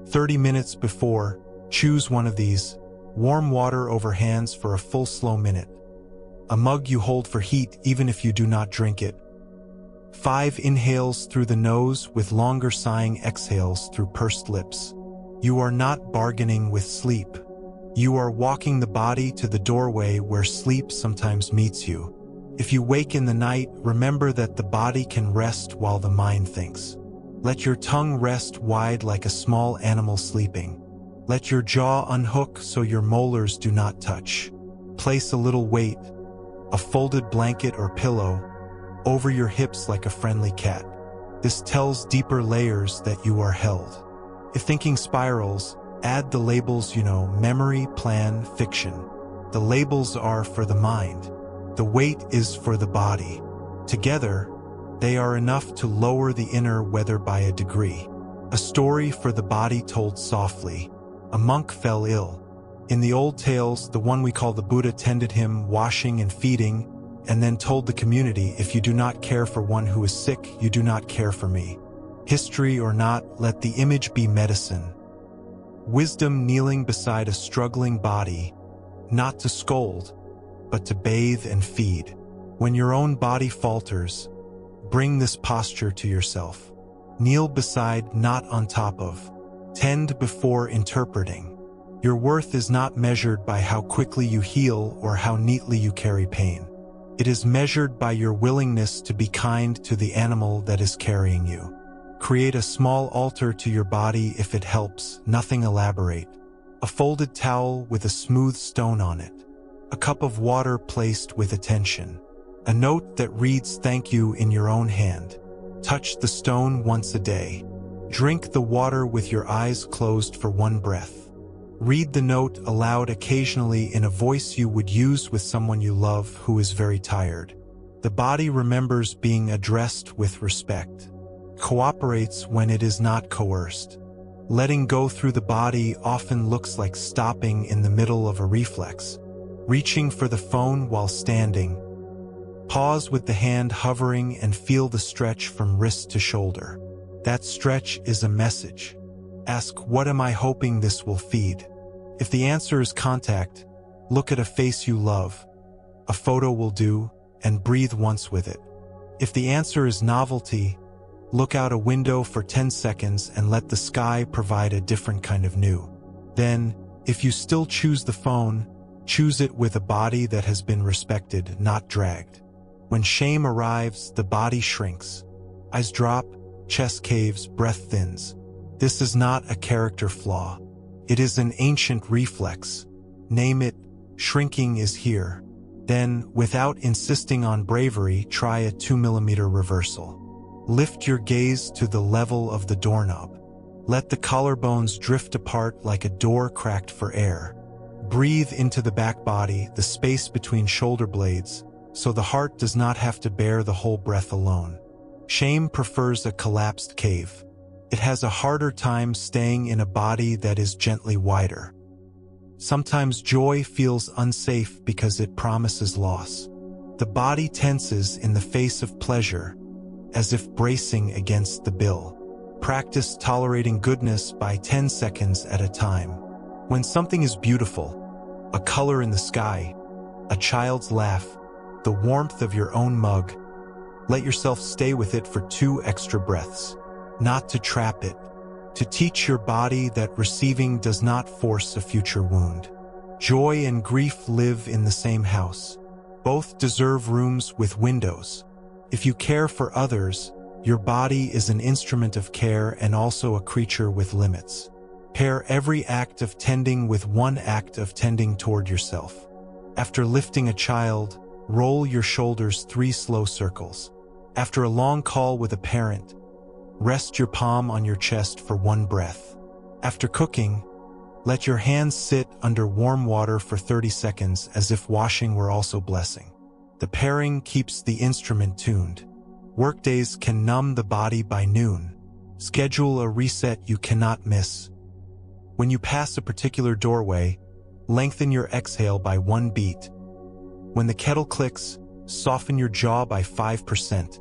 S1: 30 minutes before, choose one of these. Warm water over hands for a full slow minute. A mug you hold for heat even if you do not drink it. 5 inhales through the nose with longer sighing exhales through pursed lips. You are not bargaining with sleep. You are walking the body to the doorway where sleep sometimes meets you. If you wake in the night, remember that the body can rest while the mind thinks. Let your tongue rest wide like a small animal sleeping. Let your jaw unhook so your molars do not touch. Place a little weight, a folded blanket or pillow, over your hips like a friendly cat. This tells deeper layers that you are held. If thinking spirals, add the labels, memory, plan, fiction. The labels are for the mind. The weight is for the body. Together, they are enough to lower the inner weather by a degree. A story for the body told softly. A monk fell ill. In the old tales, the one we call the Buddha tended him, washing and feeding, and then told the community, if you do not care for one who is sick, you do not care for me. History or not, let the image be medicine. Wisdom kneeling beside a struggling body, not to scold, but to bathe and feed. When your own body falters, bring this posture to yourself. Kneel beside, not on top of. Tend before interpreting. Your worth is not measured by how quickly you heal or how neatly you carry pain. It is measured by your willingness to be kind to the animal that is carrying you. Create a small altar to your body if it helps, nothing elaborate. A folded towel with a smooth stone on it. A cup of water placed with attention. A note that reads "Thank you" in your own hand. Touch the stone once a day. Drink the water with your eyes closed for one breath. Read the note aloud occasionally in a voice you would use with someone you love who is very tired. The body remembers being addressed with respect. Cooperates when it is not coerced. Letting go through the body often looks like stopping in the middle of a reflex. Reaching for the phone while standing. Pause with the hand hovering and feel the stretch from wrist to shoulder. That stretch is a message. Ask, what am I hoping this will feed? If the answer is contact, look at a face you love. A photo will do, and breathe once with it. If the answer is novelty, look out a window for 10 seconds and let the sky provide a different kind of new. Then, if you still choose the phone, choose it with a body that has been respected, not dragged. When shame arrives, the body shrinks. Eyes drop, chest caves, breath thins. This is not a character flaw. It is an ancient reflex. Name it, shrinking is here. Then, without insisting on bravery, try a 2mm reversal. Lift your gaze to the level of the doorknob. Let the collarbones drift apart like a door cracked for air. Breathe into the back body, the space between shoulder blades, so the heart does not have to bear the whole breath alone. Shame prefers a collapsed cave. It has a harder time staying in a body that is gently wider. Sometimes joy feels unsafe because it promises loss. The body tenses in the face of pleasure, as if bracing against the bill. Practice tolerating goodness by 10 seconds at a time. When something is beautiful, a color in the sky, a child's laugh, the warmth of your own mug, let yourself stay with it for 2 extra breaths. Not to trap it, to teach your body that receiving does not force a future wound. Joy and grief live in the same house. Both deserve rooms with windows. If you care for others, your body is an instrument of care and also a creature with limits. Pair every act of tending with one act of tending toward yourself. After lifting a child, roll your shoulders 3 slow circles. After a long call with a parent, rest your palm on your chest for 1 breath. After cooking, let your hands sit under warm water for 30 seconds as if washing were also blessing. The pairing keeps the instrument tuned. Workdays can numb the body by noon. Schedule a reset you cannot miss. When you pass a particular doorway, lengthen your exhale by 1 beat. When the kettle clicks, soften your jaw by 5%.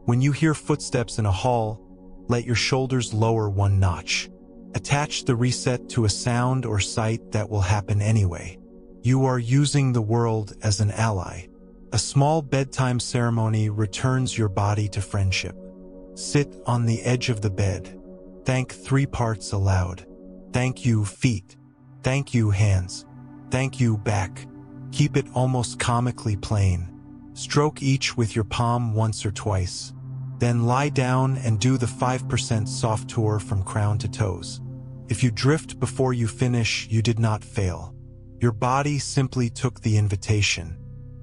S1: When you hear footsteps in a hall, let your shoulders lower 1 notch. Attach the reset to a sound or sight that will happen anyway. You are using the world as an ally. A small bedtime ceremony returns your body to friendship. Sit on the edge of the bed. Thank 3 parts aloud. Thank you, feet. Thank you, hands. Thank you, back. Keep it almost comically plain. Stroke each with your palm once or twice. Then lie down and do the 5% soft tour from crown to toes. If you drift before you finish, you did not fail. Your body simply took the invitation.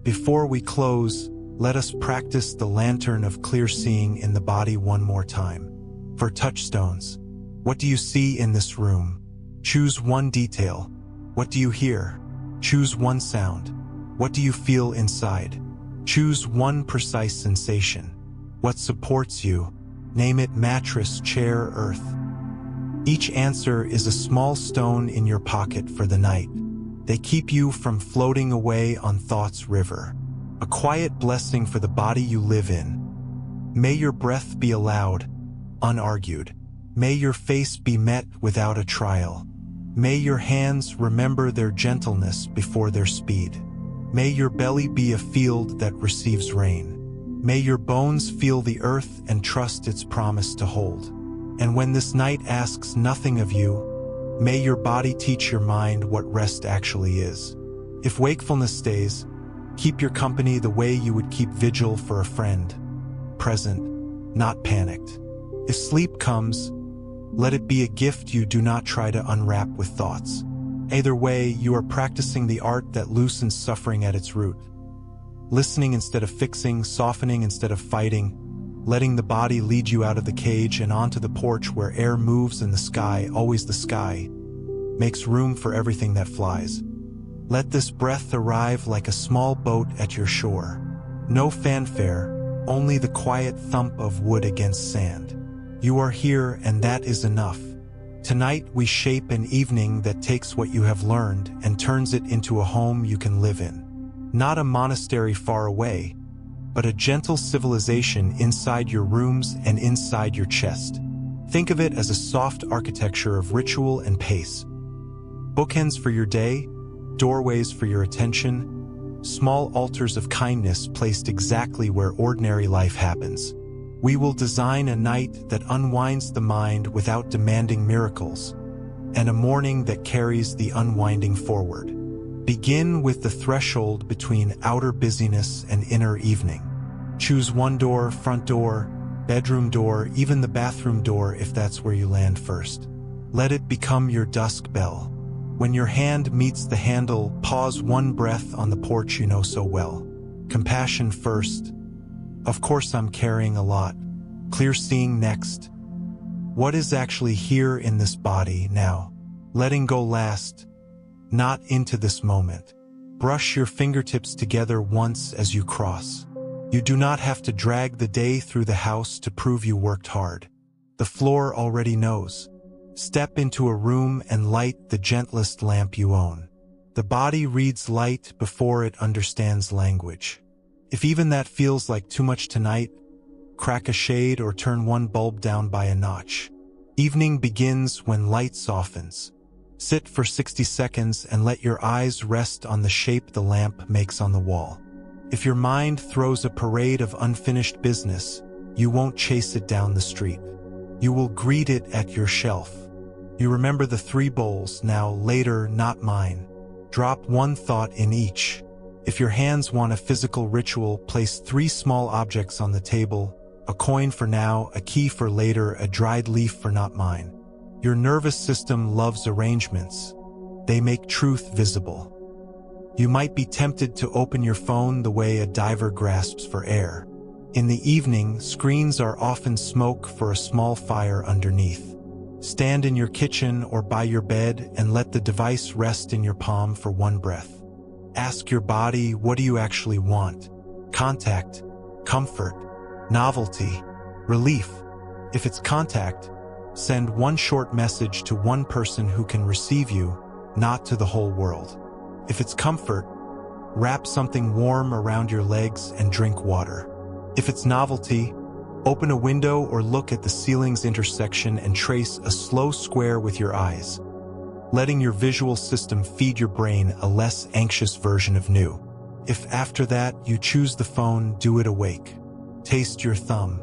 S1: Before we close, let us practice the lantern of clear seeing in the body one more time. For touchstones, what do you see in this room? Choose 1 detail. What do you hear? Choose 1 sound. What do you feel inside? Choose 1 precise sensation. What supports you? Name it: mattress, chair, earth. Each answer is a small stone in your pocket for the night. They keep you from floating away on thought's river. A quiet blessing for the body you live in. May your breath be allowed, unargued. May your face be met without a trial. May your hands remember their gentleness before their speed. May your belly be a field that receives rain. May your bones feel the earth and trust its promise to hold. And when this night asks nothing of you, May your body teach your mind what rest actually is. If wakefulness stays, keep your company the way you would keep vigil for a friend. Present, not panicked. If sleep comes, let it be a gift you do not try to unwrap with thoughts. Either way, you are practicing the art that loosens suffering at its root. Listening instead of fixing, softening instead of fighting, letting the body lead you out of the cage and onto the porch where air moves and the sky, always the sky, makes room for everything that flies. Let this breath arrive like a small boat at your shore. No fanfare, only the quiet thump of wood against sand. You are here, and that is enough. Tonight we shape an evening that takes what you have learned and turns it into a home you can live in. Not a monastery far away, but a gentle civilization inside your rooms and inside your chest. Think of it as a soft architecture of ritual and pace. Bookends for your day, doorways for your attention, small altars of kindness placed exactly where ordinary life happens. We will design a night that unwinds the mind without demanding miracles, and a morning that carries the unwinding forward. Begin with the threshold between outer busyness and inner evening. Choose one door, front door, bedroom door, even the bathroom door if that's where you land first. Let it become your dusk bell. When your hand meets the handle, pause one breath on the porch you know so well. Compassion first. Of course I'm carrying a lot. Clear seeing next. What is actually here in this body now? Letting go last. Not into this moment. Brush your fingertips together once as you cross. You do not have to drag the day through the house to prove you worked hard. The floor already knows. Step into a room and light the gentlest lamp you own. The body reads light before it understands language. If even that feels like too much tonight, crack a shade or turn one bulb down by a notch. Evening begins when light softens. Sit for 60 seconds and let your eyes rest on the shape the lamp makes on the wall. If your mind throws a parade of unfinished business, you won't chase it down the street. You will greet it at your shelf. You remember the 3 bowls, now, later, not mine. Drop one thought in each. If your hands want a physical ritual, place 3 small objects on the table, a coin for now, a key for later, a dried leaf for not mine. Your nervous system loves arrangements. They make truth visible. You might be tempted to open your phone the way a diver grasps for air. In the evening, screens are often smoke for a small fire underneath. Stand in your kitchen or by your bed and let the device rest in your palm for one breath. Ask your body, what do you actually want? Contact, comfort, novelty, relief. If it's contact, send one short message to one person who can receive you, not to the whole world. If it's comfort, wrap something warm around your legs and drink water. If it's novelty, open a window or look at the ceiling's intersection and trace a slow square with your eyes, letting your visual system feed your brain a less anxious version of new. If after that you choose the phone, do it awake. Taste your thumb.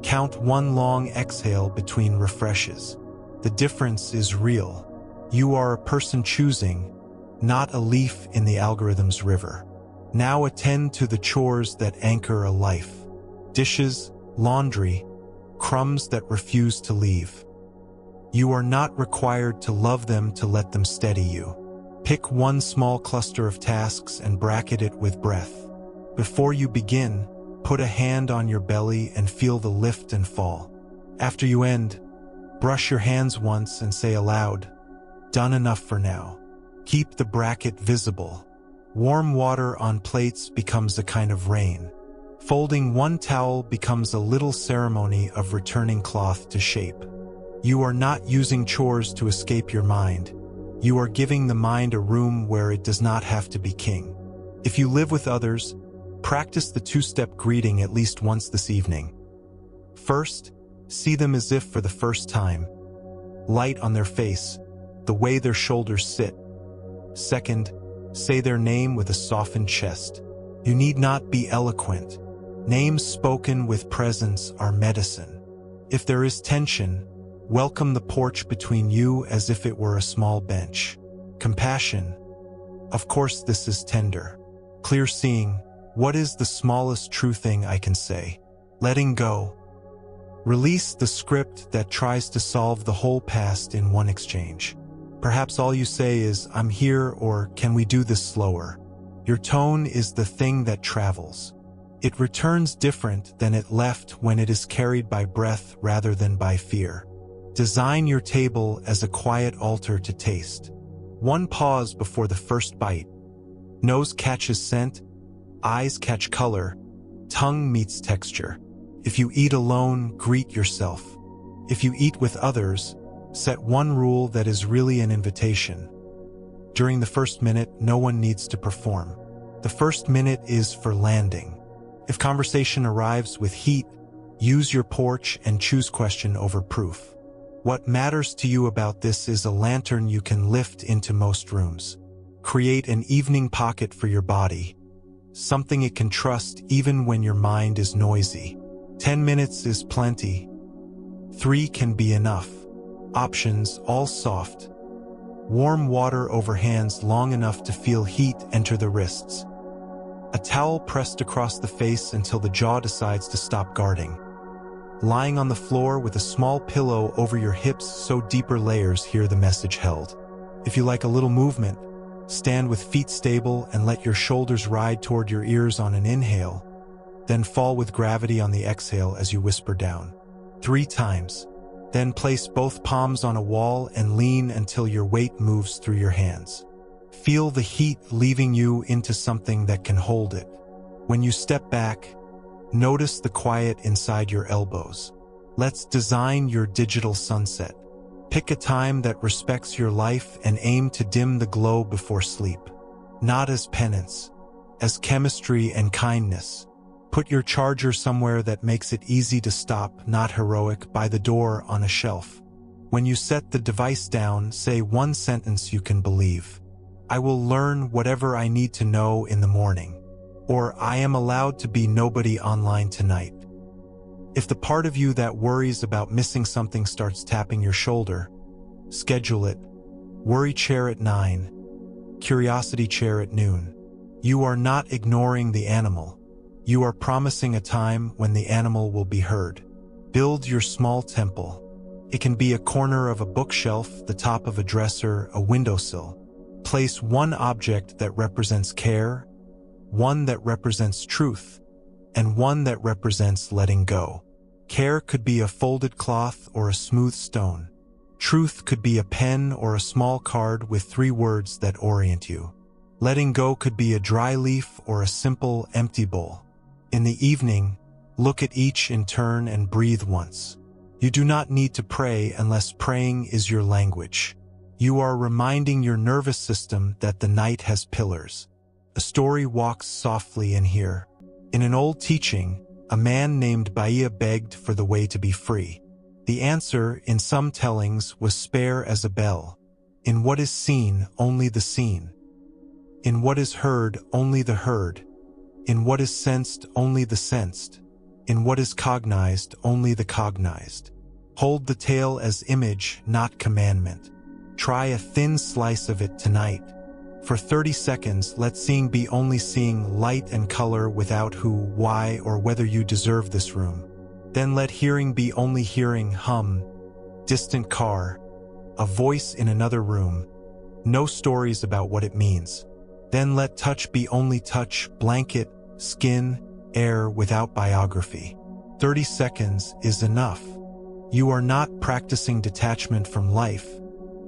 S1: Count one long exhale between refreshes. The difference is real. You are a person choosing, not a leaf in the algorithm's river. Now attend to the chores that anchor a life. Dishes, laundry, crumbs that refuse to leave. You are not required to love them to let them steady you. Pick one small cluster of tasks and bracket it with breath. Before you begin, put a hand on your belly and feel the lift and fall. After you end, brush your hands once and say aloud, "Done enough for now." Keep the bracket visible. Warm water on plates becomes a kind of rain. Folding one towel becomes a little ceremony of returning cloth to shape. You are not using chores to escape your mind. You are giving the mind a room where it does not have to be king. If you live with others, practice the 2-step greeting at least once this evening. First, see them as if for the first time. Light on their face, the way their shoulders sit. Second, say their name with a softened chest. You need not be eloquent. Names spoken with presence are medicine. If there is tension, Welcome the porch between you as if it were a small bench. Compassion. Of course this is tender. Clear seeing. What is the smallest true thing I can say? Letting go. Release the script that tries to solve the whole past in one exchange. Perhaps all you say is, I'm here, or can we do this slower? Your tone is the thing that travels. It returns different than it left when it is carried by breath rather than by fear. Design your table as a quiet altar to taste. One pause before the first bite. Nose catches scent, eyes catch color, tongue meets texture. If you eat alone, greet yourself. If you eat with others, set one rule that is really an invitation. During the first minute, no one needs to perform. The first minute is for landing. If conversation arrives with heat, use your porch and choose question over proof. What matters to you about this is a lantern you can lift into most rooms. Create an evening pocket for your body, something it can trust even when your mind is noisy. 10 minutes is plenty. 3 can be enough. Options, all soft. Warm water over hands long enough to feel heat enter the wrists. A towel pressed across the face until the jaw decides to stop guarding. Lying on the floor with a small pillow over your hips so deeper layers hear the message held. If you like a little movement, stand with feet stable and let your shoulders ride toward your ears on an inhale, then fall with gravity on the exhale as you whisper down. 3 times. Then place both palms on a wall and lean until your weight moves through your hands. Feel the heat leaving you into something that can hold it. When you step back, notice the quiet inside your elbows. Let's design your digital sunset. Pick a time that respects your life and aim to dim the glow before sleep. Not as penance, as chemistry and kindness. Put your charger somewhere that makes it easy to stop, not heroic, by the door on a shelf. When you set the device down, say one sentence you can believe. I will learn whatever I need to know in the morning. Or I am allowed to be nobody online tonight. If the part of you that worries about missing something starts tapping your shoulder, schedule it. Worry chair at 9. Curiosity chair at noon. You are not ignoring the animal. You are promising a time when the animal will be heard. Build your small temple. It can be a corner of a bookshelf, the top of a dresser, a windowsill. Place one object that represents care, one that represents truth, and one that represents letting go. Care could be a folded cloth or a smooth stone. Truth could be a pen or a small card with 3 words that orient you. Letting go could be a dry leaf or a simple, empty bowl. In the evening, look at each in turn and breathe once. You do not need to pray unless praying is your language. You are reminding your nervous system that the night has pillars. A story walks softly in here. In an old teaching, a man named Bahia begged for the way to be free. The answer, in some tellings, was spare as a bell. In what is seen, only the seen. In what is heard, only the heard. In what is sensed, only the sensed. In what is cognized, only the cognized. Hold the tale as image, not commandment. Try a thin slice of it tonight. For 30 seconds, let seeing be only seeing light and color without who, why, or whether you deserve this room. Then let hearing be only hearing hum, distant car, a voice in another room, no stories about what it means. Then let touch be only touch, blanket, skin, air without biography. 30 seconds is enough. You are not practicing detachment from life.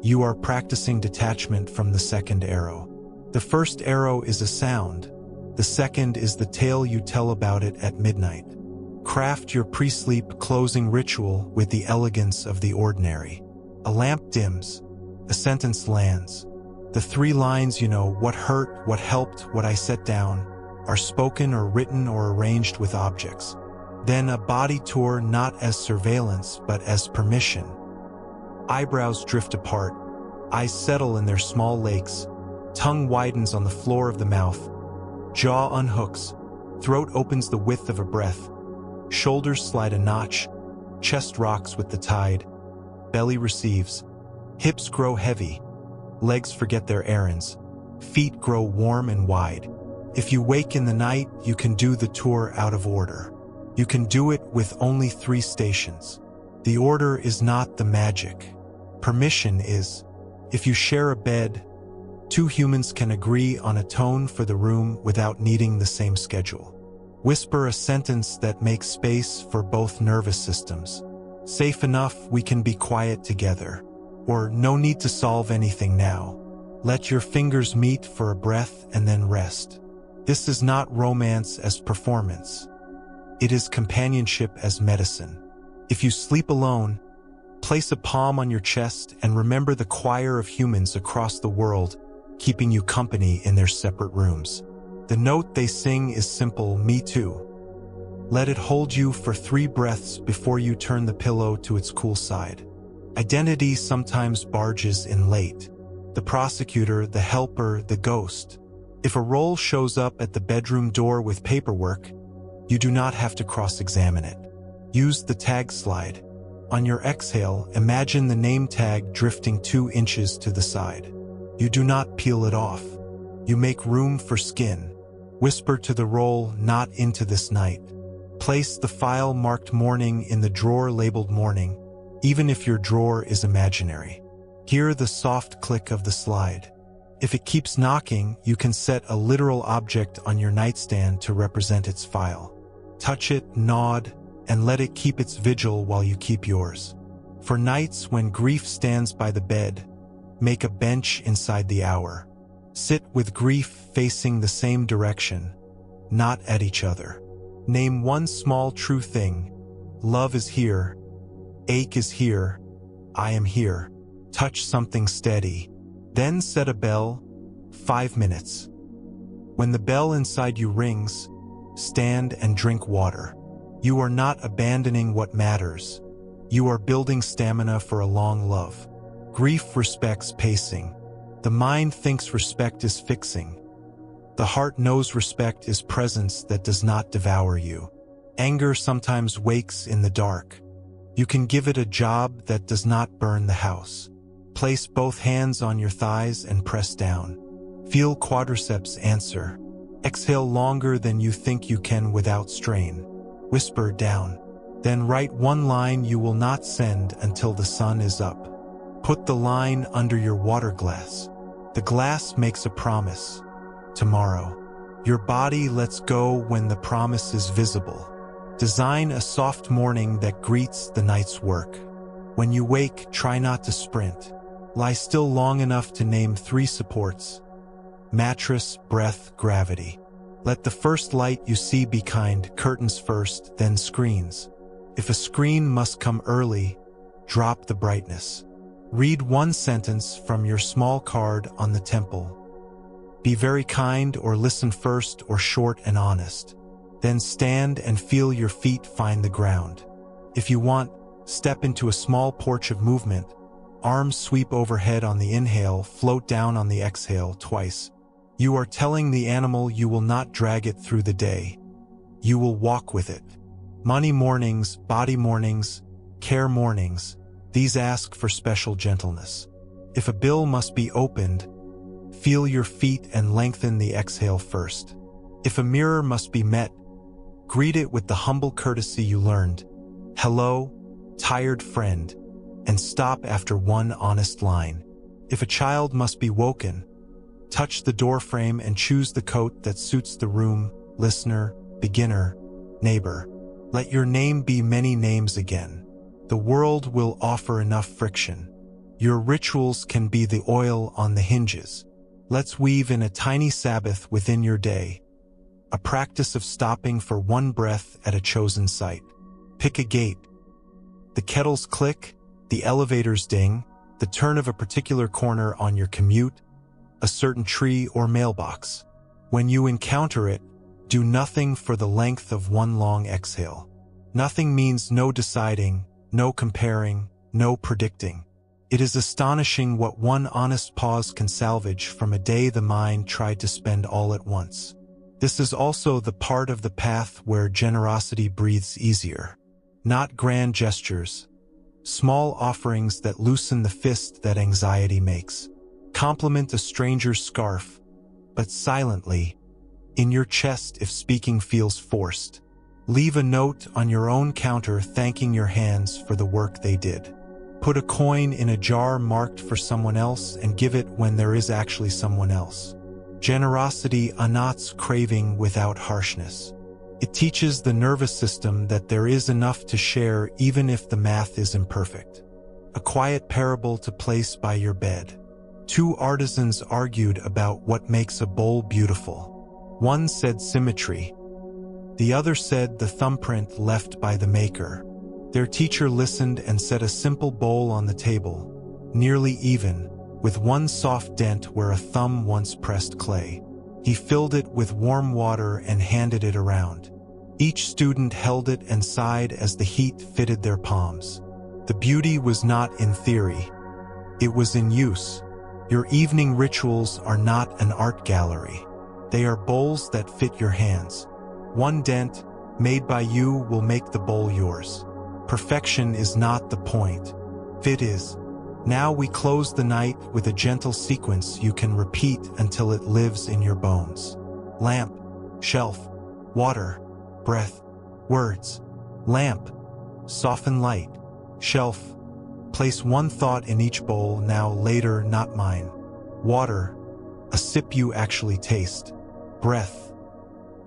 S1: You are practicing detachment from the second arrow. The first arrow is a sound. The second is the tale you tell about it at midnight. Craft your pre-sleep closing ritual with the elegance of the ordinary. A lamp dims. A sentence lands. The 3 lines you know, what hurt, what helped, what I set down, are spoken or written or arranged with objects. Then a body tour not as surveillance but as permission. Eyebrows drift apart. Eyes settle in their small lakes. Tongue widens on the floor of the mouth. Jaw unhooks. Throat opens the width of a breath. Shoulders slide a notch. Chest rocks with the tide. belly receives, hips grow heavy, legs forget their errands, feet grow warm and wide. If you wake in the night, you can do the tour out of order. You can do it with only 3 stations. The order is not the magic. Permission is. If you share a bed, 2 humans can agree on a tone for the room without needing the same schedule. Whisper a sentence that makes space for both nervous systems. Safe enough, we can be quiet together. Or no need to solve anything now. Let your fingers meet for a breath and then rest. This is not romance as performance. It is companionship as medicine. If you sleep alone, place a palm on your chest and remember the choir of humans across the world keeping you company in their separate rooms. The note they sing is simple, me too. Let it hold you for 3 breaths before you turn the pillow to its cool side. Identity sometimes barges in late. The prosecutor, the helper, the ghost. If a role shows up at the bedroom door with paperwork, you do not have to cross-examine it. Use the tag slide. On your exhale, imagine the name tag drifting 2 inches to the side. You do not peel it off. You make room for skin. Whisper to the role, not into this night. Place the file marked morning in the drawer labeled morning, even if your drawer is imaginary. Hear the soft click of the slide. If it keeps knocking, you can set a literal object on your nightstand to represent its file. Touch it, nod, and let it keep its vigil while you keep yours. For nights when grief stands by the bed, make a bench inside the hour. Sit with grief facing the same direction, not at each other. Name one small true thing. Love is here. Ache is here. I am here. Touch something steady. Then set a bell. 5 minutes. When the bell inside you rings, stand and drink water. You are not abandoning what matters. You are building stamina for a long love. Grief respects pacing. The mind thinks respect is fixing. The heart knows respect is presence that does not devour you. Anger sometimes wakes in the dark. You can give it a job that does not burn the house. Place both hands on your thighs and press down. Feel quadriceps answer. Exhale longer than you think you can without strain. Whisper down. Then write one line you will not send until the sun is up. Put the line under your water glass. The glass makes a promise. Tomorrow. Your body lets go when the promise is visible. Design a soft morning that greets the night's work. When you wake, try not to sprint. Lie still long enough to name 3 supports. Mattress, breath, gravity. Let the first light you see be kind, curtains first, then screens. If a screen must come early, drop the brightness. Read one sentence from your small card on the temple. Be very kind or listen first or short and honest. Then stand and feel your feet find the ground. If you want, step into a small porch of movement. Arms sweep overhead on the inhale, float down on the exhale twice. You are telling the animal you will not drag it through the day. You will walk with it. Money mornings, body mornings, care mornings, these ask for special gentleness. If a bill must be opened, feel your feet and lengthen the exhale first. If a mirror must be met, greet it with the humble courtesy you learned. Hello, tired friend, and stop after one honest line. If a child must be woken, touch the doorframe and choose the coat that suits the room, listener, beginner, neighbor. Let your name be many names again. The world will offer enough friction. Your rituals can be the oil on the hinges. Let's weave in a tiny Sabbath within your day. A practice of stopping for one breath at a chosen site. Pick a gate. The kettles click, the elevators ding, the turn of a particular corner on your commute, a certain tree or mailbox. When you encounter it, do nothing for the length of one long exhale. Nothing means no deciding, no comparing, no predicting. It is astonishing what one honest pause can salvage from a day the mind tried to spend all at once. This is also the part of the path where generosity breathes easier. Not grand gestures, Small offerings that loosen the fist that anxiety makes. Compliment a stranger's scarf, but silently, in your chest if speaking feels forced. Leave a note on your own counter thanking your hands for the work they did. Put a coin in a jar marked for someone else and give it when there is actually someone else. Generosity annots craving without harshness. It teaches the nervous system that there is enough to share even if the math is imperfect. A quiet parable to place by your bed. Two artisans argued about what makes a bowl beautiful. One said symmetry. The other said the thumbprint left by the maker. Their teacher listened and set a simple bowl on the table, nearly even, with one soft dent where a thumb once pressed clay. He filled it with warm water and handed it around. Each student held it and sighed as the heat fitted their palms. The beauty was not in theory. It was in use. Your evening rituals are not an art gallery. They are bowls that fit your hands. One dent, made by you, will make the bowl yours. Perfection is not the point. Fit is. Now we close the night with a gentle sequence you can repeat until it lives in your bones. Lamp, shelf, water, breath, words. Lamp, soften light. Shelf, place one thought in each bowl, now, later, not mine. Water, a sip you actually taste. Breath,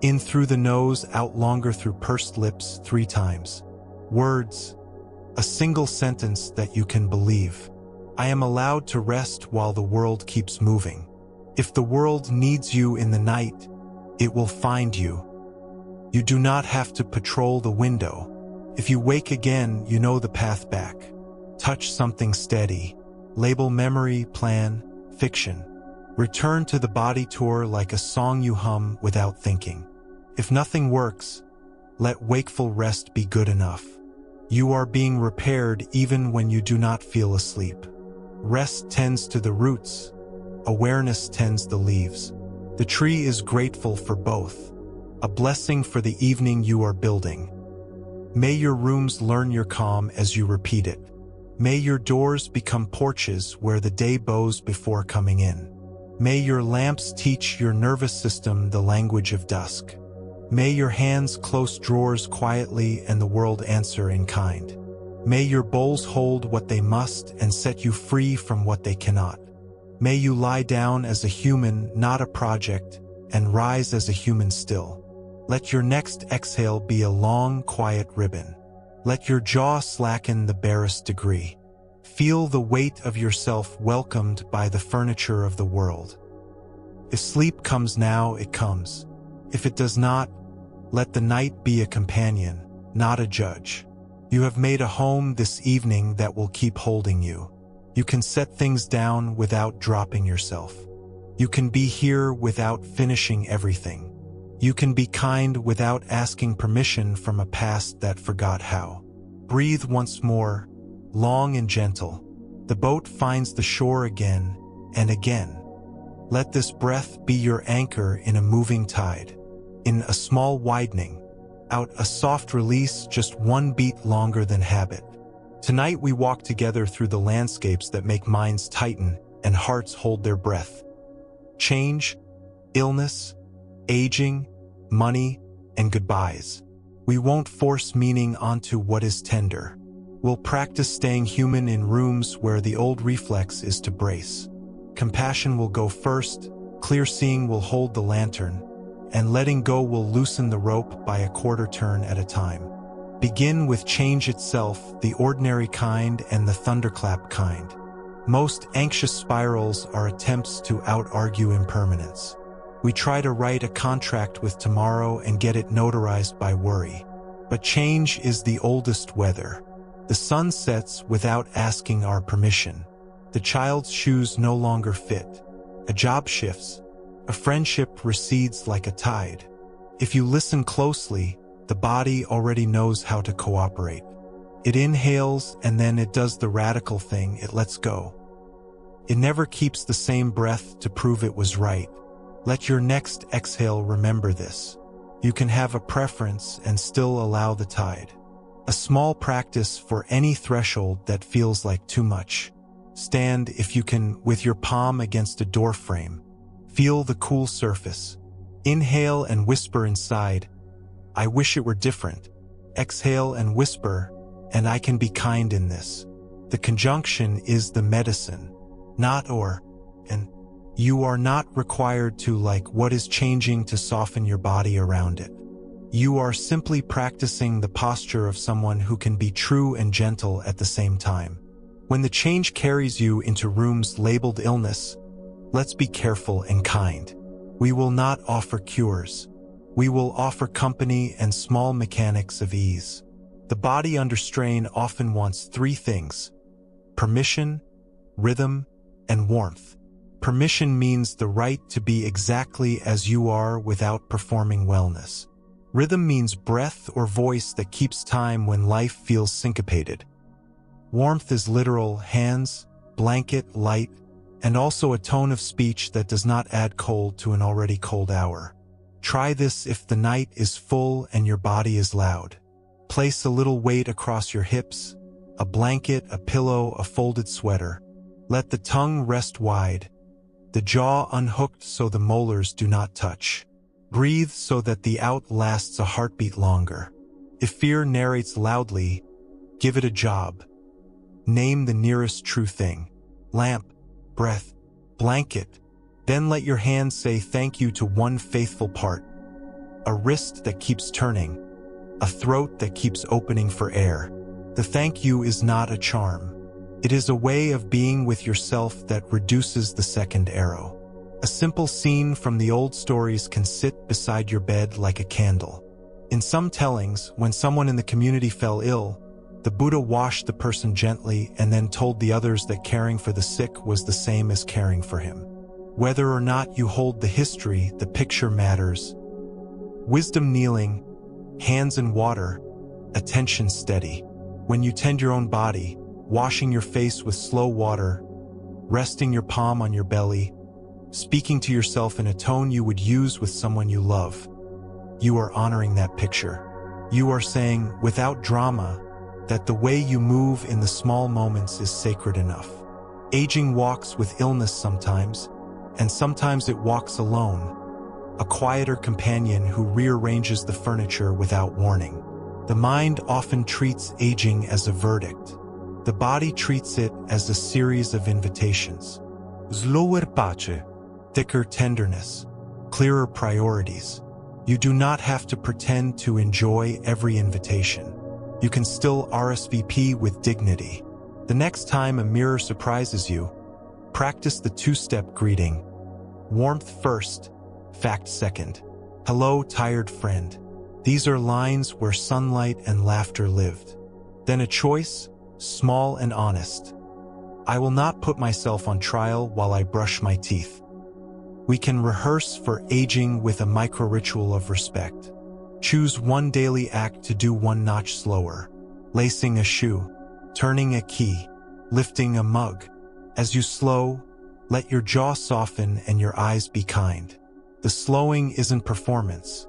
S1: in through the nose, out longer through pursed lips 3 times. Words, a single sentence that you can believe. I am allowed to rest while the world keeps moving. If the world needs you in the night, it will find you. You do not have to patrol the window. If you wake again, you know the path back. Touch something steady. Label memory, plan, fiction. Return to the body tour like a song you hum without thinking. If nothing works, let wakeful rest be good enough. You are being repaired even when you do not feel asleep. Rest tends to the roots. Awareness tends the leaves. The tree is grateful for both. A blessing for the evening you are building. May your rooms learn your calm as you repeat it. May your doors become porches where the day bows before coming in. May your lamps teach your nervous system the language of dusk. May your hands close drawers quietly and the world answer in kind. May your bowls hold what they must and set you free from what they cannot. May you lie down as a human, not a project, and rise as a human still. Let your next exhale be a long, quiet ribbon. Let your jaw slacken the barest degree. Feel the weight of yourself welcomed by the furniture of the world. If sleep comes now, it comes. If it does not, let the night be a companion, not a judge. You have made a home this evening that will keep holding you. You can set things down without dropping yourself. You can be here without finishing everything. You can be kind without asking permission from a past that forgot how. Breathe once more, long and gentle. The boat finds the shore again and again. Let this breath be your anchor in a moving tide. In a small widening, out a soft release, just one beat longer than habit. Tonight we walk together through the landscapes that make minds tighten and hearts hold their breath. Change, illness, aging, money, and goodbyes. We won't force meaning onto what is tender. We'll practice staying human in rooms where the old reflex is to brace. Compassion will go first, clear seeing will hold the lantern, and letting go will loosen the rope by a quarter turn at a time. Begin with change itself, the ordinary kind and the thunderclap kind. Most anxious spirals are attempts to out-argue impermanence. We try to write a contract with tomorrow and get it notarized by worry. But change is the oldest weather. The sun sets without asking our permission. The child's shoes no longer fit. A job shifts. A friendship recedes like a tide. If you listen closely, the body already knows how to cooperate. It inhales and then it does the radical thing, it lets go. It never keeps the same breath to prove it was right. Let your next exhale remember this. You can have a preference and still allow the tide. A small practice for any threshold that feels like too much. Stand, if you can, with your palm against a door frame. Feel the cool surface. Inhale and whisper inside, "I wish it were different." Exhale and whisper, "And I can be kind in this." The conjunction is the medicine, not or, and you are not required to like what is changing to soften your body around it. You are simply practicing the posture of someone who can be true and gentle at the same time. When the change carries you into rooms labeled illness, let's be careful and kind. We will not offer cures. We will offer company and small mechanics of ease. The body under strain often wants three things: permission, rhythm, and warmth. Permission means the right to be exactly as you are without performing wellness. Rhythm means breath or voice that keeps time when life feels syncopated. Warmth is literal hands, blanket, light, and also a tone of speech that does not add cold to an already cold hour. Try this if the night is full and your body is loud. Place a little weight across your hips, a blanket, a pillow, a folded sweater. Let the tongue rest wide, the jaw unhooked so the molars do not touch. Breathe so that the out lasts a heartbeat longer. If fear narrates loudly, give it a job. Name the nearest true thing. Lamp, breath, blanket. Then let your hand say thank you to one faithful part. A wrist that keeps turning. A throat that keeps opening for air. The thank you is not a charm. It is a way of being with yourself that reduces the second arrow. A simple scene from the old stories can sit beside your bed like a candle. In some tellings, when someone in the community fell ill, the Buddha washed the person gently and then told the others that caring for the sick was the same as caring for him. Whether or not you hold the history, the picture matters. Wisdom kneeling, hands in water, attention steady. When you tend your own body, washing your face with slow water, resting your palm on your belly, speaking to yourself in a tone you would use with someone you love. You are honoring that picture. You are saying, without drama, that the way you move in the small moments is sacred enough. Aging walks with illness sometimes, and sometimes it walks alone, a quieter companion who rearranges the furniture without warning. The mind often treats aging as a verdict. The body treats it as a series of invitations.
S3: Slower pace.
S1: Thicker tenderness, clearer priorities. You do not have to pretend to enjoy every invitation. You can still RSVP with dignity. The next time a mirror surprises you, practice the two-step greeting. Warmth first, fact second. Hello, tired friend. These are lines where sunlight and laughter lived. Then a choice, small and honest. I will not put myself on trial while I brush my teeth. We can rehearse for aging with a micro-ritual of respect. Choose one daily act to do one notch slower. Lacing a shoe, turning a key, lifting a mug. As you slow, let your jaw soften and your eyes be kind. The slowing isn't performance.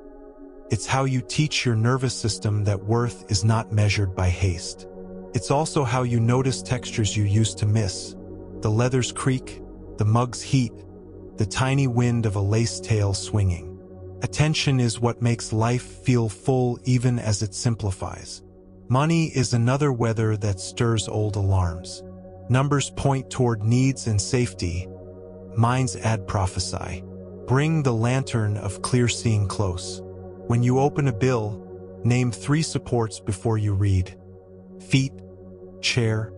S1: It's how you teach your nervous system that worth is not measured by haste. It's also how you notice textures you used to miss. The leather's creak, the mug's heat, the tiny wind of a lace tail swinging. Attention is what makes life feel full even as it simplifies. Money is another weather that stirs old alarms. Numbers point toward needs and safety. Minds add prophesy. Bring the lantern of clear seeing close. When you open a bill, name 3 supports before you read. Feet, chair,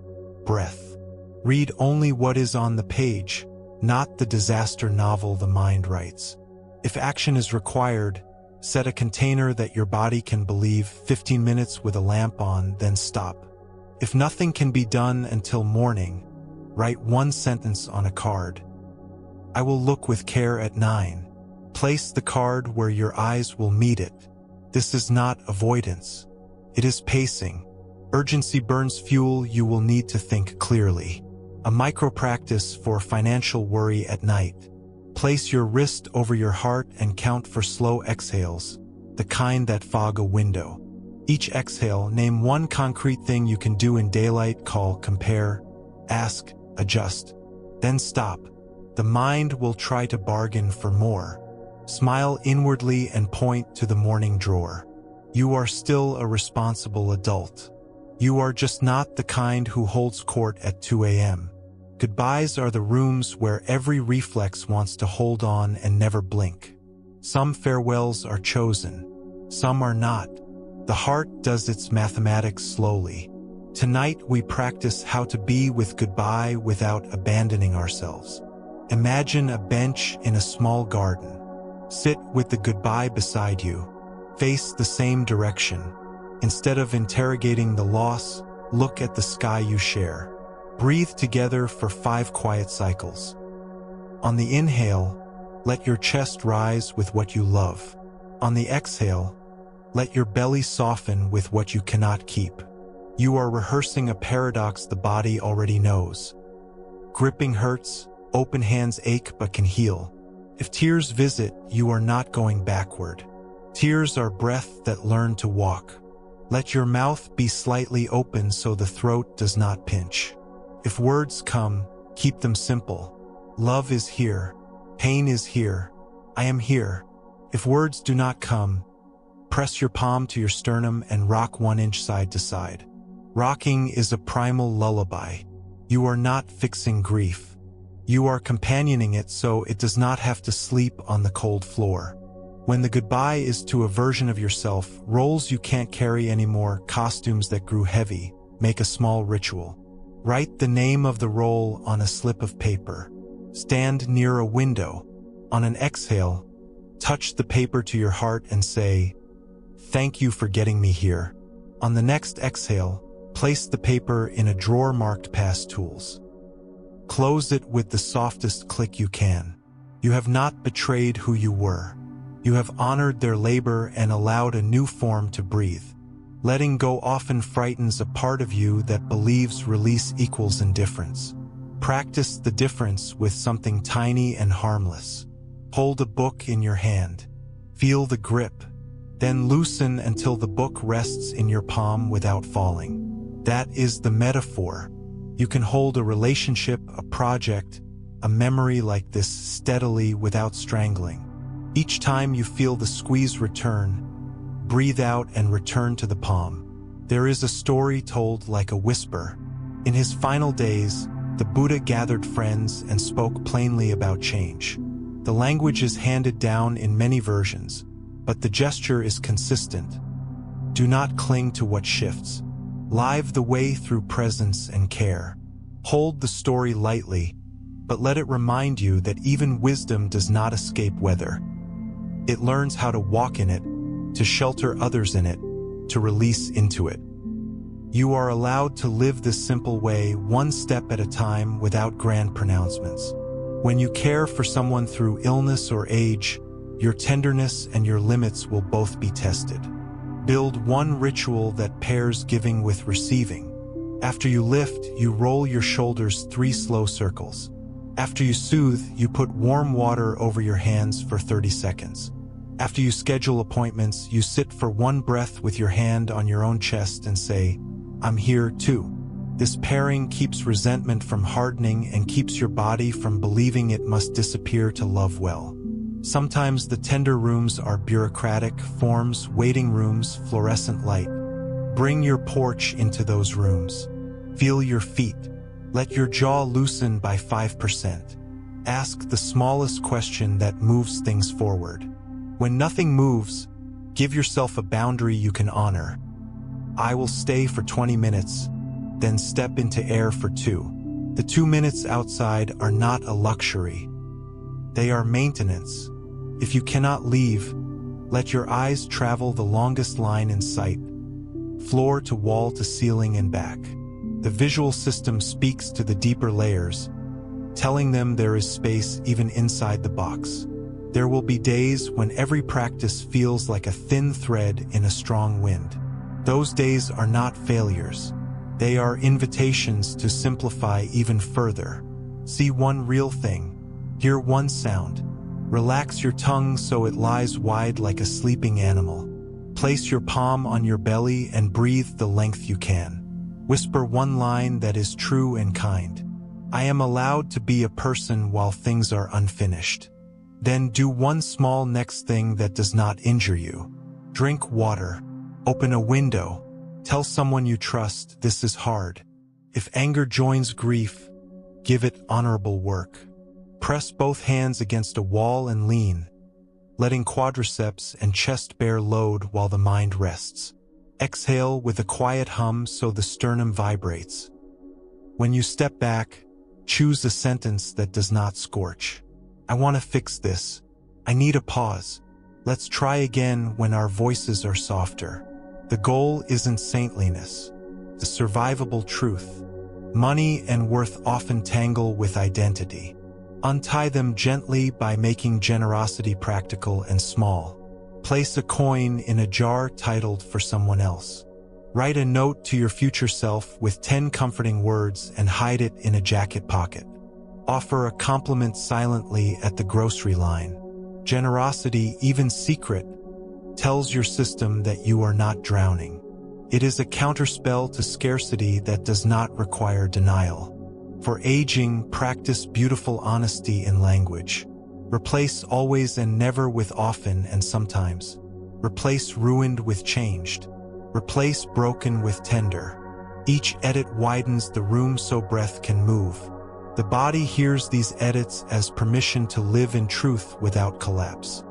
S1: breath. Read only what is on the page, not the disaster novel the mind writes. If action is required, set a container that your body can believe. 15 minutes with a lamp on, then stop. If nothing can be done until morning, write 1 sentence on a card. I will look with care at 9. Place the card where your eyes will meet it. This is not avoidance. It is pacing. Urgency burns fuel. You will need to think clearly. A micro-practice for financial worry at night. Place your wrist over your heart and count for slow exhales, the kind that fog a window. Each exhale, name one concrete thing you can do in daylight. Call, compare, ask, adjust. Then stop. The mind will try to bargain for more. Smile inwardly and point to the morning drawer. You are still a responsible adult. You are just not the kind who holds court at 2 a.m. Goodbyes are the rooms where every reflex wants to hold on and never blink. Some farewells are chosen. Some are not. The heart does its mathematics slowly. Tonight we practice how to be with goodbye without abandoning ourselves. Imagine a bench in a small garden. Sit with the goodbye beside you. Face the same direction. Instead of interrogating the loss, look at the sky you share. Breathe together for 5 quiet cycles. On the inhale, let your chest rise with what you love. On the exhale, let your belly soften with what you cannot keep. You are rehearsing a paradox the body already knows. Gripping hurts, open hands ache but can heal. If tears visit, you are not going backward. Tears are breath that learn to walk. Let your mouth be slightly open so the throat does not pinch. If words come, keep them simple. Love is here. Pain is here. I am here. If words do not come, press your palm to your sternum and rock 1 inch side to side. Rocking is a primal lullaby. You are not fixing grief. You are companioning it so it does not have to sleep on the cold floor. When the goodbye is to a version of yourself, roles you can't carry anymore, costumes that grew heavy, make a small ritual. Write the name of the role on a slip of paper. Stand near a window. On an exhale, touch the paper to your heart and say, "Thank you for getting me here." On the next exhale, place the paper in a drawer marked past tools. Close it with the softest click you can. You have not betrayed who you were. You have honored their labor and allowed a new form to breathe. Letting go often frightens a part of you that believes release equals indifference. Practice the difference with something tiny and harmless. Hold a book in your hand. Feel the grip. Then loosen until the book rests in your palm without falling. That is the metaphor. You can hold a relationship, a project, a memory like this steadily without strangling. Each time you feel the squeeze return, breathe out and return to the palm. There is a story told like a whisper. In his final days, the Buddha gathered friends and spoke plainly about change. The language is handed down in many versions, but the gesture is consistent. Do not cling to what shifts. Live the way through presence and care. Hold the story lightly, but let it remind you that even wisdom does not escape weather. It learns how to walk in it, to shelter others in it, to release into it. You are allowed to live this simple way, one step at a time, without grand pronouncements. When you care for someone through illness or age, your tenderness and your limits will both be tested. Build one ritual that pairs giving with receiving. After you lift, you roll your shoulders 3 slow circles. After you soothe, you put warm water over your hands for 30 seconds. After you schedule appointments, you sit for 1 breath with your hand on your own chest and say, "I'm here too." This pairing keeps resentment from hardening and keeps your body from believing it must disappear to love well. Sometimes the tender rooms are bureaucratic forms, waiting rooms, fluorescent light. Bring your porch into those rooms. Feel your feet. Let your jaw loosen by 5%. Ask the smallest question that moves things forward. When nothing moves, give yourself a boundary you can honor. I will stay for 20 minutes, then step into air for 2. The 2 minutes outside are not a luxury. They are maintenance. If you cannot leave, let your eyes travel the longest line in sight, floor to wall to ceiling and back. The visual system speaks to the deeper layers, telling them there is space even inside the box. There will be days when every practice feels like a thin thread in a strong wind. Those days are not failures. They are invitations to simplify even further. See one real thing. Hear one sound. Relax your tongue so it lies wide like a sleeping animal. Place your palm on your belly and breathe the length you can. Whisper one line that is true and kind. I am allowed to be a person while things are unfinished. Then do one small next thing that does not injure you. Drink water. Open a window. Tell someone you trust this is hard. If anger joins grief, give it honorable work. Press both hands against a wall and lean, letting quadriceps and chest bear load while the mind rests. Exhale with a quiet hum so the sternum vibrates. When you step back, choose a sentence that does not scorch. I want to fix this. I need a pause. Let's try again when our voices are softer. The goal isn't saintliness, the survivable truth. Money and worth often tangle with identity. Untie them gently by making generosity practical and small. Place a coin in a jar titled for someone else. Write a note to your future self with 10 comforting words and hide it in a jacket pocket. Offer a compliment silently at the grocery line. Generosity, even secret, tells your system that you are not drowning. It is a counterspell to scarcity that does not require denial. For aging, practice beautiful honesty in language. Replace always and never with often and sometimes. Replace ruined with changed. Replace broken with tender. Each edit widens the room so breath can move. The body hears these edits as permission to live in truth without collapse.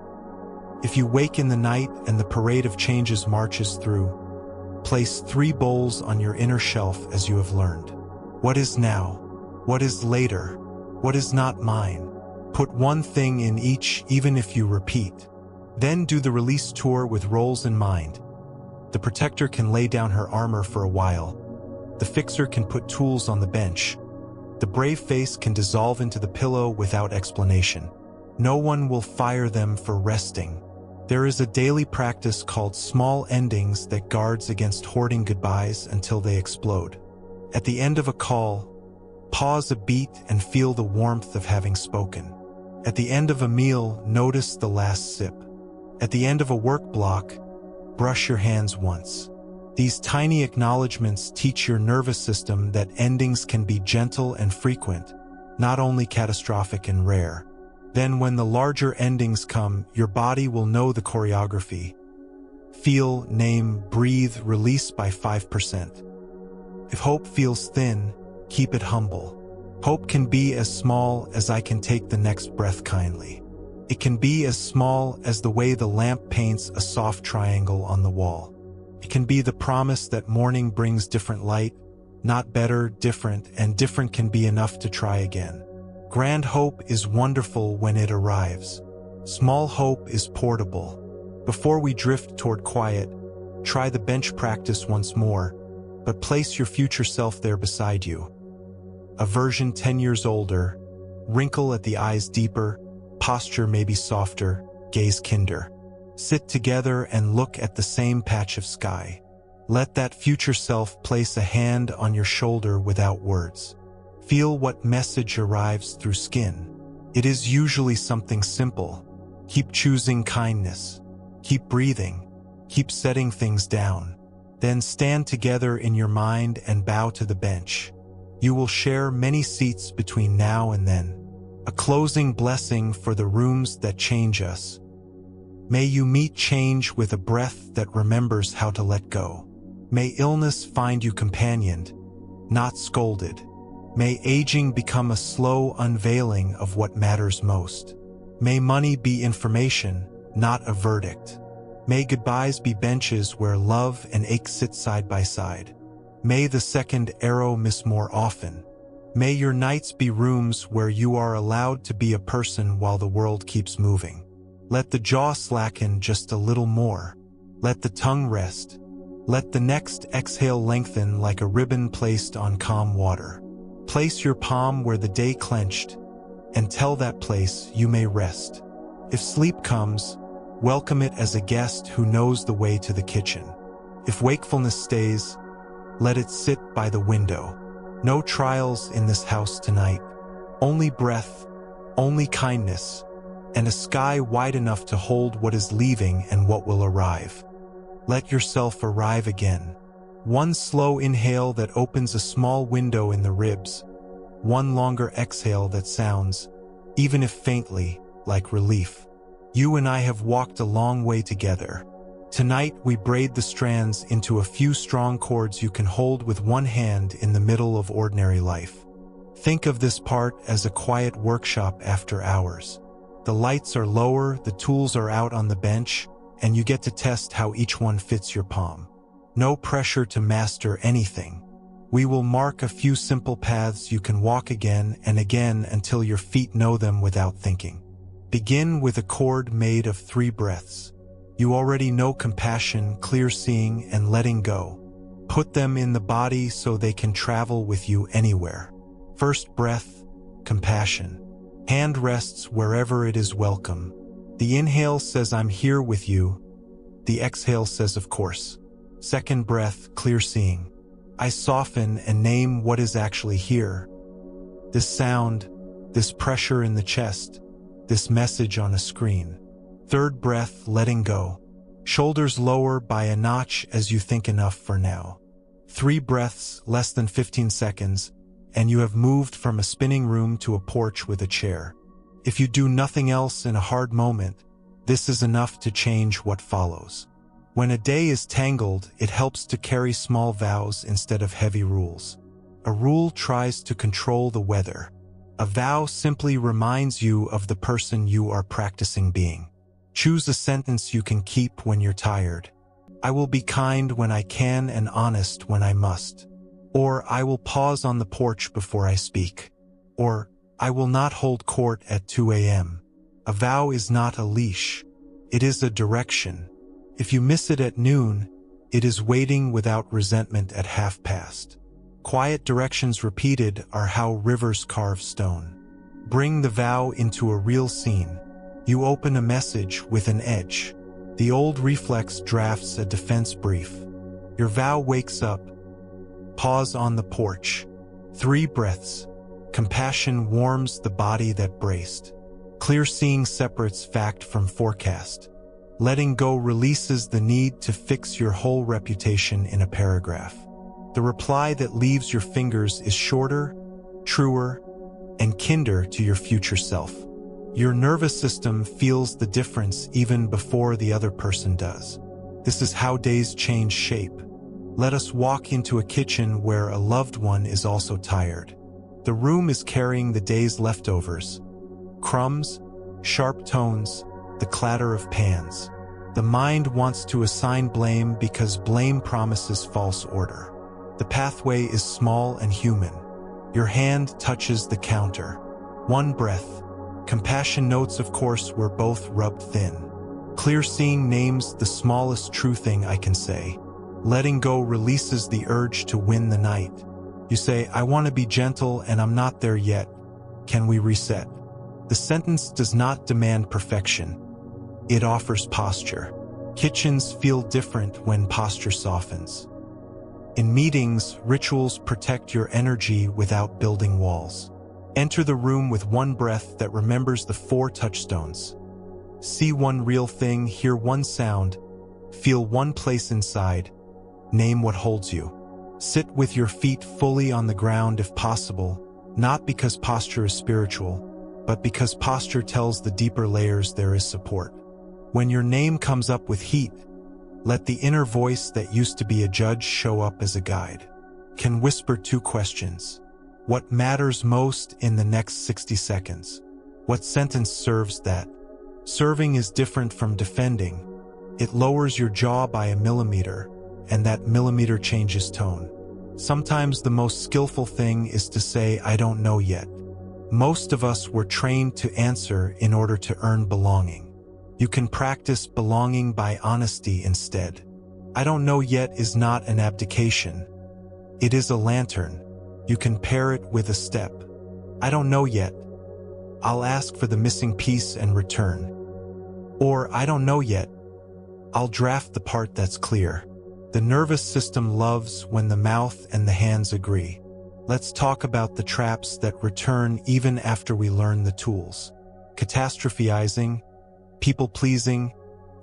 S1: If you wake in the night and the parade of changes marches through, place 3 bowls on your inner shelf as you have learned. What is now? What is later? What is not mine? Put one thing in each, even if you repeat. Then do the release tour with roles in mind. The protector can lay down her armor for a while. The fixer can put tools on the bench. The brave face can dissolve into the pillow without explanation. No one will fire them for resting. There is a daily practice called small endings that guards against hoarding goodbyes until they explode. At the end of a call, pause a beat and feel the warmth of having spoken. At the end of a meal, notice the last sip. At the end of a work block, brush your hands once. These tiny acknowledgments teach your nervous system that endings can be gentle and frequent, not only catastrophic and rare. Then when the larger endings come, your body will know the choreography. Feel, name, breathe, release by 5%. If hope feels thin, keep it humble. Hope can be as small as I can take the next breath kindly. It can be as small as the way the lamp paints a soft triangle on the wall. It can be the promise that morning brings different light, not better, different, and different can be enough to try again. Grand hope is wonderful when it arrives. Small hope is portable. Before we drift toward quiet, try the bench practice once more, but place your future self there beside you. A version 10 years older, wrinkle at the eyes deeper, posture maybe softer, gaze kinder. Sit together and look at the same patch of sky. Let that future self place a hand on your shoulder without words. Feel what message arrives through skin. It is usually something simple. Keep choosing kindness. Keep breathing. Keep setting things down. Then stand together in your mind and bow to the bench. You will share many seats between now and then. A closing blessing for the rooms that change us. May you meet change with a breath that remembers how to let go. May illness find you companioned, not scolded. May aging become a slow unveiling of what matters most. May money be information, not a verdict. May goodbyes be benches where love and ache sit side by side. May the second arrow miss more often. May your nights be rooms where you are allowed to be a person while the world keeps moving. Let the jaw slacken just a little more. Let the tongue rest. Let the next exhale lengthen like a ribbon placed on calm water. Place your palm where the day clenched, and tell that place you may rest. If sleep comes, welcome it as a guest who knows the way to the kitchen. If wakefulness stays, let it sit by the window. No trials in this house tonight. Only breath, only kindness, and a sky wide enough to hold what is leaving and what will arrive. Let yourself arrive again. One slow inhale that opens a small window in the ribs. One longer exhale that sounds, even if faintly, like relief. You and I have walked a long way together. Tonight we braid the strands into a few strong cords you can hold with one hand in the middle of ordinary life. Think of this part as a quiet workshop after hours. The lights are lower, the tools are out on the bench, and you get to test how each one fits your palm. No pressure to master anything. We will mark a few simple paths you can walk again and again until your feet know them without thinking. Begin with a chord made of 3 breaths. You already know compassion, clear seeing, and letting go. Put them in the body so they can travel with you anywhere. First breath, compassion. Hand rests wherever it is welcome. The inhale says, I'm here with you. The exhale says, of course. Second breath, clear seeing. I soften and name what is actually here. This sound, this pressure in the chest, this message on a screen. Third breath, letting go. Shoulders lower by a notch as you think enough for now. 3 breaths, less than 15 seconds, and you have moved from a spinning room to a porch with a chair. If you do nothing else in a hard moment, this is enough to change what follows. When a day is tangled, it helps to carry small vows instead of heavy rules. A rule tries to control the weather. A vow simply reminds you of the person you are practicing being. Choose a sentence you can keep when you're tired. I will be kind when I can and honest when I must. Or I will pause on the porch before I speak. Or I will not hold court at 2 a.m. A vow is not a leash. It is a direction. If you miss it at noon, it is waiting without resentment at past. Quiet directions repeated are how rivers carve stone. Bring the vow into a real scene. You open a message with an edge. The old reflex drafts a defense brief. Your vow wakes up. Pause on the porch. 3 breaths. Compassion warms the body that braced. Clear seeing separates fact from forecast. Letting go releases the need to fix your whole reputation in a paragraph. The reply that leaves your fingers is shorter, truer, and kinder to your future self. Your nervous system feels the difference even before the other person does. This is how days change shape. Let us walk into a kitchen where a loved one is also tired. The room is carrying the day's leftovers. Crumbs, sharp tones, the clatter of pans. The mind wants to assign blame because blame promises false order. The pathway is small and human. Your hand touches the counter. 1 breath. Compassion notes, of course, were both rubbed thin. Clear seeing names the smallest true thing I can say. Letting go releases the urge to win the night. You say, I want to be gentle and I'm not there yet. Can we reset? The sentence does not demand perfection. It offers posture. Kitchens feel different when posture softens. In meetings, rituals protect your energy without building walls. Enter the room with 1 breath that remembers the 4 touchstones. See 1 real thing, hear 1 sound, feel 1 place inside, name what holds you. Sit with your feet fully on the ground if possible, not because posture is spiritual, but because posture tells the deeper layers there is support. When your name comes up with heat, let the inner voice that used to be a judge show up as a guide. Can whisper 2 questions. What matters most in the next 60 seconds? What sentence serves that? Serving is different from defending. It lowers your jaw by a millimeter, and that millimeter changes tone. Sometimes the most skillful thing is to say, I don't know yet. Most of us were trained to answer in order to earn belonging. You can practice belonging by honesty instead. I don't know yet is not an abdication. It is a lantern. You can pair it with a step. I don't know yet. I'll ask for the missing piece and return. Or I don't know yet. I'll draft the part that's clear. The nervous system loves when the mouth and the hands agree. Let's talk about the traps that return even after we learn the tools. Catastrophizing, people-pleasing,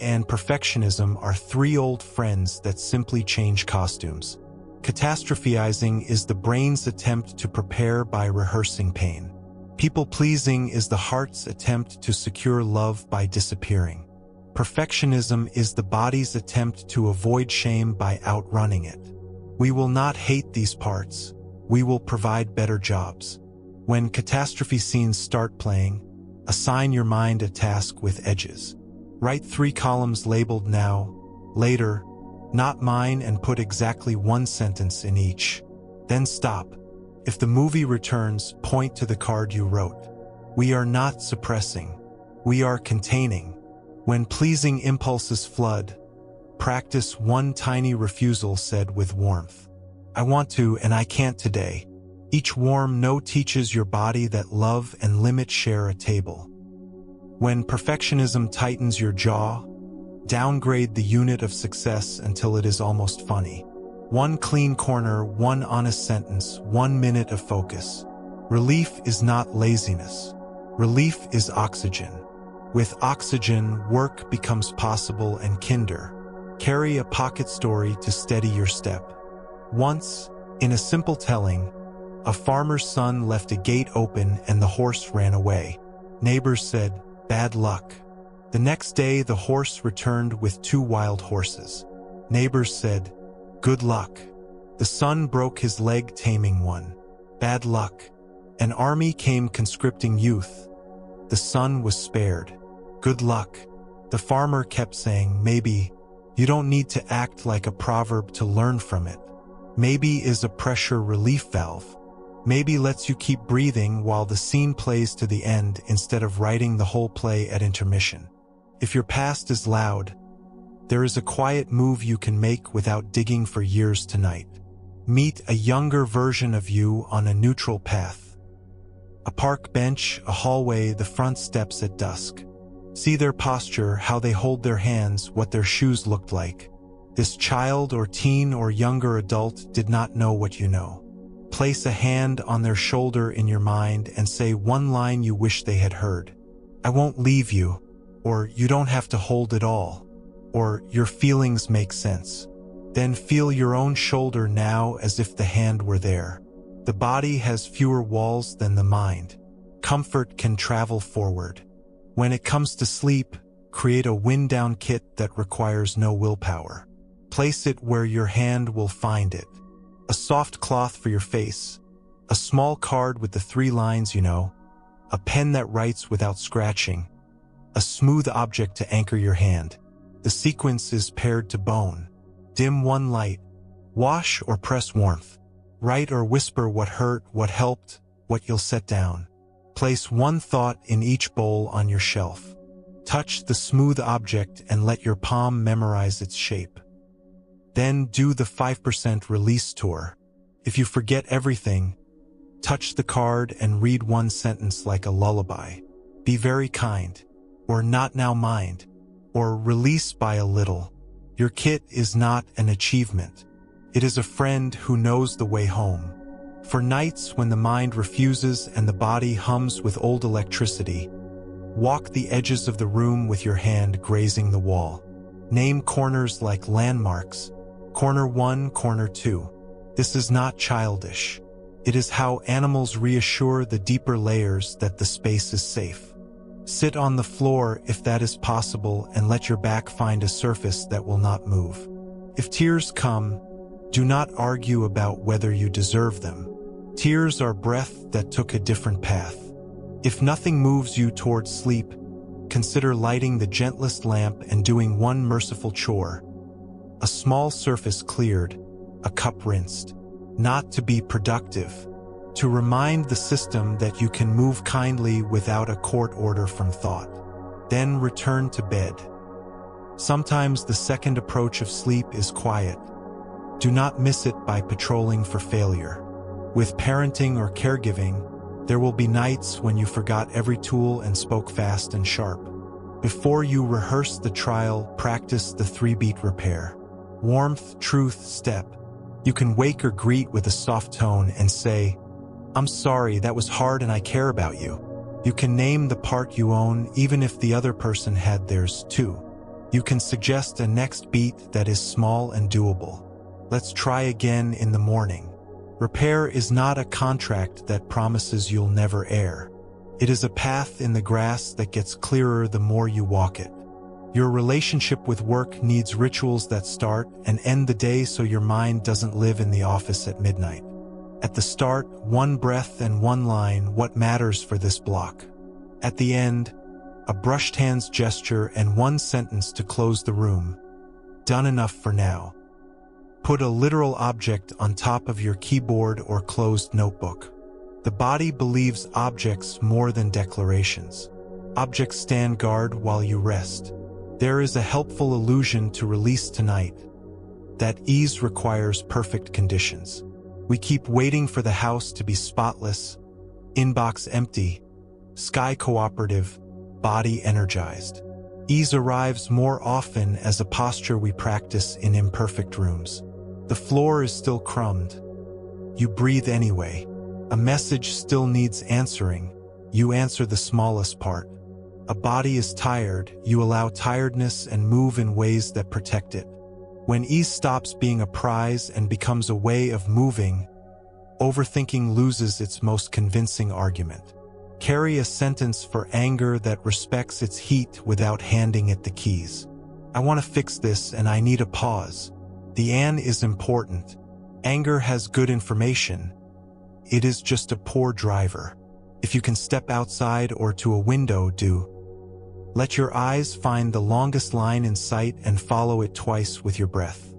S1: and perfectionism are three old friends that simply change costumes. Catastrophizing is the brain's attempt to prepare by rehearsing pain. People-pleasing is the heart's attempt to secure love by disappearing. Perfectionism is the body's attempt to avoid shame by outrunning it. We will not hate these parts. We will provide better jobs. When catastrophe scenes start playing, assign your mind a task with edges. Write 3 columns labeled now, later, not mine, and put exactly 1 sentence in each. Then stop. If the movie returns, point to the card you wrote. We are not suppressing. We are containing. When pleasing impulses flood, practice 1 tiny refusal said with warmth. I want to and I can't today. Each warm no teaches your body that love and limit share a table. When perfectionism tightens your jaw, downgrade the unit of success until it is almost funny. 1 clean corner, 1 honest sentence, 1 minute of focus. Relief is not laziness. Relief is oxygen. With oxygen, work becomes possible and kinder. Carry a pocket story to steady your step. Once, in a simple telling, a farmer's son left a gate open and the horse ran away. Neighbors said, "Bad luck." The next day, the horse returned with 2 wild horses. Neighbors said, "Good luck." The son broke his leg taming one. Bad luck. An army came conscripting youth. The son was spared. Good luck. The farmer kept saying, "Maybe." You don't need to act like a proverb to learn from it. Maybe is a pressure relief valve. Maybe lets you keep breathing while the scene plays to the end instead of writing the whole play at intermission. If your past is loud, there is a quiet move you can make without digging for years tonight. Meet a younger version of you on a neutral path. A park bench, a hallway, the front steps at dusk. See their posture, how they hold their hands, what their shoes looked like. This child or teen or younger adult did not know what you know. Place a hand on their shoulder in your mind and say 1 line you wish they had heard. I won't leave you, or you don't have to hold it all, or your feelings make sense. Then feel your own shoulder now as if the hand were there. The body has fewer walls than the mind. Comfort can travel forward. When it comes to sleep, create a wind-down kit that requires no willpower. Place it where your hand will find it. A soft cloth for your face, a small card with the 3 lines you know, a pen that writes without scratching, a smooth object to anchor your hand. The sequence is paired to bone. Dim 1 light, wash or press warmth. Write or whisper what hurt, what helped, what you'll set down. Place 1 thought in each bowl on your shelf. Touch the smooth object and let your palm memorize its shape. Then do the 5% release tour. If you forget everything, touch the card and read 1 sentence like a lullaby. Be very kind, or not now mind, or release by a little. Your kit is not an achievement. It is a friend who knows the way home. For nights when the mind refuses and the body hums with old electricity, walk the edges of the room with your hand grazing the wall. Name corners like landmarks. Corner 1, corner 2. This is not childish. It is how animals reassure the deeper layers that the space is safe. Sit on the floor if that is possible and let your back find a surface that will not move. If tears come, do not argue about whether you deserve them. Tears are breath that took a different path. If nothing moves you towards sleep, consider lighting the gentlest lamp and doing 1 merciful chore. A small surface cleared, a cup rinsed. Not to be productive, to remind the system that you can move kindly without a court order from thought. Then return to bed. Sometimes the second approach of sleep is quiet. Do not miss it by patrolling for failure. With parenting or caregiving, there will be nights when you forgot every tool and spoke fast and sharp. Before you rehearse the trial, practice the 3-beat repair. Warmth, truth, step. You can wake or greet with a soft tone and say, "I'm sorry, that was hard and I care about you." You can name the part you own even if the other person had theirs too. You can suggest a next beat that is small and doable. Let's try again in the morning. Repair is not a contract that promises you'll never err. It is a path in the grass that gets clearer the more you walk it. Your relationship with work needs rituals that start and end the day so your mind doesn't live in the office at midnight. At the start, one breath and one line, what matters for this block. At the end, a brushed hands gesture and one sentence to close the room. Done enough for now. Put a literal object on top of your keyboard or closed notebook. The body believes objects more than declarations. Objects stand guard while you rest. There is a helpful illusion to release tonight. That ease requires perfect conditions. We keep waiting for the house to be spotless, inbox empty, sky cooperative, body energized. Ease arrives more often as a posture we practice in imperfect rooms. The floor is still crumbed. You breathe anyway. A message still needs answering. You answer the smallest part. A body is tired. You allow tiredness and move in ways that protect it. When ease stops being a prize and becomes a way of moving, overthinking loses its most convincing argument. Carry a sentence for anger that respects its heat without handing it the keys. I want to fix this and I need a pause. The "and" is important. Anger has good information. It is just a poor driver. If you can step outside or to a window, do. Let your eyes find the longest line in sight and follow it twice with your breath.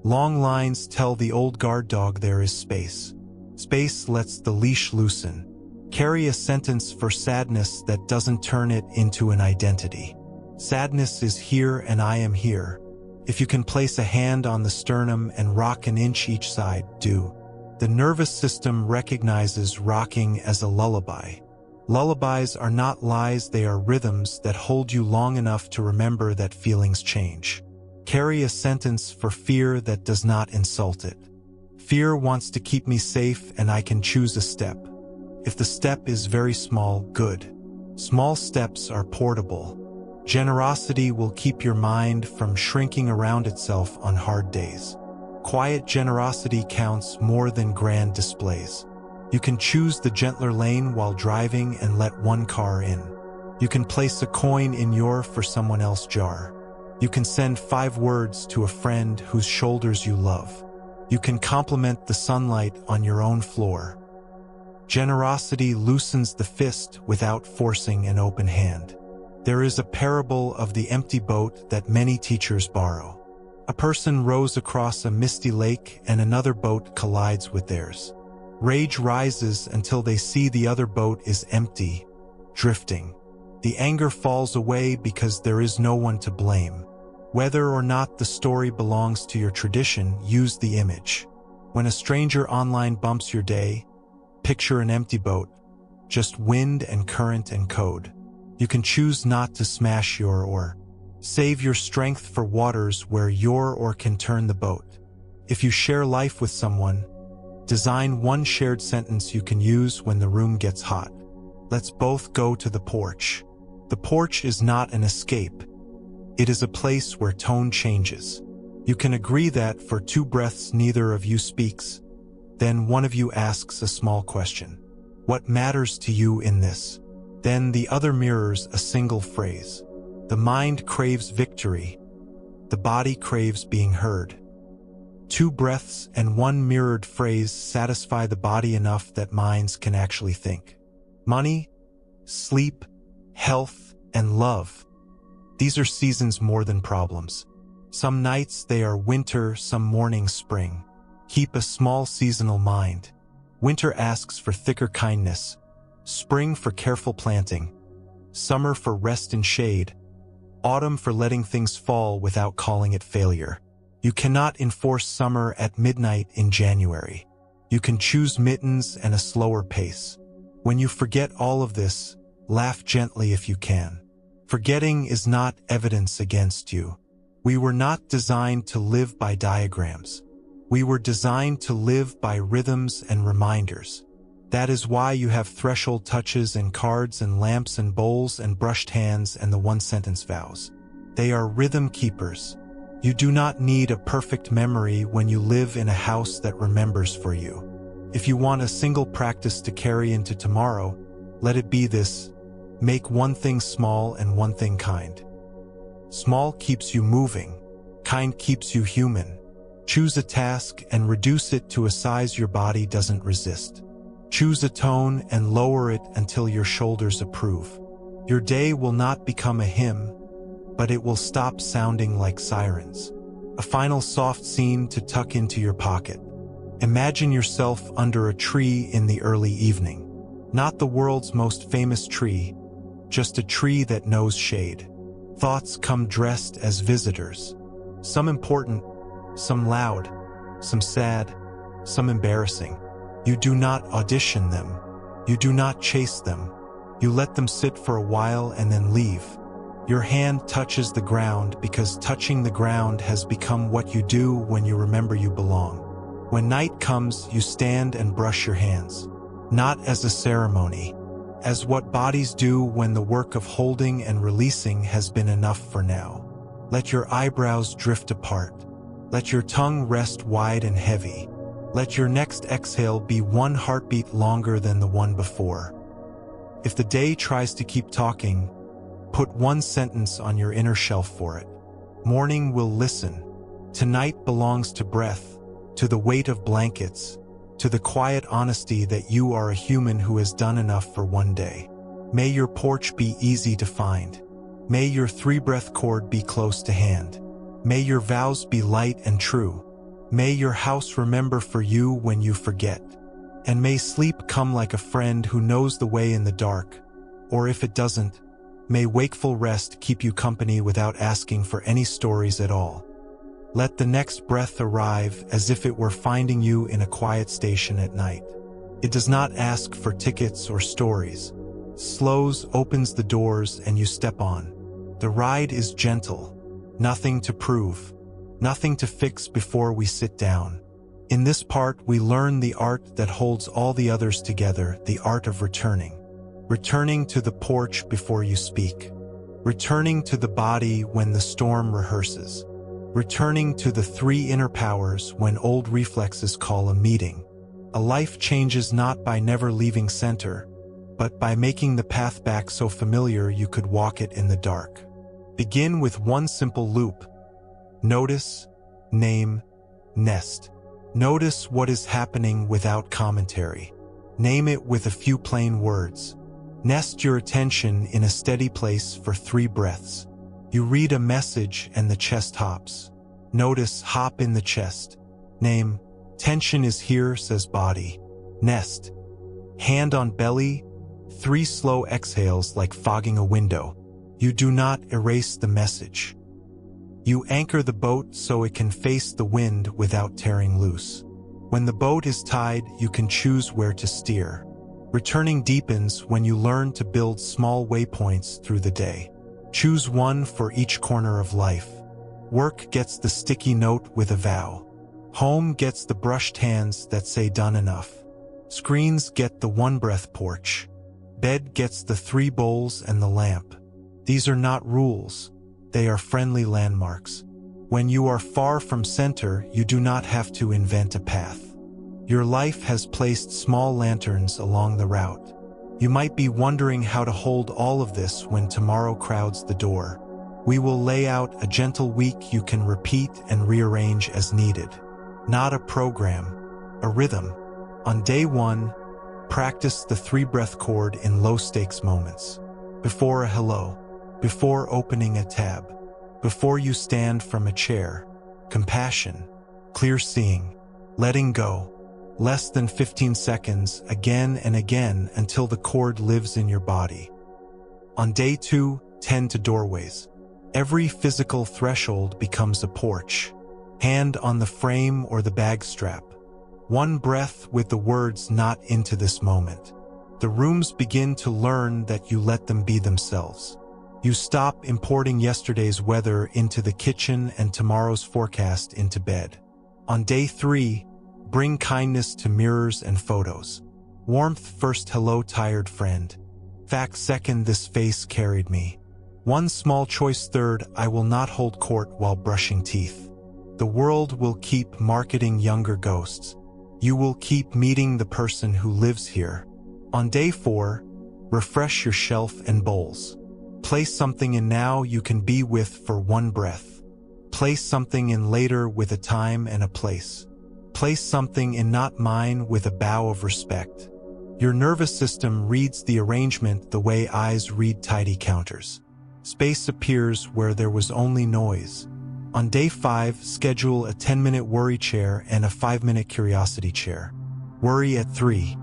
S1: Long lines tell the old guard dog there is space. Space lets the leash loosen. Carry a sentence for sadness that doesn't turn it into an identity. Sadness is here and I am here. If you can place a hand on the sternum and rock an inch each side, do. The nervous system recognizes rocking as a lullaby. Lullabies are not lies, they are rhythms that hold you long enough to remember that feelings change. Carry a sentence for fear that does not insult it. Fear wants to keep me safe and I can choose a step. If the step is very small, good. Small steps are portable. Generosity will keep your mind from shrinking around itself on hard days. Quiet generosity counts more than grand displays. You can choose the gentler lane while driving and let one car in. You can place a coin in your for someone else jar. You can send 5 words to a friend whose shoulders you love. You can compliment the sunlight on your own floor. Generosity loosens the fist without forcing an open hand. There is a parable of the empty boat that many teachers borrow. A person rows across a misty lake and another boat collides with theirs. Rage rises until they see the other boat is empty, drifting. The anger falls away because there is no one to blame. Whether or not the story belongs to your tradition, use the image. When a stranger online bumps your day, picture an empty boat, just wind and current and code. You can choose not to smash your oar. Save your strength for waters where your oar can turn the boat. If you share life with someone, design one shared sentence you can use when the room gets hot. Let's both go to the porch. The porch is not an escape. It is a place where tone changes. You can agree that for 2 breaths neither of you speaks. Then one of you asks a small question. What matters to you in this? Then the other mirrors a single phrase. The mind craves victory. The body craves being heard. 2 breaths and 1 mirrored phrase satisfy the body enough that minds can actually think. Money, sleep, health, and love. These are seasons more than problems. Some nights they are winter, some mornings spring. Keep a small seasonal mind. Winter asks for thicker kindness. Spring for careful planting. Summer for rest and shade. Autumn for letting things fall without calling it failure. You cannot enforce summer at midnight in January. You can choose mittens and a slower pace. When you forget all of this, laugh gently if you can. Forgetting is not evidence against you. We were not designed to live by diagrams. We were designed to live by rhythms and reminders. That is why you have threshold touches and cards and lamps and bowls and brushed hands and the 1-sentence vows. They are rhythm keepers. You do not need a perfect memory when you live in a house that remembers for you. If you want a single practice to carry into tomorrow, let it be this: make one thing small and one thing kind. Small keeps you moving. Kind keeps you human. Choose a task and reduce it to a size your body doesn't resist. Choose a tone and lower it until your shoulders approve. Your day will not become a hymn, but it will stop sounding like sirens. A final soft scene to tuck into your pocket. Imagine yourself under a tree in the early evening. Not the world's most famous tree, just a tree that knows shade. Thoughts come dressed as visitors. Some important, some loud, some sad, some embarrassing. You do not audition them. You do not chase them. You let them sit for a while and then leave. Your hand touches the ground because touching the ground has become what you do when you remember you belong. When night comes, you stand and brush your hands. Not as a ceremony, as what bodies do when the work of holding and releasing has been enough for now. Let your eyebrows drift apart. Let your tongue rest wide and heavy. Let your next exhale be one heartbeat longer than the one before. If the day tries to keep talking, put one sentence on your inner shelf for it. Morning will listen. Tonight belongs to breath, to the weight of blankets, to the quiet honesty that you are a human who has done enough for one day. May your porch be easy to find. May your 3-breath cord be close to hand. May your vows be light and true. May your house remember for you when you forget. And may sleep come like a friend who knows the way in the dark. Or if it doesn't, may wakeful rest keep you company without asking for any stories at all. Let the next breath arrive as if it were finding you in a quiet station at night. It does not ask for tickets or stories. Slows opens the doors and you step on. The ride is gentle. Nothing to prove. Nothing to fix before we sit down. In this part, we learn the art that holds all the others together, the art of returning. Returning to the porch before you speak. Returning to the body when the storm rehearses. Returning to the 3 inner powers when old reflexes call a meeting. A life changes not by never leaving center, but by making the path back so familiar you could walk it in the dark. Begin with one simple loop. Notice, name, nest. Notice what is happening without commentary. Name it with a few plain words. Nest your attention in a steady place for 3 breaths. You read a message and the chest hops. Notice hop in the chest. Name, tension is here, says body. Nest, hand on belly, 3 slow exhales like fogging a window. You do not erase the message. You anchor the boat so it can face the wind without tearing loose. When the boat is tied, you can choose where to steer. Returning deepens when you learn to build small waypoints through the day. Choose one for each corner of life. Work gets the sticky note with a vow. Home gets the brushed hands that say done enough. Screens get the 1-breath porch. Bed gets the 3 bowls and the lamp. These are not rules. They are friendly landmarks. When you are far from center, you do not have to invent a path. Your life has placed small lanterns along the route. You might be wondering how to hold all of this when tomorrow crowds the door. We will lay out a gentle week you can repeat and rearrange as needed. Not a program, a rhythm. On day 1, practice the 3-breath cord in low-stakes moments. Before a hello. Before opening a tab. Before you stand from a chair. Compassion. Clear seeing. Letting go. Less than 15 seconds, again and again until the cord lives in your body. On day 2, tend to doorways. Every physical threshold becomes a porch. Hand on the frame or the bag strap. 1 breath with the words not into this moment. The rooms begin to learn that you let them be themselves. You stop importing yesterday's weather into the kitchen and tomorrow's forecast into bed. On day 3, bring kindness to mirrors and photos. Warmth first, hello tired friend. Fact second, this face carried me. One small choice. Third, I will not hold court while brushing teeth. The world will keep marketing younger ghosts. You will keep meeting the person who lives here. On day 4, refresh your shelf and bowls. Place something in now you can be with for one breath. Place something in later with a time and a place. Place something in not mine with a bow of respect. Your nervous system reads the arrangement the way eyes read tidy counters. Space appears where there was only noise. On day 5, schedule a 10-minute worry chair and a 5-minute curiosity chair. Worry at 3.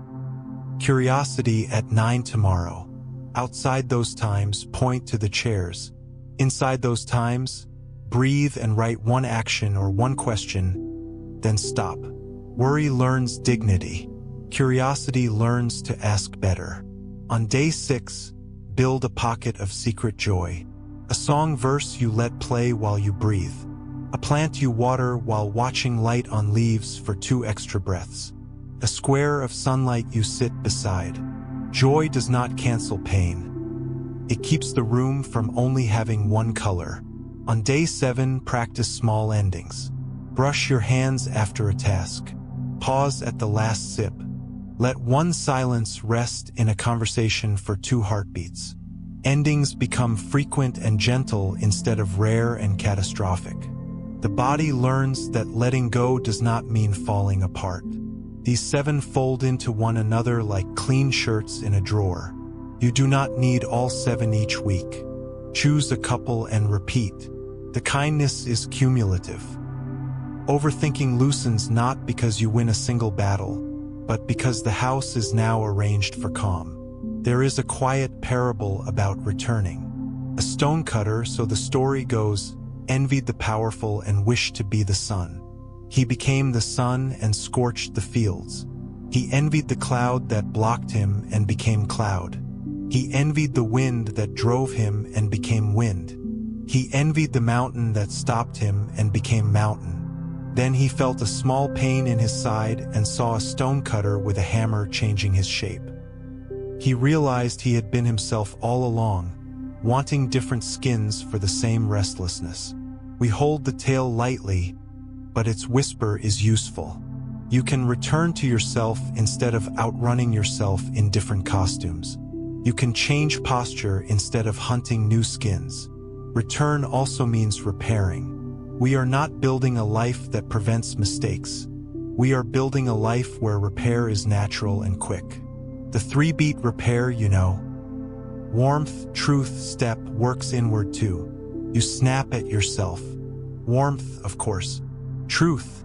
S1: Curiosity at 9 tomorrow. Outside those times, point to the chairs. Inside those times, breathe and write one action or one question, then stop. Worry learns dignity. Curiosity learns to ask better. On day 6, build a pocket of secret joy. A song verse you let play while you breathe. A plant you water while watching light on leaves for 2 extra breaths. A square of sunlight you sit beside. Joy does not cancel pain. It keeps the room from only having one color. On day 7, practice small endings. Brush your hands after a task. Pause at the last sip. Let one silence rest in a conversation for 2 heartbeats. Endings become frequent and gentle instead of rare and catastrophic. The body learns that letting go does not mean falling apart. These 7 fold into one another like clean shirts in a drawer. You do not need all 7 each week. Choose a couple and repeat. The kindness is cumulative. Overthinking loosens not because you win a single battle, but because the house is now arranged for calm. There is a quiet parable about returning. A stonecutter, so the story goes, envied the powerful and wished to be the sun. He became the sun and scorched the fields. He envied the cloud that blocked him and became cloud. He envied the wind that drove him and became wind. He envied the mountain that stopped him and became mountain. Then he felt a small pain in his side and saw a stonecutter with a hammer changing his shape. He realized he had been himself all along, wanting different skins for the same restlessness. We hold the tale lightly, but its whisper is useful. You can return to yourself instead of outrunning yourself in different costumes. You can change posture instead of hunting new skins. Return also means repairing. We are not building a life that prevents mistakes. We are building a life where repair is natural and quick. The 3-beat repair, you know. Warmth, truth, step works inward too. You snap at yourself. Warmth, of course. Truth.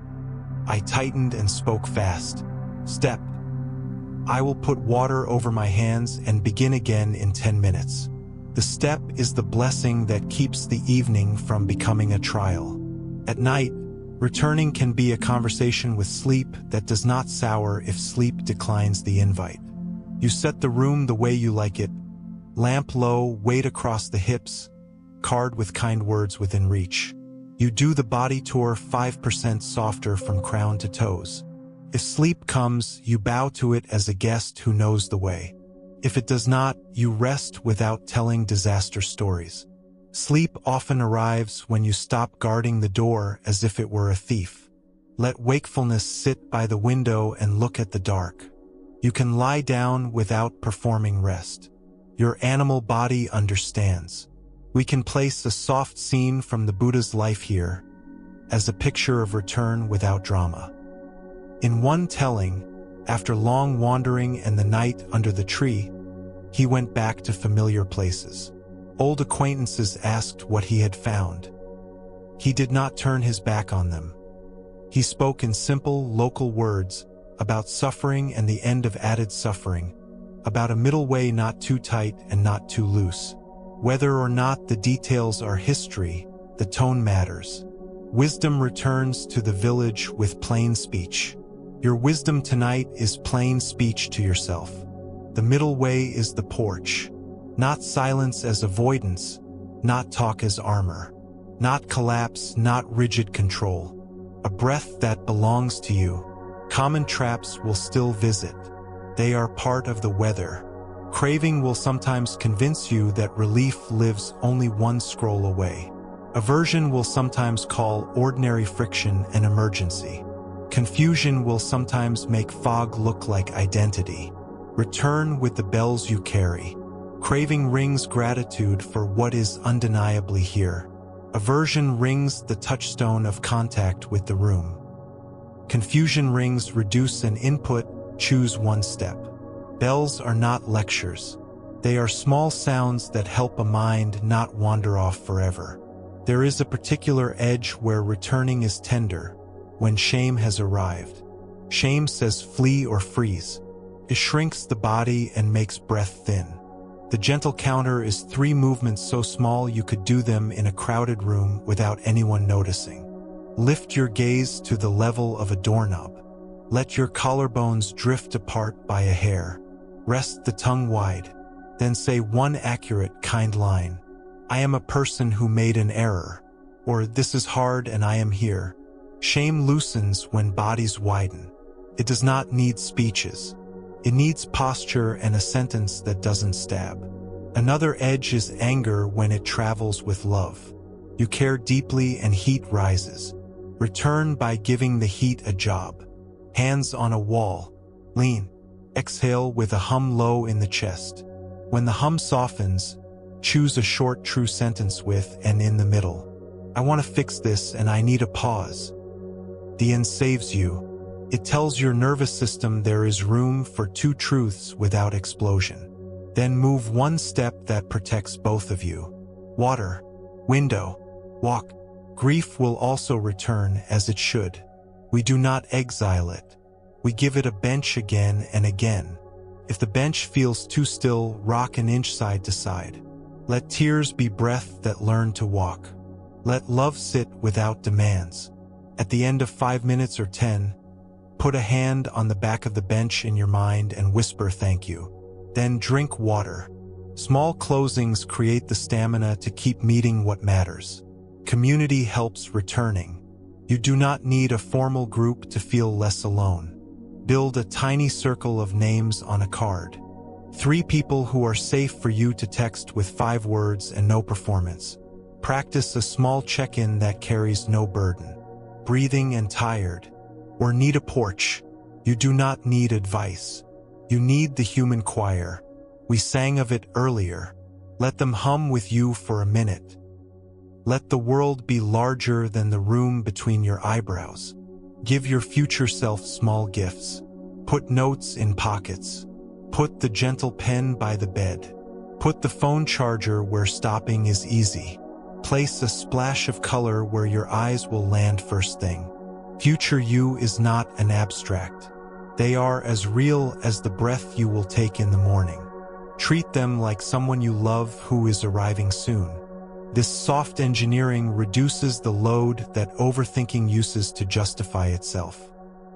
S1: I tightened and spoke fast. Step. I will put water over my hands and begin again in 10 minutes. The step is the blessing that keeps the evening from becoming a trial. At night, returning can be a conversation with sleep that does not sour if sleep declines the invite. You set the room the way you like it. Lamp low, weight across the hips, card with kind words within reach. You do the body tour 5% softer from crown to toes. If sleep comes, you bow to it as a guest who knows the way. If it does not, you rest without telling disaster stories. Sleep often arrives when you stop guarding the door as if it were a thief. Let wakefulness sit by the window and look at the dark. You can lie down without performing rest. Your animal body understands. We can place a soft scene from the Buddha's life here as a picture of return without drama. In one telling, after long wandering and the night under the tree, he went back to familiar places. Old acquaintances asked what he had found. He did not turn his back on them. He spoke in simple, local words about suffering and the end of added suffering, about a middle way not too tight and not too loose. Whether or not the details are history, the tone matters. Wisdom returns to the village with plain speech. Your wisdom tonight is plain speech to yourself. The middle way is the porch. Not silence as avoidance, not talk as armor. Not collapse, not rigid control. A breath that belongs to you. Common traps will still visit. They are part of the weather. Craving will sometimes convince you that relief lives only one scroll away. Aversion will sometimes call ordinary friction an emergency. Confusion will sometimes make fog look like identity. Return with the bells you carry. Craving rings gratitude for what is undeniably here. Aversion rings the touchstone of contact with the room. Confusion rings reduce an input, choose one step. Bells are not lectures. They are small sounds that help a mind not wander off forever. There is a particular edge where returning is tender, when shame has arrived. Shame says flee or freeze. It shrinks the body and makes breath thin. The gentle counter is 3 movements so small you could do them in a crowded room without anyone noticing. Lift your gaze to the level of a doorknob. Let your collarbones drift apart by a hair. Rest the tongue wide. Then say one accurate, kind line. I am a person who made an error. Or this is hard and I am here. Shame loosens when bodies widen. It does not need speeches. It needs posture and a sentence that doesn't stab. Another edge is anger when it travels with love. You care deeply and heat rises. Return by giving the heat a job. Hands on a wall. Lean. Exhale with a hum low in the chest. When the hum softens, choose a short true sentence with and in the middle. I want to fix this and I need a pause. The end saves you. It tells your nervous system there is room for 2 truths without explosion. Then move one step that protects both of you. Water, window, walk. Grief will also return as it should. We do not exile it. We give it a bench again and again. If the bench feels too still, rock an inch side to side. Let tears be breath that learn to walk. Let love sit without demands. At the end of 5 minutes or 10, put a hand on the back of the bench in your mind and whisper thank you. Then drink water. Small closings create the stamina to keep meeting what matters. Community helps returning. You do not need a formal group to feel less alone. Build a tiny circle of names on a card. 3 people who are safe for you to text with 5 words and no performance. Practice a small check-in that carries no burden. Breathing and tired. Or need a porch. You do not need advice. You need the human choir. We sang of it earlier. Let them hum with you for a minute. Let the world be larger than the room between your eyebrows. Give your future self small gifts. Put notes in pockets. Put the gentle pen by the bed. Put the phone charger where stopping is easy. Place a splash of color where your eyes will land first thing. Future you is not an abstract. They are as real as the breath you will take in the morning. Treat them like someone you love who is arriving soon. This soft engineering reduces the load that overthinking uses to justify itself.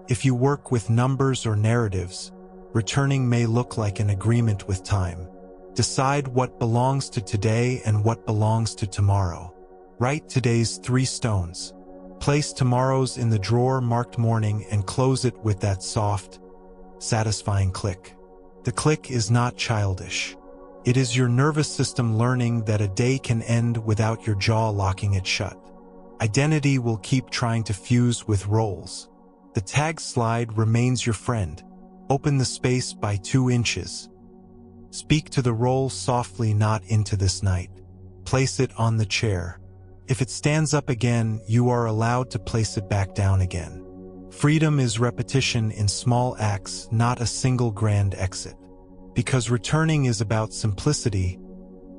S1: If you work with numbers or narratives, returning may look like an agreement with time. Decide what belongs to today and what belongs to tomorrow. Write today's 3 stones. Place tomorrow's in the drawer marked morning and close it with that soft, satisfying click. The click is not childish. It is your nervous system learning that a day can end without your jaw locking it shut. Identity will keep trying to fuse with roles. The tag slide remains your friend. Open the space by 2 inches. Speak to the role softly, not into this night. Place it on the chair. If it stands up again, you are allowed to place it back down again. Freedom is repetition in small acts, not a single grand exit. Because returning is about simplicity,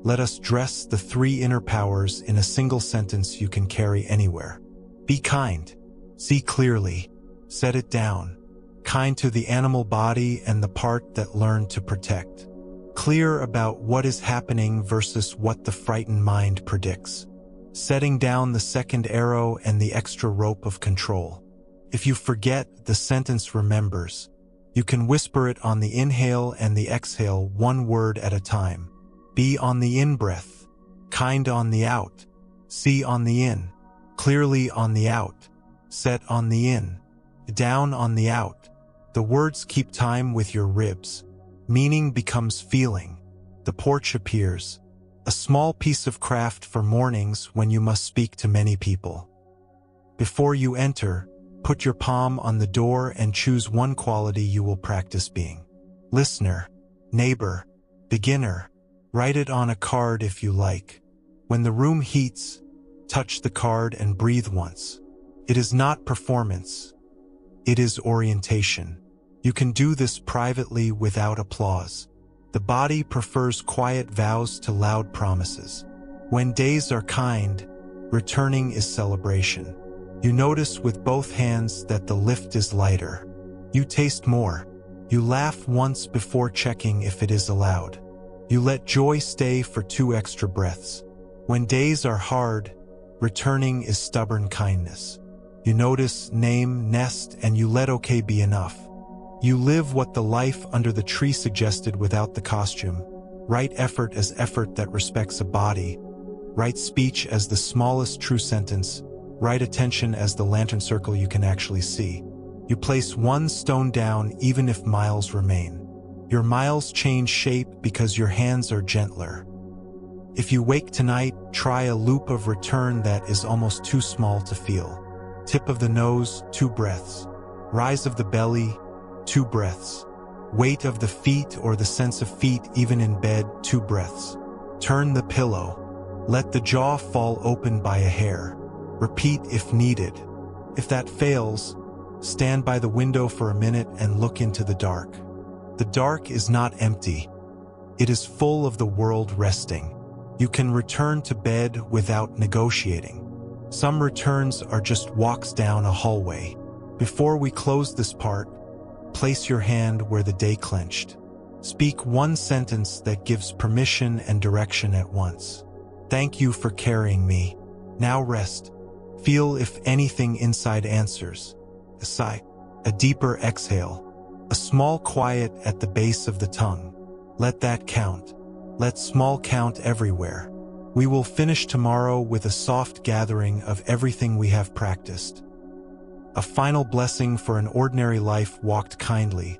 S1: let us dress the 3 inner powers in a single sentence you can carry anywhere. Be kind. See clearly. Set it down. Kind to the animal body and the part that learned to protect. Clear about what is happening versus what the frightened mind predicts. Setting down the second arrow and the extra rope of control. If you forget, the sentence remembers. You can whisper it on the inhale and the exhale, 1 word at a time. Be on the in-breath. Kind on the out. See on the in. Clearly on the out. Set on the in. Down on the out. The words keep time with your ribs. Meaning becomes feeling. The porch appears. A small piece of craft for mornings when you must speak to many people. Before you enter, put your palm on the door and choose one quality you will practice being. Listener, neighbor, beginner. Write it on a card if you like. When the room heats, touch the card and breathe once. It is not performance. It is orientation. You can do this privately without applause. The body prefers quiet vows to loud promises. When days are kind, returning is celebration. You notice with both hands that the lift is lighter. You taste more. You laugh once before checking if it is allowed. You let joy stay for 2 extra breaths. When days are hard, returning is stubborn kindness. You notice, name, nest, and you let okay be enough. You live what the life under the tree suggested without the costume. Write effort as effort that respects a body. Write speech as the smallest true sentence. Write attention as the lantern circle you can actually see. You place 1 stone down even if miles remain. Your miles change shape because your hands are gentler. If you wake tonight, try a loop of return that is almost too small to feel. Tip of the nose, 2 breaths. Rise of the belly, 2 breaths. Weight of the feet or the sense of feet even in bed, 2 breaths. Turn the pillow. Let the jaw fall open by a hair. Repeat if needed. If that fails, stand by the window for a minute and look into the dark. The dark is not empty. It is full of the world resting. You can return to bed without negotiating. Some returns are just walks down a hallway. Before we close this part, place your hand where the day clenched. Speak 1 sentence that gives permission and direction at once. Thank you for carrying me. Now rest. Feel if anything inside answers. A sigh, a deeper exhale, a small quiet at the base of the tongue. Let that count. Let small count everywhere. We will finish tomorrow with a soft gathering of everything we have practiced. A final blessing for an ordinary life walked kindly,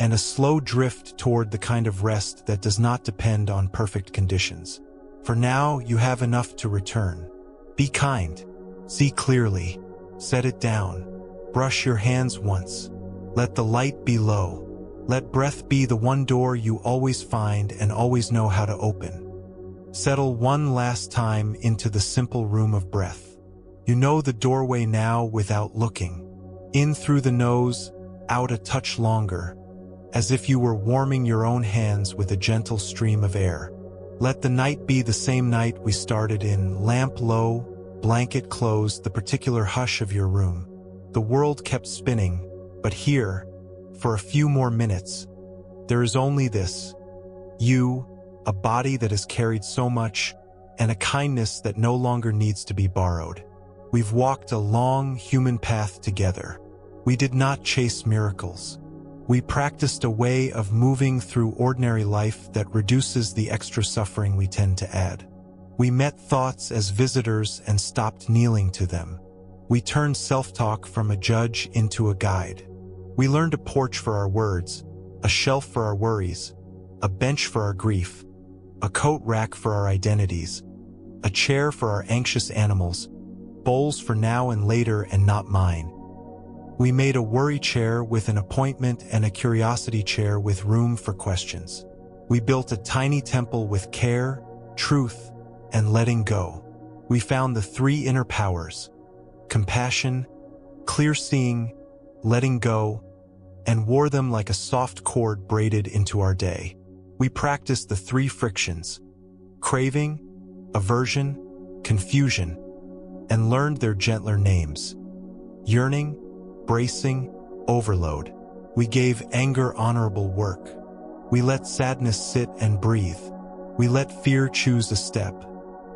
S1: and a slow drift toward the kind of rest that does not depend on perfect conditions. For now, you have enough to return. Be kind. See clearly. Set it down. Brush your hands once. Let the light be low. Let breath be the one door you always find and always know how to open. Settle one last time into the simple room of breath. You know the doorway now without looking. In through the nose, out a touch longer, as if you were warming your own hands with a gentle stream of air. Let the night be the same night we started in, lamp low, blanket closed, the particular hush of your room. The world kept spinning, but here, for a few more minutes, there is only this. You, a body that has carried so much, and a kindness that no longer needs to be borrowed. We've walked a long human path together. We did not chase miracles. We practiced a way of moving through ordinary life that reduces the extra suffering we tend to add. We met thoughts as visitors and stopped kneeling to them. We turned self-talk from a judge into a guide. We learned a porch for our words, a shelf for our worries, a bench for our grief, a coat rack for our identities, a chair for our anxious animals, bowls for now and later and not mine. We made a worry chair with an appointment and a curiosity chair with room for questions. We built a tiny temple with care, truth, and letting go. We found the 3 inner powers: compassion, clear-seeing, letting go, and wore them like a soft cord braided into our day. We practiced the 3 frictions: craving, aversion, confusion, and learned their gentler names: yearning, bracing, overload. We gave anger honorable work. We let sadness sit and breathe. We let fear choose a step.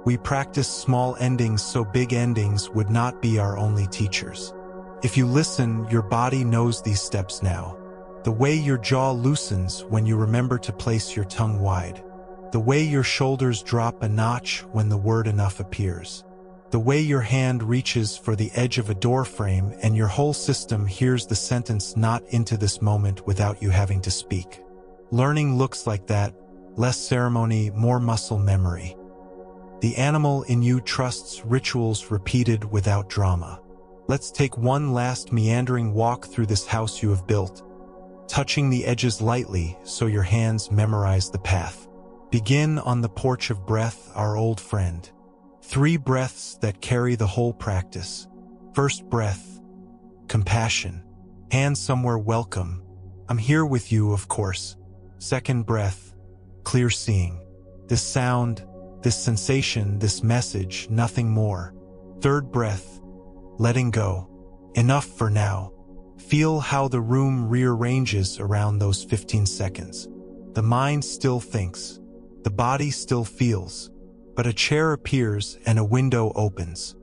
S1: We practiced small endings so big endings would not be our only teachers. If you listen, your body knows these steps now. The way your jaw loosens when you remember to place your tongue wide. The way your shoulders drop a notch when the word enough appears. The way your hand reaches for the edge of a door frame and your whole system hears the sentence not into this moment without you having to speak. Learning looks like that, less ceremony, more muscle memory. The animal in you trusts rituals repeated without drama. Let's take one last meandering walk through this house you have built, touching the edges lightly so your hands memorize the path. Begin on the porch of breath, our old friend. 3 breaths that carry the whole practice. First breath, compassion. Hand somewhere, welcome. I'm here with you, of course. Second breath, clear seeing. This sound, this sensation, this message, nothing more. Third breath, letting go. Enough for now. Feel how the room rearranges around those 15 seconds. The mind still thinks. The body still feels. But a chair appears and a window opens.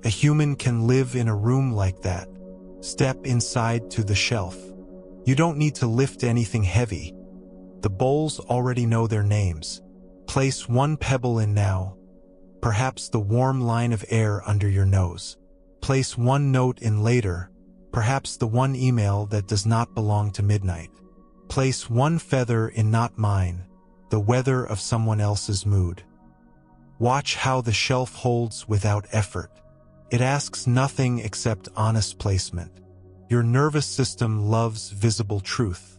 S1: A human can live in a room like that. Step inside to the shelf. You don't need to lift anything heavy. The bowls already know their names. Place one pebble in now. Perhaps the warm line of air under your nose. Place one note in later. Perhaps the one email that does not belong to midnight. Place one feather in not mine, the weather of someone else's mood. Watch how the shelf holds without effort. It asks nothing except honest placement. Your nervous system loves visible truth.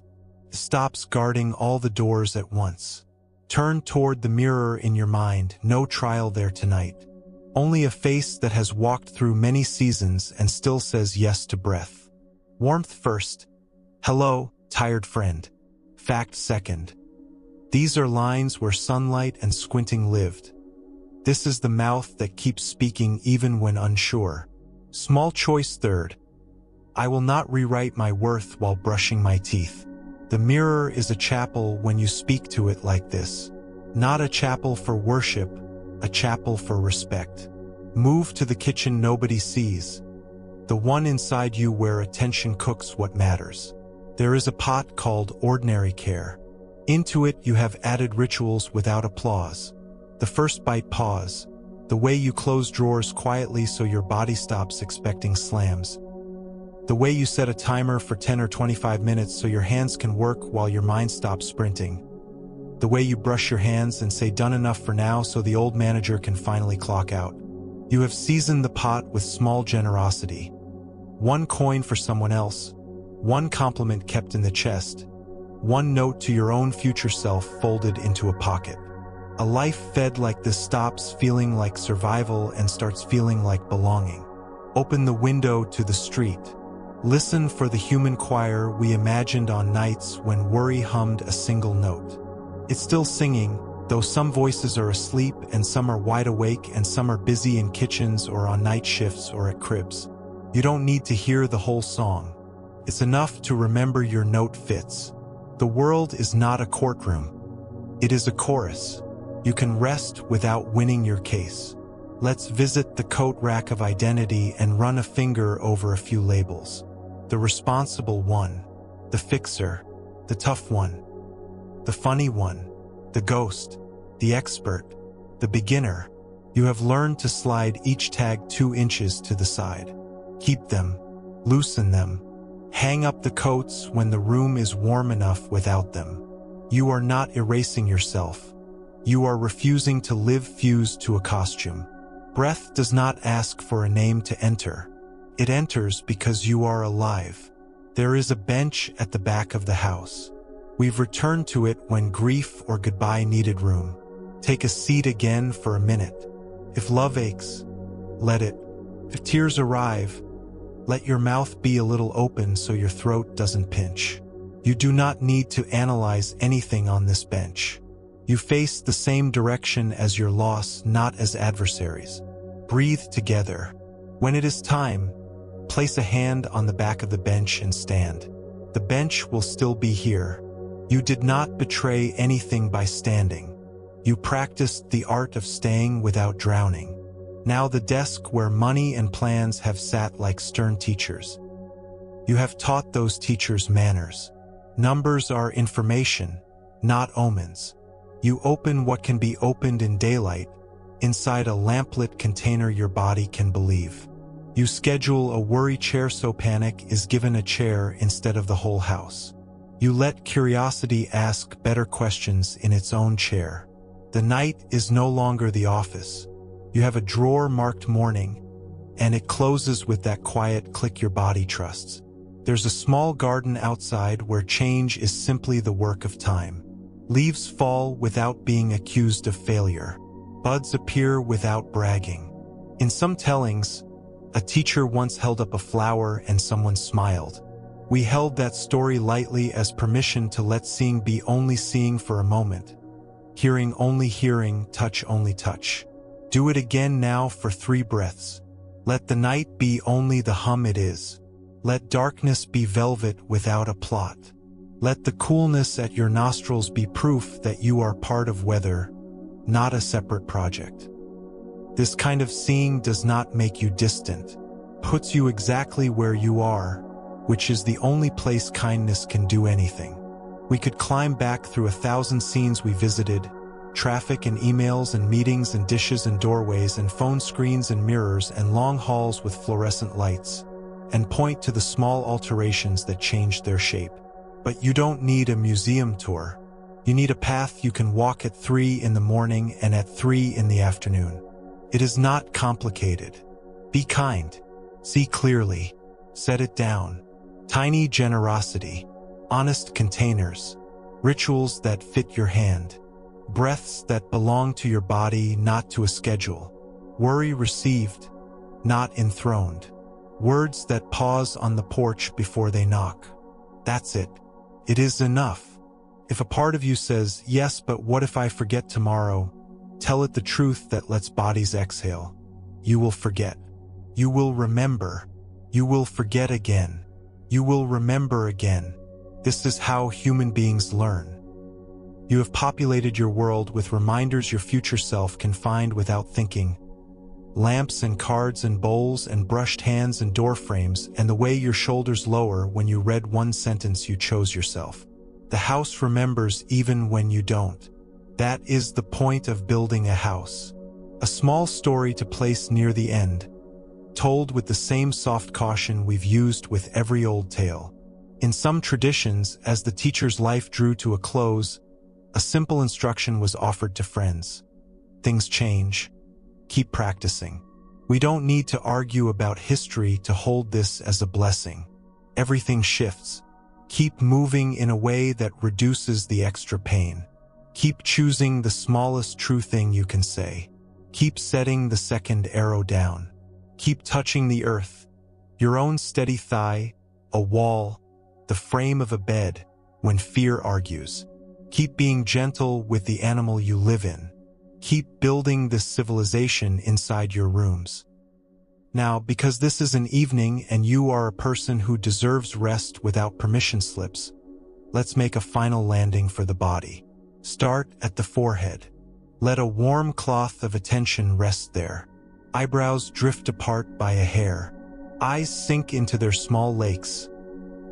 S1: It stops guarding all the doors at once. Turn toward the mirror in your mind, no trial there tonight. Only a face that has walked through many seasons and still says yes to breath. Warmth first. Hello, tired friend. Fact second. These are lines where sunlight and squinting lived. This is the mouth that keeps speaking even when unsure. Small choice third. I will not rewrite my worth while brushing my teeth. The mirror is a chapel when you speak to it like this. Not a chapel for worship, a chapel for respect. Move to the kitchen nobody sees. The one inside you where attention cooks what matters. There is a pot called ordinary care. Into it you have added rituals without applause. The first bite pause. The way you close drawers quietly so your body stops expecting slams. The way you set a timer for 10 or 25 minutes so your hands can work while your mind stops sprinting. The way you brush your hands and say done enough for now so the old manager can finally clock out. You have seasoned the pot with small generosity. One coin for someone else. One compliment kept in the chest. One note to your own future self folded into a pocket. A life fed like this stops feeling like survival and starts feeling like belonging. Open the window to the street. Listen for the human choir we imagined on nights when worry hummed a single note. It's still singing, though some voices are asleep and some are wide awake and some are busy in kitchens or on night shifts or at cribs. You don't need to hear the whole song. It's enough to remember your note fits. The world is not a courtroom. It is a chorus. You can rest without winning your case. Let's visit the coat rack of identity and run a finger over a few labels. The responsible one, the fixer, the tough one, the funny one, the ghost, the expert, the beginner. You have learned to slide each tag 2 inches to the side. Keep them, loosen them, hang up the coats when the room is warm enough without them. You are not erasing yourself. You are refusing to live fused to a costume. Breath does not ask for a name to enter. It enters because you are alive. There is a bench at the back of the house. We've returned to it when grief or goodbye needed room. Take a seat again for a minute. If love aches, let it. If tears arrive, let your mouth be a little open so your throat doesn't pinch. You do not need to analyze anything on this bench. You face the same direction as your loss, not as adversaries. Breathe together. When it is time, place a hand on the back of the bench and stand. The bench will still be here. You did not betray anything by standing. You practiced the art of staying without drowning. Now the desk where money and plans have sat like stern teachers. You have taught those teachers manners. Numbers are information, not omens. You open what can be opened in daylight, inside a lamplit container your body can believe. You schedule a worry chair so panic is given a chair instead of the whole house. You let curiosity ask better questions in its own chair. The night is no longer the office. You have a drawer marked morning, and it closes with that quiet click your body trusts. There's a small garden outside where change is simply the work of time. Leaves fall without being accused of failure. Buds appear without bragging. In some tellings, a teacher once held up a flower and someone smiled. We held that story lightly as permission to let seeing be only seeing for a moment. Hearing only hearing, touch only touch. Do it again now for 3 breaths. Let the night be only the hum it is. Let darkness be velvet without a plot. Let the coolness at your nostrils be proof that you are part of weather, not a separate project. This kind of seeing does not make you distant, puts you exactly where you are, which is the only place kindness can do anything. We could climb back through 1,000 scenes we visited, traffic and emails and meetings and dishes and doorways and phone screens and mirrors and long halls with fluorescent lights, and point to the small alterations that changed their shape. But you don't need a museum tour. You need a path you can walk at 3 in the morning and at 3 in the afternoon. It is not complicated. Be kind. See clearly. Set it down. Tiny generosity. Honest containers. Rituals that fit your hand. Breaths that belong to your body, not to a schedule. Worry received, not enthroned. Words that pause on the porch before they knock. That's it. It is enough. If a part of you says, yes, but what if I forget tomorrow? Tell it the truth that lets bodies exhale. You will forget. You will remember. You will forget again. You will remember again. This is how human beings learn. You have populated your world with reminders your future self can find without thinking. Lamps and cards and bowls and brushed hands and door frames and the way your shoulders lower when you read one sentence you chose yourself. The house remembers even when you don't. That is the point of building a house. A small story to place near the end, told with the same soft caution we've used with every old tale. In some traditions, as the teacher's life drew to a close, a simple instruction was offered to friends. Things change. Keep practicing. We don't need to argue about history to hold this as a blessing. Everything shifts. Keep moving in a way that reduces the extra pain. Keep choosing the smallest true thing you can say. Keep setting the second arrow down. Keep touching the earth, your own steady thigh, a wall, the frame of a bed, when fear argues. Keep being gentle with the animal you live in. Keep building this civilization inside your rooms. Now, because this is an evening and you are a person who deserves rest without permission slips, let's make a final landing for the body. Start at the forehead. Let a warm cloth of attention rest there. Eyebrows drift apart by a hair. Eyes sink into their small lakes.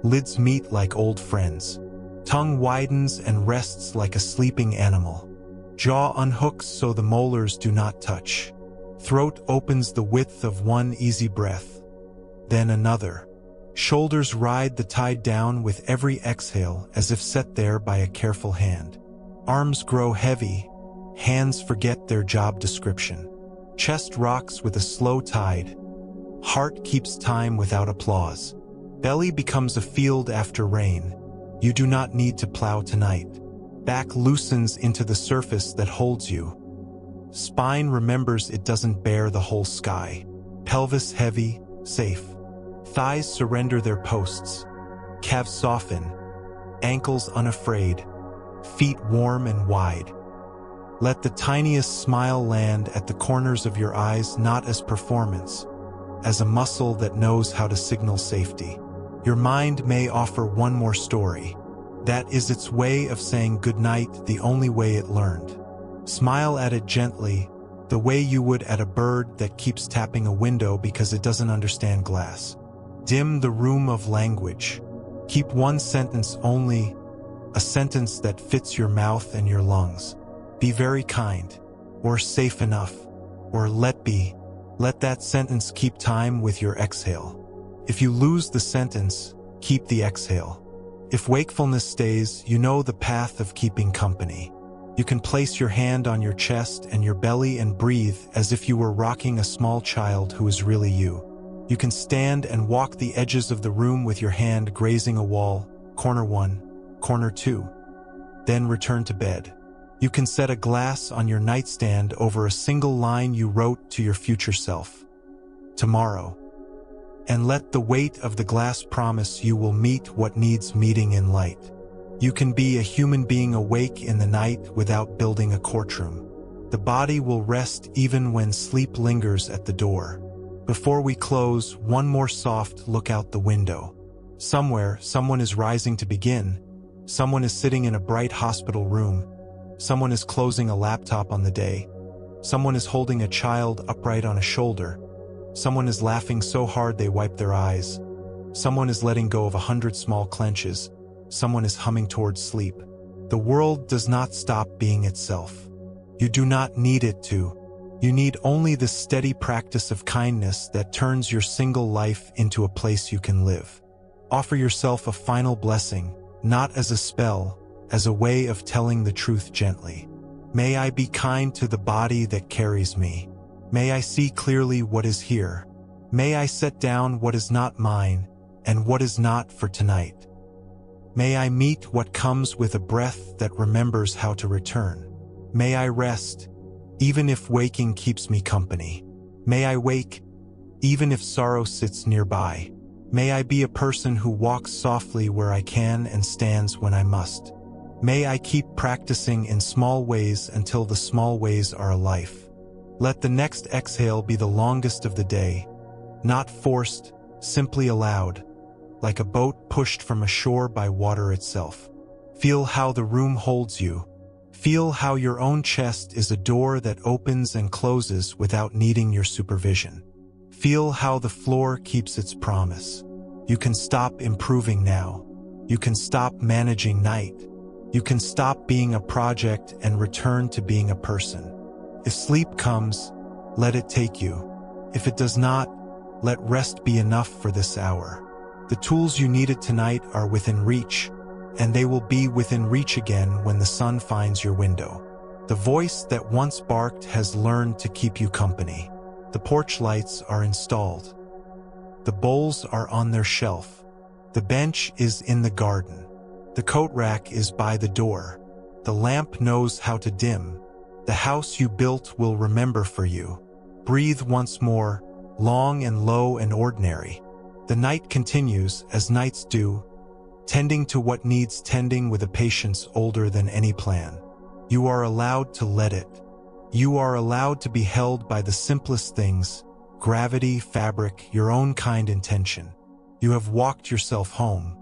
S1: Lids meet like old friends. Tongue widens and rests like a sleeping animal. Jaw unhooks so the molars do not touch. Throat opens the width of one easy breath. Then another. Shoulders ride the tide down with every exhale as if set there by a careful hand. Arms grow heavy. Hands forget their job description. Chest rocks with a slow tide. Heart keeps time without applause. Belly becomes a field after rain. You do not need to plow tonight. Back loosens into the surface that holds you. Spine remembers it doesn't bear the whole sky. Pelvis heavy, safe. Thighs surrender their posts. Calves soften. Ankles unafraid. Feet warm and wide. Let the tiniest smile land at the corners of your eyes, not as performance, as a muscle that knows how to signal safety. Your mind may offer one more story. That is its way of saying goodnight, the only way it learned. Smile at it gently, the way you would at a bird that keeps tapping a window because it doesn't understand glass. Dim the room of language. Keep one sentence only, a sentence that fits your mouth and your lungs. Be very kind, or safe enough, or let be. Let that sentence keep time with your exhale. If you lose the sentence, keep the exhale. If wakefulness stays, you know the path of keeping company. You can place your hand on your chest and your belly and breathe as if you were rocking a small child who is really you. You can stand and walk the edges of the room with your hand grazing a wall, corner 1, corner 2. Then return to bed. You can set a glass on your nightstand over a single line you wrote to your future self. Tomorrow. And let the weight of the glass promise you will meet what needs meeting in light. You can be a human being awake in the night without building a courtroom. The body will rest even when sleep lingers at the door. Before we close, one more soft look out the window. Somewhere, someone is rising to begin. Someone is sitting in a bright hospital room. Someone is closing a laptop on the day. Someone is holding a child upright on a shoulder. Someone is laughing so hard they wipe their eyes. Someone is letting go of 100 small clenches. Someone is humming towards sleep. The world does not stop being itself. You do not need it to. You need only the steady practice of kindness that turns your single life into a place you can live. Offer yourself a final blessing, not as a spell, as a way of telling the truth gently. May I be kind to the body that carries me. May I see clearly what is here. May I set down what is not mine and what is not for tonight. May I meet what comes with a breath that remembers how to return. May I rest, even if waking keeps me company. May I wake, even if sorrow sits nearby. May I be a person who walks softly where I can and stands when I must. May I keep practicing in small ways until the small ways are a life. Let the next exhale be the longest of the day, not forced, simply allowed, like a boat pushed from a shore by water itself. Feel how the room holds you. Feel how your own chest is a door that opens and closes without needing your supervision. Feel how the floor keeps its promise. You can stop improving now. You can stop managing night. You can stop being a project and return to being a person. If sleep comes, let it take you. If it does not, let rest be enough for this hour. The tools you needed tonight are within reach, and they will be within reach again when the sun finds your window. The voice that once barked has learned to keep you company. The porch lights are installed. The bowls are on their shelf. The bench is in the garden. The coat rack is by the door. The lamp knows how to dim. The house you built will remember for you. Breathe once more, long and low and ordinary. The night continues, as nights do, tending to what needs tending with a patience older than any plan. You are allowed to let it. You are allowed to be held by the simplest things, gravity, fabric, your own kind intention. You have walked yourself home.